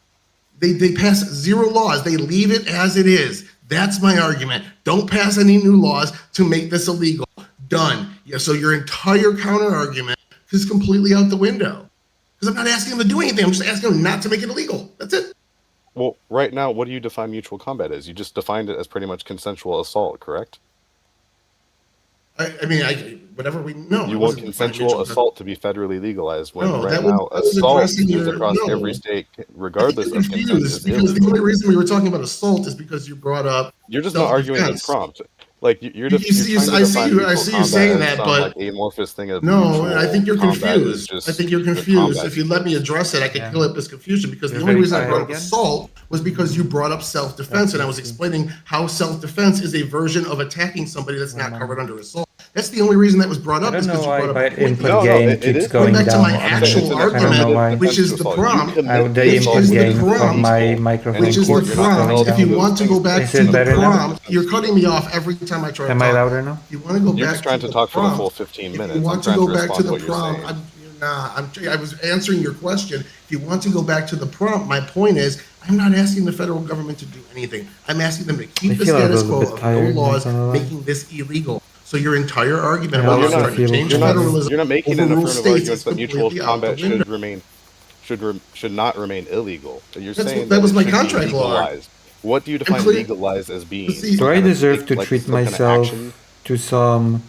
They pass 0 laws. They leave it as it is. That's my argument. Don't pass any new laws to make this illegal. Done. Yeah. So your entire counter argument is completely out the window. Because I'm not asking them to do anything. I'm just asking them not to make it illegal. That's it. Well, right now, what do you define mutual combat as? You just defined it as pretty much consensual assault, correct? I mean, whatever we know. You want consensual assault to be federally legalized when No, right that was- now that was assault addressing used your- across no. every state, I regardless think of you're consent, confused is because the illegal. only reason we were talking about assault is because you brought up. You're just not arguing the self-defense. prompt. Like you're You just see- you're trying to I see define you- I mutual see you combat saying as that, some, but- like amorphous thing of No, mutual I think you're combat is confused. just I think you're the confused. combat If you let me address it, I could Yeah. clear up this confusion because You're the only very reason I brought quiet up again? assault was because you brought up self-defense, and I was Okay. explaining how self-defense is a version of attacking somebody that's not Mhm. covered under assault. That's the only reason that was brought I up don't is know because you why brought up my a point. input No, gain it keeps is going back to down. my on actual this. I don't know argument, why. which is the prompt, the input is the gain from prompt, my And microphone which is keeps the you're not going prompt. If you down. want to go back Is to it the better now? prompt, you're cutting me off every time I try to Am I talk. louder now? If you want to go You're back just trying to to the talk for the prompt, full 15 if minutes. you I'm want to trying go to back to respond to the what you're prompt, saying. I was answering your question. If you want to go back to the prompt, my point is, I'm not asking the federal government to do anything. I'm asking them to keep I the feel a status little quo bit of tired, no not laws gonna lie. making this illegal. So your entire argument Yeah, about Well, us also trying to feel change tired. federalism you're not making an overrule affirmative states argument is that mutual completely out the combat window. should not remain illegal. You're That's saying what- that was it my should be contract law. legalized. What do you define clear- legalized as being? see- Do Some I kind of deserve thing, to like treat some kind of myself action? to some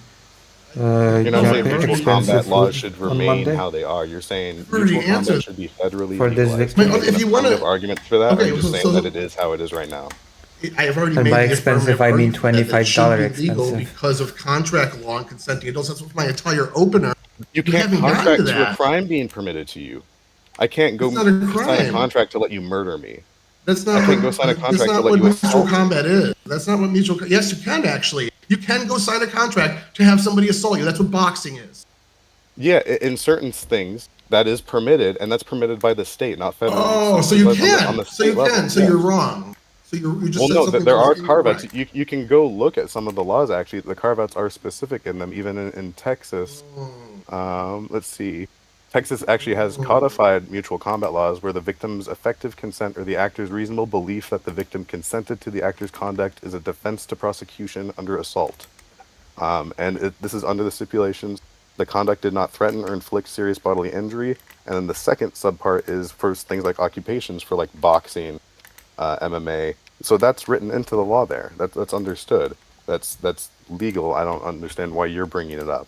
You're not saying mutual expensive combat laws food should on remain Monday? how they are. You're saying Already mutual combat answered. should be federally For this legalized. victim? Can you make If an you wanna- affirmative argument for that? Okay, or just so- saying so- that it is how it is right now? I have already And made by the expensive, affirmative I mean argument that it should $25 be legal expensive. because of contract law and consenting adults. That's what my entire opener. You We can't haven't gotten to contract to a that. crime being permitted to you. I can't go It's not a sign a crime. contract to let you murder me. That's not I can't what, go sign a that's contract not to let what you mutual assault me. combat is. That's not what mutual. Yes, you can actually. You can go sign a contract to have somebody assault you. That's what boxing is. Yeah, in certain things that is permitted, and that's permitted by the state, not federally. Oh, so it's you on the- can. on the So you state level, can. So yeah. you're wrong. So you just Well, said no, something there that are was carve-outs. incorrect. You can go look at some of the laws. Actually, the carve-outs are specific in them. Even in Texas, let's see, Texas actually has codified mutual combat laws where the victim's effective consent or the actor's reasonable belief that the victim consented to the actor's conduct is a defense to prosecution under assault. This is under the stipulations. The conduct did not threaten or inflict serious bodily injury. And then the second subpart is for things like occupations, for like boxing, MMA. So that's written into the law there. That's understood. That's legal. I don't understand why you're bringing it up.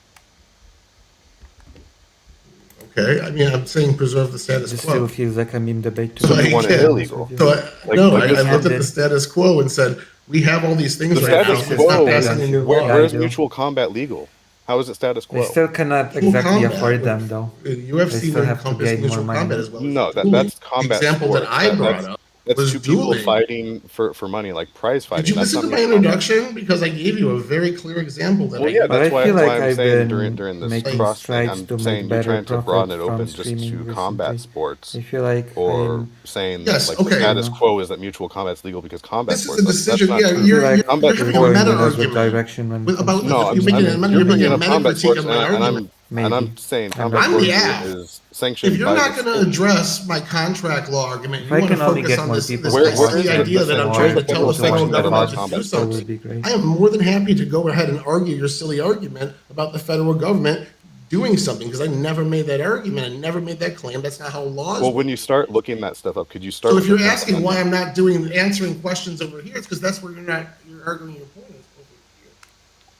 Okay. I mean, I'm saying preserve the status This quo. still feels like a meme debate to So me. you want it again, illegal. So Like- no, like I this- looked at And the status quo and said we have all these things The right now. status It's not quo. passing any Where- law. Where's I do. mutual combat legal? How is it status I quo? still cannot Mutual exactly combat afford would- them though. UFC still would have to encompass gain more mutual money. combat as well. No, as dueling. that's combat. The example that sports. I brought up That's was two people dueling. fighting for money, like prize fighting. Did you That's listen to not my mutual combat. introduction? Because I gave you a very clear example that Well, I yeah, gave. But that's I why, feel that's like why I'm I've saying been during this making cross thing, strides I'm to saying make you're better trying to broaden it profit open from just streaming to combat recently. sports, I feel like or I'm saying Yes, like okay. the status quo is that mutual combat's legal because combat This is sports. a That's decision. not Yeah, true. I feel you're like Combat you're making a going meta in a good argument direction when it about comes No, to I'm, you're making a I'm, you're you're making bringing a up meta combat critique sports, of my argument. and I'm maybe. saying I'm combat not- I'm the sports ass. is sanctioned If you're by not the going to state. address my contract law argument, If you I want to can only focus get on more this people this Where- to watch where is pesky the- idea that I'm more trying to people tell the to federal watch that government about to combat do That would something. be great. I am more than happy to go ahead and argue your silly argument about the federal government doing something because I never made that argument. I never made that claim. That's not how laws Well, work. when you start looking that stuff up, could you start? So with if you're the Tenth asking why Amendment? I'm not answering questions over here, it's because that's where you're arguing your point is over here.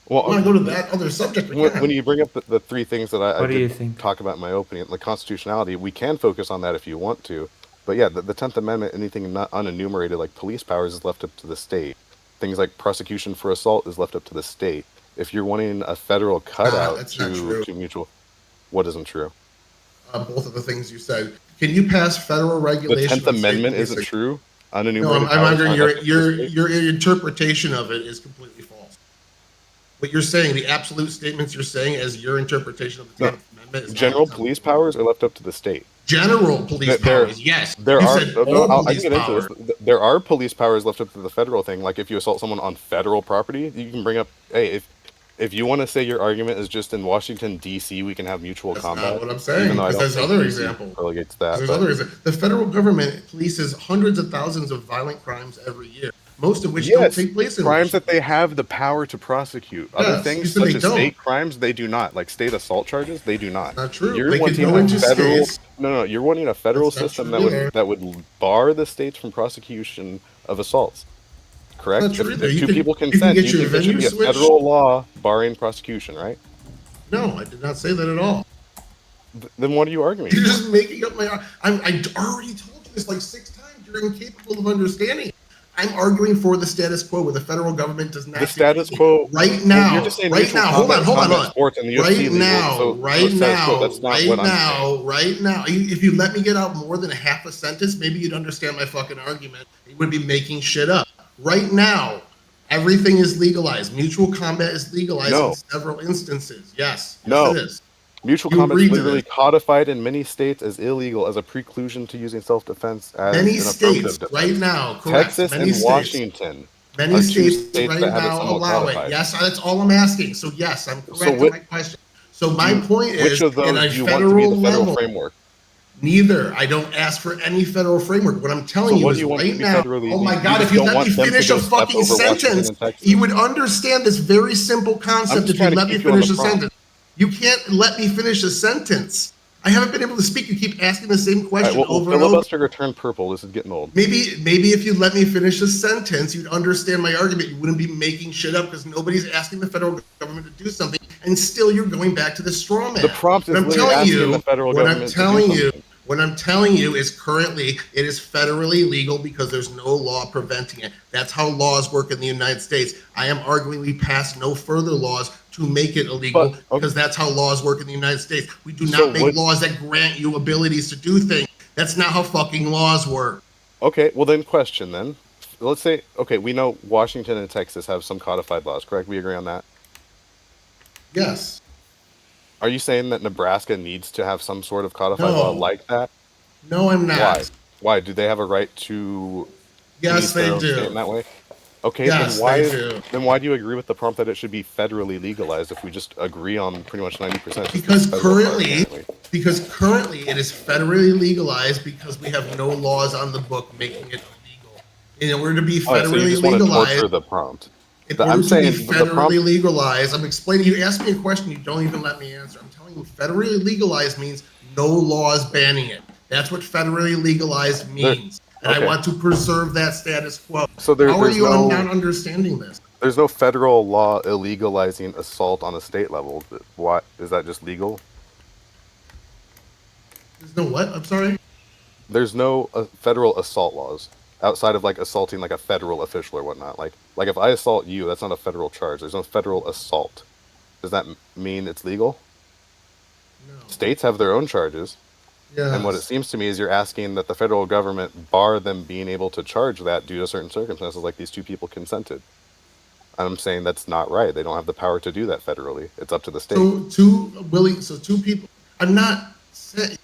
Well, I want to go to that other subject. We when can. you bring up the three things that I What do you did think? talk about in my opening, like constitutionality, we can focus on that if you want to. But yeah, the 10th Amendment, anything not unenumerated like police powers is left up to the state. Things like prosecution for assault is left up to the state. If you're wanting a federal cutout that's not true. to mutual, what isn't true? Both of the things you said. Can you pass federal The regulation? 10th on state Amendment policing? isn't true. No, Unenumerated I'm powers wondering aren't your up to the your state. your interpretation of it is completely false. What you're saying, the absolute statements you're saying as your interpretation of the No. 10th Amendment is General not- police powers are left up to the state. General police There- powers, yes. There You are said no, all I can police get into powers. this. There are police powers left up to the federal thing. Like if you assault someone on federal property, you can bring up. Hey, if you want to say your argument is just in Washington D.C., we can have mutual That's combat. not what I'm saying, even though I because don't there's think other DC examples. relegates that. There's but- other reasons. The federal government polices hundreds of thousands of violent crimes every year, most of which don't Yes, take place in crimes Washington. that they have the power to prosecute. Other Yes, you things said such they as don't. state crimes, they do not. Like state assault charges, they do not. Not true. You're They could wanting go a into federal. states. No, you're wanting a federal That's not system true either. that would bar the states from prosecution of assaults. Correct? That's not true If either. You two can- people you can consent, get you your think there should venue be a switched. federal law barring prosecution, right? No, I did not say that at all. Then what are you arguing? You're just making up my. I already told you this like 6 times. You're incapable of understanding. I'm arguing for the status quo where the federal government does not. The status quo right now. You're just saying Right now. Hold on. Sports and the UFC Right legal, now. so Right status quo, now. that's not Right what I'm now. saying. Right now. If you let me get out more than a half a sentence, maybe you'd understand my fucking argument. You would be making shit up. Right now, everything is legalized. Mutual combat is legalized in several instances. Yes. No. Yes, it is. Mutual You combat agree is to literally this. codified in many states as illegal as a preclusion to using self-defense as Many an states affirmative defense. right now, correct. Texas Many and states. Washington Many are two states states right that have it now somewhat allow codified. it. Yes, that's all I'm asking. So yes, I'm correct So on my question. So my point is, which of in those a do you want to be federal the federal level, framework? neither. I don't ask for any federal framework. What I'm telling So you what is do you want to right be now. federally Oh my legal? God! You If you just let don't me want them to finish go a step fucking over Washington sentence, and Texas? you would understand this very simple concept just if you trying to let me keep you on finish the a prompt. sentence. You can't let me finish a sentence. I haven't been able to speak. You keep asking the same All right, question well, over and over. filibuster or turn purple. This is getting old. Maybe if you let me finish a sentence, you'd understand my argument. You wouldn't be making shit up because nobody's asking the federal government to do something, and still you're going back to the straw man. The prompt is literally asking the federal government to do something. What I'm telling you is currently it is federally legal because there's no law preventing it. That's how laws work in the United States. I am arguing we pass no further laws to make it illegal because that's how laws work in the United States. We do not make laws that grant you abilities to do things. That's not how fucking laws work. Okay, well then question then. Let's say, okay, we know Washington and Texas have some codified laws, correct? We agree on that? Yes. Are you saying that Nebraska needs to have some sort of codified law like that? No, I'm not. Why? Why? Do they have a right to Yes, police their they own state do. in that way? Okay, Yes, then why do you agree with the prompt that it should be federally legalized if we just agree on pretty much 90%? Because currently it is federally legalized because we have no laws on the book making it illegal. In order to be So you federally just want to legalized, torture the prompt. in order to be federally legalized, I'm explaining. You ask me a question, you don't even let me answer. I'm telling you, federally legalized means no laws banning it. That's what federally legalized means. And I want to preserve that status quo. So how are you not understanding this? There's no federal law illegalizing assault on a state level. Why is that just legal? There's no what? I'm sorry? There's no federal assault laws outside of like assaulting like a federal official or whatnot. Like if I assault you, that's not a federal charge. There's no federal assault. Does that mean it's legal? No. States have their own charges. Yes. And what it seems to me is you're asking that the federal government bar them being able to charge that due to certain circumstances, like these two people consented. I'm saying that's not right. They don't have the power to do that federally. It's up to the state. So two people. I'm not saying.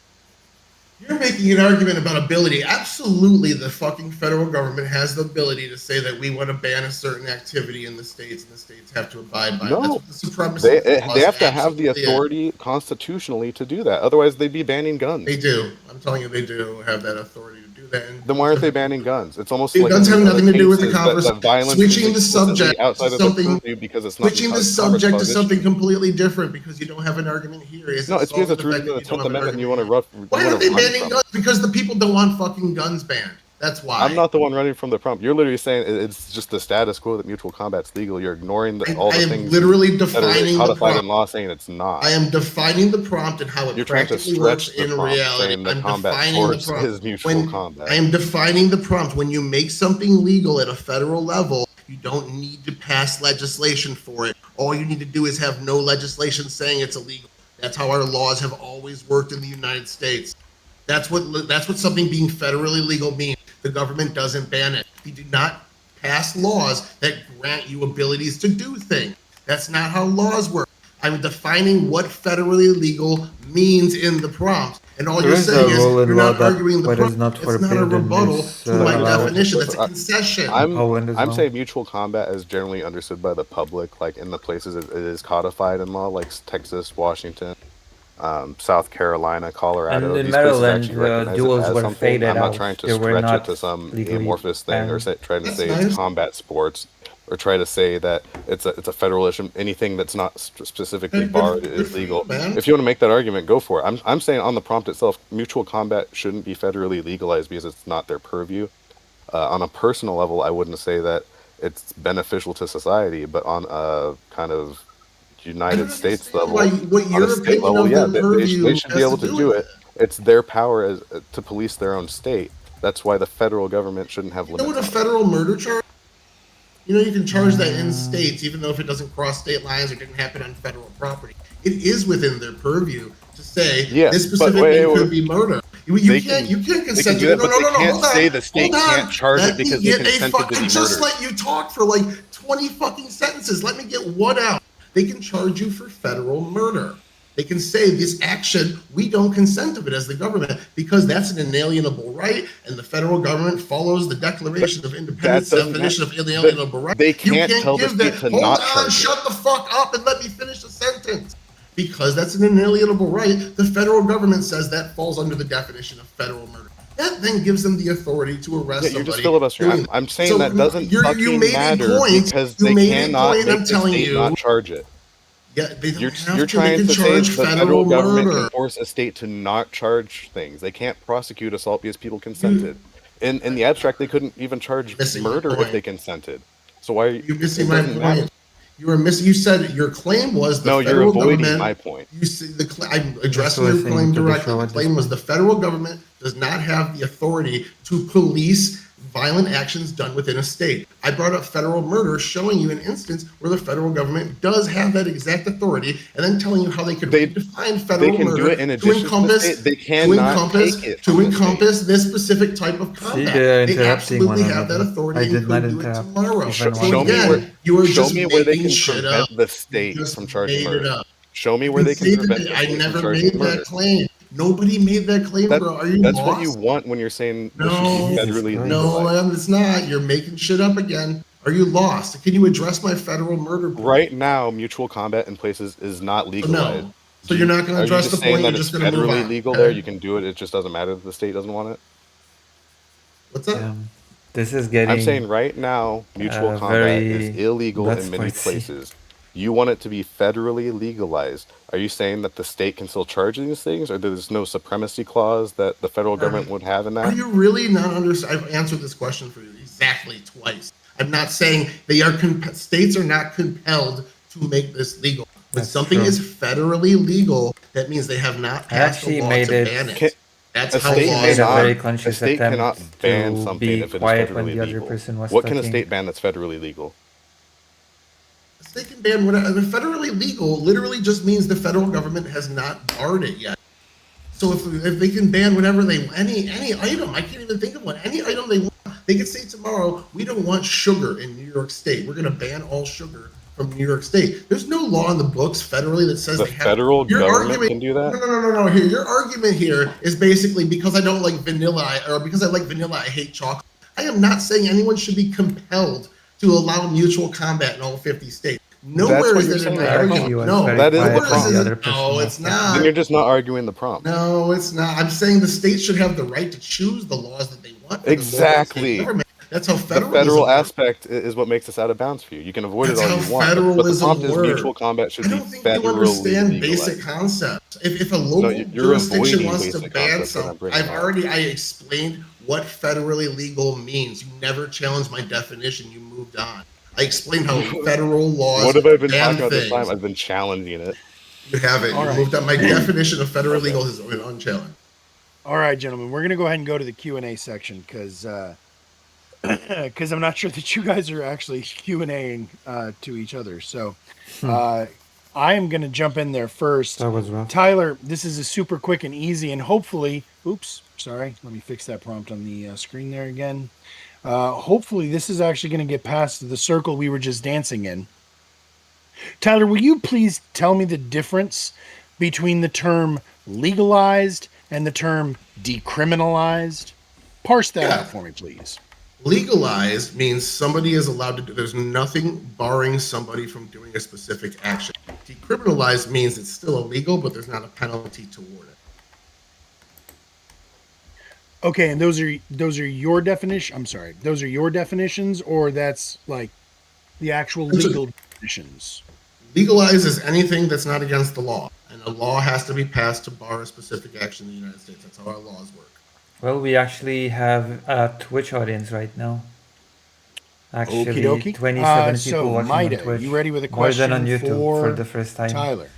You're making an argument about ability. Absolutely, the fucking federal government has the ability to say that we want to ban a certain activity in the states, and the states have to abide by it. That's No, what the supremacy they have to have the absolutely is. authority constitutionally to do that. Otherwise, they'd be banning guns. They do. I'm telling you, they do have that authority to do that. And Then why aren't they banning guns? It's almost Dude, like guns have nothing to do with the cases that conversation. violence Switching is the subject explicitly outside to of the something. purview because it's not Switching the Congress subject to clause something issue. completely different because you don't have an argument here. No, it's because it's rooted in the 10th Amendment and you want to run. Why are they banning guns? Because the people don't want fucking guns banned. That's why. I'm not the one running from the prompt. You're literally saying it's just the status quo that mutual combat's legal. You're ignoring all the I am things literally that are defining the codified prompt. in law, saying it's not. I am defining the prompt and how it You're trying to practically works stretch the in prompt, reality. saying that I'm combat defining the sports prompt. is mutual combat. I am defining the prompt. When you make something legal at a federal level, you don't need to pass legislation for it. All you need to do is have no legislation saying it's illegal. That's how our laws have always worked in the United States. That's what something being federally legal means. The government doesn't ban it. You do not pass laws that grant you abilities to do things. That's not how laws work. I'm defining what federally legal means in the prompt. And all There you're is a saying is rule in you're law not that arguing the what is prompt. not It's not a forbidden rebuttal is, to my allowed. definition. That's a concession. Poland as I'm well. saying mutual combat is generally understood by the public, like in the places it is codified in law, like Texas, Washington, South Carolina, Colorado. And in These places Maryland, actually recognize it duels as were something. faded I'm not out. trying to They were stretch not it to some legally amorphous thing or banned. trying to That's say nice. it's combat sports or try to say that it's a federal issue. Anything that's not specifically Good- barred good is for you, legal. man. If you want to make that argument, go for it. I'm saying on the prompt itself, mutual combat shouldn't be federally legalized because it's not their purview. On a personal level, I wouldn't say that it's beneficial to society, but on a kind of United States level, what on your a state opinion level, of yeah, the they purview should be has able to to do do with it. It's their power to police their own state. That's why the federal government shouldn't have You know limits. what a on it. federal murder charge? You know, you can charge that in states, even though if it doesn't cross state lines or didn't happen on federal property. It is within their purview to say Yes, this but specific wait, thing wait, could be murder. You They can't can consent do to that, it. but they can't Hold on. say the state Hold on. can't charge Let it because me they get consented to I be just murdered. let you talk for like 20 fucking sentences. Let me get one out. They can charge you for federal murder. They can say this action, we don't consent to it as the government because that's an inalienable right, and the federal government follows the Declaration of Independence doesn't definition of inalienable right. They You can't tell the give that. state to Hold not on, charge it. shut the fuck up and let me finish the sentence. Because that's an inalienable right, the federal government says that falls under the definition of federal murder. That then gives them the authority to arrest Yeah, somebody. you're just filibustering. doing I'm saying So that doesn't you fucking made a matter point. because You they made a cannot point, make I'm the telling state you. not charge it. Yeah, they don't You're have you're to. trying They can to say charge the federal federal government murder. can force a state to not charge things. They can't prosecute assault because people consented. In the abstract, they couldn't even charge Missing my murder if point. they consented. So why You're missing it my doesn't matter. point. You are missing. You said your claim was the No, you're federal avoiding government. my point. You see I'm addressing That's your what I claim think to be directly. sure The at claim this was the federal government does not have the authority to police violent actions done within a state. I brought up federal murder, showing you an instance where the federal government does have that exact authority, and then telling you how they could redefine federal They can murder do it in to addition to the encompass state. They cannot take it from the state. encompass this specific type of See, combat. they're They interrupting absolutely one have that another. authority I and did not could do it interrupt. tomorrow. Even So one Show me again, where. you are Show just me where they making can shit up. prevent the You state just from charging made it murder. up. Show me You where they say can prevent that the I state from never charging made murder. that claim. Nobody made that claim, That, bro. Are you that's lost? what you want when you're saying this should be No, federally Jesus no, legalized. it's not. You're making shit up again. Are you lost? Can you address my federal murder point? Right now, mutual combat in places is not So legalized. no. So you're not going to Are you address just the saying point. that You're it's just going to move federally on. legal okay? there? You can do it. It just doesn't matter if the state doesn't want it. What's that? This is getting. I'm saying right now, mutual combat very is illegal blood in many spicy. places. You want it to be federally legalized. Are you saying that the state can still charge these things, or there's no supremacy clause that the federal government would have in Are that? you really not understanding? I've answered this question for you exactly twice. I'm not saying they are states are not compelled to make this legal. When That's something true. is federally legal, that means they have not I passed a actually law made to it- ban it. Can- That's a how state laws made a cannot- very work. conscious state attempt cannot ban to something be if it is quiet when federally the other legal. person was What can a talking. state ban that's federally legal? They can ban whatever. The federally legal literally just means the federal government has not barred it yet. So if they can ban whatever they any item, I can't even think of one. Any item they want, they could say tomorrow, we don't want sugar in New York State. We're going to ban all sugar from New York State. There's no law in the books federally that says The they have. federal Your government argument- can do that? No. Here, your argument here is basically because I don't like vanilla, or because I like vanilla, I hate chocolate. I am not saying anyone should be compelled to allow mutual combat in all 50 states. Nowhere what is you're that in saying. my Actually, argument. he was No, very That is the nowhere prompt. it The in- other person no, was it's talking. not. Then you're just not arguing the prompt. No, it's not. I'm saying the states should have the right to choose the laws that they want. for the local Exactly. state government. That's how The federalism federal works. aspect is what makes us out of bounds for you. You can avoid That's it all how you want, but the federalism prompt is works. mutual combat should I be don't think you federally understand legalized. basic concepts. If a local you're jurisdiction avoiding wants to basic ban concepts that I'm something, bringing up. I explained what federally legal means. You never challenged my definition. You moved on. I explained how federal laws What have I been ban talking about this things. time? I've been challenging it. You haven't. All You right. moved on. My definition of federal legal has been unchallenged. All right, gentlemen, we're gonna go ahead and go to the Q&A section because I'm not sure that you guys are actually Q&Aing to each other. So I am gonna jump in there first. That was rough. Tyler, this is a super quick and easy, and hopefully, oops, sorry, let me fix that prompt on the screen there again. Hopefully, this is actually going to get past the circle we were just dancing in. Tyler, will you please tell me the difference between the term legalized and the term decriminalized? Parse that Yeah. out for me, please. Legalized means somebody is allowed to do, there's nothing barring somebody from doing a specific action. Decriminalized means it's still illegal, but there's not a penalty toward it. Okay, and those are your definition. I'm sorry, those are your definitions, or that's like the actual Those are- legal definitions. Legalized is anything that's not against the law, and a law has to be passed to bar a specific action in the United States. That's how our laws work. Well, we actually have a Twitch audience right now. Actually, Okie dokie. 27 So, people watching Maida, on Twitch. you ready with a More than on question YouTube for for the first time. Tyler?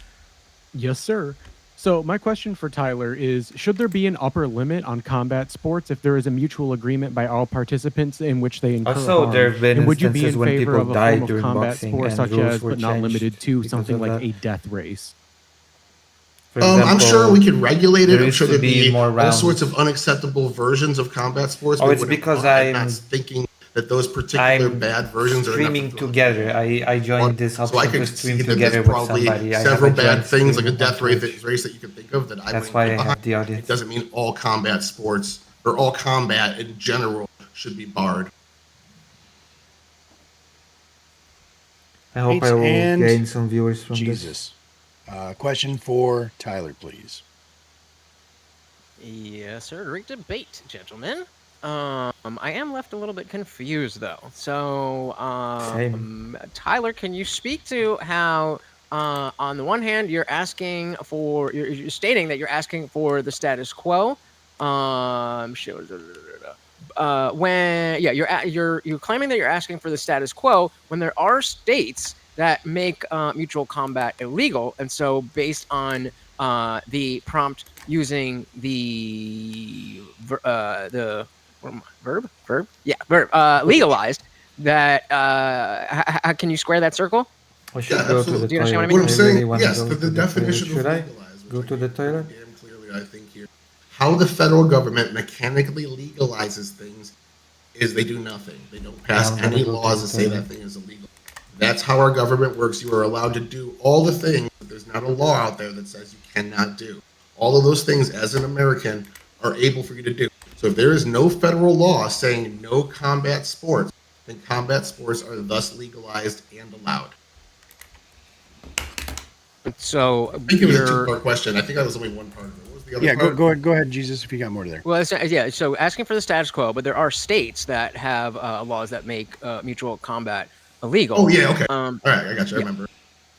Yes, sir. So my question for Tyler is, should there be an upper limit on combat sports if there is a mutual agreement by all participants in which they incur Also, harm? there have been And would you be instances in when favor people of a died form of during combat boxing sport and such rules as, were but not limited changed to, because something of like that. a death race? For I'm sure example, we could regulate it. there I'm used sure to there'd be be more all sorts rounds. of unacceptable versions of combat sports. Oh, we it's wouldn't because want. I'm not I'm thinking that those particular I'm bad versions are enough to streaming throw the together. family I joined this so I option could to stream see that there's together with probably somebody. I several haven't bad joined things like a streaming on death race Twitch. that you could think of that I That's wouldn't why get I behind. have the It audience. doesn't mean all combat sports or all combat in general should be barred. I hope I will And gain some viewers from this. Jesus. Question for Tyler, please. Yes, sir. Great debate, gentlemen. I am left a little bit confused though. So, Same. Tyler, can you speak to how, on the one hand, you're asking for, you're stating that you're asking for the status quo. When you're claiming that you're asking for the status quo when there are states that make mutual combat illegal, and so based on the prompt using the verb legalized, that can you square that circle? I should Yeah, go to the absolutely. Do you understand toilet. what I mean? What I'm I saying, really want to yes, go the to the toilet. definition Should of I legalized, which go I to the gave pretty toilet? damn clearly, I think here. How the federal government mechanically legalizes things is they do nothing. They don't pass I'm gonna any go to laws the that say toilet. that thing is illegal. That's how our government works. You are allowed to do all the things, but there's not a law out there that says you cannot do. All of those things, as an American, are able for you to do. So if there is no federal law saying no combat sports, then combat sports are thus legalized and allowed. So I think it was a you're two-part question. I think that was only one part of it. What was the other Yeah, part? go ahead, Jesus, if you got more there. well, yeah. So asking for the status quo, but there are states that have laws that make mutual combat illegal. Oh, yeah, okay. Um, All right, I got you. I yeah. remember.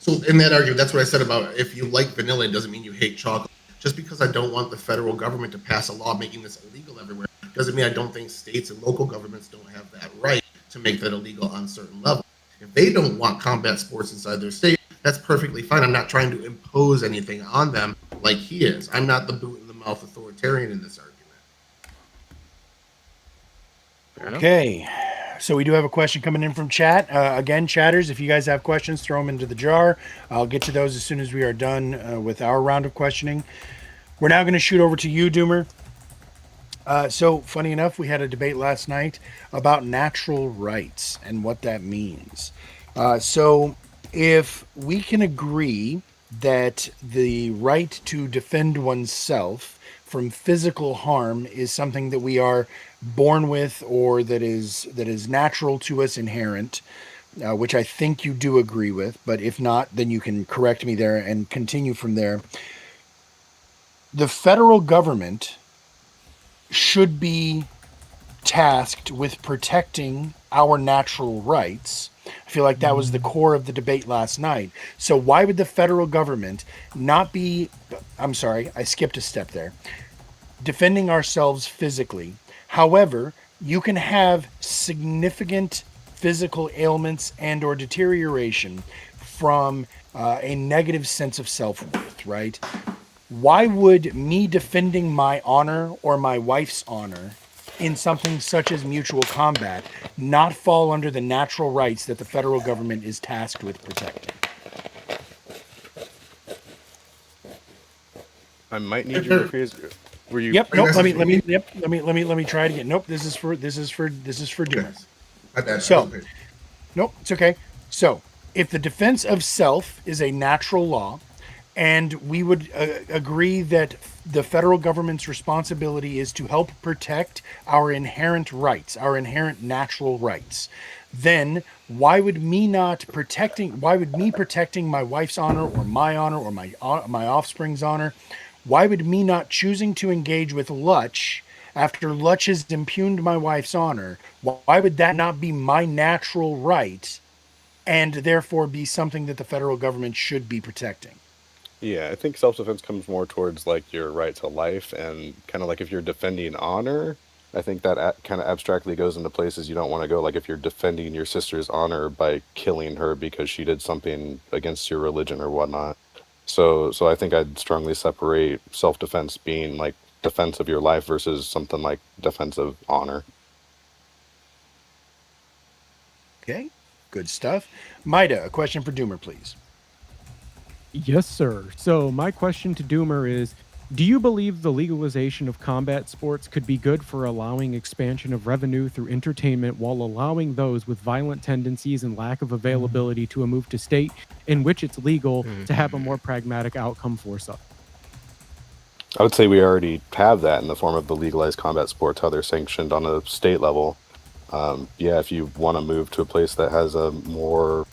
So in that argument, that's what I said about if you like vanilla, it doesn't mean you hate chocolate. Just because I don't want the federal government to pass a law making this illegal everywhere doesn't mean I don't think states and local governments don't have that right to make that illegal on certain levels. If they don't want combat sports inside their state, that's perfectly fine. I'm not trying to impose anything on them like he is. I'm not the boot in the mouth authoritarian in this argument. Fair enough. Okay, so we do have a question coming in from chat. Again, chatters, if you guys have questions, throw them into the jar. I'll get to those as soon as we are done with our round of questioning. We're now going to shoot over to you, Doomer. So, funny enough, we had a debate last night about natural rights and what that means. So, if we can agree that the right to defend oneself from physical harm is something that we are born with, or that is natural to us, inherent, which I think you do agree with, but if not, then you can correct me there and continue from there. The federal government should be tasked with protecting our natural rights. I feel like that was the core of the debate last night. So why would the federal government not be, I'm sorry, I skipped a step there, defending ourselves physically? However, you can have significant physical ailments and or deterioration from a negative sense of self-worth, right? Why would me defending my honor or my wife's honor in something such as mutual combat not fall under the natural rights that the federal government is tasked with protecting? I might need you to rephrase. Were you? Yep. Nope. Let me try it again. Nope. This is for Doomer. Okay. My bad. So, nope, it's okay. So, if the defense of self is a natural law, and we would agree that the federal government's responsibility is to help protect our inherent rights, our inherent natural rights, then why would me protecting my wife's honor or my offspring's honor, why would me not choosing to engage with Lutch after Lutch has impugned my wife's honor, why would that not be my natural right and therefore be something that the federal government should be protecting? Yeah, I think self-defense comes more towards like your right to life, and kind of like if you're defending honor, I think that kind of abstractly goes into places you don't want to go. Like if you're defending your sister's honor by killing her because she did something against your religion or whatnot, So I think I'd strongly separate self-defense being like defense of your life versus something like defense of honor. Okay, good stuff. Maida, a question for Doomer, please. Yes, sir. So my question to Doomer is, do you believe the legalization of combat sports could be good for allowing expansion of revenue through entertainment while allowing those with violent tendencies and lack of availability to a move to state in which it's legal to have a more pragmatic outcome for some? I would say we already have that in the form of the legalized combat sports, how they're sanctioned on a state level. Yeah, if you want to move to a place that has a more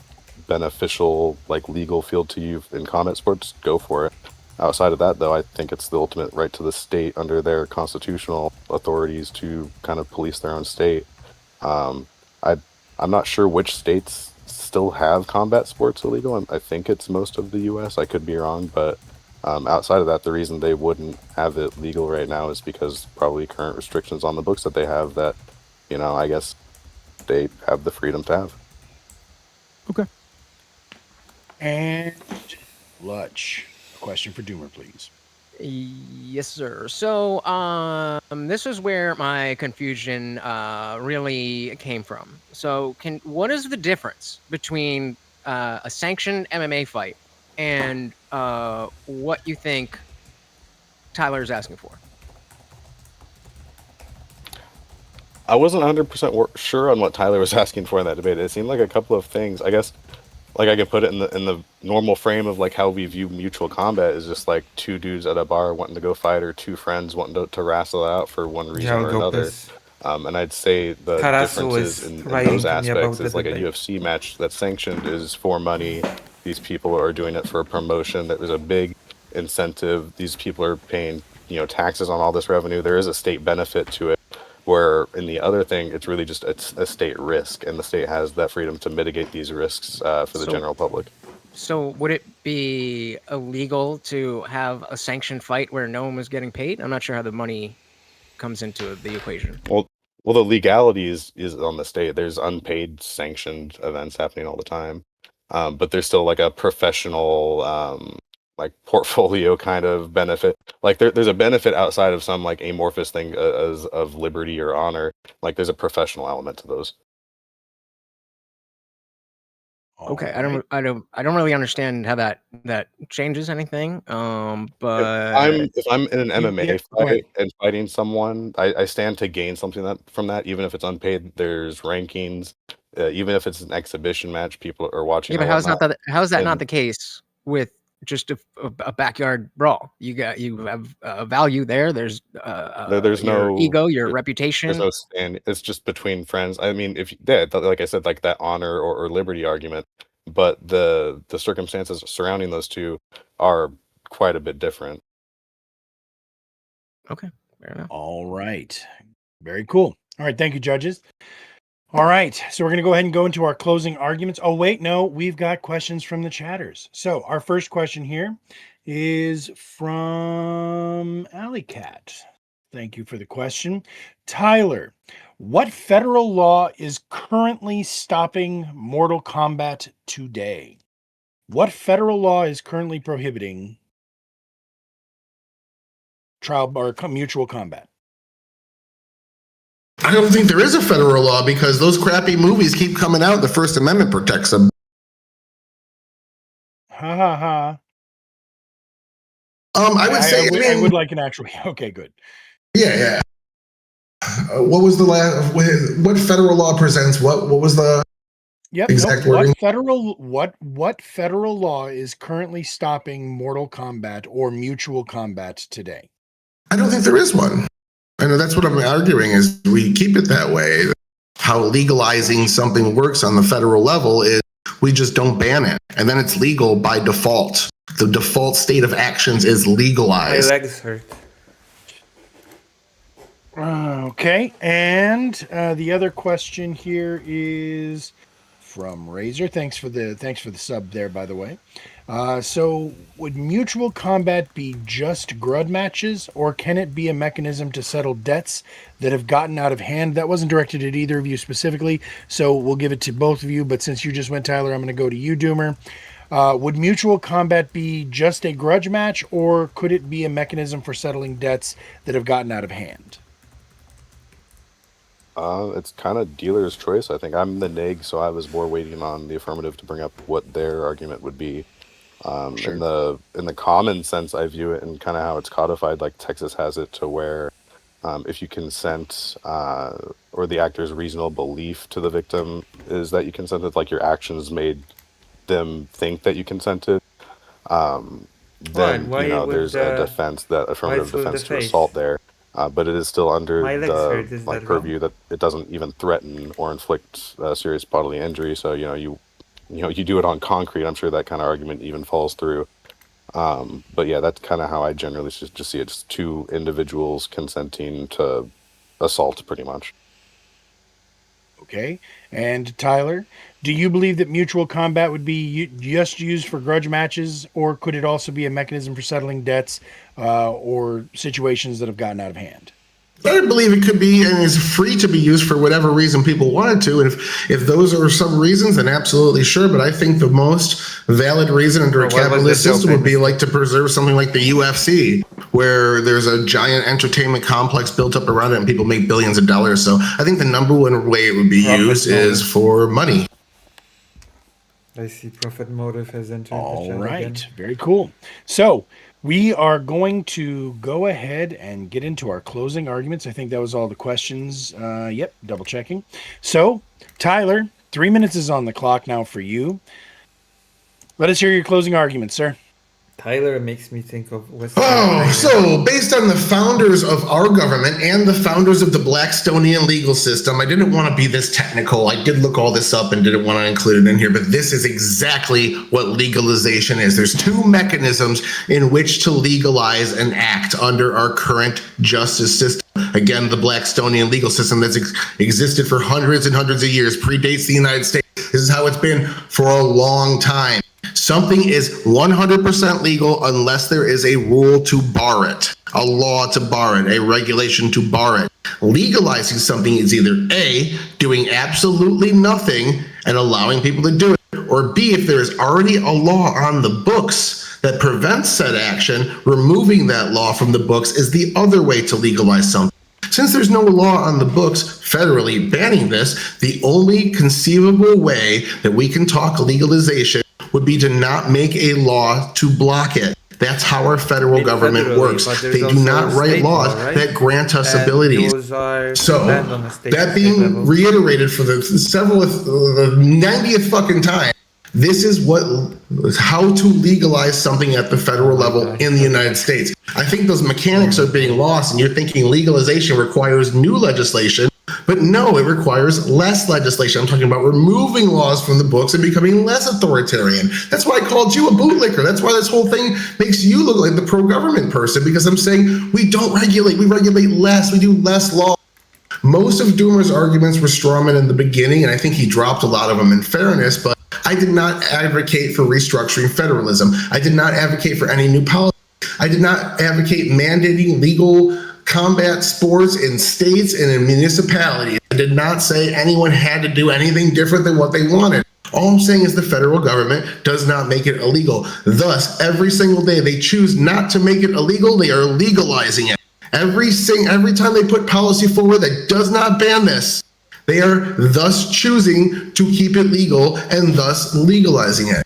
beneficial, like legal field to you in combat sports, go for it. Outside of that, though, I think it's the ultimate right to the state under their constitutional authorities to kind of police their own state. Um, I'm not sure which states still have combat sports illegal. I think it's most of the U.S. I could be wrong, but outside of that, the reason they wouldn't have it legal right now is because probably current restrictions on the books that they have that, I guess they have the freedom to have. Okay. And Lutch, a question for Doomer, please. Yes, sir. So, this is where my confusion really came from. So, what is the difference between a sanctioned MMA fight and what you think Tyler's asking for? I wasn't 100% sure on what Tyler was asking for in that debate. It seemed like a couple of things. I guess, like I can put it in the normal frame of like how we view mutual combat is just like two dudes at a bar wanting to go fight, or two friends wanting to wrestle it out for one reason or another. And I'd say the differences in those aspects is like a UFC match that's sanctioned is for money. These people are doing it for a promotion. There's a big incentive. These people are paying, taxes on all this revenue. There is a state benefit to it. Where in the other thing, it's really just a state risk, and the state has that freedom to mitigate these risks for the general public. So would it be illegal to have a sanctioned fight where no one was getting paid? I'm not sure how the money comes into the equation. Well, the legality is on the state. There's unpaid sanctioned events happening all the time, but there's still like a professional like portfolio kind of benefit. Like there's a benefit outside of some like amorphous thing as of liberty or honor. Like there's a professional element to those. Okay, I don't really understand how that changes anything. But if I'm in an MMA fight and fighting someone, I stand to gain something from that, even if it's unpaid. There's rankings, even if it's an exhibition match, people are watching. Yeah, but how is that not the case with just a backyard brawl? You have a value there. There's no ego, your reputation. There's no stand. It's just between friends. I mean, like I said, like that honor or liberty argument, but the circumstances surrounding those two are quite a bit different. Okay, fair enough. All right, very cool. All right, thank you, judges. All right, so we're going to go ahead and go into our closing arguments. Oh, wait, no, we've got questions from the chatters. So our first question here is from Alley Cat. Thank you for the question. Tyler, what federal law is currently stopping Mortal Kombat today? What federal law is currently prohibiting trial or mutual combat? I don't think there is a federal law because those crappy movies keep coming out. The First Amendment protects them. Ha ha ha. I would say I would like an actual. Okay, good. Yeah. What was the last? What federal law presents what? What was the exact wording? What federal law is currently stopping Mortal Kombat or mutual combat today? I don't think there is one. I know that's what I'm arguing is we keep it that way. How legalizing something works on the federal level is we just don't ban it. And then it's legal by default. The default state of actions is legalized. My legs hurt. Okay. And the other question here is from Razor. Thanks for the sub there, by the way. So would mutual combat be just grudge matches, or can it be a mechanism to settle debts that have gotten out of hand? That wasn't directed at either of you specifically, so we'll give it to both of you. But since you just went, Tyler, I'm going to go to you, Doomer. Would mutual combat be just a grudge match, or could it be a mechanism for settling debts that have gotten out of hand? It's kind of dealer's choice. I think I'm the neg, so I was more waiting on the affirmative to bring up what their argument would be. Sure. In the common sense, I view it and kind of how it's codified, like Texas has it, to where if you consent or the actor's reasonable belief to the victim is that you consented, like your actions made them think that you consented, then Why you know would, there's a defense, that affirmative through the defense to face? assault there. But it is still under My legs hurt, is the like that wrong? purview that it doesn't even threaten or inflict serious bodily injury. So you do it on concrete. I'm sure that kind of argument even falls through. But yeah, that's kind of how I generally just see it. Just two individuals consenting to assault, pretty much. Okay. And Tyler, do you believe that mutual combat would be just used for grudge matches, or could it also be a mechanism for settling debts or situations that have gotten out of hand? I believe it could be, and is free to be used for whatever reason people wanted to. And if those are some reasons, then absolutely sure. But I think the most valid reason under a Well, what was capitalist the system would be joke? like to preserve something like the UFC, where there's a giant entertainment complex built up around it and people make billions of dollars. So I think the number one way it would be Profit used is motive. for money. I see profit motive has entered the All chat right. again. Very cool. So we are going to go ahead and get into our closing arguments. I think that was all the questions. Yep, double checking. So, Tyler, 3 minutes is on the clock now for you. Let us hear your closing arguments, sir. Tyler makes me think of West. Oh, so based on the founders of our government and the founders of the Blackstonian legal system, I didn't want to be this technical. I did look all this up and didn't want to include it in here, but this is exactly what legalization is. There's two mechanisms in which to legalize an act under our current justice system. Again, the Blackstonian legal system that's existed for hundreds and hundreds of years, predates the United States. This is how it's been for a long time. Something is 100% legal unless there is a rule to bar it, a law to bar it, a regulation to bar it. Legalizing something is either A, doing absolutely nothing and allowing people to do it, or B, if there is already a law on the books that prevents said action, removing that law from the books is the other way to legalize something. Since there's no law on the books federally banning this, the only conceivable way that we can talk legalization would be to not make a law to block it. That's how our federal It's government federally, works. but there's They do also not write state laws law, right? that grant us And abilities. those are So banned on a state that being level. reiterated for the 90th fucking time, this is how to legalize something at the federal level in the United States. I think those mechanics are being lost, and you're thinking legalization requires new legislation, but no, it requires less legislation. I'm talking about removing laws from the books and becoming less authoritarian. That's why I called you a bootlicker. That's why this whole thing makes you look like the pro-government person, because I'm saying we don't regulate, we regulate less, we do less law. Most of Doomer's arguments were strawman in the beginning, and I think he dropped a lot of them in fairness, but I did not advocate for restructuring federalism. I did not advocate for any new policy. I did not advocate mandating legal combat sports in states and in municipalities. I did not say anyone had to do anything different than what they wanted. All I'm saying is the federal government does not make it illegal. Thus, every single day they choose not to make it illegal, they are legalizing it. Every time they put policy forward that does not ban this, they are thus choosing to keep it legal and thus legalizing it.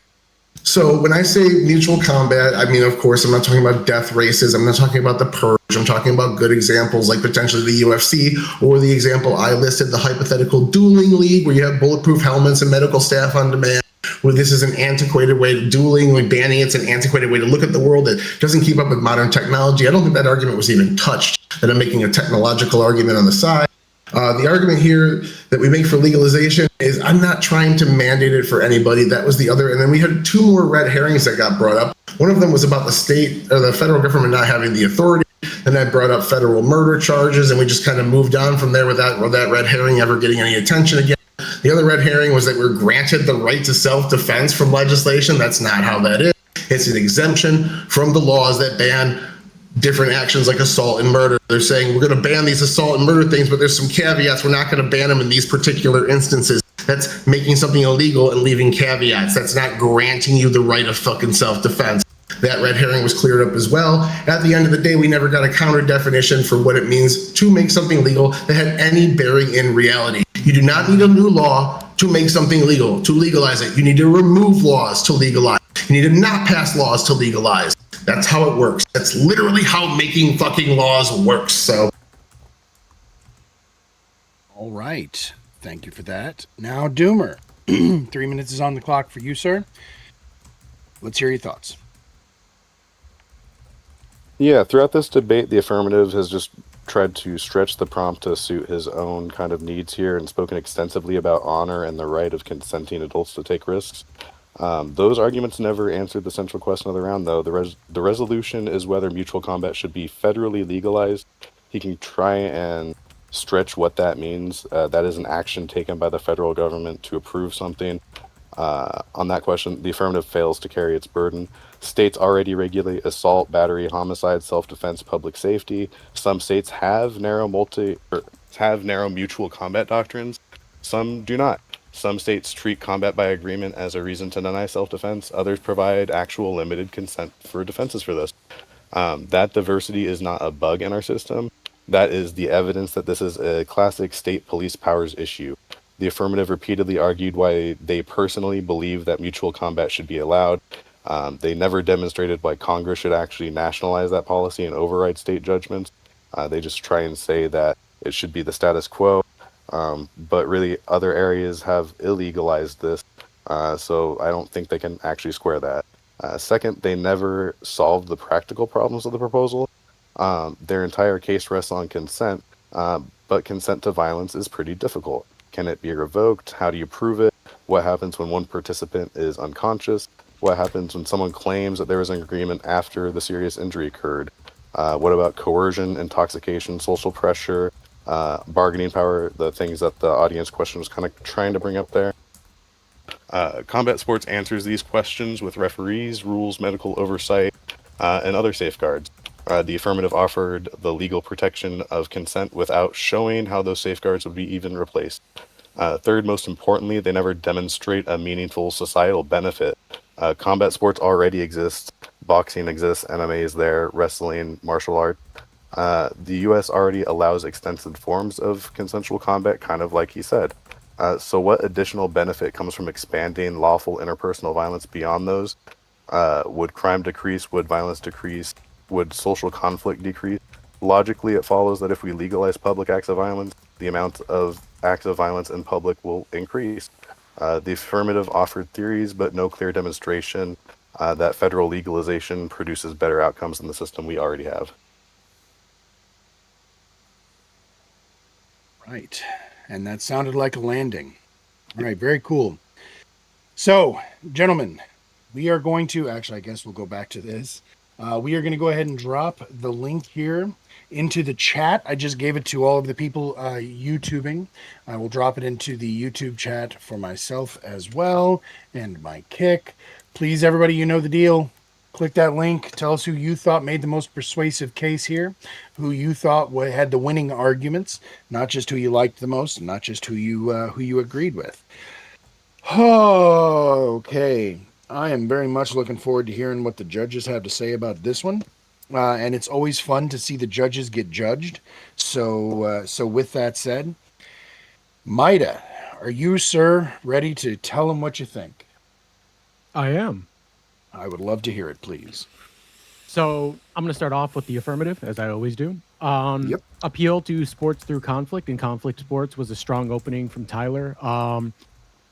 So when I say mutual combat, I mean, of course, I'm not talking about death races. I'm not talking about the purge. I'm talking about good examples like potentially the UFC, or the example I listed, the hypothetical dueling league, where you have bulletproof helmets and medical staff on demand, where this is an antiquated way to dueling, like banning it's an antiquated way to look at the world that doesn't keep up with modern technology. I don't think that argument was even touched, that I'm making a technological argument on the side. The argument here that we make for legalization is I'm not trying to mandate it for anybody. That was the other. And then we had two more red herrings that got brought up. One of them was about the state or the federal government not having the authority. And I brought up federal murder charges, and we just kind of moved on from there without that red herring ever getting any attention again. The other red herring was that we're granted the right to self-defense from legislation. That's not how that is. It's an exemption from the laws that ban different actions like assault and murder. They're saying we're going to ban these assault and murder things, but there's some caveats. We're not going to ban them in these particular instances. That's making something illegal and leaving caveats. That's not granting you the right of fucking self-defense. That red herring was cleared up as well. At the end of the day, we never got a counter definition for what it means to make something legal that had any bearing in reality. You do not need a new law to make something legal, to legalize it. You need to remove laws to legalize. You need to not pass laws to legalize. That's how it works. That's literally how making fucking laws works. So. All right. Thank you for that. Now, Doomer, 3 minutes is on the clock for you, sir. Let's hear your thoughts. Yeah, throughout this debate, the affirmative has just tried to stretch the prompt to suit his own kind of needs here and spoken extensively about honor and the right of consenting adults to take risks. Those arguments never answered the central question of the round, though. The resolution is whether mutual combat should be federally legalized. He can try and stretch what that means. That is an action taken by the federal government to approve something. On that question, the affirmative fails to carry its burden. States already regulate assault, battery, homicide, self-defense, public safety. Some states have narrow mutual combat doctrines. Some do not. Some states treat combat by agreement as a reason to deny self-defense. Others provide actual limited consent for defenses for this. That diversity is not a bug in our system. That is the evidence that this is a classic state police powers issue. The affirmative repeatedly argued why they personally believe that mutual combat should be allowed. They never demonstrated why Congress should actually nationalize that policy and override state judgments. They just try and say that it should be the status quo. But really, other areas have illegalized this. So I don't think they can actually square that. Second, they never solved the practical problems of the proposal. Their entire case rests on consent, but consent to violence is pretty difficult. Can it be revoked? How do you prove it? What happens when one participant is unconscious? What happens when someone claims that there was an agreement after the serious injury occurred? What about coercion, intoxication, social pressure, bargaining power, the things that the audience question was kind of trying to bring up there? Combat sports answers these questions with referees, rules, medical oversight, and other safeguards. The affirmative offered the legal protection of consent without showing how those safeguards would be even replaced. Third, most importantly, they never demonstrate a meaningful societal benefit. Combat sports already exist. Boxing exists, MMA is there, wrestling, martial arts. The U.S. already allows extensive forms of consensual combat, kind of like he said. So what additional benefit comes from expanding lawful interpersonal violence beyond those? Would crime decrease? Would violence decrease? Would social conflict decrease? Logically, it follows that if we legalize public acts of violence, the amount of acts of violence in public will increase. The affirmative offered theories, but no clear demonstration that federal legalization produces better outcomes than the system we already have. Right. And that sounded like a landing. All right, very cool. So, gentlemen, we are going to, actually, I guess we'll go back to this. We are going to go ahead and drop the link here into the chat. I just gave it to all of the people YouTubing. I will drop it into the YouTube chat for myself as well and my kick. Please, everybody, you know the deal. Click that link. Tell us who you thought made the most persuasive case here, who you thought had the winning arguments, not just who you liked the most, not just who you agreed with. Okay. I am very much looking forward to hearing what the judges have to say about this one. And it's always fun to see the judges get judged. So with that said, Maida, are you, sir, ready to tell them what you think? I am. I would love to hear it, please. So I'm going to start off with the affirmative, as I always do. Yep. Appeal to sports through conflict and conflict sports was a strong opening from Tyler.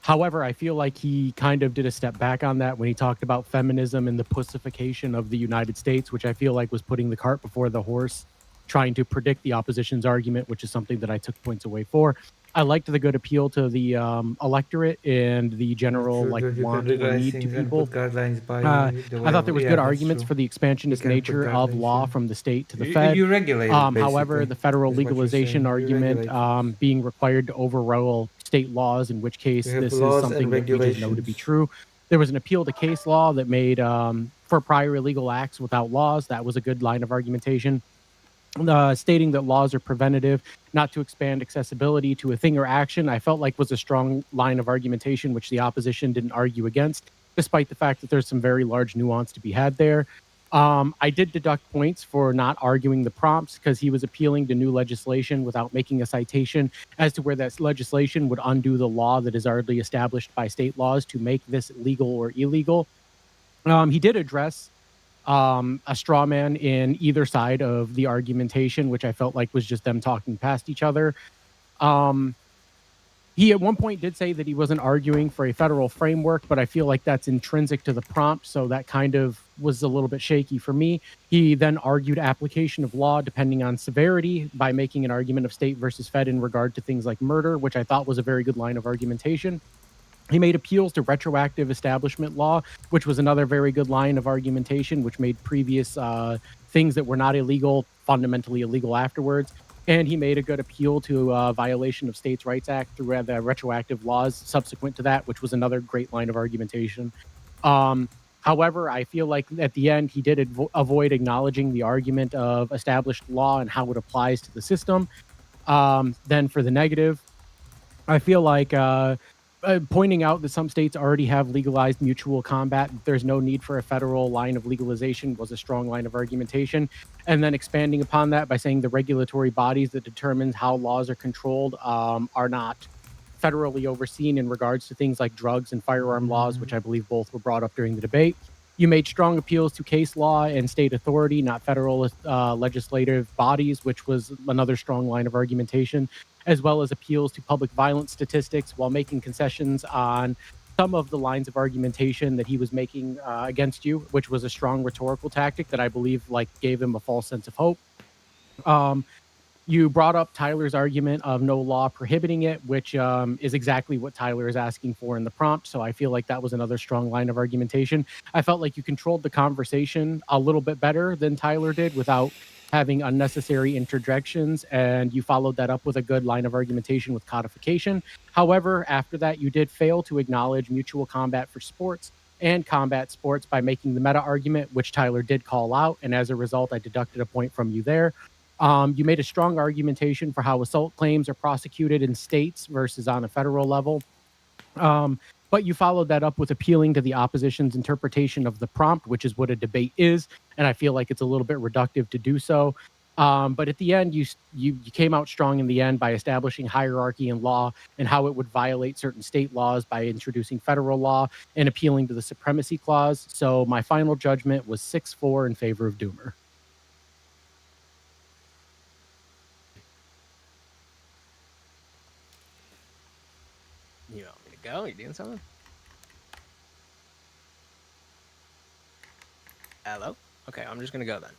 However, I feel like he kind of did a step back on that when he talked about feminism and the pussification of the United States, which I feel like was putting the cart before the horse, trying to predict the opposition's argument, which is something that I took points away for. I liked the good appeal to the electorate and the general want or need to people. I thought there was good arguments for the expansionist nature of law from the state to the Fed. You regulate it, However, the federal legalization argument being required to overrule state laws, in which case this is something that we just know to be true. There was an appeal to case law that made for prior illegal acts without laws. That was a good line of argumentation. stating that laws are preventative, not to expand accessibility to a thing or action, I felt like was a strong line of argumentation, which the opposition didn't argue against, despite the fact that there's some very large nuance to be had there. I did deduct points for not arguing the prompts because he was appealing to new legislation without making a citation as to where that legislation would undo the law that is already established by state laws to make this legal or illegal. He did address a straw man in either side of the argumentation, which I felt like was just them talking past each other. He at one point did say that he wasn't arguing for a federal framework, but I feel like that's intrinsic to the prompt, so that kind of was a little bit shaky for me. He then argued application of law depending on severity by making an argument of state versus fed in regard to things like murder, which I thought was a very good line of argumentation. He made appeals to retroactive establishment law, which was another very good line of argumentation, which made previous things that were not illegal fundamentally illegal afterwards. And he made a good appeal to violation of States' Rights Act through the retroactive laws subsequent to that, which was another great line of argumentation. However, I feel like at the end, he did avoid acknowledging the argument of established law and how it applies to the system. Then for the negative, I feel like pointing out that some states already have legalized mutual combat, there's no need for a federal line of legalization was a strong line of argumentation. And then expanding upon that by saying the regulatory bodies that determine how laws are controlled are not federally overseen in regards to things like drugs and firearm laws, which I believe both were brought up during the debate. You made strong appeals to case law and state authority, not federal legislative bodies, which was another strong line of argumentation, as well as appeals to public violence statistics while making concessions on some of the lines of argumentation that he was making against you, which was a strong rhetorical tactic that I believe gave him a false sense of hope. You brought up Tyler's argument of no law prohibiting it, which is exactly what Tyler is asking for in the prompt. So I feel like that was another strong line of argumentation. I felt like you controlled the conversation a little bit better than Tyler did without having unnecessary interjections, and you followed that up with a good line of argumentation with codification. However, after that, you did fail to acknowledge mutual combat for sports and combat sports by making the meta argument, which Tyler did call out, and as a result, I deducted a point from you there. You made a strong argumentation for how assault claims are prosecuted in states versus on a federal level. But you followed that up with appealing to the opposition's interpretation of the prompt, which is what a debate is. And I feel like it's a little bit reductive to do so. But at the end, you came out strong in the end by establishing hierarchy in law and how it would violate certain state laws by introducing federal law and appealing to the supremacy clause. So my final judgment was 6-4 in favor of Doomer. You want me to go? You doing something? Hello? Okay, I'm just gonna go then.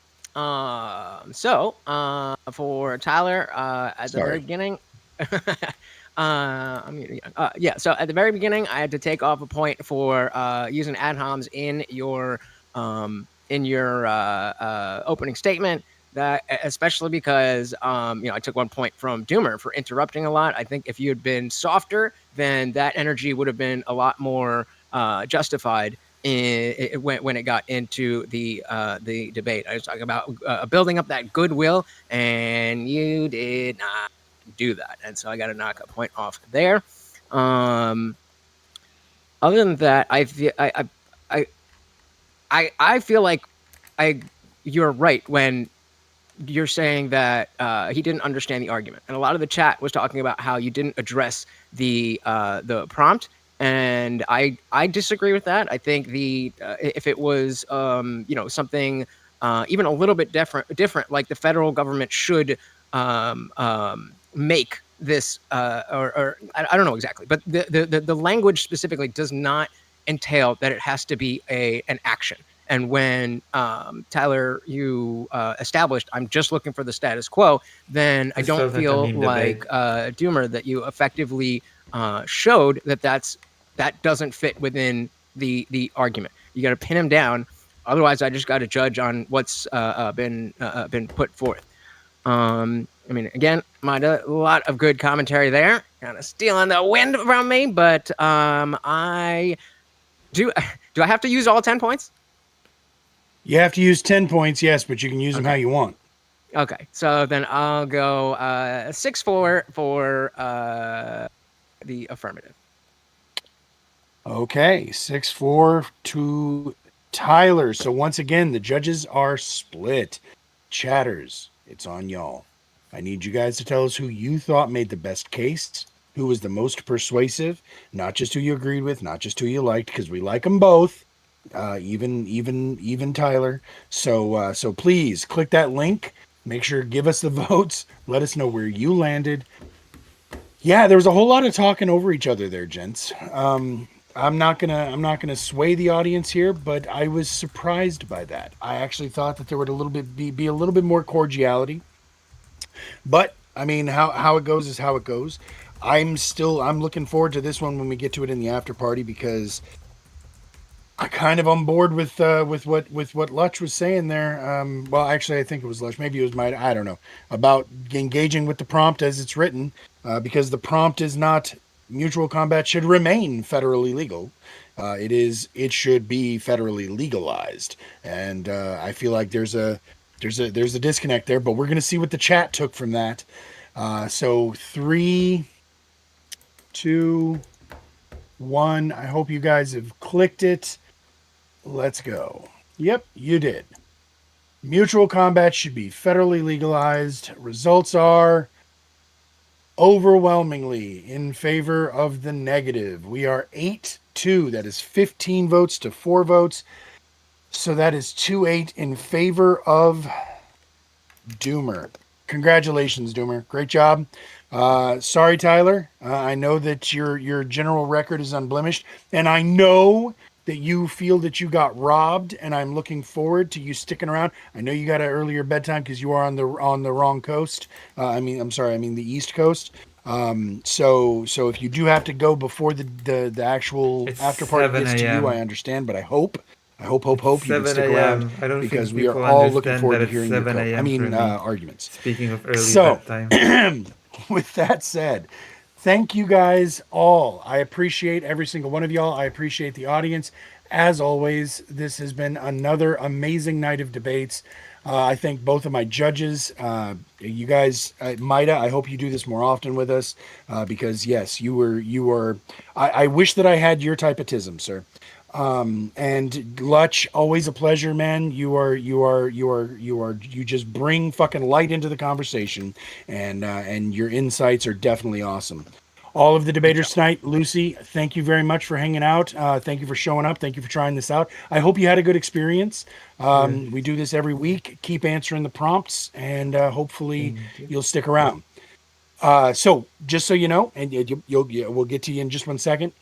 So for Tyler, at the very beginning, I'm muted again. Yeah. So at the very beginning, I had to take off a point for using ad homs in your opening statement. That especially because I took 1 point from Doomer for interrupting a lot. I think if you had been softer, then that energy would have been a lot more justified when it got into the debate. I was talking about building up that goodwill, and you did not do that, and so I got to knock a point off there. Other than that, I feel like you're right when you're saying that he didn't understand the argument, and a lot of the chat was talking about how you didn't address the prompt, and I disagree with that. I think if it was something even a little bit different, like the federal government should make this or I don't know exactly, but the language specifically does not entail that it has to be an action. And when Tyler, you established, I'm just looking for the status quo, then I don't feel like Doomer that you effectively showed that doesn't fit within the argument. You got to pin him down, otherwise I just got to judge on what's been put forth. I mean, again, a lot of good commentary there, kind of stealing the wind from me, but do I have to use all 10 points? You have to use 10 points, yes, but you can use them how you want. Okay, so then I'll go 6-4 for the affirmative. Okay, 6-4 to Tyler. So once again, the judges are split. Chatters, it's on y'all. I need you guys to tell us who you thought made the best case, who was the most persuasive, not just who you agreed with, not just who you liked, because we like them both, even Tyler. So please click that link. Make sure give us the votes. Let us know where you landed. Yeah, there was a whole lot of talking over each other there, gents. I'm not gonna sway the audience here, but I was surprised by that. I actually thought that there would be a little bit more cordiality. But I mean, how it goes is how it goes. I'm looking forward to this one when we get to it in the after party, because I kind of on board with what Lutch was saying there. Well, actually, I think it was Lutch. Maybe it was I don't know, about engaging with the prompt as it's written, because the prompt is not mutual combat should remain federally legal. It should be federally legalized, and I feel like there's a disconnect there. But we're gonna see what the chat took from that. So 3, 2, 1. I hope you guys have clicked it. Let's go. Yep, you did. Mutual combat should be federally legalized. Results are overwhelmingly in favor of the negative. We are 8-2. That is 15 votes to 4 votes. So that is 2-8 in favor of Doomer. Congratulations, Doomer. Great job. Sorry, Tyler. I know that your general record is unblemished, and I know that you feel that you got robbed, and I'm looking forward to you sticking around. I know you got an earlier bedtime because you are on the wrong coast. I mean the East Coast. So if you do have to go before the actual It's after party 7 gets to a.m. you, I understand, but I hope you can 7 stick a.m. around, I don't because think we are people all looking understand forward that to it's hearing your 7 a.m. for me. arguments. Speaking of early So, bedtime. with that said, thank you guys all. I appreciate every single one of y'all. I appreciate the audience. As always, this has been another amazing night of debates. I thank both of my judges. You guys, Maida, I hope you do this more often with us, because yes, you were. I wish that I had your type of tism, sir. And Lutch, always a pleasure, man. You just bring fucking light into the conversation, and your insights are definitely awesome. All of the debaters tonight, Lucy, thank you very much for hanging out. Thank you for showing up. Thank you for trying this out. I hope you had a good experience. We do this every week. Keep answering the prompts, and hopefully you'll stick around. So just so you know, and we'll get to you in just 1 second.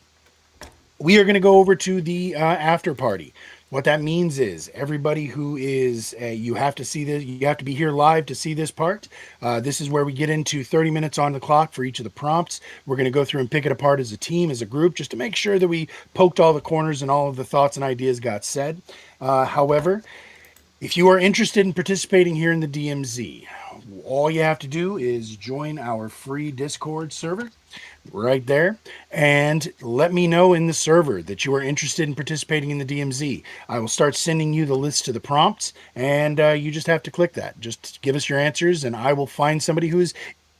We are going to go over to the after party. What that means is everybody who is, you have to see this, you have to be here live to see this part. This is where we get into 30 minutes on the clock for each of the prompts. We're going to go through and pick it apart as a team, as a group, just to make sure that we poked all the corners and all of the thoughts and ideas got said. However, if you are interested in participating here in the DMZ, all you have to do is join our free Discord server right there, and let me know in the server that you are interested in participating in the DMZ. I will start sending you the list to the prompts, and you just have to click that. Just give us your answers, and I will find somebody who's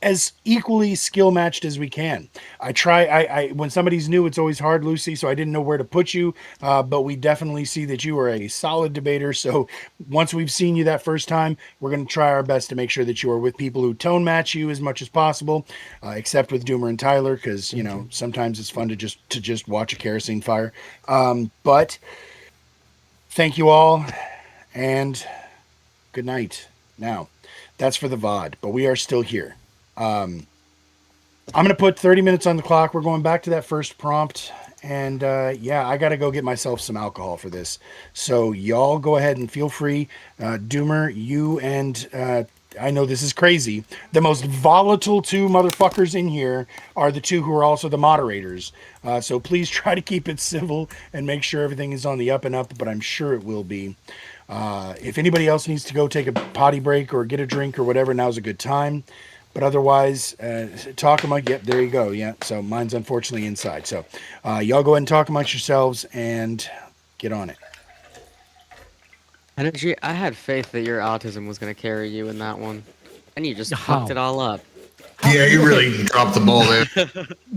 as equally skill matched as we can. I when somebody's new, it's always hard, Lucy, so I didn't know where to put you, but we definitely see that you are a solid debater. So once we've seen you that first time, we're going to try our best to make sure that you are with people who tone match you as much as possible, except with Doomer and Tyler, because sometimes it's fun to just watch a kerosene fire. But thank you all, and good night. Now, that's for the VOD, but we are still here. I'm going to put 30 minutes on the clock. We're going back to that first prompt. And yeah, I got to go get myself some alcohol for this. So y'all go ahead and feel free. Doomer, you and I know this is crazy. The most volatile two motherfuckers in here are the two who are also the moderators. So please try to keep it civil and make sure everything is on the up and up, but I'm sure it will be. If anybody else needs to go take a potty break or get a drink or whatever, now's a good time. But otherwise, talk among, yep, there you go. Yeah, so mine's unfortunately inside. So y'all go ahead and talk amongst yourselves and get on it. Energy, I had faith that your autism was going to carry you in that one. And you just How? fucked it all up. Yeah, you really dropped the ball there.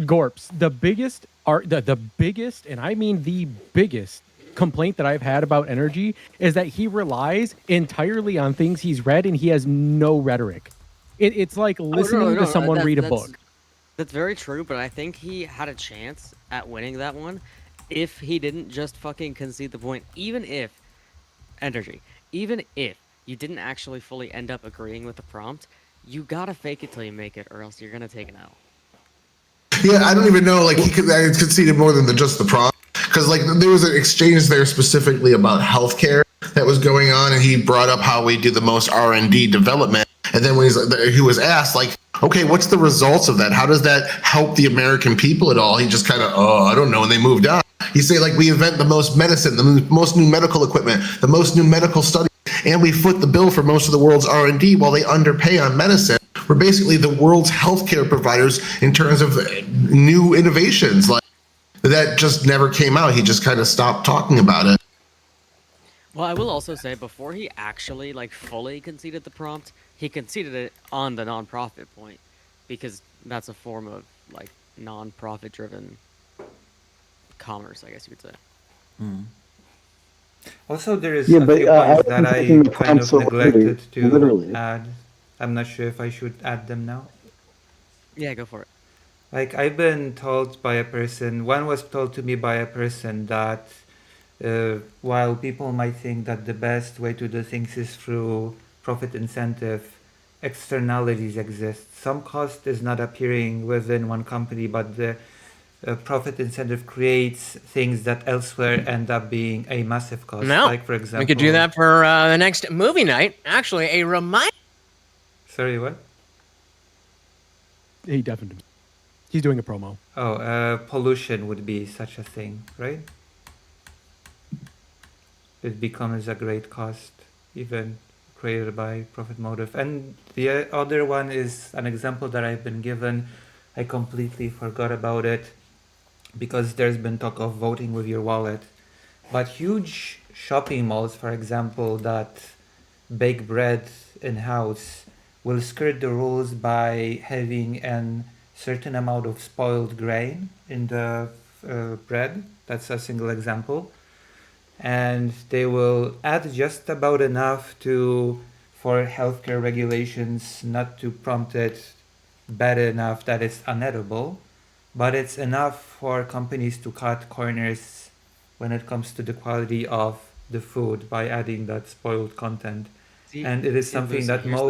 Gorps, the biggest the biggest, and I mean the biggest complaint that I've had about Energy is that he relies entirely on things he's read and he has no rhetoric. It's like listening to someone read a book. That's very true, but I think he had a chance at winning that one if he didn't just fucking concede the point. Even if you didn't actually fully end up agreeing with the prompt, you gotta fake it till you make it, or else you're gonna take an L. Yeah, I don't even know. Like he conceded more than just the prompt, because like there was an exchange there specifically about healthcare that was going on, and he brought up how we do the most R&D development. And then when he was asked, like, okay, what's the results of that? How does that help the American people at all? He just kind of, oh, I don't know. And they moved on. He say like we invent the most medicine, the most new medical equipment, the most new medical studies, and we foot the bill for most of the world's R&D while they underpay on medicine. We're basically the world's healthcare providers in terms of new innovations. Like that just never came out. He just kind of stopped talking about it. Well, I will also say, before he actually like fully conceded the prompt, he conceded it on the non-profit point, because that's a form of like non-profit driven commerce, I guess you could say. Also, there is Yeah, a but, few I points that wasn't I taking the kind of prompts so neglected to literally. add. I'm not sure if I should add them now. Yeah, go for it. Like I've been told by a person, one was told to me by a person that while people might think that the best way to do things is through profit incentive, externalities exist. Some cost is not appearing within one company, but the profit incentive creates things that elsewhere end up being a massive cost. No, Like, for example, we could do that for the next movie night. Actually, a reminder. Sorry, what? He definitely. He's doing a promo. Oh, pollution would be such a thing, right? It becomes a great cost, even created by profit motive. And the other one is an example that I've been given. I completely forgot about it because there's been talk of voting with your wallet. But huge shopping malls, for example, that bake bread in-house will skirt the rules by having a certain amount of spoiled grain in the bread. That's a single example. And they will add just about enough for healthcare regulations not to prompt it bad enough that it's unedible, but it's enough for companies to cut corners when it comes to the quality of the food by adding that spoiled content. See, And it is see, something Lucy, that here's the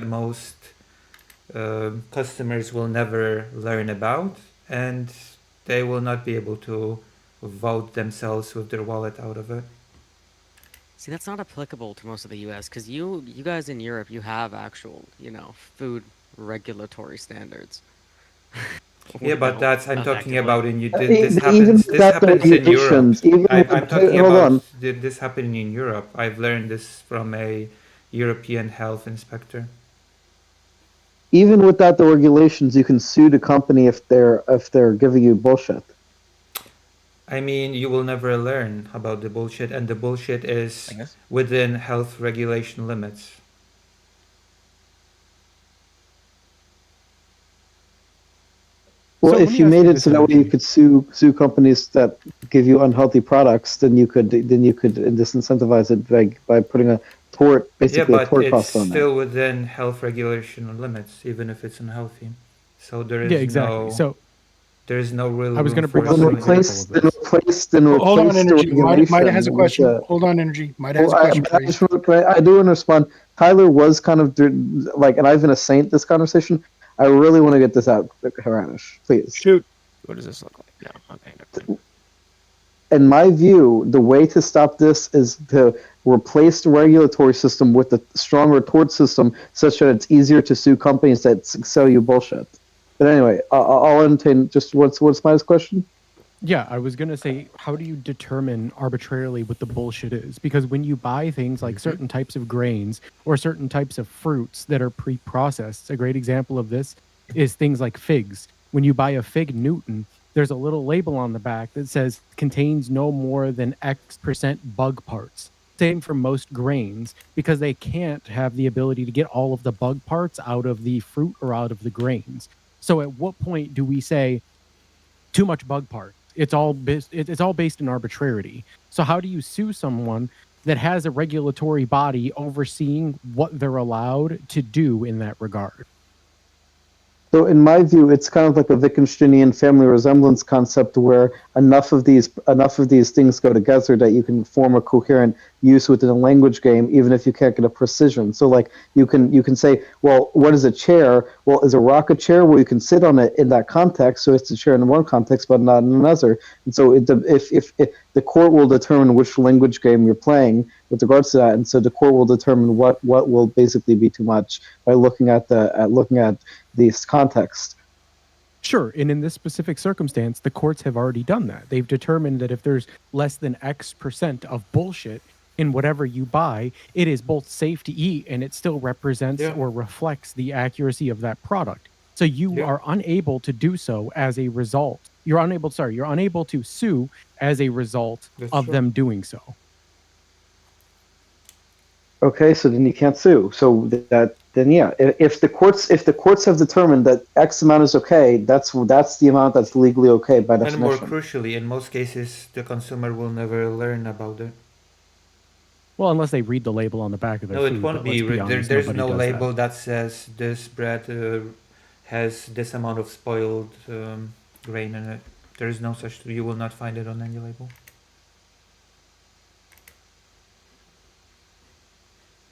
most problem. customers will never learn about, and they will not be able to vote themselves with their wallet out of it. See, that's not applicable to most of the U.S. because you guys in Europe, you have actual, food regulatory standards. Yeah, but that's I'm talking effectively. about in this Even happens. This without the happens in Europe. regulations, even I'm with talking hold about on. this happening in Europe. I've learned this from a European health inspector. Even without the regulations, you can sue the company if they're giving you bullshit. I mean, you will never learn about the bullshit, and the bullshit is within health regulation limits. Well, So let if me you ask made you it this, so that way you Energy. could sue companies that give you unhealthy products, then you could disincentivize it by putting a tort, Yeah, basically a but tort it's cost on that. still within health regulation limits, even if it's unhealthy. So there is Yeah, exactly. So there is no real I was room gonna for bring up Then an suing. example of this. Hold on, replace the Energy. Mida regulation has a with question. the- Hold on, Energy. Mida has a Well, question but for you. I do want to respond. Tyler was kind of like, and I've been a saint this conversation. I really want to get this out, Haranish, please. Shoot. What does this look like? No, okay. Never mind. In my view, the way to stop this is to replace the regulatory system with a stronger tort system, such that it's easier to sue companies that sell you bullshit. But anyway, I'll entertain. Just what's my next question? Yeah, I was gonna say, how do you determine arbitrarily what the bullshit is? Because when you buy things like certain types of grains or certain types of fruits that are pre-processed, a great example of this is things like figs. When you buy a fig Newton, there's a little label on the back that says contains no more than X% bug parts. Same for most grains, because they can't have the ability to get all of the bug parts out of the fruit or out of the grains. So at what point do we say too much bug part? It's all based in arbitrarity. So how do you sue someone that has a regulatory body overseeing what they're allowed to do in that regard? So in my view, it's kind of like a Wittgensteinian family resemblance concept where enough of these things go together that you can form a coherent use within a language game, even if you can't get a precision. So like you can say, well, what is a chair? Well, is a rock a chair? Well, you can sit on it in that context, so it's a chair in one context, but not in another. And so if the court will determine which language game you're playing with regards to that, and so the court will determine what will basically be too much by looking at this context. Sure, and in this specific circumstance, the courts have already done that. They've determined that if there's less than X% of bullshit in whatever you buy, it is both safe to eat and it still represents or reflects the accuracy of that product. So you are unable to do so as a result. You're unable to sue as a result of them doing so. Okay, so then you can't sue. So if the courts have determined that X amount is okay, that's the amount that's legally okay by definition. And more crucially, in most cases, the consumer will never learn about it. Well, unless they read the label on the back of their food. No, it won't be. There's no label that says this bread has this amount of spoiled grain in it. There is no such. You will not find it on any label.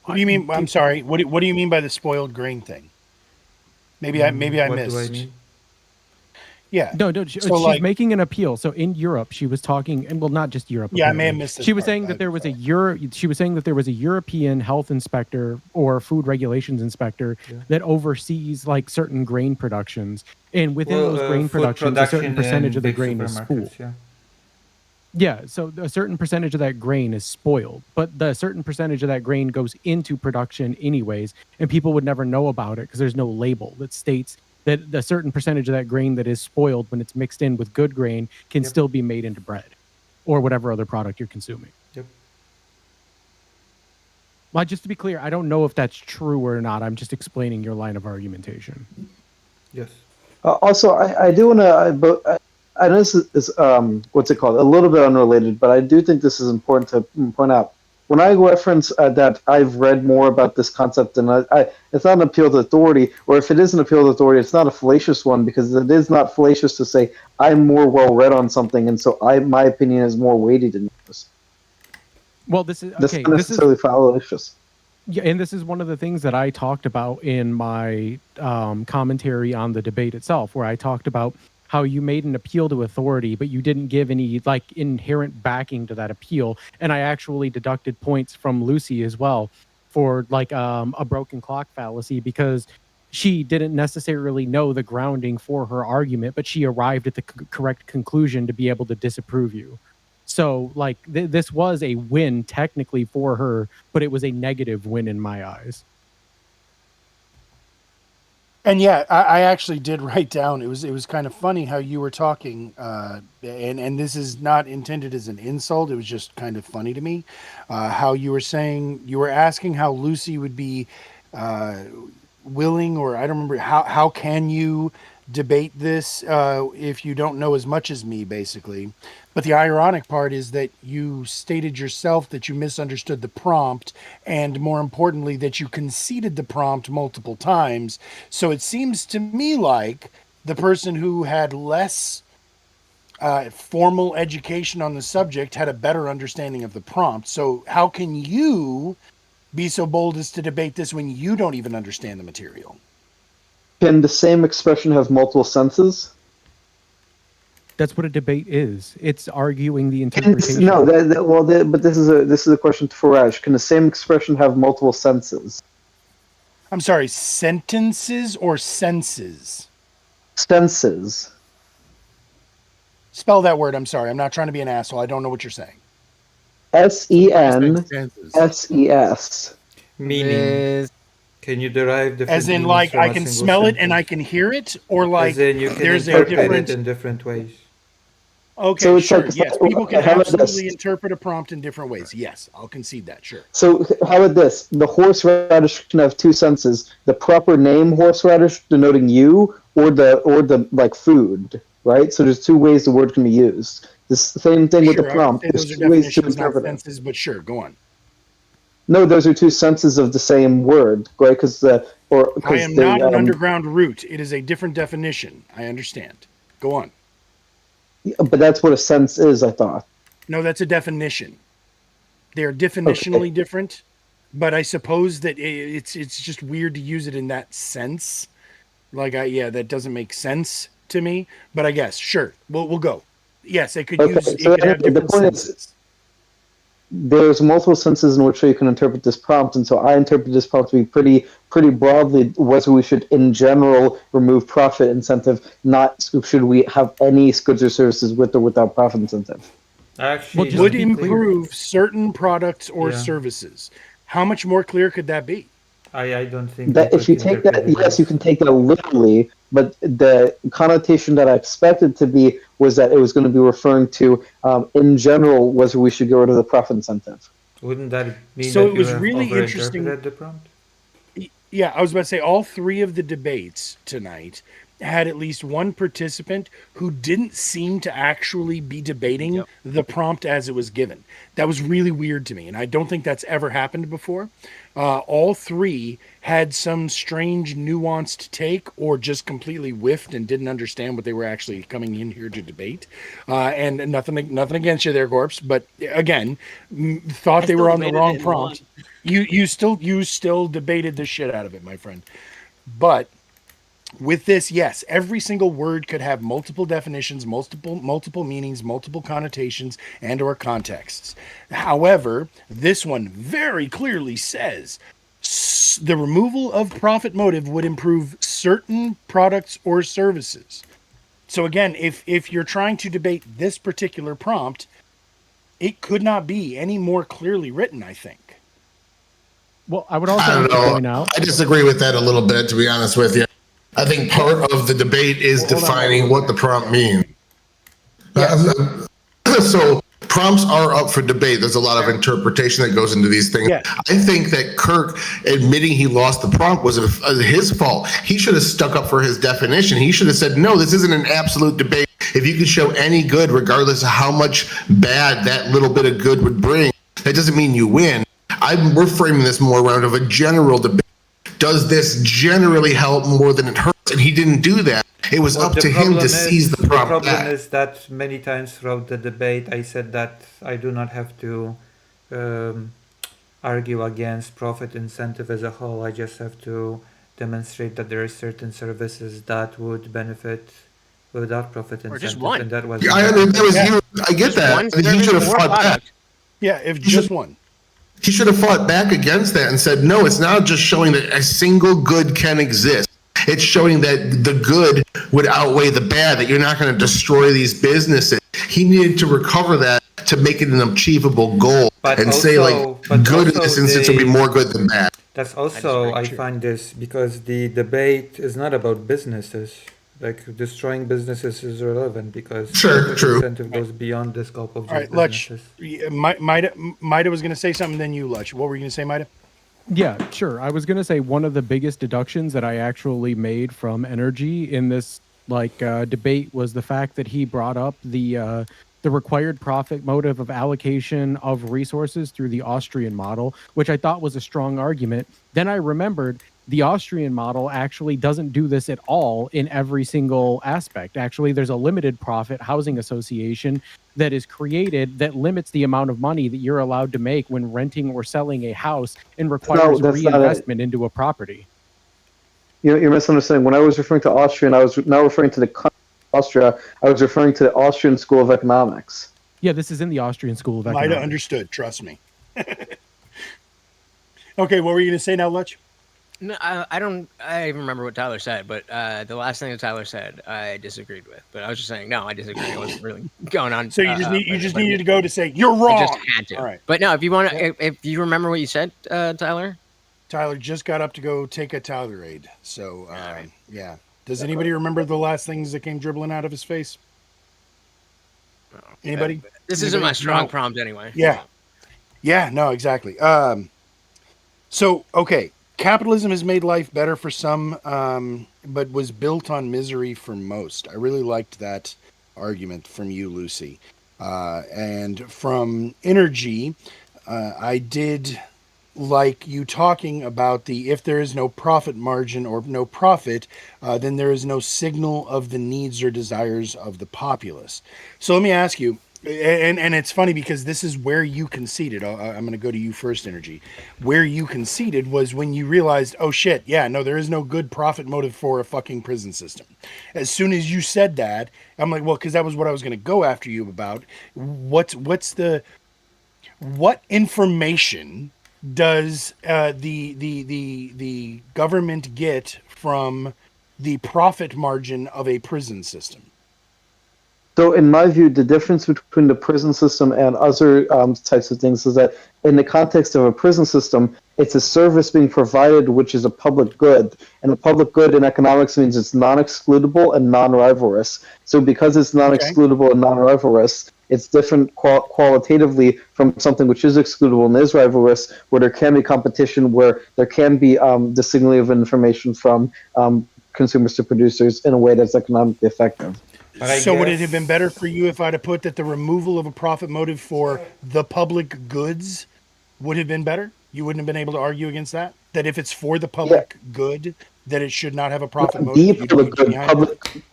What do you mean? I'm sorry. What do you mean by the spoiled grain thing? Maybe I missed. Do I mean? Yeah. No, she's making an appeal. So in Europe, she was talking, and well, not just Europe. Yeah, I may have missed this. She was saying that there was a European health inspector or food regulations inspector that oversees like certain grain productions, and within those grain productions, a certain percentage of the grain is spoiled. Yeah, so a certain percentage of that grain is spoiled, but the certain percentage of that grain goes into production anyways, and people would never know about it because there's no label that states that the certain percentage of that grain that is spoiled when it's mixed in with good grain can still be made into bread or whatever other product you're consuming. Yep. Well, just to be clear, I don't know if that's true or not. I'm just explaining your line of argumentation. Yes. Also, I do want to... I know this is what's it called? A little bit unrelated, but I do think this is important to point out. When I reference that I've read more about this concept, and it's not an appeal to authority, or if it is an appeal to authority, it's not a fallacious one, because it is not fallacious to say I'm more well read on something, and so my opinion is more weighty than yours. Well, this is okay. This is not necessarily fallacious. Yeah, and this is one of the things that I talked about in my commentary on the debate itself, where I talked about how you made an appeal to authority, but you didn't give any like inherent backing to that appeal. And I actually deducted points from Lucy as well for like a broken clock fallacy, because she didn't necessarily know the grounding for her argument, but she arrived at the correct conclusion to be able to disapprove you. So like this was a win technically for her, but it was a negative win in my eyes. And yeah, I actually did write down. It was kind of funny how you were talking, and this is not intended as an insult. It was just kind of funny to me, how you were asking how Lucy would be willing, or I don't remember how can you debate this if you don't know as much as me, basically. But the ironic part is that you stated yourself that you misunderstood the prompt, and more importantly, that you conceded the prompt multiple times. So it seems to me like the person who had less formal education on the subject had a better understanding of the prompt. So how can you be so bold as to debate this when you don't even understand the material? Can the same expression have multiple senses? That's what a debate is. It's arguing the interpretation. No, but this is a question to Faraj. Can the same expression have multiple senses? I'm sorry, sentences or senses? Senses. Spell that word. I'm sorry. I'm not trying to be an asshole. I don't know what you're saying. SENSES. Meaning. Can you derive different as in like I can smell it and I can hear it, or like as in you can there's interpret a different it in different ways? Okay, So it's sure. like, Yes, people can how about this? absolutely interpret a prompt in different ways. Yes, I'll concede that. Sure. So how about this? The horseradish can have two senses: the proper name horseradish denoting you, or the like food, right? So there's two ways the word can be used. The same thing with the Sure, I would prompt. say There's those are two ways to definitions, not interpret it. senses, but sure, go on. No, those are two senses of the same word, right? Because I am not an underground root. It is a different definition. I understand. Go on. but that's what a sense is, I thought. No, that's a definition. They are definitionally different, but I suppose that it's just weird to use it in that sense. Like, that doesn't make sense to me. But I guess sure, we'll go. Yes, it could Okay, use. It so could have the different point is- senses. There's multiple senses in which you can interpret this prompt, and so I interpret this prompt to be pretty broadly whether we should, in general, remove profit incentive, not should we have any goods or services with or without profit incentive. Actually, just Would to be clear. improve certain products or Yeah. services. How much more clear could that be? I don't think That we if you could take that, interpret it yes, you as- can take that literally, but the connotation that I expected to be was that it was going to be referring to, in general, whether we should get rid of the profit incentive. Wouldn't that mean So that it you was have really interesting- overinterpreted the prompt? Yeah, I was about to say all three of the debates tonight had at least one participant who didn't seem to actually be debating the prompt as it was given. That was really weird to me, and I don't think that's ever happened before. All three had some strange, nuanced take, or just completely whiffed and didn't understand what they were actually coming in here to debate. And nothing against you there, Corpse, but again, thought they were on the wrong prompt. You still debated the shit out of it, my friend. But with this, yes, every single word could have multiple definitions, multiple meanings, multiple connotations, and or contexts. However, this one very clearly says the removal of profit motive would improve certain products or services. So again, if you're trying to debate this particular prompt, it could not be any more clearly written, I think. Well, I would also I like don't to know. point out. I disagree with that a little bit, to be honest with you. I think part of the debate is Hold on, defining hold on. what the prompt means. Yes. So prompts are up for debate. There's a lot of interpretation that goes into these things. Yes. I think that Kirk admitting he lost the prompt was his fault. He should have stuck up for his definition. He should have said, no, this isn't an absolute debate. If you can show any good, regardless of how much bad that little bit of good would bring, that doesn't mean you win. We're framing this more around of a general debate. Does this generally help more than it hurts? And he didn't do that. It was Well, up the to him problem to is- seize the prompt problem back. is that many times throughout the debate I said that I do not have to argue against profit incentive as a whole. I just have to demonstrate that there are certain services that would benefit without profit incentive. just one. And that was Yeah, that was you. I get that. One He service should have or fought back. product. Yeah, if just one. He should have fought back against that and said, no, it's not just showing that a single good can exist. It's showing that the good would outweigh the bad, that you're not going to destroy these businesses. He needed to recover that to make it an achievable goal But and say, also- like, but good in also this instance would be they- more good than bad. That's also, very I true. find this because the debate is not about businesses. Like destroying businesses is irrelevant because Sure, profit true. incentive goes beyond the scope of All right, just Lutch. businesses. Maida was going to say something, then you, Lutch. What were you going to say, Maida? Yeah, sure. I was gonna say one of the biggest deductions that I actually made from energy in this debate was the fact that he brought up the required profit motive of allocation of resources through the Austrian model, which I thought was a strong argument. Then I remembered the Austrian model actually doesn't do this at all in every single aspect. Actually, there's a limited profit housing association that is created that limits the amount of money that you're allowed to make when renting or selling a house and requires that's not it. reinvestment into a property. You're misunderstanding. When I was referring to Austrian, I was now referring to the country of Austria. I was referring to the Austrian School of Economics. Yeah, this is in the Austrian School of Economics. Maida understood. Trust me. Okay, what were you going to say now, Lutch? No, I don't. I even remember what Tyler said, but the last thing that Tyler said, I disagreed with. But I was just saying, no, I disagree. I wasn't really going on. So you just needed to go to say you're I wrong. just had to. All right. But no, if you want to, if you remember what you said, Tyler. Tyler just got up to go take a Tylerade. So right. yeah. Does anybody remember the last things that came dribbling out of his face? Anybody? This isn't my Anybody? strong No. prompt anyway. Yeah, no, exactly. So, okay, capitalism has made life better for some, but was built on misery for most. I really liked that argument from you, Lucy. And from Energy, I did like you talking about the if there is no profit margin or no profit, then there is no signal of the needs or desires of the populace. So let me ask you, and it's funny because this is where you conceded. I'm going to go to you first, Energy. Where you conceded was when you realized, oh shit, yeah, no, there is no good profit motive for a fucking prison system. As soon as you said that, I'm like, well, because that was what I was going to go after you about. What information does the government get from the profit margin of a prison system? So, in my view, the difference between the prison system and other types of things is that in the context of a prison system, it's a service being provided which is a public good. And a public good in economics means it's non-excludable and non-rivalrous. So because it's non-excludable and non-rivalrous, it's different qualitatively from something which is excludable and is rivalrous, where there can be competition, where there can be the signaling of information from consumers to producers in a way that's economically effective. So would it have been better for you if I'd have put that the removal of a profit motive for the public goods would have been better? You wouldn't have been able to argue against that? That if it's for the public good, that it should not have a profit motive? The public good,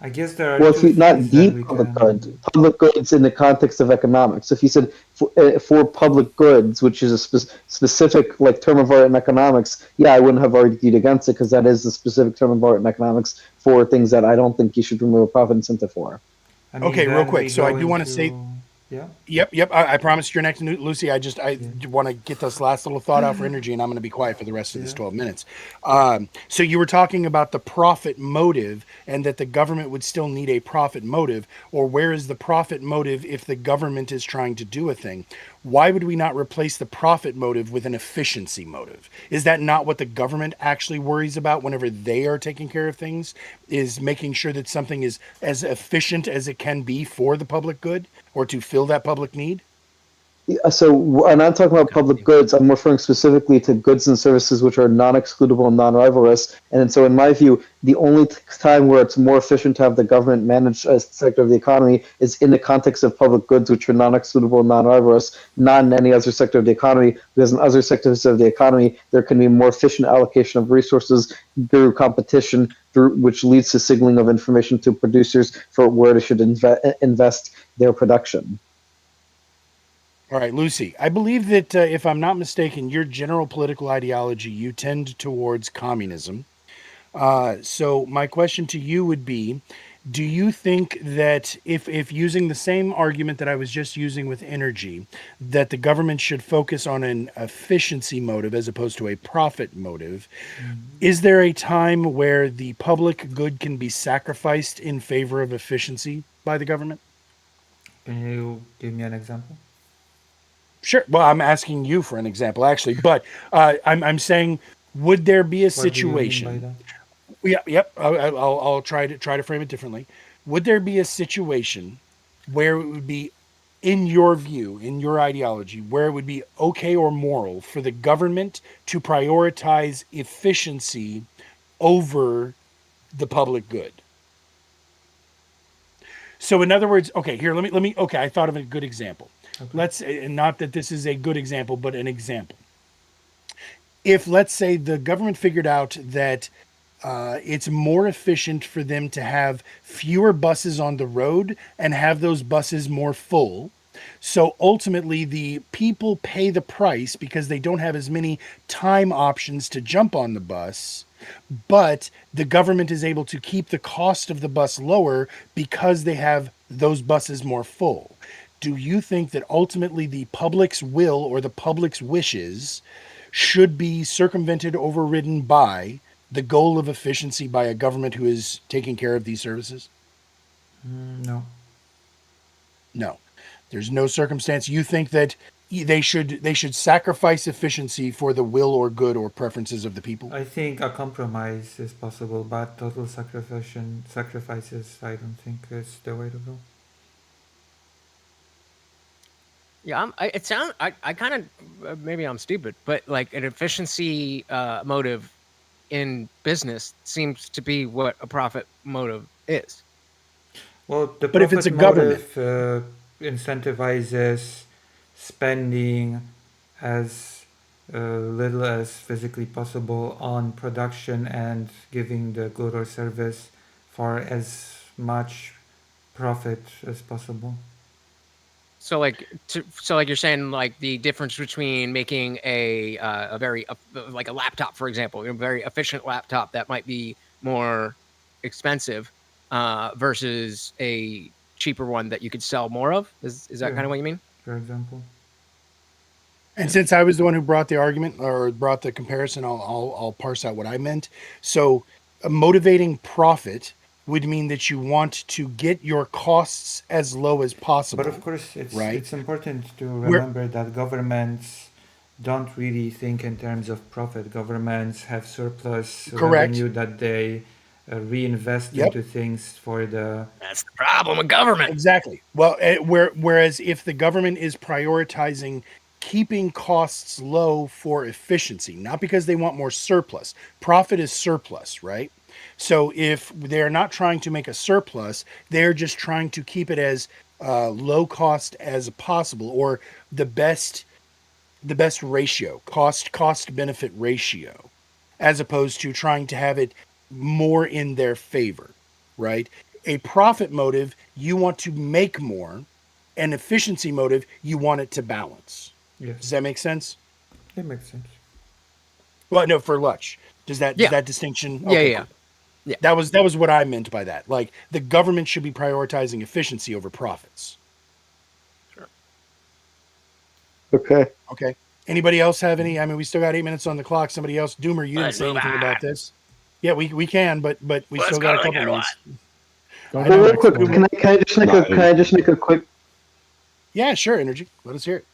I guess there are well, two not things the that we public can... good, public goods in the context of economics. So if you said for public goods, which is a specific like term of art in economics, yeah, I wouldn't have argued against it because that is a specific term of art in economics for things that I don't think you should remove a profit incentive for. I mean, okay, real then quick. we So I go do want to into- say, Yeah. yep. I promised you're next, Lucy. I want to get this last little thought out for Energy, and I'm going to be quiet for the rest of this 12 minutes. So you were talking about the profit motive, and that the government would still need a profit motive, or where is the profit motive if the government is trying to do a thing? Why would we not replace the profit motive with an efficiency motive? Is that not what the government actually worries about whenever they are taking care of things? Is making sure that something is as efficient as it can be for the public good or to fill that public need? So when I'm talking about public goods, I'm referring specifically to goods and services which are non-excludable and non-rivalrous. And so in my view, the only time where it's more efficient to have the government manage a sector of the economy is in the context of public goods which are non-excludable and non-rivalrous, not in any other sector of the economy, because in other sectors of the economy, there can be more efficient allocation of resources through competition, which leads to signaling of information to producers for where they should invest their production. All right, Lucy, I believe that if I'm not mistaken, your general political ideology, you tend towards communism. So my question to you would be, do you think that if using the same argument that I was just using with Energy, that the government should focus on an efficiency motive as opposed to a profit motive, is there a time where the public good can be sacrificed in favor of efficiency by the government? Can you give me an example? Sure. Well, I'm asking you for an example, actually, but I'm saying, would there be a What do you mean situation? by that? Yeah, yep. I'll try to frame it differently. Would there be a situation where it would be, in your view, in your ideology, where it would be okay or moral for the government to prioritize efficiency over the public good? So, in other words, okay, here, let me. Okay, I thought of a good example. Okay. Not that this is a good example, but an example. If, let's say, the government figured out that it's more efficient for them to have fewer buses on the road and have those buses more full. So ultimately, the people pay the price because they don't have as many time options to jump on the bus, but the government is able to keep the cost of the bus lower because they have those buses more full. Do you think that ultimately the public's will or the public's wishes should be circumvented, overridden by the goal of efficiency by a government who is taking care of these services? No. No. There's no circumstance you think that they should sacrifice efficiency for the will or good or preferences of the people? I think a compromise is possible, but total sacrifices, I don't think is the way to go. Yeah, I kind of maybe I'm stupid, but like an efficiency motive in business seems to be what a profit motive is. Well, the But if it's profit a government, motive incentivizes spending as little as physically possible on production and giving the good or service for as much profit as possible. So like you're saying like the difference between making a very like a laptop, for example, a very efficient laptop that might be more expensive versus a cheaper one that you could sell more of. Is that Yeah. kind of what you mean? For example. and since I was the one who brought the argument or brought the comparison, I'll parse out what I meant. So, a motivating profit would mean that you want to get your costs as low as possible. But of course, right? it's important to Where- remember that governments don't really think in terms of profit. Governments have surplus Correct. revenue that they reinvest Yep. into things for the. That's the problem with government. Exactly. Well, whereas if the government is prioritizing keeping costs low for efficiency, not because they want more surplus. Profit is surplus, right? So if they're not trying to make a surplus, they're just trying to keep it as low cost as possible, or the best ratio, cost benefit ratio, as opposed to trying to have it more in their favor, right? A profit motive, you want to make more. An efficiency motive, you want it to balance. Yes, Does that make sense? it makes sense. Well, no, for Lutch. Does that Yeah. distinction? Yeah. Cool. Yeah. That was what I meant by that. Like the government should be prioritizing efficiency over profits. Okay. Okay. Anybody else have any? I mean, we still got 8 minutes on the clock. Somebody else, Doomer, you didn't Let's say move anything on. about this. Yeah, we can, but we Let's still go got a to the couple good minutes. Go I ahead, know, Well, real next quick, one. can I just make a quick? Yeah, sure, Energy. Let us hear it.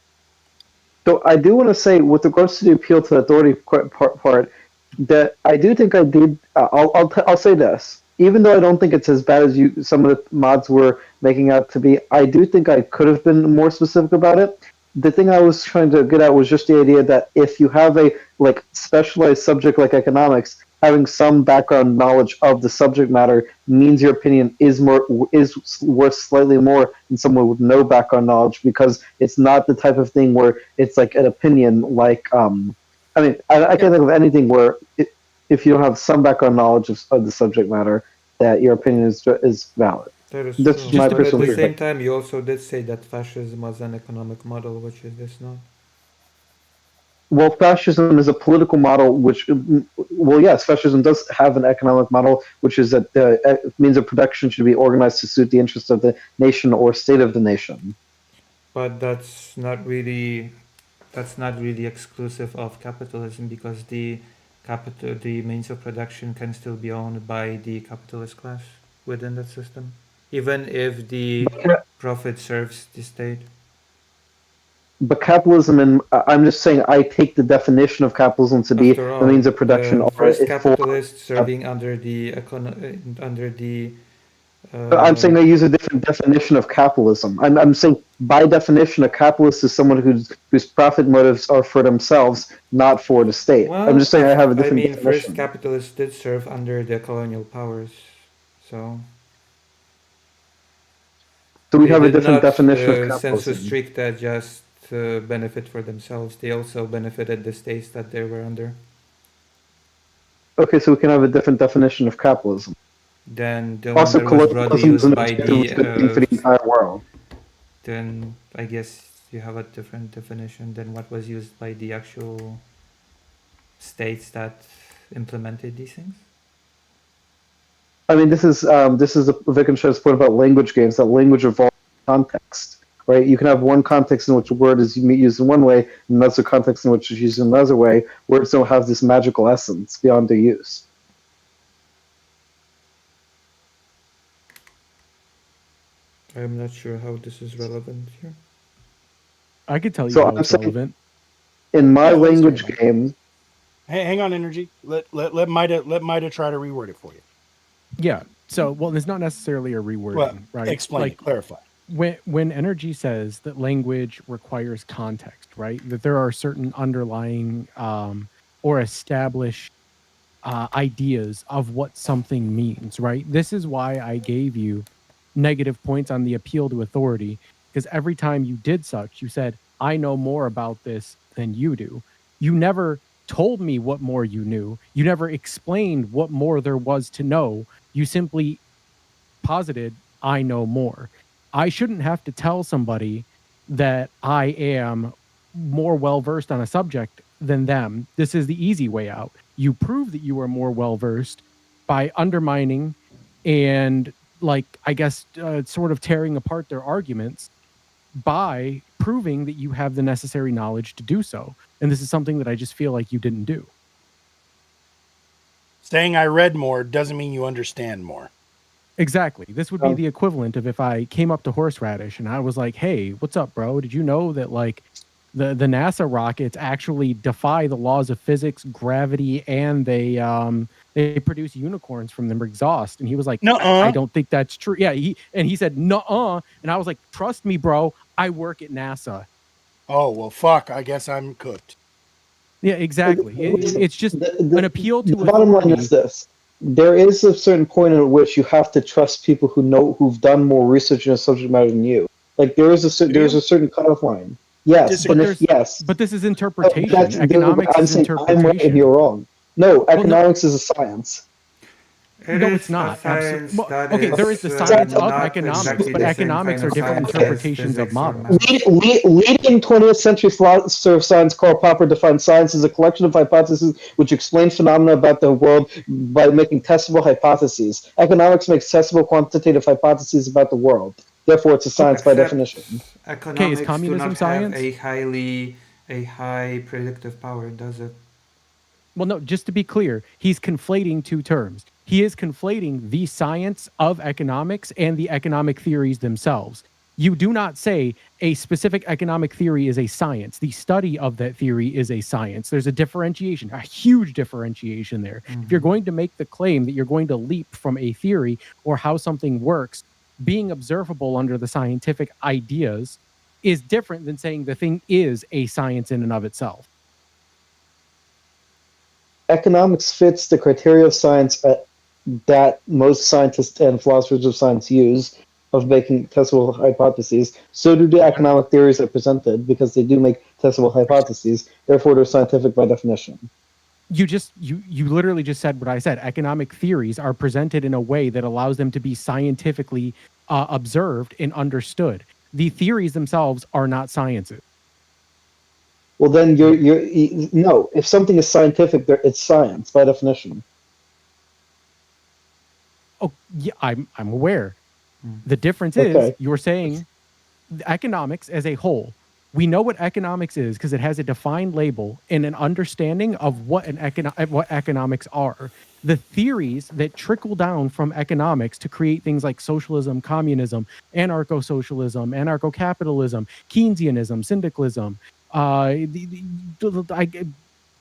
So I do want to say, with regards to the appeal to authority part, that I do think I did. I'll say this. Even though I don't think it's as bad as some of the mods were making out to be, I do think I could have been more specific about it. The thing I was trying to get at was just the idea that if you have a specialized subject like economics, having some background knowledge of the subject matter means your opinion is worth slightly more than someone with no background knowledge, because it's not the type of thing where it's like an opinion. I can't think of anything where if you don't have some background knowledge of the subject matter, that your opinion is valid. That is That's true. my But at personal the same perspective. time, you also did say that fascism was an economic model, which is this not. Well, fascism is a political model, yes, fascism does have an economic model, which is that the means of production should be organized to suit the interests of the nation or state of the nation. But that's not really exclusive of capitalism, because the means of production can still be owned by the capitalist class within that system, even if the profit serves the state. But capitalism, and I'm just saying, I take the definition of capitalism to be After all, the means of production. the or first it for- capitalist serving under the I'm saying I use a different definition of capitalism. I'm saying by definition, a capitalist is someone whose profit motives are for themselves, not for the state. I'm just saying I have a different definition. first capitalists did serve under the colonial powers, so. So we they have a did different not, definition of sensu capitalism. stricta just benefit for themselves. They also benefited the states that they were under. Okay, so we can have a different definition of capitalism. Then the Also, one that was broadly colonialism is used an by experiment for the the. entire world. Then I guess you have a different definition than what was used by the actual states that implemented these things. I mean, this is a Wittgenstein's point about language games. That language evolves context, right? You can have one context in which a word is used in one way, and another context in which it's used in another way. Words don't have this magical essence beyond their use. I'm not sure how this is relevant here. I could tell you So how I'm it's saying- relevant. In my Yeah, let's language hear it. game, Hey, hang on, Energy. Let Maida try to reword it for you. Yeah. So, well, it's not necessarily a rewording, Well, right? explain it, clarify. when energy says that language requires context, right? That there are certain underlying or established ideas of what something means, right? This is why I gave you negative points on the appeal to authority, because every time you did such, you said, I know more about this than you do. You never told me what more you knew. You never explained what more there was to know. You simply posited, I know more. I shouldn't have to tell somebody that I am more well versed on a subject than them. This is the easy way out. You prove that you are more well versed by undermining and, like, I guess, sort of tearing apart their arguments by proving that you have the necessary knowledge to do so. And this is something that I just feel like you didn't do. Saying I read more doesn't mean you understand more. Exactly. This would be the equivalent of if I came up to Horseradish and I was like, "Hey, what's up, bro? Did you know that like the NASA rockets actually defy the laws of physics, gravity, and they produce unicorns from their exhaust?" And he was like, Nuh-uh. "I don't think that's true." Yeah, he said, "Nuh-uh," and I was like, "Trust me, bro. I work at NASA." Oh, well, fuck. I guess I'm cooked. Yeah, exactly. It's just an appeal to the bottom line authority. is this: there is a certain point at which you have to trust people who've done more research in a subject matter than you. Like there's a certain cutoff line. Yes, and if yes, but this is interpretation. that's- Economics I'm is saying I'm right and interpretation. you're wrong. No, economics is a science. No, it's not. Okay, there is the science of economics, but economics are different interpretations of models. Leading 20th century philosopher of science Karl Popper defined science as a collection of hypotheses which explain phenomena about the world by making testable hypotheses. Economics makes testable quantitative hypotheses about the world. Therefore, it's a science by definition. Economics is communism do not science? have a high predictive power, does it? Well, no, just to be clear, he's conflating two terms. He is conflating the science of economics and the economic theories themselves. You do not say a specific economic theory is a science. The study of that theory is a science. There's a differentiation, a huge differentiation there. If you're going to make the claim that you're going to leap from a theory or how something works, being observable under the scientific ideas is different than saying the thing is a science in and of itself. Economics fits the criteria of science that most scientists and philosophers of science use of making testable hypotheses. So do the economic theories are presented because they do make testable hypotheses. Therefore, they're scientific by definition. You literally just said what I said. Economic theories are presented in a way that allows them to be scientifically observed and understood. The theories themselves are not sciences. Well, then no. If something is scientific, it's science by definition. Oh, yeah, I'm aware. The difference is you're saying economics as a whole. We know what economics is because it has a defined label and an understanding of what what economics are. The theories that trickle down from economics to create things like socialism, communism, anarcho-socialism, anarcho-capitalism, Keynesianism, syndicalism,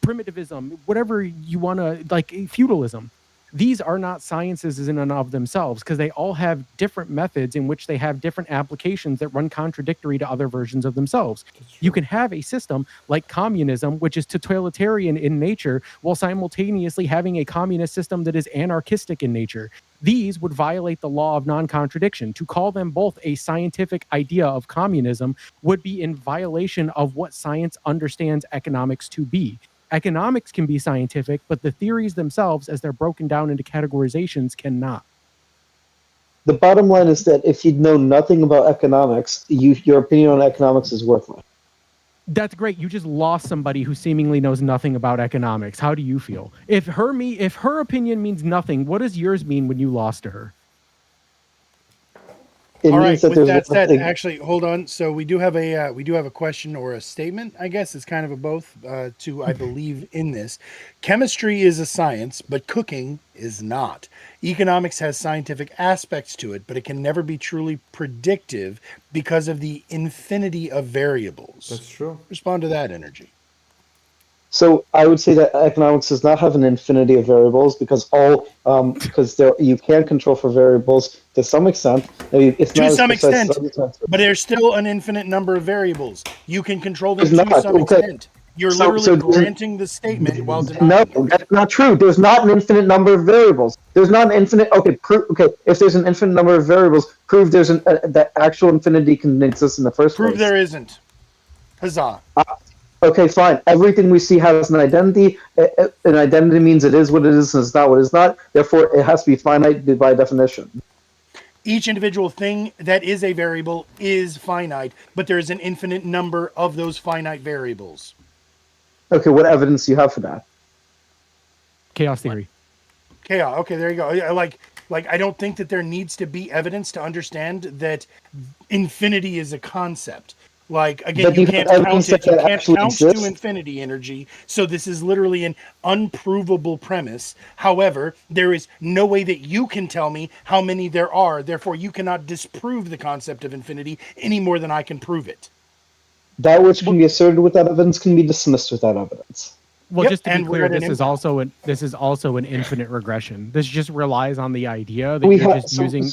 primitivism, whatever you want to, like feudalism. These are not sciences in and of themselves because they all have different methods in which they have different applications that run contradictory to other versions of themselves. You can have a system like communism, which is totalitarian in nature, while simultaneously having a communist system that is anarchistic in nature. These would violate the law of non-contradiction. To call them both a scientific idea of communism would be in violation of what science understands economics to be. Economics can be scientific, but the theories themselves, as they're broken down into categorizations, cannot. The bottom line is that if you know nothing about economics, your opinion on economics is worthless. That's great. You just lost somebody who seemingly knows nothing about economics. How do you feel? If her opinion means nothing, what does yours mean when you lost to her? All right. With that said, actually, hold on. So we do have a question or a statement. I guess it's kind of a both. I believe in this. Chemistry is a science, but cooking is not. Economics has scientific aspects to it, but it can never be truly predictive because of the infinity of variables. That's true. Respond to that, Energy. So I would say that economics does not have an infinity of variables because you can control for variables to some extent. It's To not as some precise extent, as other times. but there's still an infinite number of variables. You can control them There's to not, some okay. extent. You're So- literally so there's- granting the statement while denying No, it. that's not true. There's not an infinite number of variables. There's not an infinite. Okay, if there's an infinite number of variables, prove that actual infinity can exist in the first Prove place. there isn't. Huzzah. Okay, fine. Everything we see has an identity. An identity means it is what it is and it's not what it's not. Therefore, it has to be finite by definition. Each individual thing that is a variable is finite, but there is an infinite number of those finite variables. Okay, what evidence do you have for that? Chaos theory. Chaos. Okay, there you go. Like I don't think that there needs to be evidence to understand that infinity is a concept. Like again, But you you can't have count evidence it. that You that can't actually count exists? to infinity energy. So this is literally an unprovable premise. However, there is no way that you can tell me how many there are. Therefore, you cannot disprove the concept of infinity any more than I can prove it. That which can be asserted without evidence can be dismissed without evidence. Well, Yep, just to be and we're clear, at an this is also an infinite regression. This just relies on the idea that We you're have just using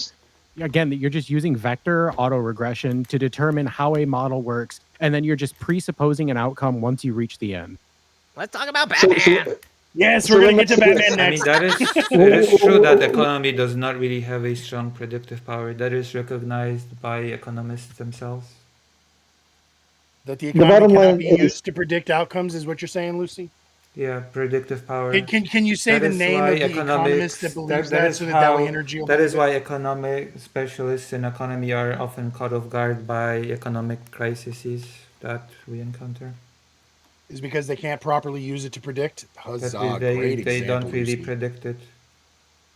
that you're just using vector autoregression to determine how a model works, and then you're just presupposing an outcome once you reach the end. Let's talk about So- Batman. so- Yes, So we're gonna let get to me- Batman I mean, next. that is it is true that economy does not really have a strong predictive power. That is recognized by economists themselves. That the The economy bottom cannot line be is- used to predict outcomes is what you're saying, Lucy? Yeah, predictive power. Can you say That the is name why of the economist that believes that that, is so that how- Dow Energy will that is believe why economic specialists in economy are often caught off guard by economic crises that we encounter. it? Is because they can't properly use it to predict? Huzzah, That great they example, don't really Lucy. predict it.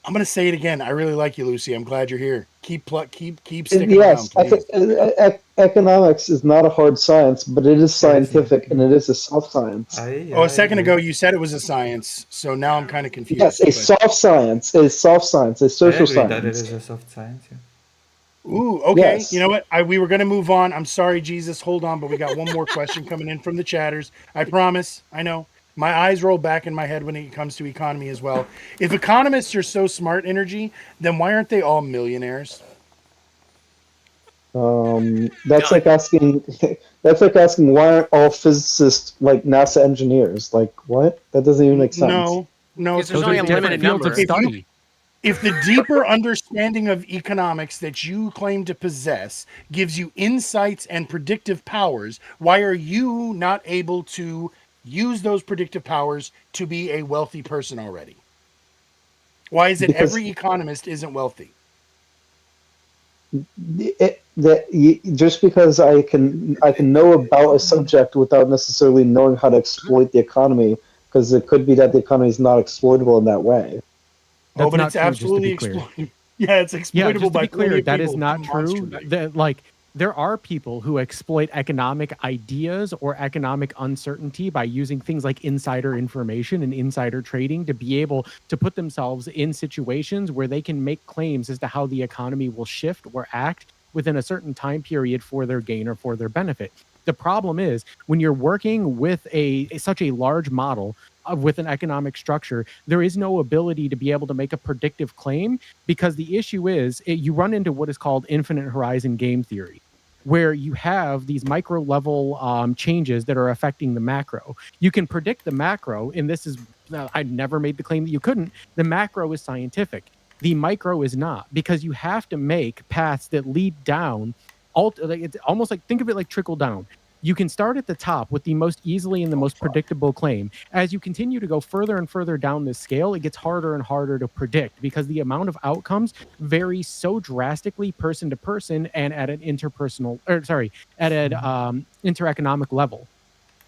I'm gonna say it again. I really like you, Lucy. I'm glad you're here. Keep sticking Yes, around, please. economics is not a hard science, but it is scientific and it is a soft science. A second ago you said it was a science, so now I'm kind of confused. Yes, a but- soft science, a social I agree that it science. is a soft science. Yeah. Ooh, okay. Yes. You know what? We were gonna move on. I'm sorry, Jesus. Hold on, but we got one more question coming in from the chatters. I promise. I know. My eyes roll back in my head when it comes to economy as well. If economists are so smart, energy, then why aren't they all millionaires? That's like asking. That's like asking why aren't all physicists like NASA engineers? Like what? That doesn't even make sense. No. Because it's there's only a different. limited fields number. of study. If the deeper understanding of economics that you claim to possess gives you insights and predictive powers, why are you not able to use those predictive powers to be a wealthy person already? Why is it Because- every economist isn't wealthy? Just because I can know about a subject without necessarily knowing how to exploit the economy, because it could be that the economy is not exploitable in that way. That's but not it's true, just to absolutely be clear. exploitable. Yeah, it's Yeah, exploitable just to by be clear, plenty of that is people not true. demonstrably. There are people who exploit economic ideas or economic uncertainty by using things like insider information and insider trading to be able to put themselves in situations where they can make claims as to how the economy will shift or act within a certain time period for their gain or for their benefit. The problem is when you're working with such a large model with an economic structure, there is no ability to be able to make a predictive claim, because the issue is you run into what is called infinite horizon game theory, where you have these micro level changes that are affecting the macro. You can predict the macro, and this is, I never made the claim that you couldn't. The macro is scientific. The micro is not, because you have to make paths that lead down. It's almost like, think of it like trickle down. You can start at the top with the most easily and the most predictable claim. As you continue to go further and further down this scale, it gets harder and harder to predict, because the amount of outcomes varies so drastically person to person and at an intereconomic level.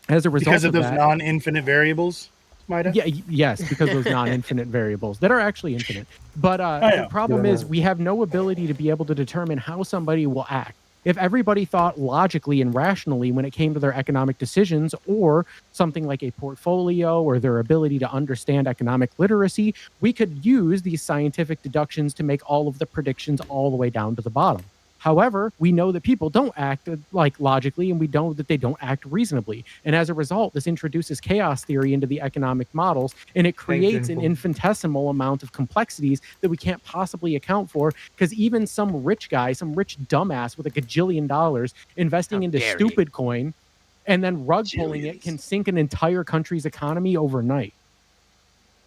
As a result Because of those that, non-infinite variables, Maida? yeah, yes, because those non-infinite variables that are actually infinite. But know. the problem is we have no ability to be able to determine how somebody will act. If everybody thought logically and rationally when it came to their economic decisions, or something like a portfolio or their ability to understand economic literacy, we could use these scientific deductions to make all of the predictions all the way down to the bottom. However, we know that people don't act like logically, and we know that they don't act reasonably. And as a result, this introduces chaos theory into the economic models, and it creates an infinitesimal amount of complexities that we can't possibly account for, because even some rich guy, some rich dumbass with a gajillion dollars investing into stupid coin and then rug pulling it can sink an entire country's economy overnight.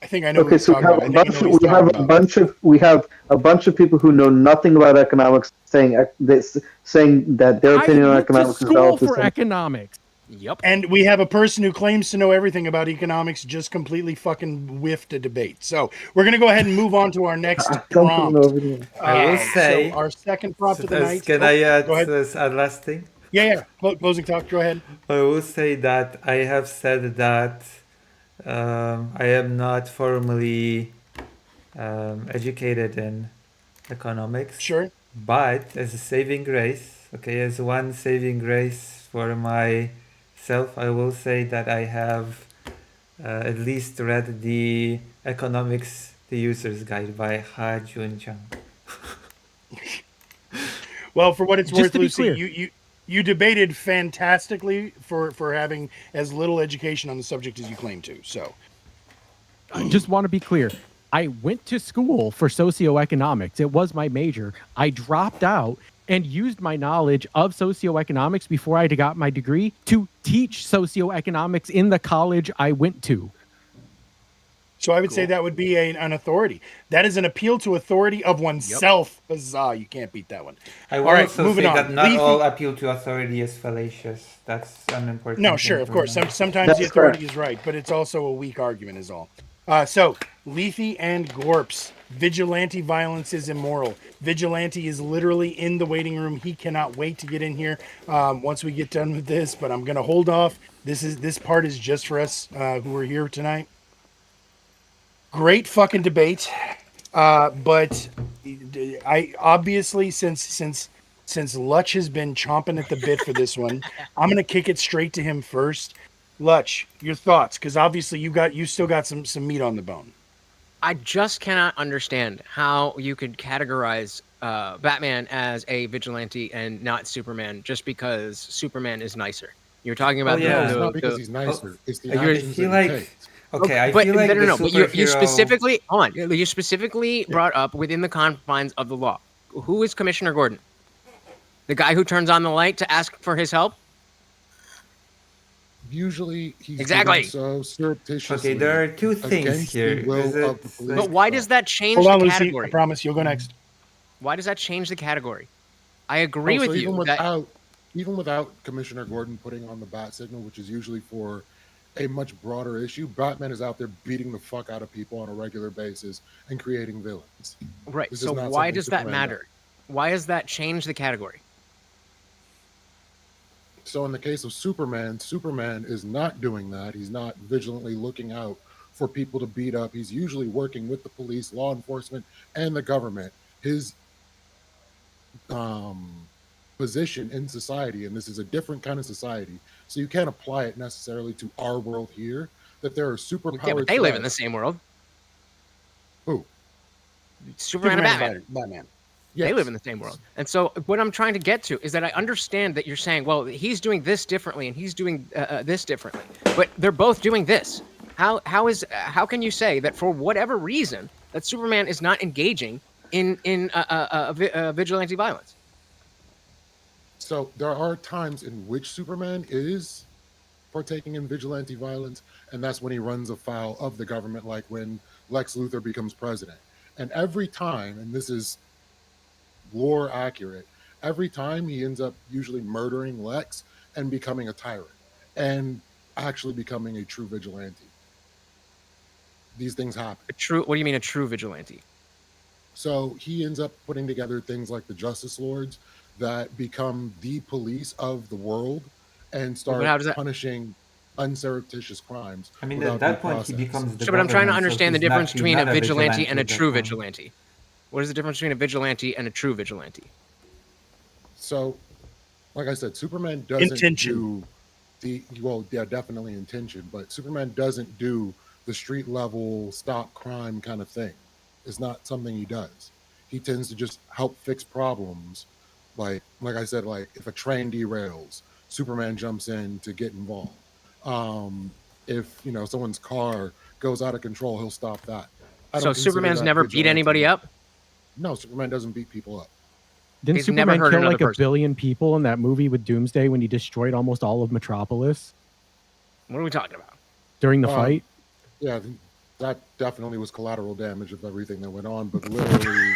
I think I know. Okay, so we have a bunch of people who know nothing about economics saying that their opinion on economics is relative for economics. Yep. And we have a person who claims to know everything about economics just completely fucking whiffed a debate. So we're going to go ahead and move on to our next prompt. I will say, so our second prompt of the night. Can I add go ahead. a last thing? Yeah. Closing talk. Go ahead. I will say that I have said that I am not formally educated in economics. Sure. But as a saving grace, as one saving grace for myself, I will say that I have at least read the Economics, the User's Guide by Ha Jun Chang. Well, for what it's Just worth, to be Lucy, clear. you debated fantastically for having as little education on the subject as you claim to. So, I just want to be clear. I went to school for socioeconomics. It was my major. I dropped out and used my knowledge of socioeconomics before I got my degree to teach socioeconomics in the college I went to. So I would say that would be an authority. That is an appeal to authority of oneself. Huzzah, you can't beat that one. I will All right, also moving say on. that not all appeal to authority is fallacious. That's an important No, thing sure, to of course. remember. Sometimes the authority is right, but it's also a weak argument is all. So, Lethe and Gorps. Vigilante violence is immoral. Vigilante is literally in the waiting room. He cannot wait to get in here once we get done with this, but I'm going to hold off. This part is just for us who are here tonight. Great fucking debate. But I obviously, since Lutch has been chomping at the bit for this one, I'm going to kick it straight to him first. Lutch, your thoughts, because obviously you still got some meat on the bone. I just cannot understand how you could categorize Batman as a vigilante and not Superman just because Superman is nicer. You're talking about No, it's not because he's nicer. It's the actions that he takes. I but feel like no. But you superhero- specifically You specifically brought up within the confines of the law. Who is Commissioner Gordon? The guy who turns on the light to ask for his help? Usually he's Exactly. doing so surreptitiously. Okay, there are two things against here. the will Is of the it- police. But why does that change Hold on, the Lucy. category? I promise you'll go next. Why does that change the category? I agree Oh, so with you. Even without Commissioner Gordon putting on the bat signal, which is usually for a much broader issue, Batman is out there beating the fuck out of people on a regular basis and creating villains. Right. This is So not why something does that Superman matter? Why does that change the category? So in the case of Superman, Superman is not doing that. He's not vigilantly looking out for people to beat up. He's usually working with the police, law enforcement, and the government. His position in society, and this is a different kind of society, so you can't apply it necessarily to our world here, that there are superpowered Yeah, but they live in the threats. same world. Who? Superman and Batman. Batman. They Yes. live in the same world. And so what I'm trying to get to is that I understand that you're saying, well, he's doing this differently and he's doing this differently, but they're both doing this. How can you say that for whatever reason that Superman is not engaging in vigilante violence? So there are times in which Superman is partaking in vigilante violence, and that's when he runs afoul of the government, like when Lex Luthor becomes president. And every time, and this is lore accurate, every time he ends up usually murdering Lex and becoming a tyrant and actually becoming a true vigilante. These things happen. What do you mean a true vigilante? So he ends up putting together things like the Justice Lords that become the police of the world and start how does that- punishing unsurreptitious crimes. I mean, without at that due point, he process. becomes the Sure, but I'm trying to government, so understand the he's difference not- between he's a not vigilante and a at that true point. vigilante. What is the difference between a vigilante and a true vigilante? So, like I said, Superman doesn't Intention. definitely intention, but Superman doesn't do the street level stop crime kind of thing. It's not something he does. He tends to just help fix problems, Like I said, like if a train derails, Superman jumps in to get involved. If someone's car goes out of control, he'll stop that. I So don't consider Superman's that never beat anybody vigilante. up? No, Superman doesn't beat people up. Didn't He's never Superman hurt kill another like a person. billion people in that movie with Doomsday when he destroyed almost all of Metropolis What are we talking about? during the Um, fight? Yeah, that definitely was collateral damage of everything that went on, but literally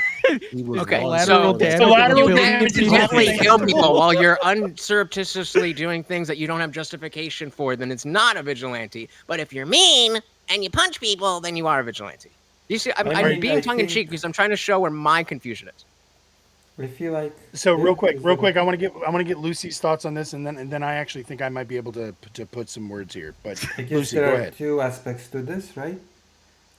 he was Okay, wrong Collateral before that. damage. Collateral Billion damage is people. Definitely definitely kill people while you're unsurreptitiously doing things that you don't have justification for, then it's not a vigilante. But if you're mean and you punch people, then you are a vigilante. You see, I'm I mean, being I tongue in cheek think- because I'm trying to show where my confusion is. I feel like So real quick, is I the- want to get Lucy's thoughts on this, and then I actually think I might be able to put some words here. But Because Lucy, there go are ahead. two aspects to this, right?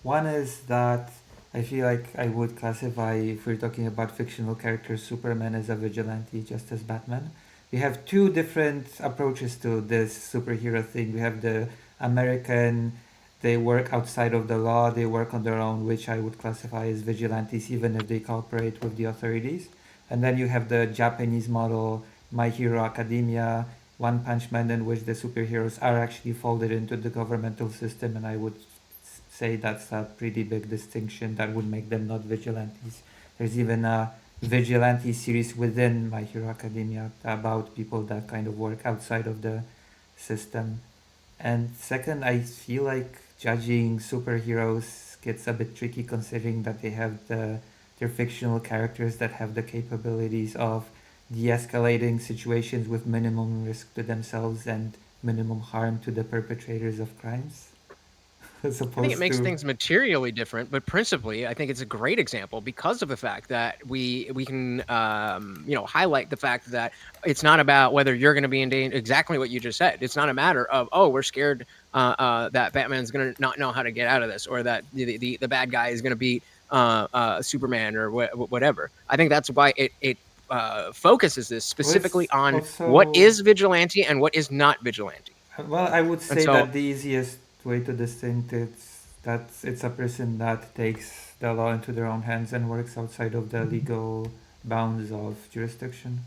One is that I feel like I would classify, if we're talking about fictional characters, Superman as a vigilante, just as Batman. We have two different approaches to this superhero thing. We have the American, they work outside of the law, they work on their own, which I would classify as vigilantes, even if they cooperate with the authorities. And then you have the Japanese model, My Hero Academia, One Punch Man, in which the superheroes are actually folded into the governmental system, and I would say that's a pretty big distinction that would make them not vigilantes. There's even a vigilante series within My Hero Academia about people that kind of work outside of the system. And second, I feel like judging superheroes gets a bit tricky considering that they're fictional characters that have the capabilities of de-escalating situations with minimum risk to themselves and minimum harm to the perpetrators of crimes. As I think it opposed makes to things materially different, but principally, I think it's a great example because of the fact that we can highlight the fact that it's not about whether you're going to be in danger. Exactly what you just said. It's not a matter of we're scared that Batman's going to not know how to get out of this, or that the bad guy is going to beat Superman or whatever. I think that's why it focuses this specifically on what also- is vigilante and what is not vigilante. Well, I would say so- that the easiest way to distinct it's a person that takes the law into their own hands and works outside of the legal bounds of jurisdiction.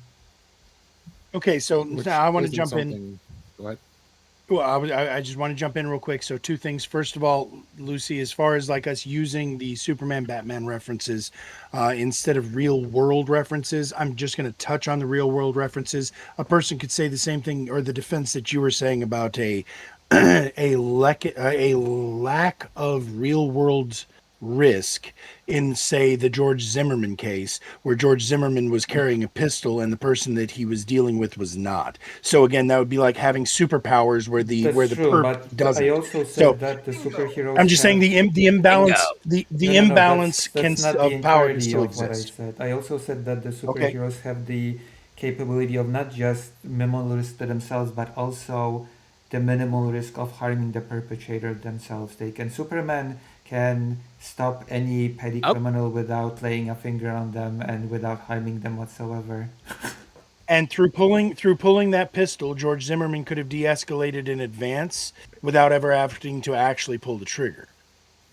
Okay, so Which now I want to isn't jump in. something- Go ahead. Well, I just want to jump in real quick. So two things. First of all, Lucy, as far as like us using the Superman Batman references instead of real world references, I'm just going to touch on the real world references. A person could say the same thing, or the defense that you were saying about a lack of real world risk in, say, the George Zimmerman case, where George Zimmerman was carrying a pistol and the person that he was dealing with was not. So again, that would be like having superpowers where the That's true, perp but doesn't. I also said So, that the superheroes I'm just saying the imbalance the No, no, no, imbalance that's not of the power can entirety still of what I exist. said. I also said that the Okay. superheroes have the capability of not just minimal risk to themselves, but also the minimal risk of harming the perpetrator themselves. Superman can stop any petty Oh. criminal without laying a finger on them and without harming them whatsoever. And through pulling that pistol, George Zimmerman could have de-escalated in advance without ever having to actually pull the trigger.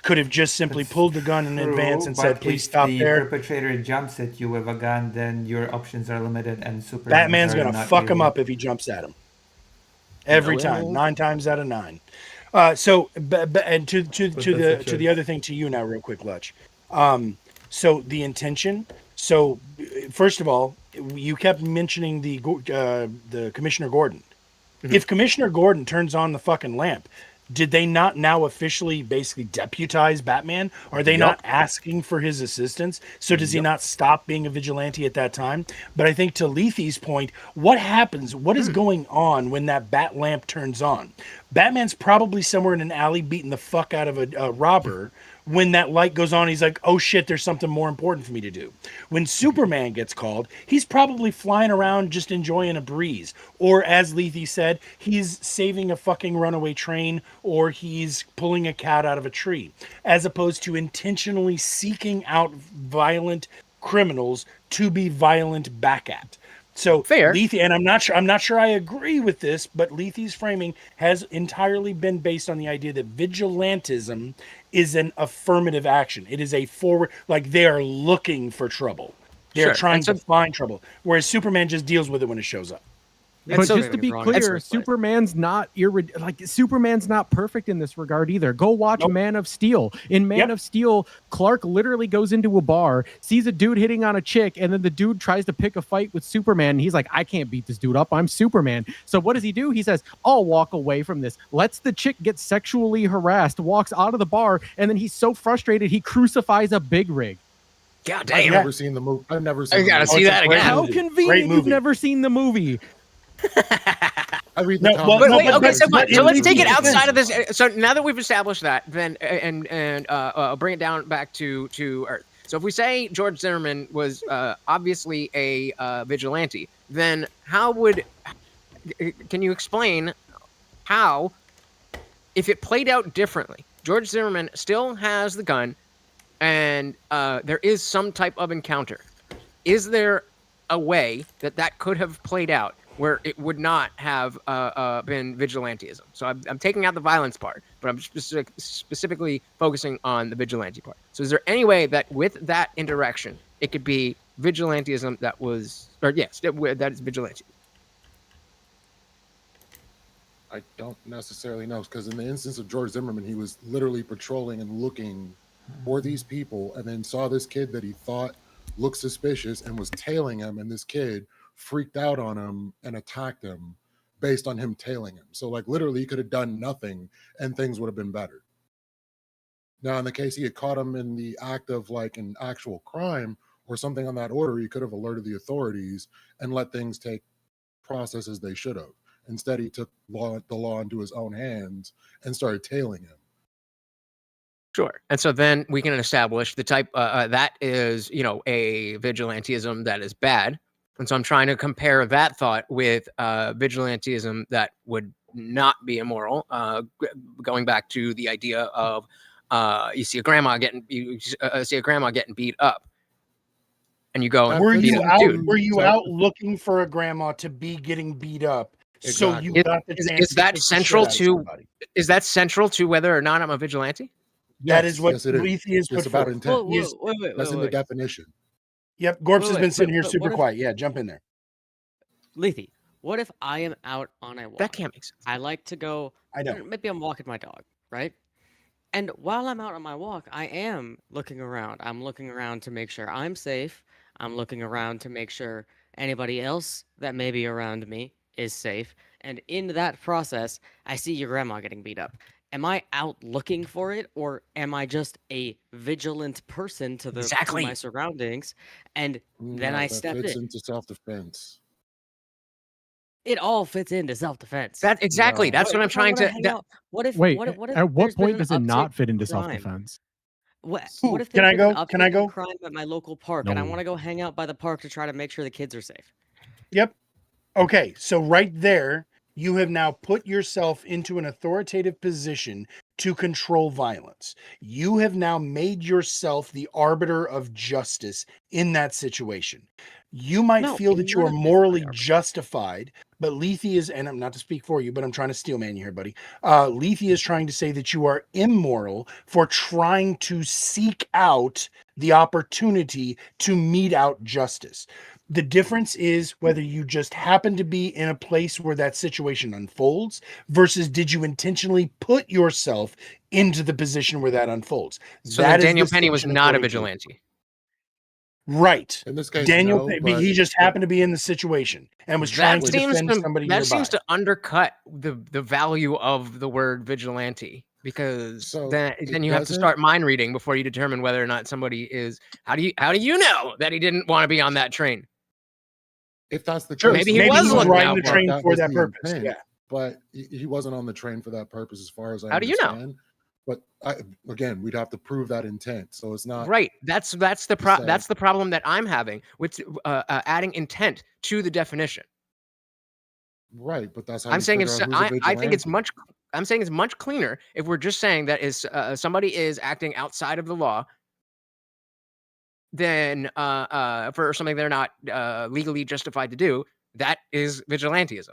Could have just simply That's pulled the gun in True, advance and but said, "Please if stop the there." perpetrator jumps at you with a gun, then your options are limited, and Superman Batman's gonna fuck him up if he jumps at him. Every No, time, well- 9 times out of 9. And to the other thing to you now, real quick, Lutch. So the intention. So first of all, you kept mentioning the Commissioner Gordon. If Commissioner Gordon turns on the fucking lamp, did they not now officially basically deputize Batman? Are they not asking for his assistance? So does he not stop being a vigilante at that time? But I think to Lethe's point, what happens? What is going on when that bat lamp turns on? Batman's probably somewhere in an alley beating the fuck out of a robber. When that light goes on, he's like, oh shit, there's something more important for me to do. When Superman gets called, he's probably flying around just enjoying a breeze. Or as Lethe said, he's saving a fucking runaway train, or he's pulling a cat out of a tree. As opposed to intentionally seeking out violent criminals to be violent back at. So Fair. Lethe, and I'm not sure I agree with this, but Lethe's framing has entirely been based on the idea that vigilantism is an affirmative action. It is a forward, like they are looking for trouble. They're Sure, trying and so- to find trouble, whereas Superman just deals with it when it shows up. And But so- just to be Wrong clear, answer, but- Superman's not Superman's not perfect in this regard either. Go watch Nope. Man of Steel. In Man Yep. of Steel, Clark literally goes into a bar, sees a dude hitting on a chick, and then the dude tries to pick a fight with Superman. And he's like, I can't beat this dude up. I'm Superman. So what does he do? He says, I'll walk away from this. Lets the chick get sexually harassed, walks out of the bar, and then he's so frustrated he crucifies a big rig. God I've damn. never seen the movie. I've never seen. I the gotta movie. see it's a that great again. How movie. convenient Great you've movie. never seen the movie. I read the No, comics. well, Wait, no, wait, but- okay, so, but so in let's the take it defense- outside of this. So now that we've established that, then and bring it down back to Earth. So if we say George Zimmerman was obviously a vigilante, then can you explain how, if it played out differently, George Zimmerman still has the gun, and there is some type of encounter? Is there a way that could have played out where it would not have been vigilantism? So I'm taking out the violence part, but I'm specifically focusing on the vigilante part. So is there any way that with that interaction, it could be vigilantism that is vigilante? I don't necessarily know, because in the instance of George Zimmerman, he was literally patrolling and looking for these people, and then saw this kid that he thought looked suspicious and was tailing him, and this kid freaked out on him and attacked him based on him tailing him. So like literally he could have done nothing and things would have been better. Now in the case he had caught him in the act of like an actual crime or something on that order, he could have alerted the authorities and let things take process as they should have. Instead he took the law into his own hands and started tailing him. Sure. And so then we can establish the type that is, a vigilantism that is bad. And so I'm trying to compare that thought with vigilantism that would not be immoral. Going back to the idea of you see a grandma getting beat up, and you go and Were beat you up out? the dude. Were you So- out looking for a grandma to be getting beat up? So Exactly. you got the Is chance. that to kick the central shit out of to- somebody. Is that central to whether or not I'm a vigilante? That is what yes, it is. Lethe has put It's about forth. intent. Yes. That's in the definition. Yep, Gorps has Wait, been sitting but- here but super what if- quiet. Yeah, jump in there. Lethe, what if I am out on a walk? That can't make sense. I like to go. I know. Maybe I'm walking my dog, right? And while I'm out on my walk, I am looking around. I'm looking around to make sure I'm safe. I'm looking around to make sure anybody else that may be around me is safe. And in that process, I see your grandma getting beat up. Am I out looking for it, or am I just a vigilant person to Exactly. my surroundings? And then No, I that step fits in. into self-defense. It all fits into self-defense. That exactly. No. That's what I'm trying to. What if? Wait, what if at what there's been point an does it uptick not fit in into crime? self-defense? What Ooh, if can there's I been go? an Can I uptick in go? crime at my local park, and I No. want to go hang out by the park to try to make sure the kids are safe? Yep. Okay, so right there, you have now put yourself into an authoritative position to control violence. You have now made yourself the arbiter of justice in that situation. You might No, feel that you none are of this is morally my arbiter. justified, but Lethe is, and I'm not to speak for you, but I'm trying to steel man you here, buddy. Lethe is trying to say that you are immoral for trying to seek out the opportunity to mete out justice. The difference is whether you just happen to be in a place where that situation unfolds versus did you intentionally put yourself into the position where that unfolds. So That that is Daniel the Penny was distinction not a according to you. vigilante. Right. In this case, Daniel, no, but he but- just happened to be in the situation and was trying to defend somebody that nearby. seems to undercut the value of the word vigilante, because So, then it you have to doesn't- start mind reading before you determine whether or not somebody is. How do you know that he didn't want to be on that train? If that's the Sure, case, Maybe he was looking riding out the for train that for was that the purpose. intent, Yeah. but he wasn't on the train for that purpose, as far as I How do you know? understand. But again, we'd have to prove that intent. So it's not Right. That's the say- that's the problem that I'm having with adding intent to the definition. right. But that's how I'm you saying figure it's out who's a I think it's vigilante. I'm saying it's much cleaner if we're just saying that is somebody is acting outside of the law than for something they're not legally justified to do. That is vigilantism.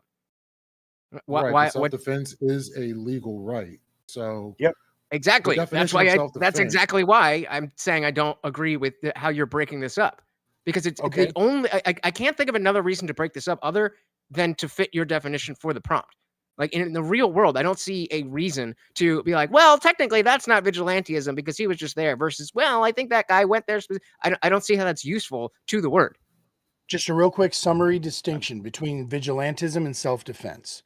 Why? Right, Why? but What? self-defense is a legal right. So Yep. Exactly. That's definition why. of That's self-defense- exactly why I'm saying I don't agree with how you're breaking this up. because it's Okay. the only. I can't think of another reason to break this up other than to fit your definition for the prompt. Like in the real world, I don't see a reason to be like, well, technically that's not vigilantism because he was just there. Versus, well, I think that guy went there. I don't see how that's useful to the word. Just a real quick summary distinction between vigilantism and self-defense.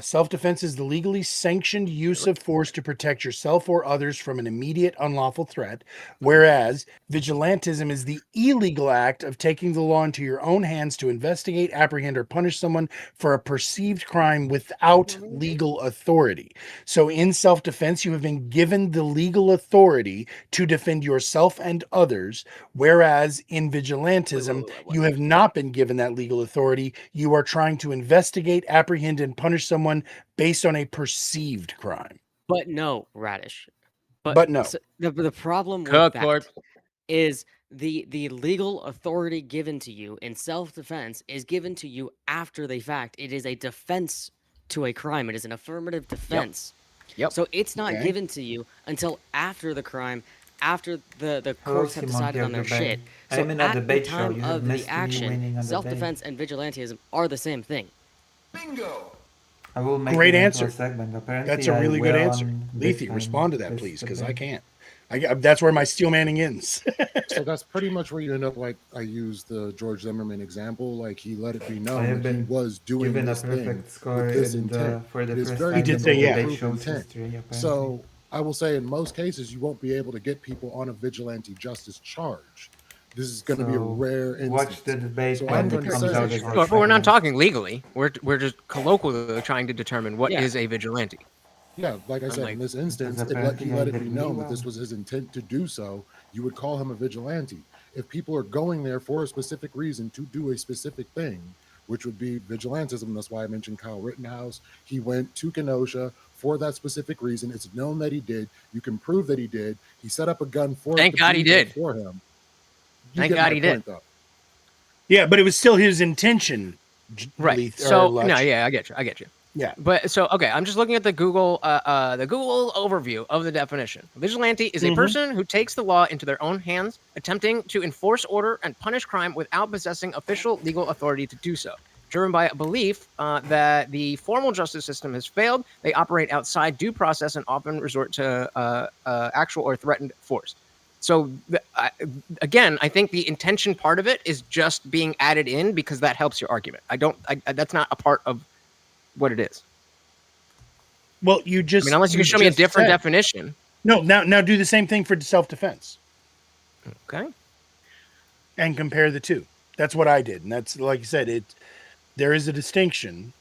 Self-defense is the legally sanctioned use of force to protect yourself or others from an immediate unlawful threat, whereas vigilantism is the illegal act of taking the law into your own hands to investigate, apprehend, or punish someone for a perceived crime without legal authority. So in self-defense, you have been given the legal authority to defend yourself and others, whereas in vigilantism, you have not been given that legal authority. You are trying to investigate, apprehend, and punish someone based on a perceived crime. But no, Radish. But no. So the problem with Cook, that Lord. is the legal authority given to you in self-defense is given to you after the fact. It is a defense to a crime. It is an affirmative defense. Yep. So it's not Okay. given to you until after the crime, after the Hello, courts have Simon decided on their Gilbert. shit. I'm So in a at the debate show. time You have of missed the me action, winning on the self-defense and vigilantism are the same thing. I will make Great it into answer. a segment. Apparently, That's a I really good will answer. on this Lethe, time, respond to that, this please, because I debate. can't. That's where my steel manning ends. So that's pretty much where you end up. Like I used the George Zimmerman example. Like he let it be known have that he been was doing Given a this thing perfect score with this in the, intent. for the It is first very time He did in say the yeah. debate proof show's intent. history. Apparently. So I will say in most cases you won't be able to get people on a vigilante justice charge. This is going to be a So, rare instance. watch the debate So when I'm it going to comes say- out as a But we're not segment. talking legally. We're just colloquially trying to determine what is Yeah. a vigilante. Yeah, like I said, like- in this instance, Because he apparently let I it be did known really that this well. was his intent to do so. You would call him a vigilante. If people are going there for a specific reason to do a specific thing, which would be vigilantism, that's why I mentioned Kyle Rittenhouse. He went to Kenosha for that specific reason. It's known that he did. You can prove that he did. He set up a gun for it Thank to God be he there did. for him. You Thank get God my he did. point, though. Yeah, but it was still his intention. Right. Leith, or So Lutch. no, yeah, I get you. Yeah. But so okay, I'm just looking at the Google overview of the definition. Vigilante is a Mhm. person who takes the law into their own hands, attempting to enforce order and punish crime without possessing official legal authority to do so. Driven by a belief that the formal justice system has failed, they operate outside due process and often resort to actual or threatened force. So again, I think the intention part of it is just being added in because that helps your argument. That's not a part of what it is. Well, you just. I mean, unless you can show me a just different said- definition. No, now do the same thing for self-defense Okay. and compare the two. That's what I did, and that's like you said. There is a distinction.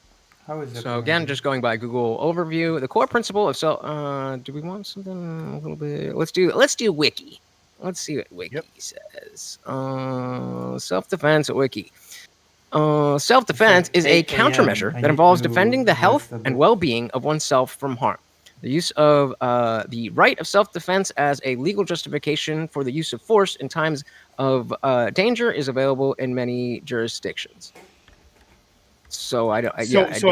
How is it? So again, just going by Google overview, the core principle of do we want something a little bit? Let's do wiki. Let's see what wiki says. Self-defense wiki. Self-defense is a 8 a.m. countermeasure I that need involves to defending the rest health a bit. and well-being of oneself from harm. The use of the right of self-defense as a legal justification for the use of force in times of danger is available in many jurisdictions. So I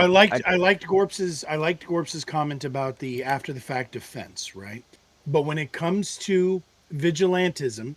liked Gorps's comment about the after the fact defense, right? But when it comes to vigilantism,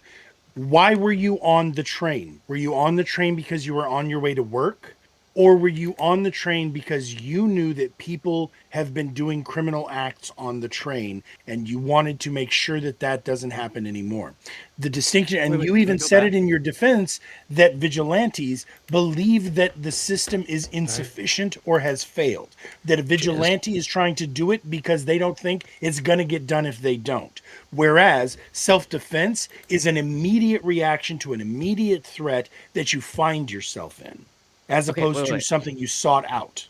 why were you on the train? Were you on the train because you were on your way to work? Or were you on the train because you knew that people have been doing criminal acts on the train and you wanted to make sure that that doesn't happen anymore? The distinction, and you even said it in your defense, that vigilantes believe that the system is insufficient or has failed. That a vigilante is trying to do it because they don't think it's going to get done if they don't. Whereas self-defense is an immediate reaction to an immediate threat that you find yourself in, as opposed to something you sought out.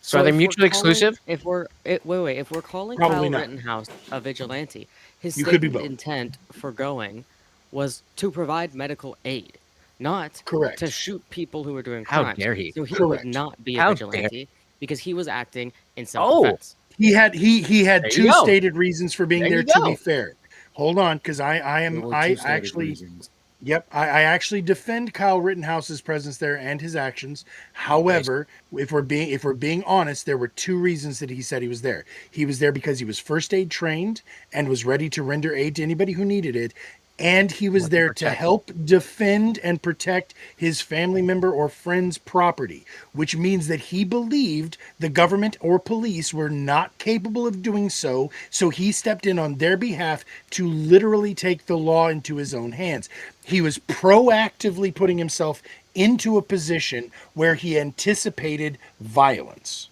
So are they if we're mutually calling- exclusive? If we're if we're calling Probably Kyle not. Rittenhouse a vigilante, his You could be stated both. intent for going was to provide medical aid, not Correct. to shoot people who were doing How crimes. dare he? So he Correct. would not be a How vigilante because he was acting in self-defense. He had There you two go. stated reasons for being There there. you To go. be fair, hold on, because I There were I two stated actually reasons. Yep, I actually defend Kyle Rittenhouse's presence there and his actions. However, if we're being honest, there were two reasons that he said he was there. He was there because he was first aid trained and was ready to render aid to anybody who needed it, and he was What to there to protect. help defend and protect his family member or friend's property, which means that he believed the government or police were not capable of doing so, so he stepped in on their behalf to literally take the law into his own hands. He was proactively putting himself into a position where he anticipated violence.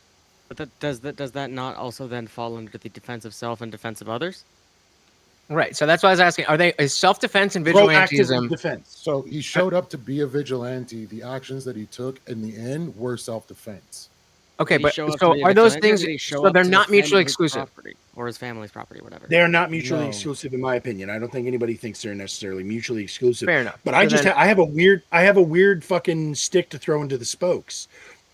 But does that not also then fall under the defense of self and defense of others? Right. So that's why I was asking: is self-defense and Proactive vigilantism? defense. So he showed up to be a vigilante. The actions that he took in the end were self-defense. Okay, Did he but show up to so be a are those vigilante, or things? did he show So up they're to not defend mutually his exclusive. property or his family's property, whatever. They are not mutually No. exclusive, in my opinion. I don't think anybody thinks they're necessarily mutually exclusive. Fair enough. But I So just then- I have a weird fucking stick to throw into the spokes.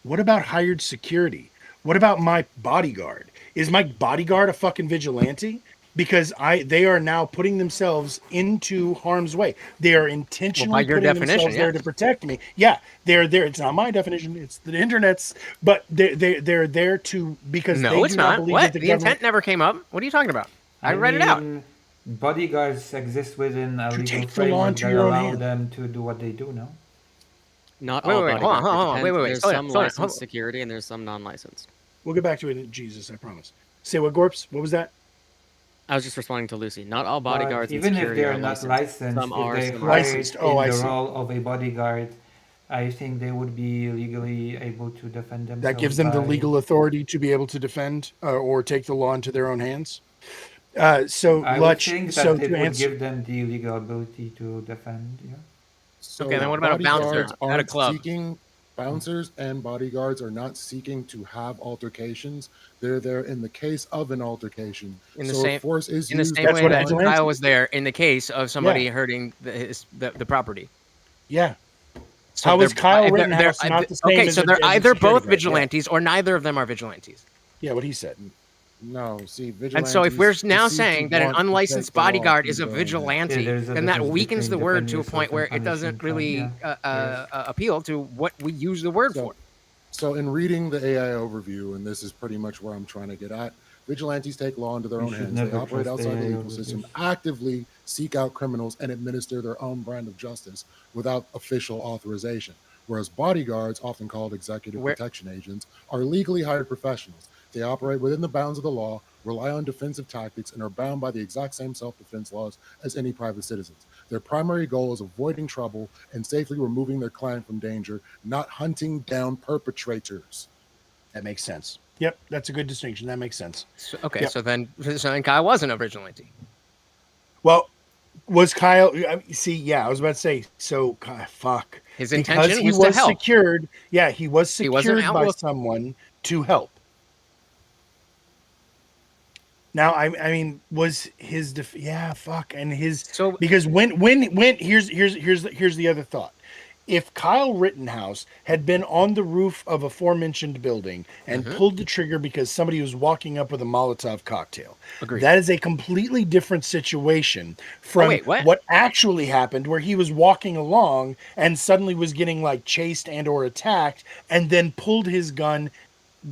What about hired security? What about my bodyguard? Is my bodyguard a fucking vigilante? Because they are now putting themselves into harm's way. They are intentionally your putting definition, themselves there yes. to protect me. Yeah, they're there. It's not my definition. It's the internet's. But they're there to because No, they it's do not not. believe What? that The the government intent never came up. What are you talking about? I read it out. mean, Bodyguards exist within a To legal take the law framework into that your own allow hand. them to do what they do now. Not Wait, all wait, wait, hold on, bodyguards. hold on, It hold on. Wait, depends. wait, wait. There's Slow down, some slow down, licensed hold on. security and there's some non-licensed. We'll get back to it in Jesus, I promise. Say what, Gorps? What was that? I was just responding to Lucy. Not all But bodyguards and even if security they're are not licensed. licensed, Some are, if they some hired aren't. Licensed. in Oh, I the see. role of a bodyguard, I think they would be legally able to defend themselves. That gives them the by- legal authority to be able to defend or take the law into their own hands. So, I would Lutch, think that so it to would answer, give them the legal ability to defend. Yeah. So Okay, then what about a bouncer bodyguards at a aren't club? Bouncers and bodyguards are not seeking to have altercations. They're there in the case of an altercation. In the So if same- force is In the used same That's way what that vigilante Kyle is. was there in the case of somebody Yeah. hurting the property. yeah. So How is they're- Kyle they're- Rittenhouse they're- not the same Okay, as so a- they're as a either security both guard? Yeah. vigilantes or neither of them are vigilantes. Yeah, what he said. No, see, vigilantes. And so if we're now seek to saying that an want to unlicensed take the law bodyguard into is a their own hands. vigilante, Yeah, there's a then that difference weakens the between word defending to a yourself point where and it doesn't punishing really crime, appeal to what we use the word So- for. So in reading the AI overview, and this is pretty much where I'm trying to get at, vigilantes take law into their You own should hands. They never operate trust outside the AI legal system, overviews. actively seek out criminals, and administer their own brand of justice without official authorization. Whereas bodyguards, often called executive Where- protection agents, are legally hired professionals. They operate within the bounds of the law, rely on defensive tactics, and are bound by the exact same self-defense laws as any private citizens. Their primary goal is avoiding trouble and safely removing their client from danger, not hunting down perpetrators. That makes sense. Yep, that's a good distinction. That makes sense. So, okay, Yep. so then Kyle wasn't a vigilante. Well, was Kyle? See, yeah, I was about to say. So, fuck. His Because intention he was was to help. secured. Yeah, he was He wasn't secured out by with- someone to help. Now, I mean, was his yeah, fuck, and his So because when here's the other thought. If Kyle Rittenhouse had been on the roof of aforementioned building and Mm-hmm. pulled the trigger because somebody was walking up with a Molotov cocktail, Agreed. that is a completely different situation from wait, what? what actually happened, where he was walking along and suddenly was getting like chased and or attacked, and then pulled his gun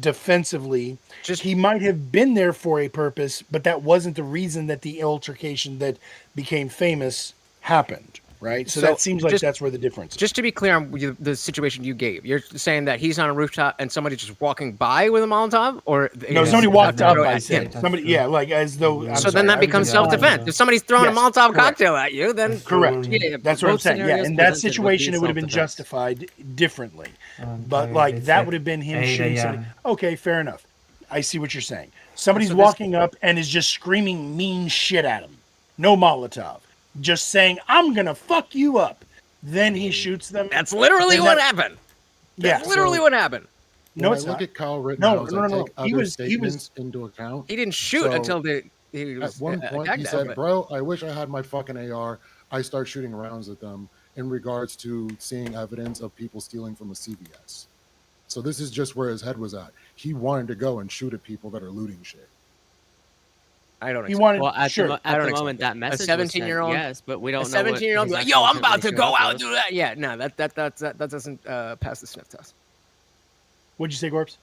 defensively. He might have been there for a purpose, but that wasn't the reason that the altercation that became famous happened, right? So, So that seems like just- that's where the difference is. just to be clear on the situation you gave, you're saying that he's on a rooftop and somebody's just walking by with a Molotov, or No, somebody walked up. throw I at said him. somebody, yeah, like as though. I'm So sorry, then that I was becomes just- self-defense. If somebody's throwing Yes, a Molotov correct. cocktail at you, then Correct. Yeah, That's what I'm both saying. Yeah, scenarios in that presented would be situation, it would have been self-defense. justified differently. But Okay, like it's that at would have been him 8 shooting a.m. somebody. Okay, fair enough. I see what you're saying. Somebody's So this- walking up and is just screaming mean shit at him. No Molotov. Just saying, "I'm gonna fuck you up." Then he shoots them. that's literally And what that- happened. Yeah. That's literally what happened. No, When it's I look not. at Kyle Rittenhouse, no, I no. take He other was- statements into account. He didn't shoot So, until he At was one point, attacked he at said, him. "Bro, I wish I had my fucking AR." I start shooting rounds at them in regards to seeing evidence of people stealing from a CVS. So this is just where his head was at. He wanted to go and shoot at people that are looting shit. I don't. He accept wanted. Well, at sure. the, I at don't the accept moment that. that message was 17-year-old sent, yes, but we don't A know. 17-year-old be his like, "Yo, I'm actual about to intention go out and was. do that." Yeah, no, that doesn't pass the sniff test. What'd you say, Gorps?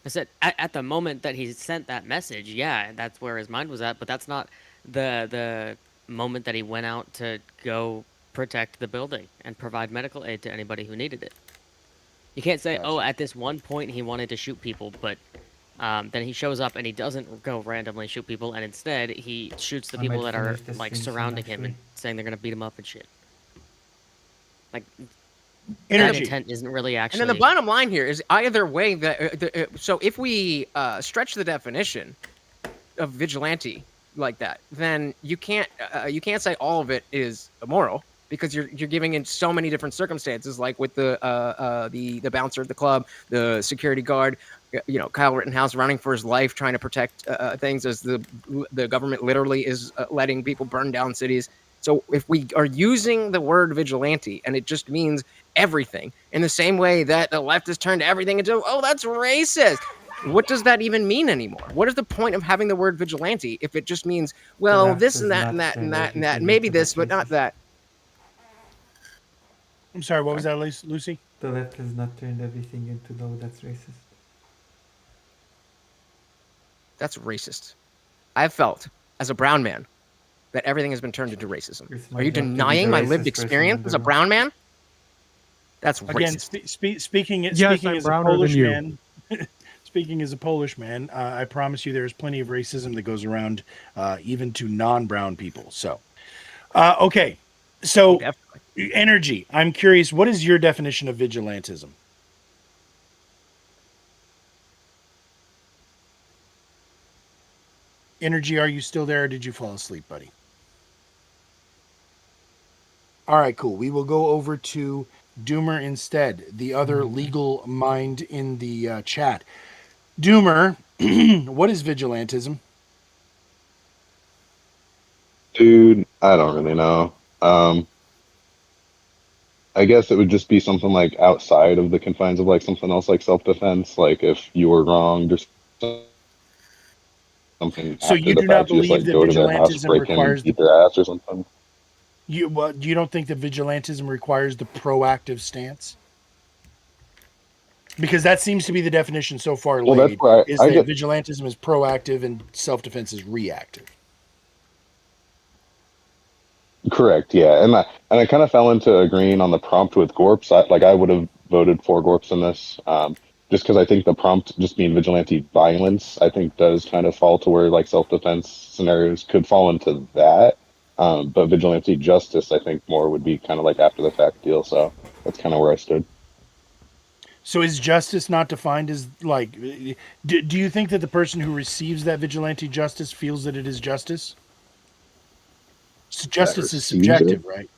I said at the moment that he sent that message, yeah, that's where his mind was at. But that's not the moment that he went out to go protect the building and provide medical aid to anybody who needed it. You can't say, oh, Gotcha. at this one point he wanted to shoot people, but then he shows up and he doesn't go randomly shoot people, and instead he shoots the I people might that are finish this like stream soon, surrounding him and actually. saying they're gonna beat him up and shit. Like that Energy. intent isn't really And actually. then the bottom line here is either way that so if we stretch the definition of vigilante like that, then you can't say all of it is immoral, because you're giving in so many different circumstances, like with the bouncer at the club, the security guard, Kyle Rittenhouse running for his life trying to protect things as the government literally is letting people burn down cities. So if we are using the word vigilante and it just means everything in the same way that the left has turned everything into, oh, that's racist. What does that even mean anymore? What is the point of having the word vigilante if it just means, well, left this does and that not and that and turn that and that, everything maybe into this, but not racist. that? I'm sorry, what was that, Lucy? The left has not turned everything into no, that's racist. That's racist. I've felt, as a brown man, that everything has been turned into racism. It's Are my you job to be denying the my racist lived person experience in the as a room. brown man? That's Again, racist. speaking Yes, speaking I'm as a browner than Polish you. man, speaking as a Polish man, I promise you, there is plenty of racism that goes around, even to non-brown people. So, okay, so Definitely. energy. I'm curious, what is your definition of vigilantism? Energy, are you still there, or did you fall asleep, buddy? All right, cool. We will go over to Doomer instead, the other legal mind in the chat. Doomer, what is vigilantism? Dude, I don't really know. I guess it would just be something like outside of the confines of like something else like self-defense. Like if you were wronged or something So after you the do not fact, you just believe like that go to their house, vigilantism break in, requires beat their ass or something. you don't think that vigilantism requires the proactive stance? Because that seems to be the definition so far Well, that's laid, where is I that get vigilantism is proactive and self-defense is reactive. correct, yeah, and I kind of fell into agreeing on the prompt with Gorps. I would have voted for Gorps in this, just because I think the prompt just being vigilante violence, I think does kind of fall to where like self-defense scenarios could fall into that. But vigilante justice, I think more would be kind of like after the fact deal. So that's kind of where I stood. So is justice not defined as like, do you think that the person who receives that vigilante justice feels that it is justice? So justice is receives it? subjective, right?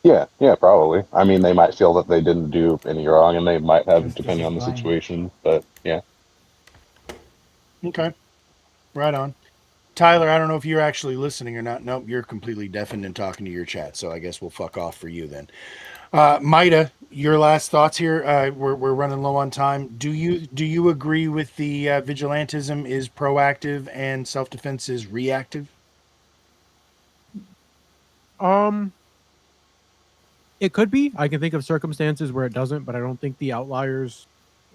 Yeah, probably. I mean, they might feel that they didn't do any wrong, and they might have, Justice depending is on the blind. situation. But yeah. Okay, right on. Tyler, I don't know if you're actually listening or not. Nope, you're completely deafened and talking to your chat, so I guess we'll fuck off for you then. Maida, your last thoughts here. We're running low on time. Do you agree with the vigilantism is proactive and self-defense is reactive? It could be. I can think of circumstances where it doesn't, but I don't think the outliers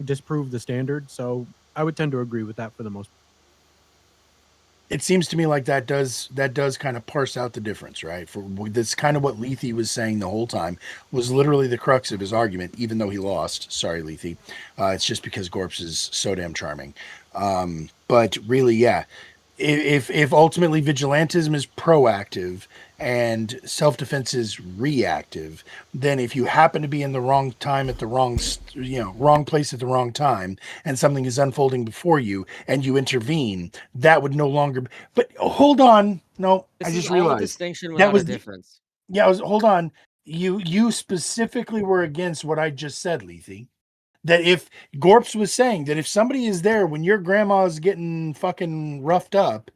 disprove the standard. So I would tend to agree with that for the most part. It seems to me like that does kind of parse out the difference, right? For that's kind of what Lethe was saying the whole time, was literally the crux of his argument, even though he lost. Sorry, Lethe. It's just because Gorps is so damn charming. But really, yeah. If ultimately vigilantism is proactive and self-defense is reactive, then if you happen to be in the wrong time at the wrong place at the wrong time, and something is unfolding before you and you intervene, that would no longer. But hold on, no, This I just is all a realized distinction that without was a difference. hold on. You specifically were against what I just said, Lethe. That if Gorps was saying that if somebody is there when your grandma's getting fucking roughed up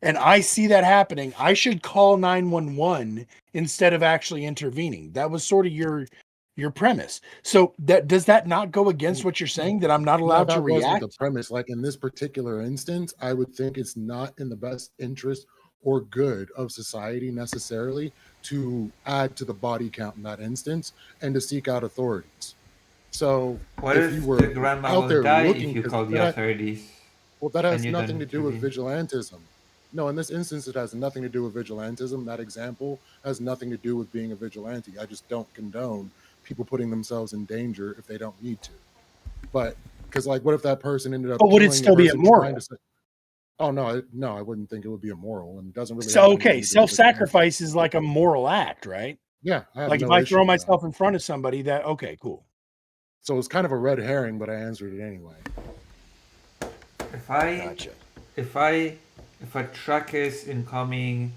and I see that happening, I should call 911 instead of actually intervening. That was sort of your premise. So does that not go against what you're saying, that I'm not No, allowed to that wasn't react? the premise. Like in this particular instance, I would think it's not in the best interest or good of society necessarily to add to the body count in that instance and to seek out authorities. So What if you if were the grandma out will there die if looking, you because call the authorities that and has you nothing don't to do with intervene? vigilantism. No, in this instance, it has nothing to do with vigilantism. That example has nothing to do with being a vigilante. I just don't condone people putting themselves in danger if they don't need to. But because, like, what if that person ended up But would it killing the still be person immoral? trying to say, oh no, no, I wouldn't think it would be immoral, and it doesn't really. So have anything to okay, do with self-sacrifice is like a moral act, right? Yeah, I have Like if no I issue throw with that. myself in front of somebody, that okay, cool. So it's kind of a red herring, but I answered it anyway. If I Gotcha. if a truck is incoming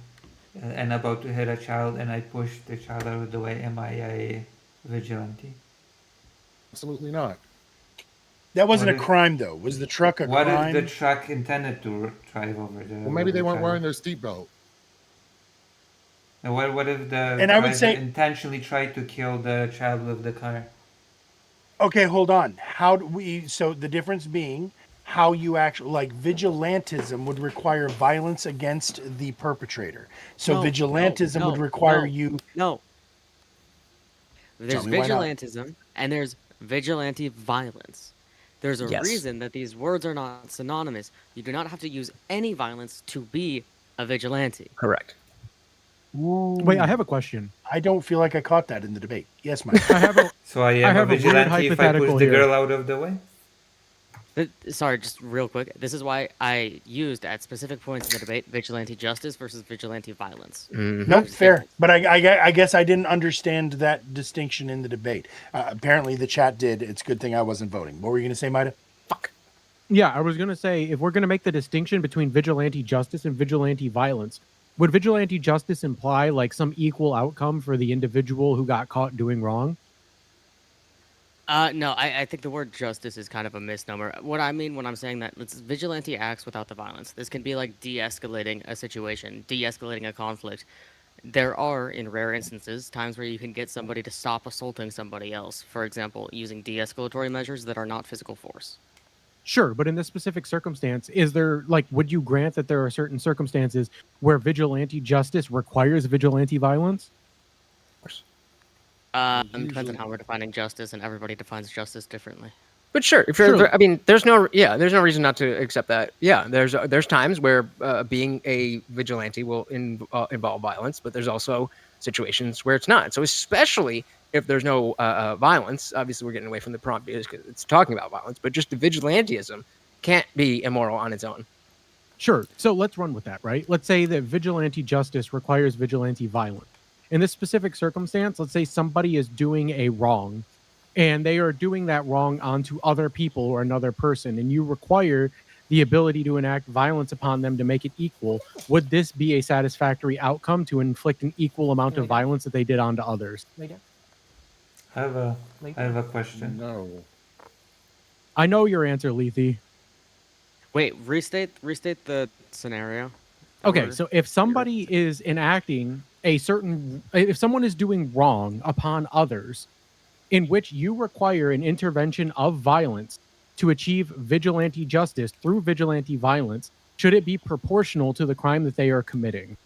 and about to hit a child and I push the child out of the way, am I a vigilante? Absolutely not. That wasn't What a if- crime though. Was the truck a What crime? if the truck intended to drive over the? Well, maybe they over weren't child? wearing their seatbelt. And what if the And I would driver say- intentionally tried to kill the child with the car? Okay, hold on. How do we? So the difference being how you actually like vigilantism would require violence against the perpetrator. So No, vigilantism would no, require no. you. No. There's me why not. vigilantism and there's vigilante violence. There's a Yes. reason that these words are not synonymous. You do not have to use any violence to be a vigilante. Correct. Wait, I have a question. I don't feel like I caught that in the debate. Yes, Mike. I have a So I am have a a weird vigilante if I push hypothetical the here. girl out of the way? Sorry, just real quick. This is why I used at specific points in the debate vigilante justice versus vigilante violence. Mhm. Nope, There's fair. difference. But I guess I didn't understand that distinction in the debate. Apparently, the chat did. It's a good thing I wasn't voting. What were you going to say, Maida? Fuck. Yeah, I was gonna say if we're gonna make the distinction between vigilante justice and vigilante violence, would vigilante justice imply like some equal outcome for the individual who got caught doing wrong? No, I think the word justice is kind of a misnomer. What I mean when I'm saying that it's vigilante acts without the violence. This can be like de-escalating a situation, de-escalating a conflict. There are, in rare instances, times where you can get somebody to stop assaulting somebody else. For example, using de-escalatory measures that are not physical force. Sure, but in this specific circumstance, is there like would you grant that there are certain circumstances where vigilante justice requires vigilante violence? Depends on Usually- how we're defining justice, and everybody defines justice differently. But sure, if you're, Sure. I mean, there's no reason not to accept that. Yeah, there's times where being a vigilante will involve violence, but there's also situations where it's not. So especially if there's no violence, obviously we're getting away from the prompt because it's talking about violence, but just the vigilantism can't be immoral on its own. Sure. So let's run with that, right? Let's say that vigilante justice requires vigilante violence. In this specific circumstance, let's say somebody is doing a wrong and they are doing that wrong onto other people or another person, and you require the ability to enact violence upon them to make it equal. Would this be a satisfactory outcome to inflict an equal amount of violence that they did onto others? I have a question. No. I know your answer, Lethe. Wait, restate the scenario. Okay, Or- so if somebody is enacting if someone is doing wrong upon others, in which you require an intervention of violence to achieve vigilante justice through vigilante violence, should it be proportional to the crime that they are committing?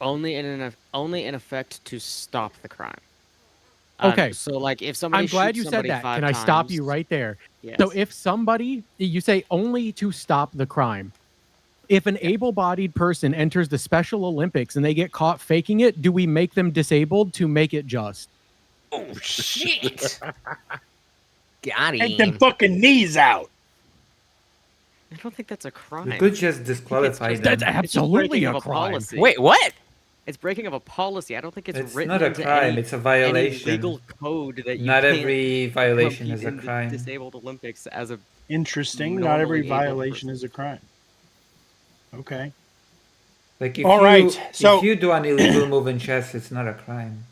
only in effect to stop the crime. Okay. So like if somebody I'm glad shoots you said somebody that. 5 Can I stop you times- right there? Yes. So if somebody, you say only to stop the crime. If an able-bodied person enters the Special Olympics and they get caught faking it, do we make them disabled to make it just? Oh shit! Got Take them him. fucking knees out. I don't think that's a crime. You could just disqualify just- them. That's It's just absolutely breaking a of a crime. policy. Wait, what? It's breaking of a policy. I don't think it's It's written not a into crime, any, it's a any violation. legal code that you Not can't every violation compete is a in the crime. disabled Olympics as a Interesting. Not every Normally able violation person. is a crime. Okay. Like if All you right, so- if you do an illegal move in chess, it's not a crime.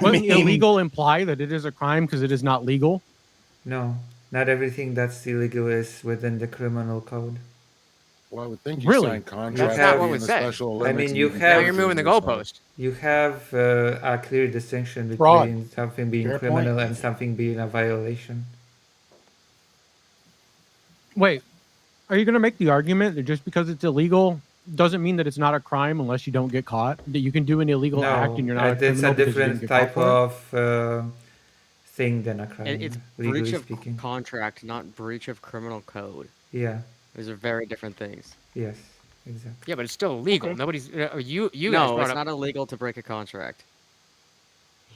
Wouldn't mean- illegal imply that it is a crime because it is not legal? No, not everything that's illegal is within the criminal code. Well, I would think you Really? signed contracts not what in we the said. Special I Olympics. mean, and you can have- Now do you're moving the yourself. goalpost. You have a clear distinction between Fraud. something being Fair criminal point. and something being a violation. Wait, are you going to make the argument that just because it's illegal doesn't mean that it's not a crime unless you don't get caught? That you can do an illegal act and you're not a it's criminal a because you didn't different get caught type for it? of thing than a crime. it's legally breach of speaking. contract, not breach of criminal code. Yeah, These are very different things. Yes, exactly. Yeah, but it's still illegal. Okay. Nobody's you guys No, brought it's up. not illegal to break a contract.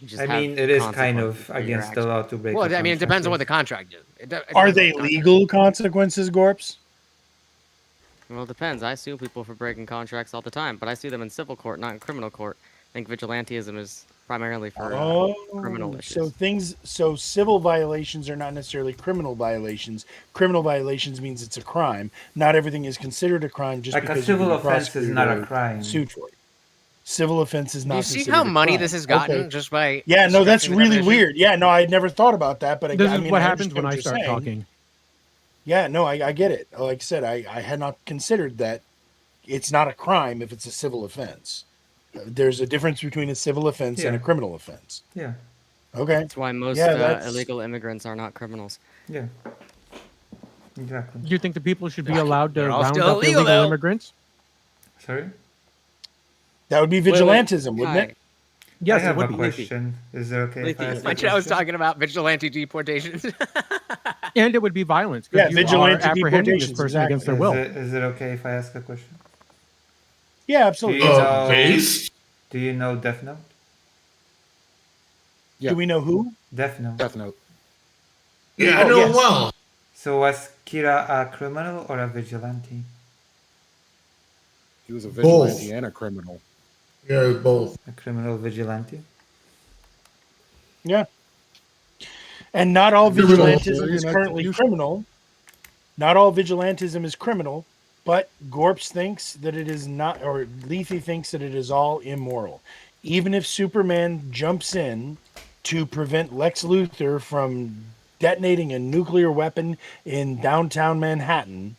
You just I have mean, it is kind consequences of for your against the actions. law to break. Well, a I mean, it depends on what the contract, contract is. It Are depends they on the contract. legal consequences, Gorps? Well, it depends. I sue people for breaking contracts all the time, but I sue them in civil court, not in criminal court. I think vigilantism is primarily for criminal issues. So civil violations are not necessarily criminal violations. Criminal violations means it's a crime. Not everything is considered a crime just Like a because civil you can be offense is prosecuted not a or crime. sued for it. Civil offense is not. Do you see considered how a money crime. this has gotten Okay. just by? Yeah, no, that's stretching the really definition? weird. Yeah, no, I had never thought about that, but This I is mean, what I happens when understand I you're start saying. talking. Yeah, no, I get it. Like I said, I had not considered that it's not a crime if it's a civil offense. There's a difference between a civil offense and a Yeah. criminal offense. Yeah, Okay. That's why most Yeah, that's- illegal immigrants are not criminals. yeah, exactly. You think the people should be allowed to They're all round still up illegal, illegal though. immigrants? Sorry. That would be Wait, vigilantism, wouldn't Hi. it? Yes, I have it a would be. question. Is it okay if I Lethy, ask a Imagine I was question? talking about vigilante deportations. And it would be violence. 'cause Yeah, you vigilante are apprehending this deportations, person against their will. Is it okay if I ask a question? Yeah, absolutely. Do you know, Based? do you know Death Note? Yeah. Do we know who? Death Note. Death Note. Yeah, I Oh, know him yes. well. So was Kira a criminal or a vigilante? He was a vigilante Both. and a criminal. Yeah, both. A criminal vigilante? Yeah. And not all Criminal vigilantism is civilian currently execution. criminal. Not all vigilantism is criminal, but Gorps thinks that it is not, or Lethy thinks that it is all immoral. Even if Superman jumps in to prevent Lex Luthor from detonating a nuclear weapon in downtown Manhattan,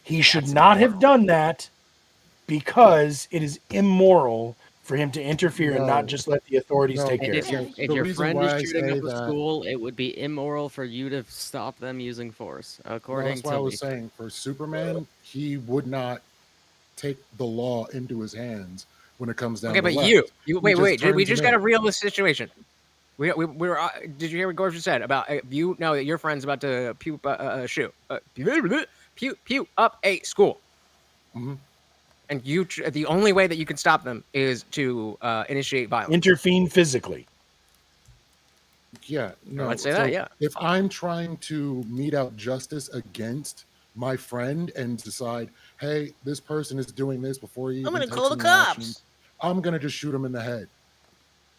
he should not have done that because it is immoral for him to interfere and not No. just let the authorities No. take And care if of your, it. if The your reason friend why I is shooting say up a that- school, it would be immoral for you to stop them using force, Well, according that's why to I was Lethy. saying for Superman, he would not take the law into his hands when it comes down Okay, to but left. you He wait, just wait. We turns just him got to in. reel this situation. We're. Did you hear what Gorge said about you know that your friend's about to pew up a school, Mhm. and the only way that you can stop them is to initiate violence. Intervene physically. Yeah, no. let's say that, yeah. If I'm trying to mete out justice against my friend and decide, hey, this person is doing this before he I'm even gonna takes call the any action, cops. I'm gonna just shoot him in the head.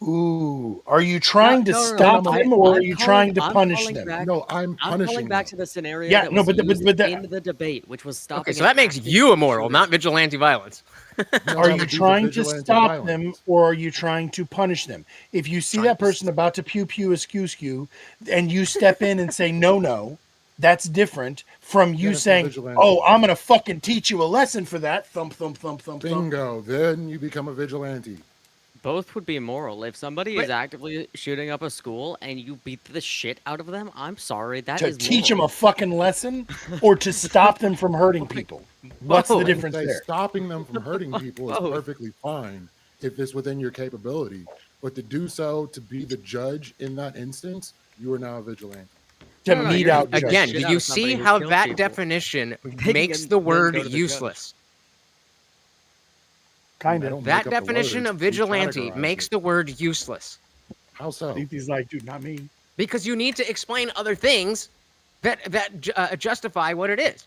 Ooh, are you trying to No, stop no, them, or are I'm you calling- trying to I'm punish calling them? back- No, I'm I'm punishing calling back them. to the scenario Yeah, that no, was but used that- in the debate, which was stopping. Okay, so an that makes active you immoral, shooter. not vigilante violence. No, Are that you would be the trying to vigilante stop violence. them, or are you trying to punish them? If you see that person about to pew askew, and you step in and say no, that's different from you Then it's a saying, vigilante. "Oh, I'm gonna fucking teach you a lesson for that." Thump, thump, thump, thump, thump. Bingo. Then you become a vigilante. Both would be immoral. If somebody But- is actively shooting up a school and you beat the shit out of them, I'm sorry, that To is teach them moral. a fucking lesson, or to stop them from hurting people. What's the Both. difference Say there? stopping them from hurting people is Both. perfectly fine if it's within your capability. But to do so, to be the judge in that instance, you are now a vigilante. To No, mete you're out just- Again, shit do out you of somebody see who how killed that people. definition They makes can the then word go to the judge. useless? kind I of. don't That make up the definition words, of we vigilante categorize makes it. the word useless How so? He's like, dude, not me. because you need to explain other things that justify what it is.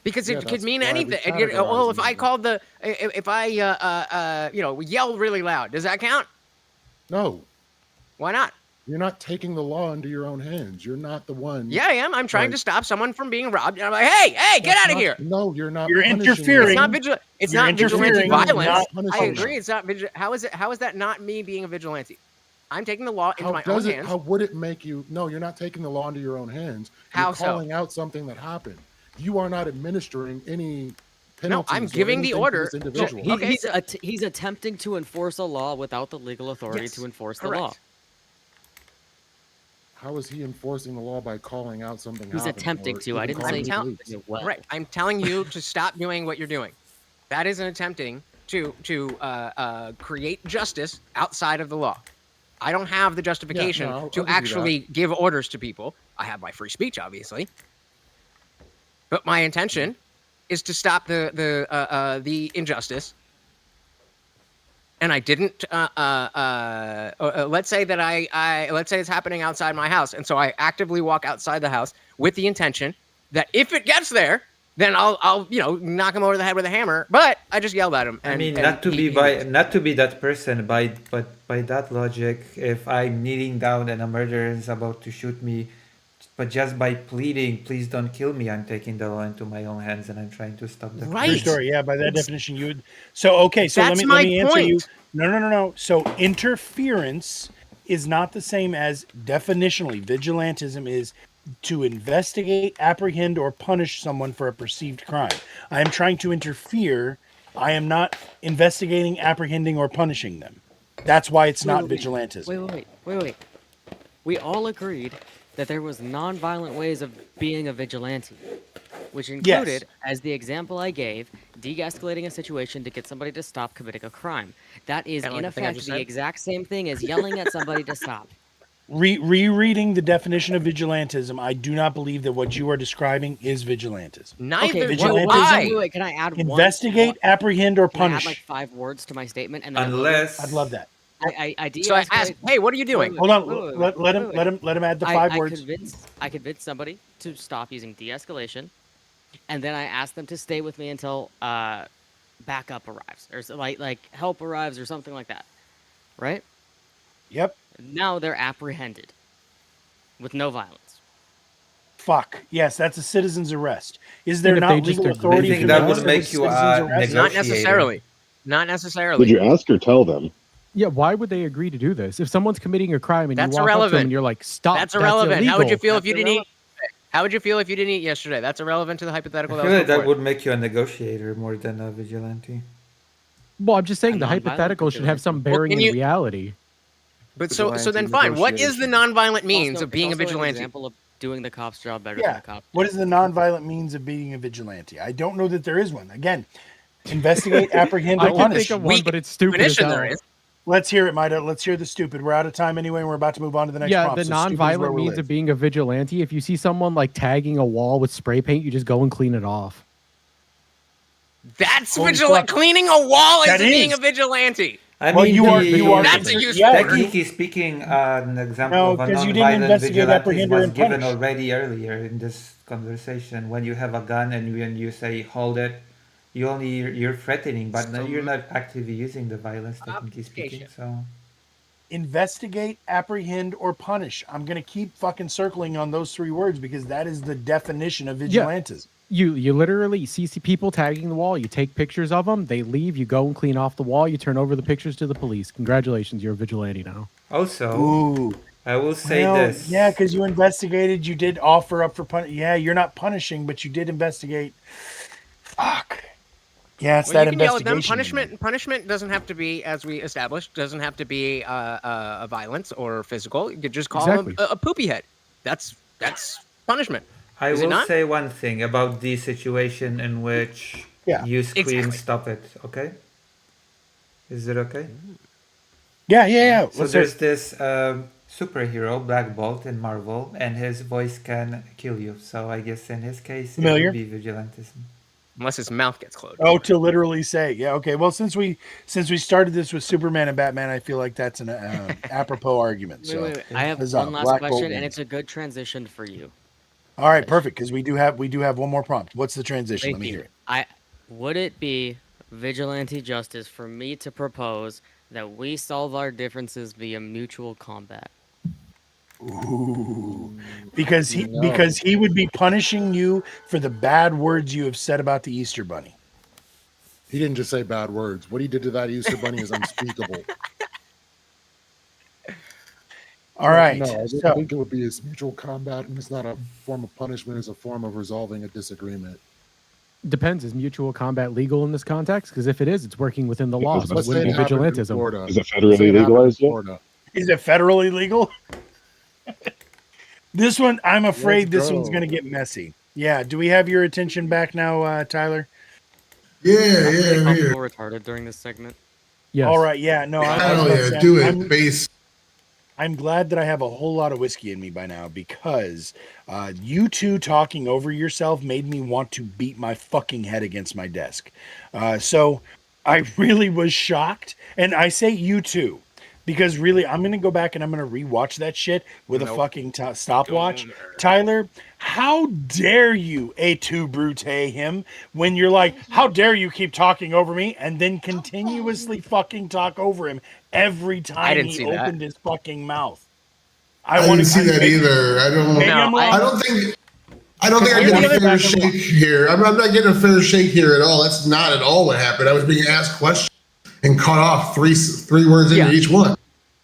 Because Yeah, it could that's mean why we anything. categorize Well, if them I as called if I yelled really loud, does that count? No, Why not? you're not taking the law into your own hands. You're not the one. Yeah, I am. I'm trying Right. to stop someone from being robbed, and I'm like, hey, get That's out of not- here! No, you're not. You're punishing interfering. It's them. not It's You're not vigilante interfering, violence. not I punishing agree. them. It's not How is it? How is that not me being a vigilante? I'm taking the law into How my own does it? hands. How would it make you? No, you're not taking the law into your own hands. How You're so? calling out something that happened. You are not administering any penalties. I'm or giving the anything to order this to- individual. He, Okay. he's attempting to enforce a law without the legal authority Yes, to enforce correct. the law. How is he enforcing the law by calling out something? He's happened attempting or to. I even didn't calling say the he tell- police? did it well. Right. I'm telling you to stop doing what you're doing. That is an attempting to create justice outside of the law. I don't have the justification I'll to give you that. actually give orders to people. I have my free speech, obviously. but my intention is to stop the injustice. And I didn't. Let's say that let's say it's happening outside my house, and so I actively walk outside the house with the intention that if it gets there, then I'll knock him over the head with a hammer. But I just yelled at him. And, I mean, and not to he- be that person, but by that logic, if I'm kneeling down and a murderer is about to shoot me, but just by pleading, please don't kill me, I'm taking the law into my own hands and I'm trying to stop the Right. True crime. story. Yeah, by that It's- definition, you would. So okay, so That's let my me answer you. point. No. So interference is not the same as definitionally. Vigilantism is to investigate, apprehend, or punish someone for a perceived crime. I am trying to interfere. I am not investigating, apprehending, or punishing them. That's why it's not vigilantism. Wait. We all agreed that there was non-violent ways of being a vigilante, which included, as the example I gave, de-escalating a situation to get somebody to stop committing a crime. That is, Kinda in like the thing I effect, just the said. exact same thing as yelling at somebody to stop. Rereading the definition of vigilantism, I do not believe that what you are describing is vigilantism. Neither Okay, do vigilantism- I. Can I add Investigate, apprehend, or Can I add punish. like 5 words to my statement? And then Unless I'd love that. I So I asked, de-escalate- hey, what are you doing? Hold on. Wait, Let wait. him add the 5 words. I convinced somebody to stop using de-escalation, and then I asked them to stay with me until backup arrives, or like help arrives, or something like that. Right? Yep. Now they're apprehended with no violence. Fuck. Yes, that's a citizen's arrest. Is there if not they just legal agree- authority I think for that the would rest of make the you, citizen's arrest? Not negotiator. necessarily. Not necessarily. Did you ask or tell them? Yeah, why would they agree to do this? If someone's committing a crime and That's you walk up to them irrelevant. and you're like, "Stop!" That's irrelevant. How would you illegal." feel if That's you didn't eat? How would you feel if you didn't eat yesterday? That's irrelevant to the hypothetical. I That feel was like that put forward. would make you a negotiator more than a vigilante. Well, I'm just saying A the non-violent hypothetical should have some bearing can in you- reality. But so then Vigilante fine. What is the negotiation. nonviolent means Also- of being a it's also an vigilante? example of doing the cop's job better Yeah. than the cop. What is the nonviolent means of being a vigilante? I don't know that there is one. Again, investigate, apprehend, I or can punish. think of one, but it's stupid. As Definition hell. there is. Let's hear it, Mida. Let's hear the stupid. We're out of time anyway, and we're about to move on to the next Yeah, prompt. the so stupid is where non-violent we means live. of being a vigilante. If you see someone like tagging a wall with spray paint, you just go and clean it off. That's Holy vigilante. fuck. Cleaning a wall That is being is. a vigilante. I Well, mean, you are. That's a useful yeah, word. Technically speaking, an example No, of a 'cause you didn't non-violent investigate, vigilante apprehend, or was given punish. already earlier in this conversation. When you have a gun and when you say hold it, you're threatening, but no, you're not actively using the violence. Technically speaking, so Investigate, apprehend, or punish. I'm going to keep fucking circling on those 3 words because that is the definition of vigilantism. You literally see people tagging the wall. You take pictures of them. They leave. You go and clean off the wall. You turn over the pictures to the police. Congratulations, you're a vigilante now. also Ooh. I will say Well, this. yeah, because you investigated, you did offer up for Yeah, you're not punishing, but you did investigate. Fuck. Yeah, it's Well, that you can yell at investigation. them. Punishment doesn't have to be, as we established, doesn't have to be a violence or physical. You could just call Exactly. him a poopy head. That's punishment. I Is it will not? say one thing about the situation in which Yeah, you scream exactly. stop it, okay? Is it okay? Yeah. So Let's hear there's this superhero, Black Bolt in Marvel, and his voice can kill you. So I guess in his case, Familiar. it would be vigilantism. Unless his mouth gets closed. Oh, to literally say, yeah, okay. Well, since we started this with Superman and Batman, I feel like that's an apropos argument. So, Wait. I have Huzzah, one last Black Bolt question, and wins. it's a good transition for you. all right, perfect. Because we do have one more prompt. What's the transition? Let me hear it. Would it be vigilante justice for me to propose that we solve our differences via mutual combat? Ooh, because he would be punishing you for the bad words you have said about the Easter Bunny. He didn't just say bad words. What he did to that Easter bunny is unspeakable. All right. No, I so, think it would be his mutual combat, and it's not a form of punishment; it's a form of resolving a disagreement. Depends. Is mutual combat legal in this context? Because if it is, it's working within the Yeah, law, let's so it Let's say wouldn't it be happened in vigilantism. Florida. Is it Let's say federally it happened in legalized yet? Florida. is it federally legal? This one, I'm afraid Let's this one's go. going to get messy. Yeah. Do we have your attention back now, Tyler? Yeah, I'm yeah, pretty I'm here. comfortable retarded during this segment. Yes. All right. Yeah. No. I was Hell about to yeah, say, do it, I'm- base. I'm glad that I have a whole lot of whiskey in me by now, because you two talking over yourself made me want to beat my fucking head against my desk. So I really was shocked. And I say you two, because really, I'm going to go back and I'm going to rewatch that shit with a fucking stopwatch. Tyler, how dare you A2 brute him when you're like, how dare you keep talking over me, and then continuously fucking talk over him every time didn't he see that. opened his fucking mouth. I didn't see that either. I don't. Maybe I'm wrong. I don't think I Here's get the a other fair back and shake here. I'm not getting a fair shake here at all. That's not at all what happened. I was being asked questions and cut off three words into each one.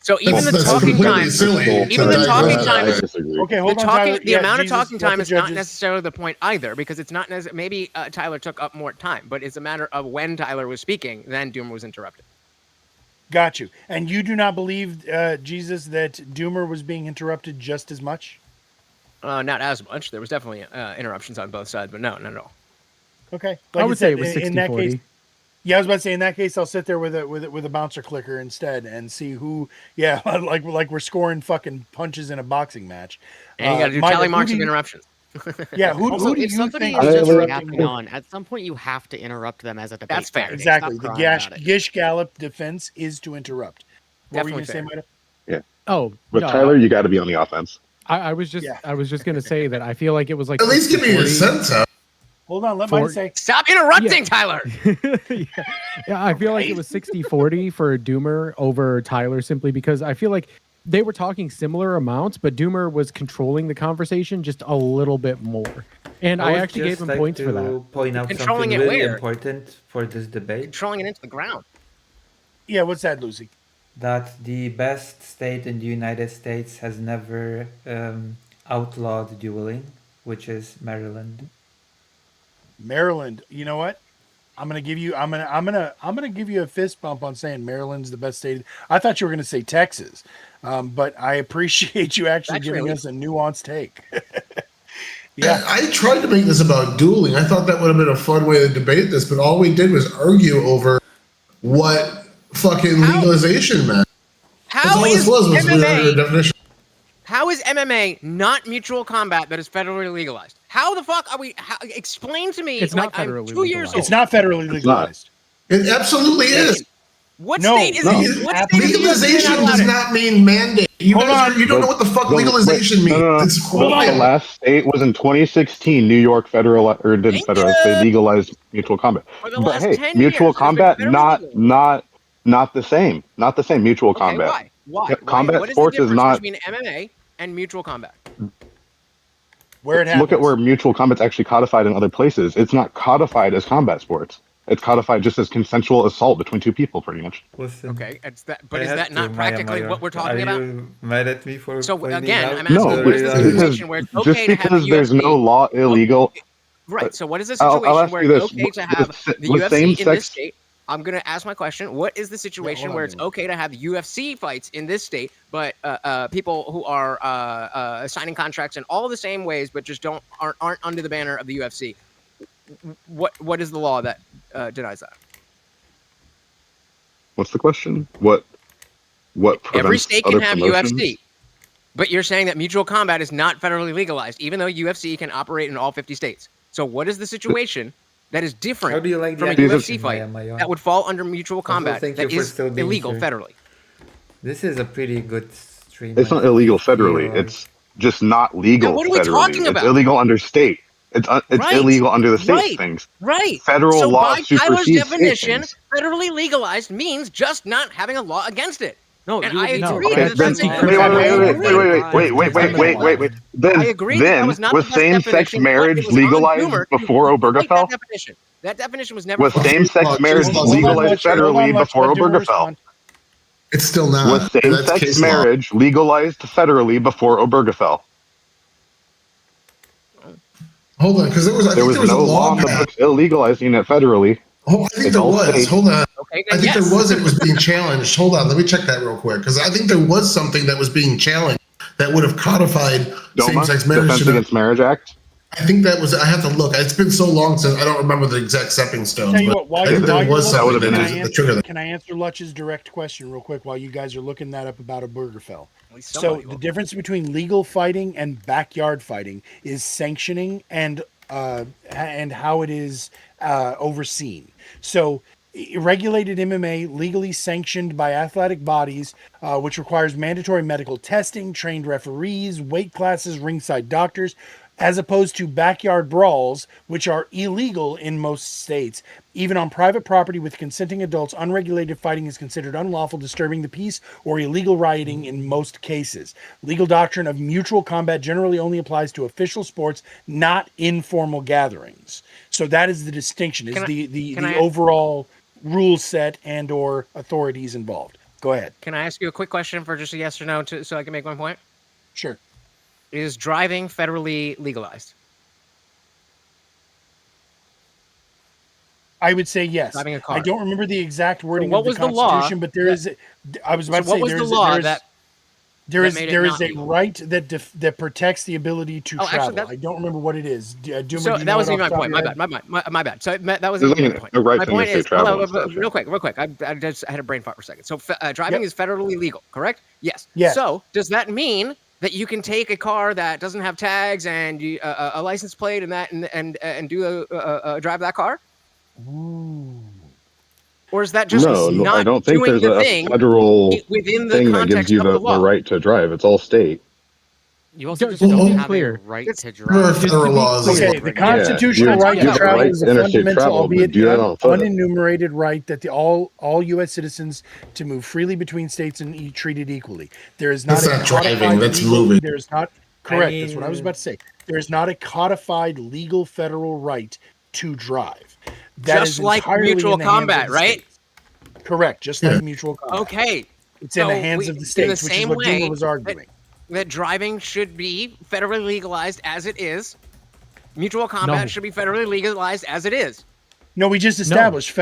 So even the That's talking completely time, silly. even the talking time, I disagree. Okay, the hold on, talking, Tyler. the Yeah, amount Jesus, of talking let time the is not judges- necessarily the point either, because it's not maybe Tyler took up more time, but it's a matter of when Tyler was speaking, then Doomer was interrupted. Got you. And you do not believe, Jesus, that Doomer was being interrupted just as much? Not as much. There was definitely interruptions on both sides, but no, not at all. Okay. I would say it was in that 60-40. case. Yeah, I was about to say, in that case, I'll sit there with a bouncer clicker instead and see who. Yeah, like we're scoring fucking punches in a boxing match. And you got to do Micah, tally who marks do of you- interruptions. Yeah, who Also, do if you somebody think is is just interrupting yapping more? on, at some point you have to interrupt them as a debate. That's fair. fighter. Exactly. Stop The crying about it. Gish Gallop defense is to interrupt. What were you Definitely going to say, Micah? Oh, But no, Tyler, you got to be on the offense. I was just gonna say that I feel like it was like At least give me a 60-40. sense of. Hold on, let Mike For- say. Stop interrupting, Tyler. yeah, I feel like it was 60-40 for Doomer over Tyler, simply because I feel like they were talking similar amounts, but Doomer was controlling the conversation just a little bit more. And I would actually gave just him like points for that. to point out Controlling something it really where? important for this debate. Controlling it into the ground. Yeah, what's that, Lucy? That the best state in the United States has never outlawed dueling, which is Maryland. Maryland. You know what? I'm gonna give you a fist bump on saying Maryland's the best state. I thought you were gonna say Texas, but I appreciate you actually That's giving really- us a nuanced take. Yeah, I tried to make this about dueling. I thought that would have been a fun way to debate this, but all we did was argue over what fucking How- legalization meant. That's How all is this was we argued a MMA? definition. How is MMA not mutual combat that is federally legalized? How the fuck are we? Explain to me. It's not like I'm federally 2 years legalized. old. It's not federally It's not. legalized. It absolutely is. What No, state is No, it? What state is legalization not allowed does it? not mean mandate. You Hold guys on. you don't know what the fuck The- legalization wait, means. no. It's Hold on. The quiet. last state was in 2016. New York didn't Thank federalize. you. They legalized mutual combat. For the But last hey, 10 mutual years, it's been combat federally not the same. Not the same. Mutual Okay, combat. why? Why? Yeah, Why? combat What is sports the is difference not- between MMA and mutual combat? Where it happens. Look at where mutual combat's actually codified in other places. It's not codified as combat sports. It's codified just as consensual assault between two people, pretty much. Listen, Okay, it's that. But I is have that to, not Maya practically Maya. what we're talking Are about? you mad at me for So pointing again, out I'm asking, No, what is the because- situation where it's just okay to have because the there's UFC? no law illegal. Right. So what is the I'll situation ask where you it's this. okay to have the With UFC in same-sex- this state? I'm gonna ask my question. What is the situation hold on, where it's Dylan. okay to have UFC fights in this state, but people who are signing contracts in all the same ways, but just aren't under the banner of the UFC? What is the law that denies that? What's the question? What prevents Every state can other have promotions? UFC, but you're saying that mutual combat is not federally legalized, even though UFC can operate in all 50 states. So what is the situation that is different How do you like from a the UFC accusation, fight Maya Maya? that would fall under mutual combat thank that you for is still being illegal here. federally? This is a pretty good stream. It's not illegal federally. Yeah. It's just not legal Then what are we federally. talking It's about? illegal under state. It's Right, illegal under the state right. things. Right. Federal so law by Tyler's supersedes state definition, things. federally legalized means just not having a law against it. No, And you I would need to agree write Okay, that then, that's a law. good wait. Then, I agree that was not was the best same-sex definition, but it marriage was on legalized Doomer to before take Obergefell? That definition. That definition was never. Was fulfilled. same-sex marriage Hold on, legalized federally before Obergefell? It's still not. Was That's same-sex case law. marriage legalized federally before Obergefell? Hold on, because I There think was there was no a law law in the passed. books illegalizing it federally. Oh, I think It's there all was. state. Hold on. Okay, I then think yes. there was. It was being challenged. Hold on. Let me check that real quick because I think there was something that was being challenged that would have codified DOMA, same-sex marriage. Defense Against Marriage Act. I think that was. I have to look. It's been so long since I don't remember the exact stepping stones. Tell you But what, while I think you're, there while you're was looking, something been that can I was the trigger. can I answer Lutch's direct question real quick while you guys are looking that up about a Burgerfell? So the difference between legal fighting and backyard fighting is sanctioning and how it is overseen. So regulated MMA, legally sanctioned by athletic bodies, which requires mandatory medical testing, trained referees, weight classes, ringside doctors, as opposed to backyard brawls, which are illegal in most states. Even on private property with consenting adults, unregulated fighting is considered unlawful, disturbing the peace, or illegal rioting in most cases. Legal doctrine of mutual combat generally only applies to official sports, not informal gatherings. So that is the distinction, is the overall rule set and or authorities involved. Go ahead. Can I ask you a quick question for just a yes or no so I can make my point? Sure. Is driving federally legalized? I would say yes. Driving a car. I don't remember the exact wording what of the was the law Constitution, but there is. I was about to say what was the law that there is made it there is not a legal? right that protects the ability to Oh, actually, travel. I don't remember what it is. Duma, So do you that know wasn't it even off my the point. top of My your head? bad. My bad. So that was There's even like my point. a right My to point interstate is, travel hold and on, stuff, real quick. I just had a brain fart for a second. So driving is federally legal, correct? Yes. Yes. So does that mean that you can take a car that doesn't have tags and a license plate and that and do drive that car? Ooh. Or is that just No, not I don't think doing there's the a thing federal within the thing that gives context you of the the law? right to drive. It's all state. You also Just just to don't be have clear. a right to There are drive. federal laws. Okay, the constitutional Yeah, right you to have the travel right is to a interstate fundamental, travel, but albeit do that on foot. unenumerated right that all U.S. citizens to move freely between states and be treated equally. There is not That's a not driving, codified that's legal- moving. There is not correct. That's what I was mean- about to say. There is not a codified legal federal right to drive. That Just is like entirely mutual in the hands of combat, the right? states. Correct, just Yeah. like mutual combat. Okay. It's in the So hands of in the the states, which is same what way Duma was arguing. That driving should be federally legalized as it is. Mutual combat No. should be federally legalized as it is. No, we just established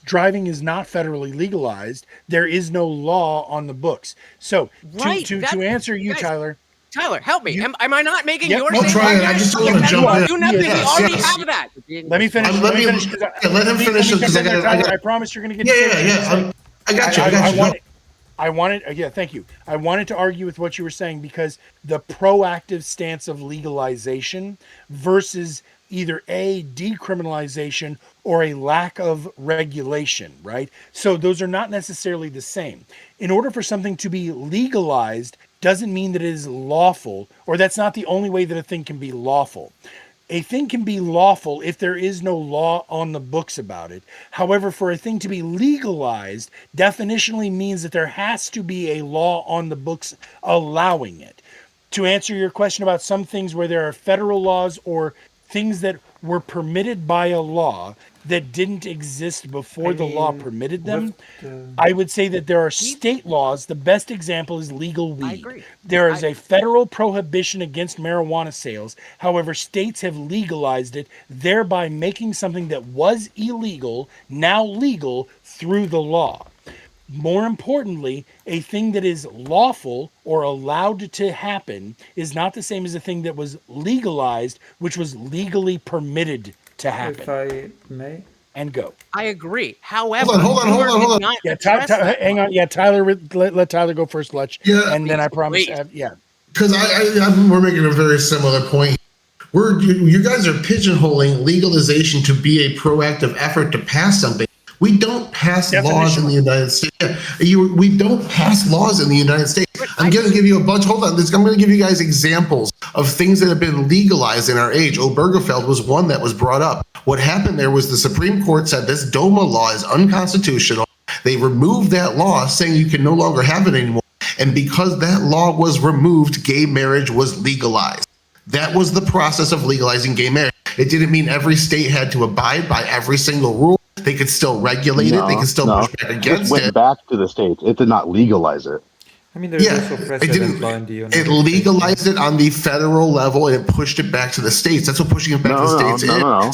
driving is not federally legalized. There is no law on the books. So Right, to that- answer you, guys, Tyler, Tyler, help me. You- Am I not making Yep, your no, same try it. point? I just Okay, wanna Tyler, jump in. do nothing. We Yes, already yes. have that. let me finish. let me- finish. 'Cause let him finish it, 'cause I jump in there, gotta- Tyler. I promise you're going to get. Yeah, to say yeah, what yeah. you're saying. I got you. I got you. I wanted, yeah, thank you. I wanted to argue with what you were saying because the proactive stance of legalization versus either a decriminalization or a lack of regulation, right? So those are not necessarily the same. In order for something to be legalized doesn't mean that it is lawful, or that's not the only way that a thing can be lawful. A thing can be lawful if there is no law on the books about it. However, for a thing to be legalized, definitionally means that there has to be a law on the books allowing it. To answer your question about some things where there are federal laws or things that were permitted by a law that didn't exist before the law permitted them, I would say that there are state laws. The best example is legal weed. agree. There is a federal prohibition against marijuana sales. However, states have legalized it, thereby making something that was illegal now legal through the law. More importantly, a thing that is lawful or allowed to happen is not the same as a thing that was legalized, which was legally permitted to If happen. I may. And go. I agree. However, Hold on. you did not Yeah, address that. hang on. Yeah, Tyler, let Tyler go first, Lutch. Yeah. And then I promise. Please. Yeah. Because we're making a very similar point. You guys are pigeonholing legalization to be a proactive effort to pass something. We don't pass laws in the United States. We don't pass laws in the United States. I'm going to give you a bunch. Hold on. I'm going to give you guys examples of things that have been legalized in our age. Obergefell was one that was brought up. What happened there was the Supreme Court said this DOMA law is unconstitutional. They removed that law, saying you can no longer have it anymore. And because that law was removed, gay marriage was legalized. That was the process of legalizing gay marriage. It didn't mean every state had to abide by every single rule. They could still regulate it. They could still push back It against went it. back to the states. It did not legalize it. I mean, there's Yeah, also it precedent didn't. law in the United It States. legalized it on the federal level and it pushed it back to the states. That's what pushing it back to the states is.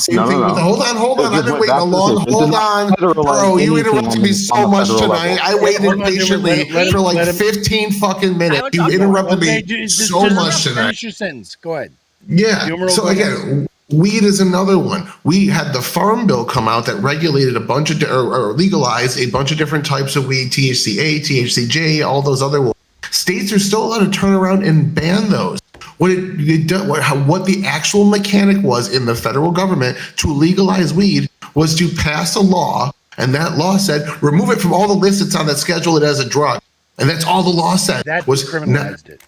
Same thing with. Hold on. It I've just been went waiting back a to the long. states. It did Hold not on, federalize bro. You anything interrupted me on so the much federal tonight. level. I waited Hold on, patiently let him- for like let him- 15 fucking minutes. Tyler, You talk interrupted Okay, me just so much tonight. finish your sentence. Go ahead. Yeah. Numeral So one. again, weed is another one. We had the Farm Bill come out that regulated a bunch of or legalized a bunch of different types of weed: THCA, THCJ, all those other ones. States are still allowed to turn around and ban those. What the actual mechanic was in the federal government to legalize weed was to pass a law, and that law said remove it from all the lists it's on that schedule it as a drug, and that's all the law said. That was criminalized it.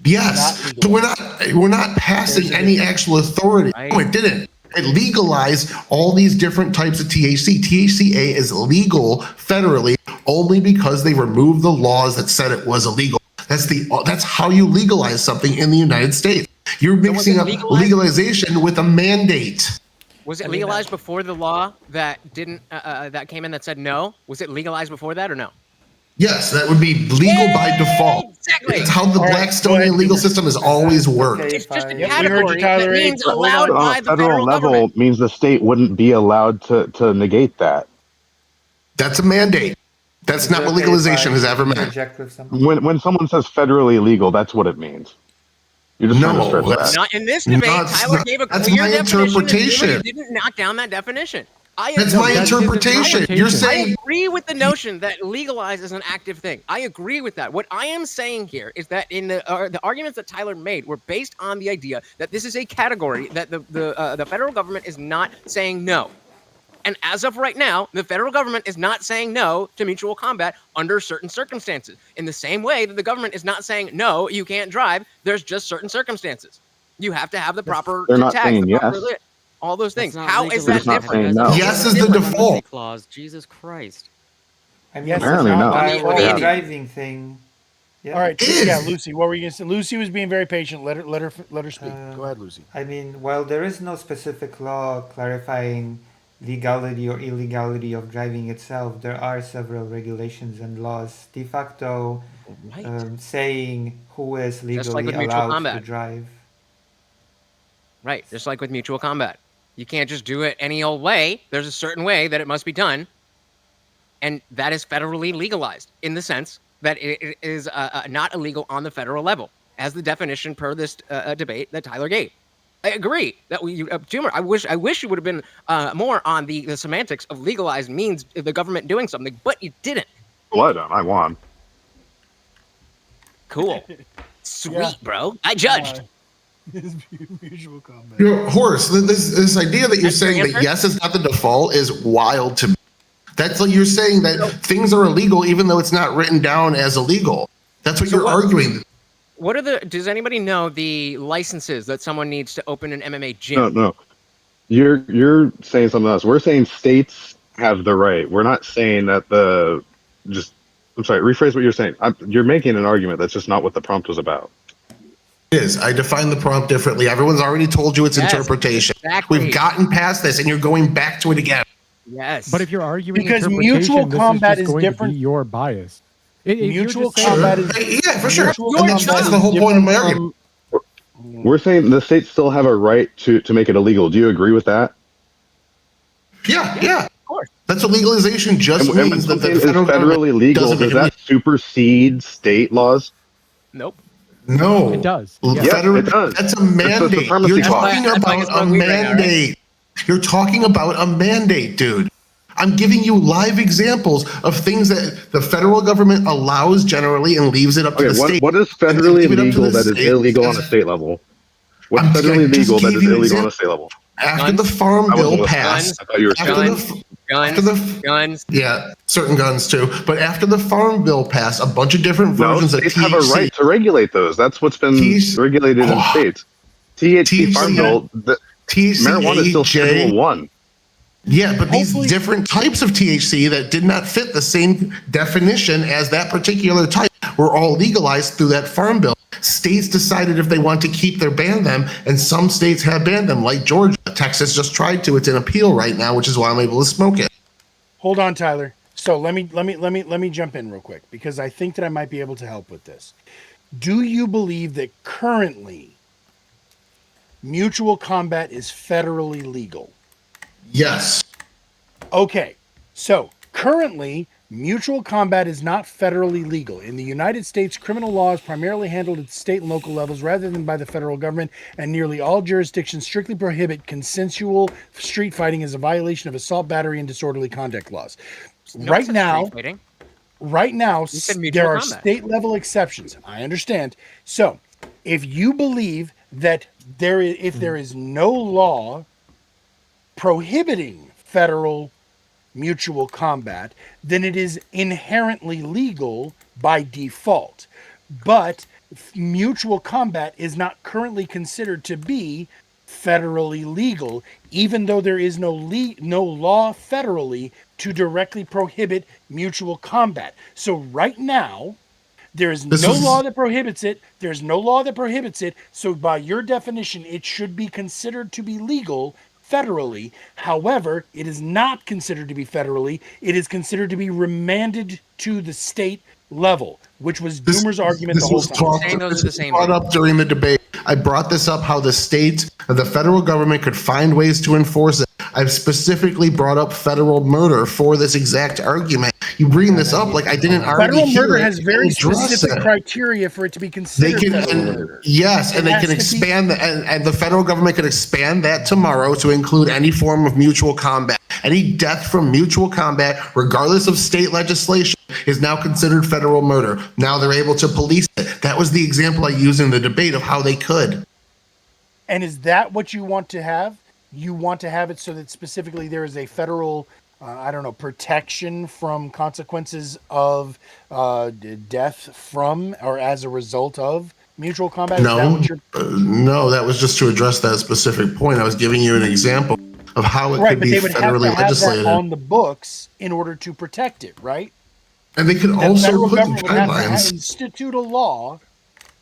Yes, Not so we're not passing any actual authority. Right. No, it didn't. It legalized all these different types of THC. THCA is legal federally only because they removed the laws that said it was illegal. That's how you legalize something in the United States. You're mixing up legalization with a mandate. Was it legalized before the law that didn't that came in that said no? Was it legalized before that or no? Yes, that would be legal by default. Exactly. It's how the All right, go Blackstonian ahead, legal Boomer. system has always worked. It's just a Yep, we heard you, category Tyler that A. means Hold allowed on. by the federal level government. means the state wouldn't be allowed to negate that. That's a mandate. That's not what legalization has ever meant. Interject with something? When someone says federally legal, that's what it means. You're just trying to No, stress that's- that. Not in this debate. No, it's Tyler not. gave a That's clear my definition. And interpretation. Boomer, you didn't knock down that definition. That's my that's his interpretation. You're interpretation. I saying agree with the notion that legalize is an active thing. I agree with that. What I am saying here is that in the arguments that Tyler made were based on the idea that this is a category that the federal government is not saying no. And as of right now, the federal government is not saying no to mutual combat under certain circumstances. In the same way that the government is not saying no, you can't drive. There's just certain circumstances. You have to have the proper They're not tags, saying the proper yes. lit, all those things. That's not How is legalized. that They're not different? saying no. Yes is the Different. default. Clause. Jesus Christ. I mean, Yes, Apparently it's not. by I mean, law. yeah. the driving thing. Yeah. All right, It is. yeah, Lucy, what were you going to say? Lucy was being very patient. Let her speak. Go ahead, Lucy. I mean, while there is no specific law clarifying legality or illegality of driving itself, there are several regulations and laws de facto Right. saying who is Just legally like with mutual allowed to combat. drive. Right. Just like with mutual combat. You can't just do it any old way. There's a certain way that it must be done. And that is federally legalized in the sense that it is not illegal on the federal level, as the definition per this debate that Tyler gave. I agree that Toomer, I wish you would have been more on the semantics of legalized means the government doing something, but you didn't. Well, I don't. I won. Cool. Sweet, Yeah. bro. I judged. Mutual combat. Horace, this idea that you're That's your saying that answer? yes is not the default is wild to me. That's like you're saying that things are illegal even though it's not written down as illegal. That's what you're arguing. What are does anybody know the licenses that someone needs to open an MMA gym? No. You're saying something else. We're saying states have the right. We're not saying that I'm sorry, rephrase what you're saying. You're making an argument that's just not what the prompt was about. It is. I define the prompt differently. Everyone's already told you it's Yes, interpretation. exactly. We've gotten past this and you're going back to it again. Yes. But if you're arguing Because interpretation, mutual this combat is, just is going different. To be your bias. If you're Mutual just saying- combat is Yeah, for sure. mutual And that's combat the whole is point of my different argument. We're saying the states still have a right to make it illegal. Do you agree with that? Yeah. of course. That's what legalization just And when means. That something the is federal government federally legal, doesn't does make it that supersede state laws? Nope. No. It does. Well, Yeah. Yes, federal- it does. That's a It's a mandate. supremacy You're clause. talking That's why it's about a smoke weed right now, right? mandate. You're talking about a mandate, dude. I'm giving you live examples of things that the federal government allows generally and leaves it up to Okay, the state. what is And federally leave it up to legal the that is state. illegal on a state level? What's I federally just legal that gave is you illegal on a exam- state level? After Guns. the Farm I wasn't Bill listening. passed, I thought you were after saying Guns. yeah, certain guns too. But after the Farm Bill passed, a bunch of different No, versions of states THC. have a right to regulate those. That's what's been THC regulated in states. THC Farm Bill, marijuana is still Schedule THCA. 1. Yeah, but Hopefully- these different types of THC that did not fit the same definition as that particular type were all legalized through that Farm Bill. States decided if they want to keep their ban them, and some states have banned them, like Georgia. Texas just tried to. It's in appeal right now, which is why I'm able to smoke it. Hold on, Tyler. So let me jump in real quick because I think that I might be able to help with this. Do you believe that currently mutual combat is federally legal? Yes. Okay. So currently mutual combat is not federally legal. In the United States, criminal law is primarily handled at state and local levels rather than by the federal government, and nearly all jurisdictions strictly prohibit consensual street fighting as a violation of assault, battery, and disorderly conduct laws. No Right such now, street fighting. right now, said there mutual are combat. state level exceptions. I understand. So, if you believe that if there is no law prohibiting federal mutual combat, then it is inherently legal by default. But mutual combat is not currently considered to be federally legal, even though there is no law federally to directly prohibit mutual combat. So right now, there is no law that prohibits it. There's no law that prohibits it. So by your definition, it should be considered to be legal federally. However, it is not considered to be federally. It is considered to be remanded to the state level, which was Doomer's argument the whole time. Saying those are the same brought thing. up during the debate. I brought this up how the state or the federal government could find ways to enforce it. I've specifically brought up federal murder for this exact argument. You bring this up like I didn't already Federal hear murder it has very and address specific it. criteria for it to be They considered can, federal murder. yes, and It they has can to be- expand that, and the federal government could expand that tomorrow to include any form of mutual combat. Any death from mutual combat, regardless of state legislation, is now considered federal murder. Now they're able to police it. That was the example I used in the debate of how they could. And is that what you want to have? You want to have it so that specifically there is a federal, protection from consequences of death from or as a result of mutual combat? Is that No, what you're- no, that was just to address that specific point. I was giving you an example of how it right, could but be they would have federally to have legislated. that on the books in order to protect it, right? And they could The also federal put the government would have to guidelines. institute a law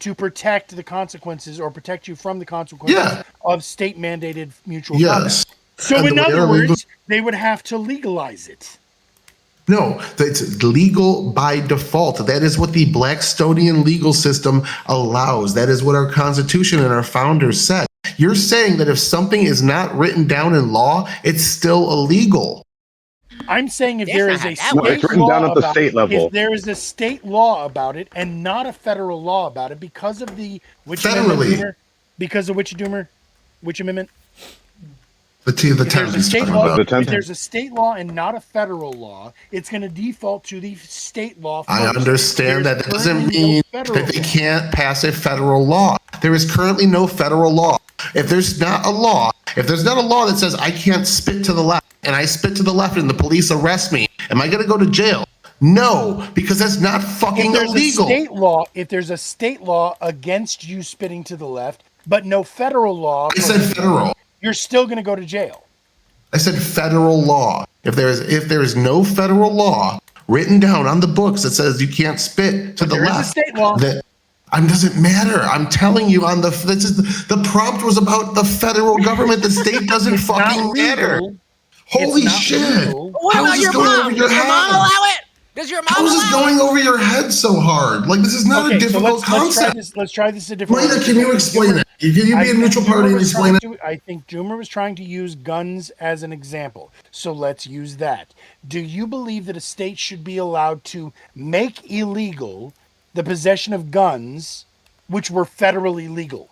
to protect the consequences or protect you from the consequences Yeah. of state mandated mutual Yes. combat. So And in the way other our legal- words, they would have to legalize it. No, it's legal by default. That is what the Blackstonian legal system allows. That is what our Constitution and our founders said. You're saying that if something is not written down in law, it's still illegal. I'm saying if That's there not is how a that state works. It's written law down at the about state it, level. if there is a state law about it and not a federal law about it because of the which Federally. amendment, Doomer? Because of which Doomer? Which amendment? The If there's 10th a he's state talking law, about. The 10th. if there's a state law and not a federal law, it's going to default to the state law. I first. understand There's that. That doesn't currently no mean federal that they law. can't pass a federal law. There is currently no federal law. If there's not a law that says I can't spit to the left and I spit to the left and the police arrest me, am I going to go to jail? No, because that's not fucking illegal. If there's a state law against you spitting to the left, but no federal law, I said federal. you're still going to go to jail. I said federal law. If there is no federal law written down on the books that says you can't spit to the There is a left, state law. that doesn't matter. I'm telling you the prompt was about the federal government. The state doesn't It's not fucking matter. legal. Holy It's not shit. legal. What How about is your this going mom? over your Does your mom head? allow it? Does your mom How is this allow going it? over your head so hard? Like, this is not Okay, a so difficult let's try concept. this. Let's try this a different Maida, way. can you explain it? Can you I be a think neutral Doomer party and was explain it? trying to- I think Doomer was trying to use guns as an example. So let's use that. Do you believe that a state should be allowed to make illegal the possession of guns which were federally legal?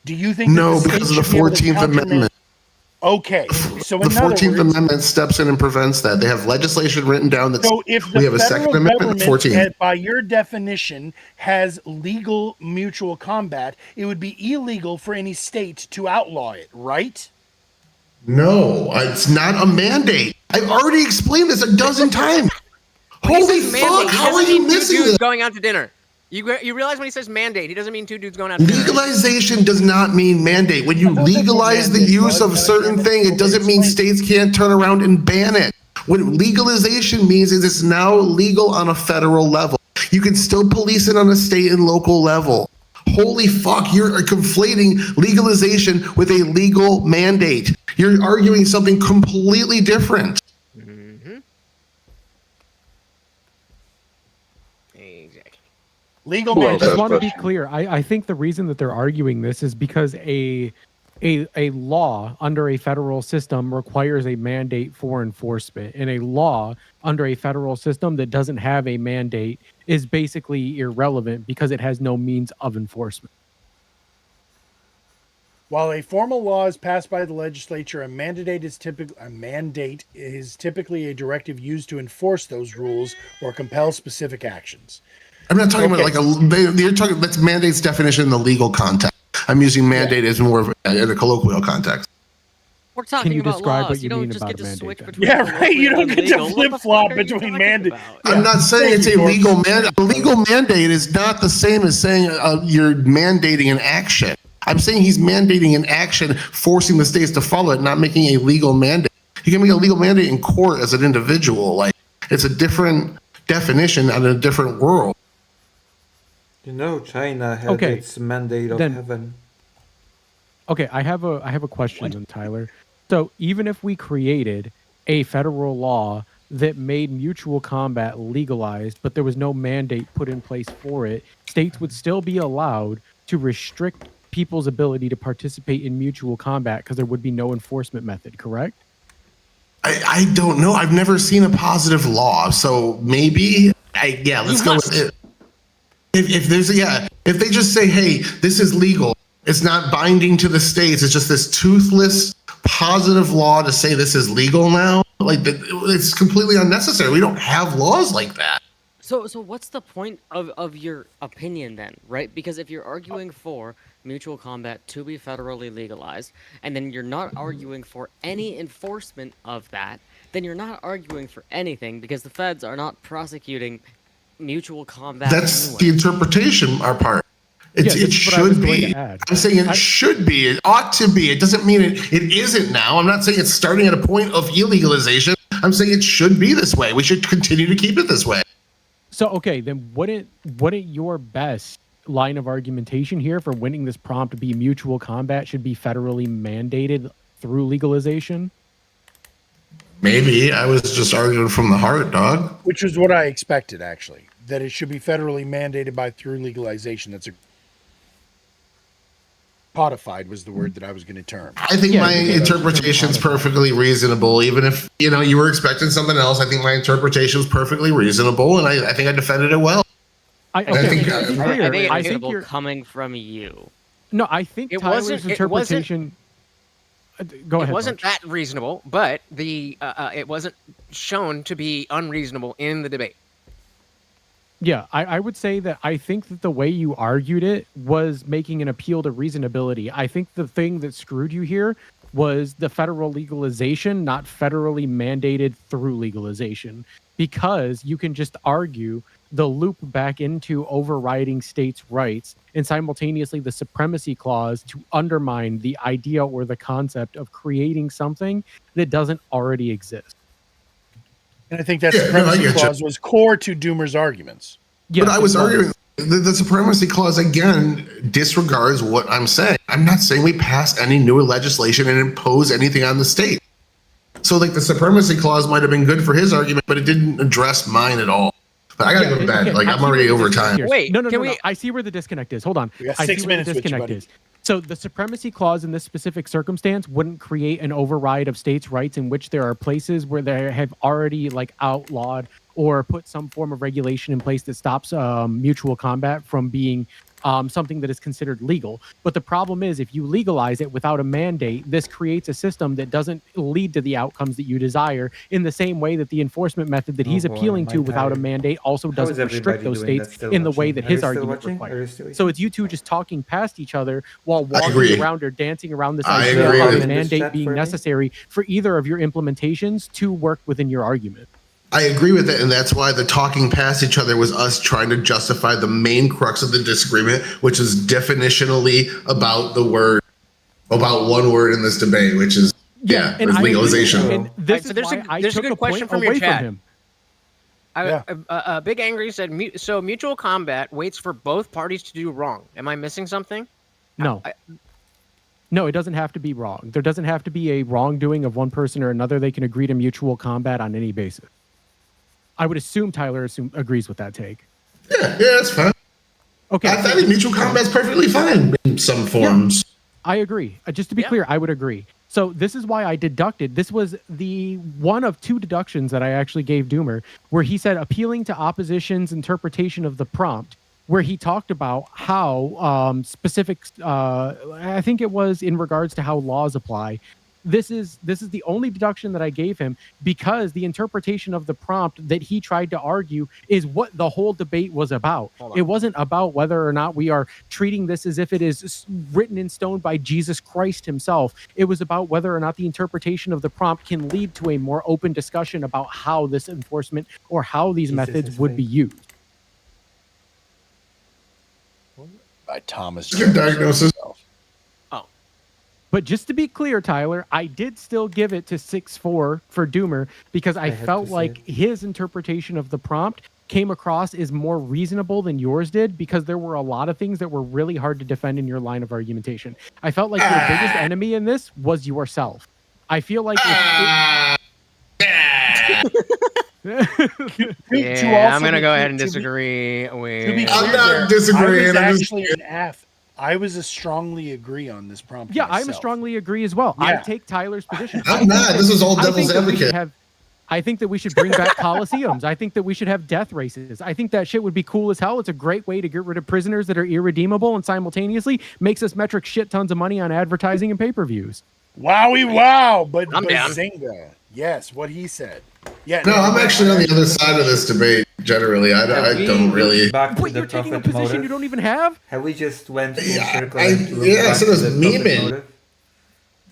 Do you think No, that the because state of the should be able to 14th countermand- Amendment. Okay. So The in other 14th words, Amendment steps in and prevents that. They have legislation written down that so if the we have a federal Second Amendment and government, 14th. by your definition, has legal mutual combat, it would be illegal for any state to outlaw it, right? No, it's not a mandate. I've already explained this a dozen times. When he Holy says fuck, mandate, he how are doesn't you mean two missing dudes this? going out to dinner. You realize when he says mandate, he doesn't mean two dudes going out to dinner. Legalization does not mean mandate. When you I thought that's what legalize the mandate use was, of but I certain can't thing, it doesn't mean explain. states can't turn around and ban it. What legalization means is it's now legal on a federal level. You can still police it on a state and local level. Holy fuck, you're conflating legalization with a legal mandate. You're arguing something completely different. Mm-hmm. Exactly. Legal Well, I mandate. just want to be question. clear. I think the reason that they're arguing this is because a law under a federal system requires a mandate for enforcement, and a law under a federal system that doesn't have a mandate is basically irrelevant because it has no means of enforcement. While a formal law is passed by the legislature, a mandate is typically a directive used to enforce those rules or compel specific actions. I'm not talking Okay. about like you're talking. That's mandate's definition in the legal context. I'm using mandate as more of in a colloquial context. We're talking you about describe laws. what you don't mean just about get a to mandate switch then? between Yeah, right. You don't get to colloquial and legal. What the flip-flop fuck are you between talking mandate. about? I'm not saying Thank it's you, a George. legal mandate. A legal mandate is not the same as saying you're mandating an action. I'm saying he's mandating an action, forcing the states to follow it, not making a legal mandate. You can make a legal mandate in court as an individual. Like, it's a different definition and a different world. You know, China had Okay, its mandate of then- heaven. Okay, I have a question then, Tyler. So even if we created a federal law that made mutual combat legalized, but there was no mandate put in place for it, states would still be allowed to restrict people's ability to participate in mutual combat because there would be no enforcement method, correct? I don't know. I've never seen a positive law, so maybe let's go with it. If they just say, hey, this is legal, it's not binding to the states, it's just this toothless positive law to say this is legal now. Like, it's completely unnecessary. We don't have laws like that. So what's the point of your opinion then, right? Because if you're arguing for mutual combat to be federally legalized, and then you're not arguing for any enforcement of that, then you're not arguing for anything because the feds are not prosecuting mutual combat. That's anyway. the interpretation part. Yeah, this It is what I was should going be. to add. I'm saying it should be. It ought to be. It doesn't mean it isn't now. I'm not saying it's starting at a point of illegalization. I'm saying it should be this way. We should continue to keep it this way. So okay, then wouldn't your best line of argumentation here for winning this prompt be mutual combat should be federally mandated through legalization? Maybe I was just arguing from the heart, dog. Which is what I expected, actually, that it should be federally mandated by through legalization. That's a codified was the word that I was going to term. I think my interpretation's perfectly reasonable. Even if you were expecting something else, I think my interpretation was perfectly reasonable, and I think I defended it well. I I think- to be clear, I think I it's think you're coming from you. no. I think It Tyler's wasn't- interpretation. Go ahead. It wasn't March. that reasonable, but it wasn't shown to be unreasonable in the debate. Yeah, I would say that I think that the way you argued it was making an appeal to reasonability. I think the thing that screwed you here was the federal legalization, not federally mandated through legalization, because you can just argue the loop back into overriding states' rights and simultaneously the supremacy clause to undermine the idea or the concept of creating something that doesn't already exist. And I think that Yeah, no, I supremacy get you. clause was core to Doomer's arguments. Yes, But I was it arguing the supremacy clause again disregards what I'm saying. I'm not saying we pass any new legislation and impose anything on the state. So like the supremacy clause might have been good for his argument, but it didn't address mine at all. But I gotta go to bed. Okay, Like I I'm see already where the over disconnect time. is. Wait, no. can we- I see where the disconnect is. Hold on. We got I 6 see where minutes the with you, disconnect buddy. is. So the supremacy clause in this specific circumstance wouldn't create an override of states' rights in which there are places where they have already outlawed or put some form of regulation in place that stops mutual combat from being something that is considered legal. But the problem is, if you legalize it without a mandate, this creates a system that doesn't lead to the outcomes that you desire, in the same way that the enforcement method that he's Oh boy, appealing am I to without a tired. mandate also How is doesn't restrict everybody those doing states that still in the way watching? that Are you his still argument watching? Are you requires. still So it's you two just talking past each other while I agree. walking around or dancing around this I idea agree of with a you. mandate Chat being for me? necessary for either of your implementations to work within your argument. I agree with it, and that's why the talking past each other was us trying to justify the main crux of the disagreement, which is definitionally about one word in this debate, which is and was I agree with legalization. you. And this So is there's why I there's a took good a question point from your away chat. from him. Yeah. Big Angry said, so mutual combat waits for both parties to do wrong. Am I missing something? No. No, it doesn't have to be wrong. There doesn't have to be a wrongdoing of one person or another. They can agree to mutual combat on any basis. I would assume Tyler agrees with that take. Yeah, that's fine. Okay. I think mutual combat's perfectly fine in some forms. I agree. Just to be clear, I would agree. So this is why I deducted. This was the one of two deductions that I actually gave Doomer, where he said appealing to opposition's interpretation of the prompt where he talked about how specific, I think it was in regards to how laws apply. This is the only deduction that I gave him, because the interpretation of the prompt that he tried to argue is what the whole debate was about. It wasn't about whether or not we are treating this as if it is written in stone by Jesus Christ himself. It was about whether or not the interpretation of the prompt can lead to a more open discussion about how this enforcement or how these methods would be used. By Thomas Good diagnosis. But just to be clear, Tyler, I did still give it to 6-4 for Doomer, because I had felt to say like his interpretation of the prompt came across as more reasonable than yours did, because there were a lot of things that were really hard to defend in your line of argumentation. I felt like your biggest enemy in this was yourself. I feel like Yeah, I'm gonna go ahead and disagree with. To be clear, I'm not there, disagreeing. I I'm was just- actually an F. I was a strongly agree on this prompt. yeah, I myself. strongly agree as well. I Yeah. take Tyler's position. I'm not. This is all I think devil's that we should advocate. have. I think that we should bring back coliseums. I think that we should have death races. I think that shit would be cool as hell. It's a great way to get rid of prisoners that are irredeemable, and simultaneously makes us metric shit tons of money on advertising and pay-per-views. Wowie wow, but I'm down. Bazinga. Yes, what he said. Yeah. No, I'm actually on the other side of this debate. Generally, I Have we don't looked really. back to But the you're taking a profit position motive? you don't even have? Have we just went full Yeah, circle? I and looked yeah, back so to does the profit memeing.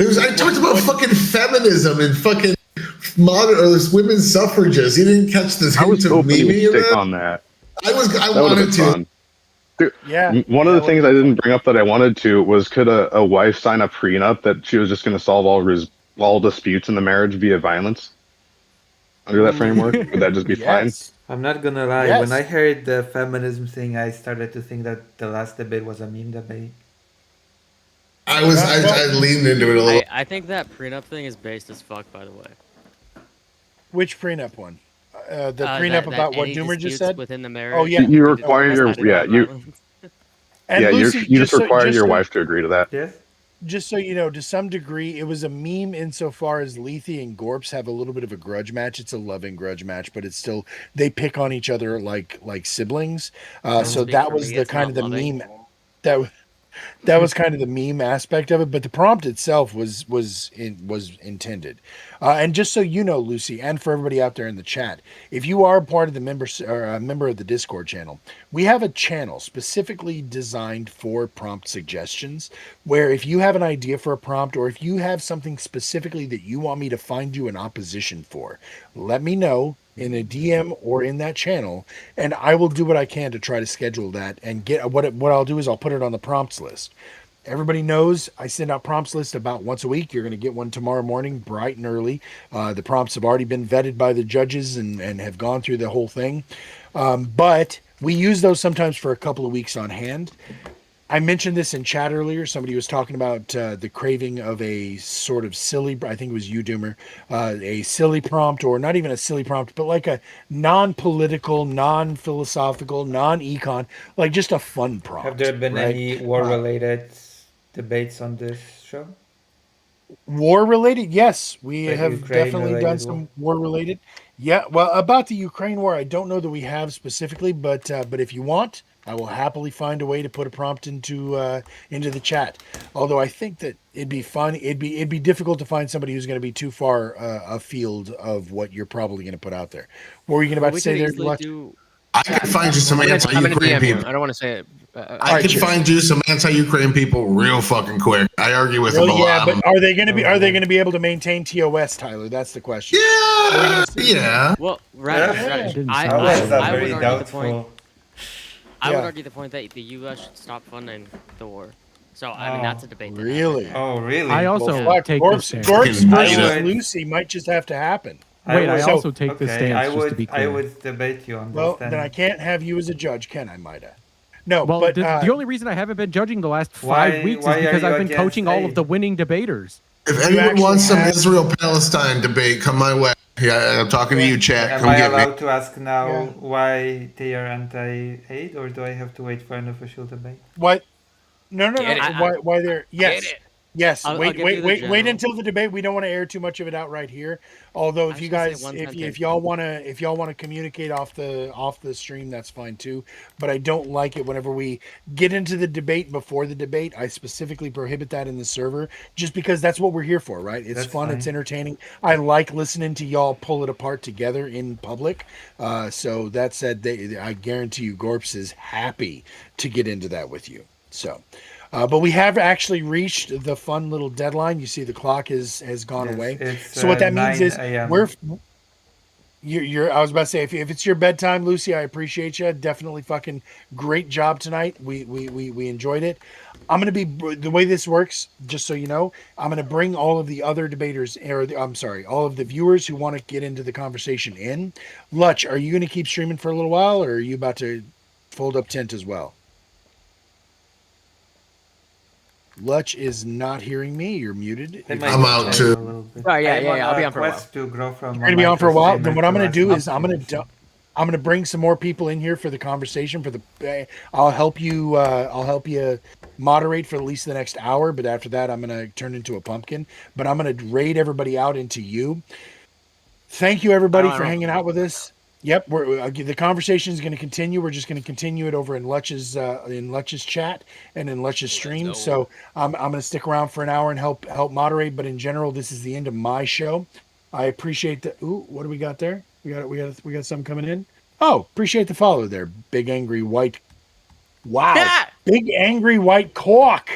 motive? I talked about fucking feminism and fucking modern or this women's suffragists. You didn't catch this I was hint of hoping you memeing would in stick that? on that. I That would have wanted been to. fun. Yeah. One of the that things would- I didn't bring up that I wanted to was, could a wife sign a prenup that she was just going to solve all disputes in the marriage via violence? Under that framework, would that just be fine? Yes. I'm not gonna lie. Yes. When I heard the feminism thing, I started to think that the last debate was a meme debate. I leaned into it a little. I think that prenup thing is based as fuck, by the way. Which prenup one? The That- prenup that about what any Doomer just disputes said? within the marriage. Oh, yeah. You require your Decided yeah by you violence. And yeah Lucy, you just so- require your so- wife to agree to that. Yes. Just so you know, to some degree, it was a meme insofar as Lethe and Gorps have a little bit of a grudge match. It's a loving grudge match, but it's still they pick on each other like siblings. So Speak that for was me, the it's kind of not the loving. meme that was kind of the meme aspect of it. But the prompt itself was intended. And just so you know, Lucy, and for everybody out there in the chat, if you are part of the members or a member of the Discord channel, we have a channel specifically designed for prompt suggestions, where if you have an idea for a prompt, or if you have something specifically that you want me to find you an opposition for, let me know in a DM or in that channel, and I will do what I can to try to schedule that and get what I'll do is I'll put it on the prompts list. Everybody knows I send out prompts list about once a week. You're going to get one tomorrow morning, bright and early. The prompts have already been vetted by the judges and have gone through the whole thing. But we use those sometimes for a couple of weeks on hand. I mentioned this in chat earlier. Somebody was talking about the craving of a sort of silly, I think it was you, Doomer, a silly prompt, or not even a silly prompt, but like a non-political, non-philosophical, non-econ, like just a fun prompt. Have there been right? any war-related debates on this show? War related? Yes, we Like have Ukraine definitely done related some war related. Yeah, well, about the Ukraine war, I don't know that we have specifically, but if you want, I will happily find a way to put a prompt into the chat. Although I think that it'd be fun, it'd be difficult to find somebody who's going to be too far afield of what you're probably going to put out there. What were you going to We say could there? easily Lex? do. I can find you some I'm gonna anti-Ukraine DM you. people. I don't want to say it. I Alright, can cheers. find you some anti-Ukraine people real fucking quick. I argue with them a Well, yeah, lot. but are they going to be able to maintain TOS, Tyler? That's the question. Yeah. Well, Yeah. right. Didn't I, sound I, like That's I very would argue the point. doubtful. I would Yeah. argue the point that the U.S. should stop funding the war. So I mean, that's a debate. that Really? happens. Oh, really? I also Well, Fuck, take Gorps, this stance. Gorps I versus would- Lucy might just have to happen. Wait, I would- also take this okay, stance, I just would, to be I clear. would debate you on Well, this. then I can't have you as a judge, can I, Maida? No, Well, but the only reason I haven't been judging the last Why- 5 weeks why is are because you I've been against coaching all aid? of the winning debaters. If You anyone actually wants some have- Israel-Palestine debate, come my way. Yeah, I'm talking to you, chat. Am Come I get me. allowed to ask now Yeah. why they are anti-aid, or do I have to wait for an official debate? what? No. Get it. Why they're yes? Get it. Yes, I'll wait, give wait, you the wait, wait general. until the debate. We don't want to air too much of it out right here. Although, I if was you gonna say guys, one if sentence. y'all wanna communicate off the stream, that's fine too. But I don't like it whenever we get into the debate before the debate. I specifically prohibit that in the server, just because that's what we're here for, right? It's That's fun, it's fine. entertaining. I like listening to y'all pull it apart together in public. So that said, I guarantee you, Gorps is happy to get into that with you. So. But we have actually reached the fun little deadline. You see, the clock has gone Yes, away. it's So what that means 9 is a.m. we're you're. I was about to say, if it's your bedtime, Lucy, I appreciate you. Definitely fucking great job tonight. We enjoyed it. I'm gonna be the way this works. Just so you know, I'm gonna bring all of the other debaters, I'm sorry, all of the viewers who want to get into the conversation in. Lutch, are you gonna keep streaming for a little while, or are you about to fold up tent as well? Lutch is not hearing me. You're muted. I If might I'm you out stay too. a little bit. Oh, yeah, I'm yeah, I'll be on for a while. quest to grow from you're a gonna be on for a while, then micro what I'm gonna streamer do to is streamer, I'm gonna bring some more people in here for the conversation. For the I'll help you. I'll help you moderate for at least the next hour. But after that, I'm gonna turn into a pumpkin. But I'm gonna raid everybody out into you. Thank you, everybody, I for don't hanging out with us. Yep, the conversation is going to continue. We're just going to continue it over in Lutch's chat and in Lutch's stream. So I'm going to stick around for an hour and help moderate. But in general, this is the end of my show. I appreciate the. Ooh, what do we got there? We got something coming in. Oh, appreciate the follow there, big angry white. Wow, Yeah. big angry white cock.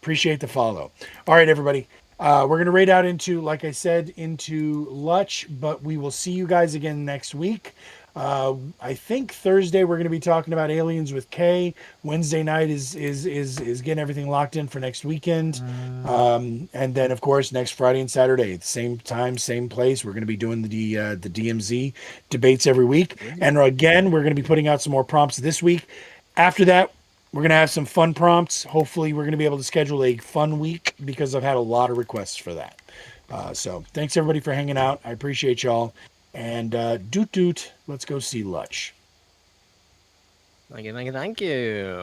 Appreciate the follow. All right, everybody. We're going to raid out into, like I said, into Lutch, but we will see you guys again next week. I think Thursday we're going to be talking about Aliens with Kay. Wednesday night is getting everything locked in for next weekend. And then, of course, next Friday and Saturday, at the same time, same place, we're going to be doing the DMZ debates every week. And again, we're going to be putting out some more prompts this week. After that, we're going to have some fun prompts. Hopefully, we're going to be able to schedule a fun week because I've had a lot of requests for that. So thanks, everybody, for hanging out. I appreciate y'all. And doot doot, let's go see Lutch. Thank you, thank you, thank you.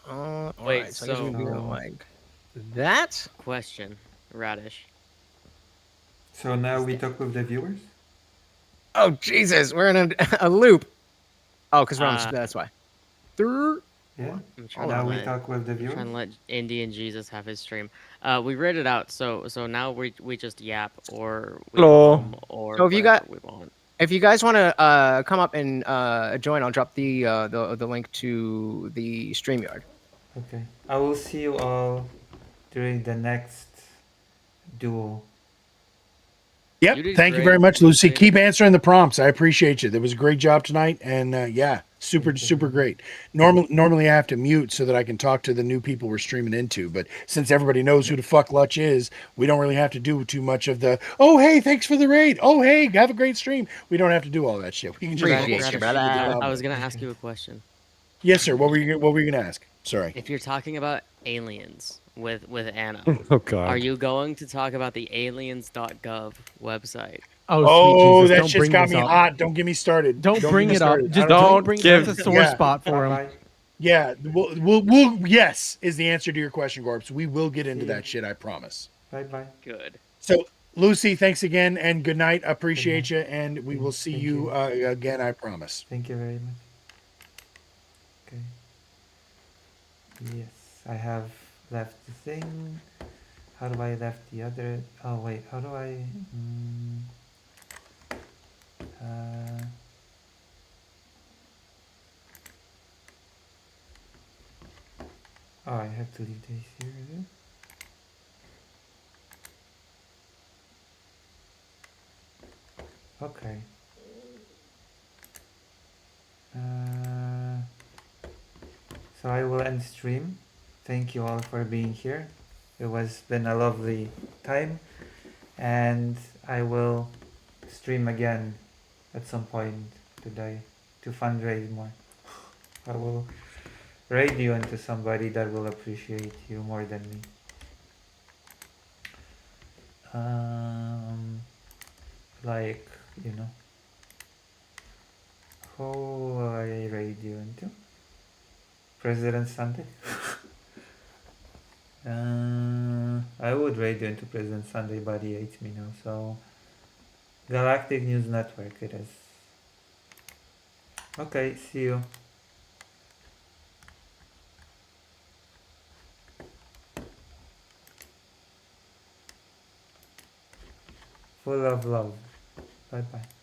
All Wait, right, so I guess we do it so- like that. Question, Radish. So now we talk with the viewers. Oh Jesus, we're in a loop. Oh, because we're on. Uh, That's why. Yeah. I'm trying Now to we let, talk with the I'm trying viewers. to let Indian Jesus have his stream. We read it out, so now we just yap or we Hello. or So if you got- whatever we want. If you guys want to come up and join, I'll drop the link to the StreamYard. Okay. I will see you all during the next duel. Yep. You did Thank you great, very much, Lucy. Lucy. Keep answering the prompts. I appreciate you. That was a great job tonight. And yeah, super great. Normally I have to mute so that I can talk to the new people we're streaming into. But since everybody knows who the fuck Lutch is, we don't really have to do too much of the, oh, hey, thanks for the raid. Oh, hey, have a great stream. We don't have to do all that shit. We can just Appreciate Radish, you, brother. I was gonna ask you a question. Yes, sir. What were you going to ask? Sorry. If you're talking about aliens with Anna, Oh God. are you going to talk about the aliens.gov website? Oh, Oh, sweet Jesus! that Don't shit's bring got this me up. hot. Don't get me started. Don't get bring me it up. started. Just I don't bring. give- That's a sore Yeah. spot for him. Bye. Yeah, we'll yes is the answer to your question, Gorps. We will get into that shit, I promise. Bye. Bye. Good. So, Lucy, thanks again and good night. I appreciate you, and we will see Thank you you. again, I promise. Thank you very much. Okay. Yes, I have left the thing. How do I left the other? Oh wait, how do I? Oh, I have to leave this here. Is it? Okay. So I will end stream. Thank you all for being here. It was been a lovely time, and I will stream again at some point today to fundraise more. I will raid you into somebody that will appreciate you more than me. Like, you know, who will I raid you into? President Sunday? I would radio into President Sunday, but he hates me now, so... Galactic News Network it is. Okay, see you. Full of love. Bye bye.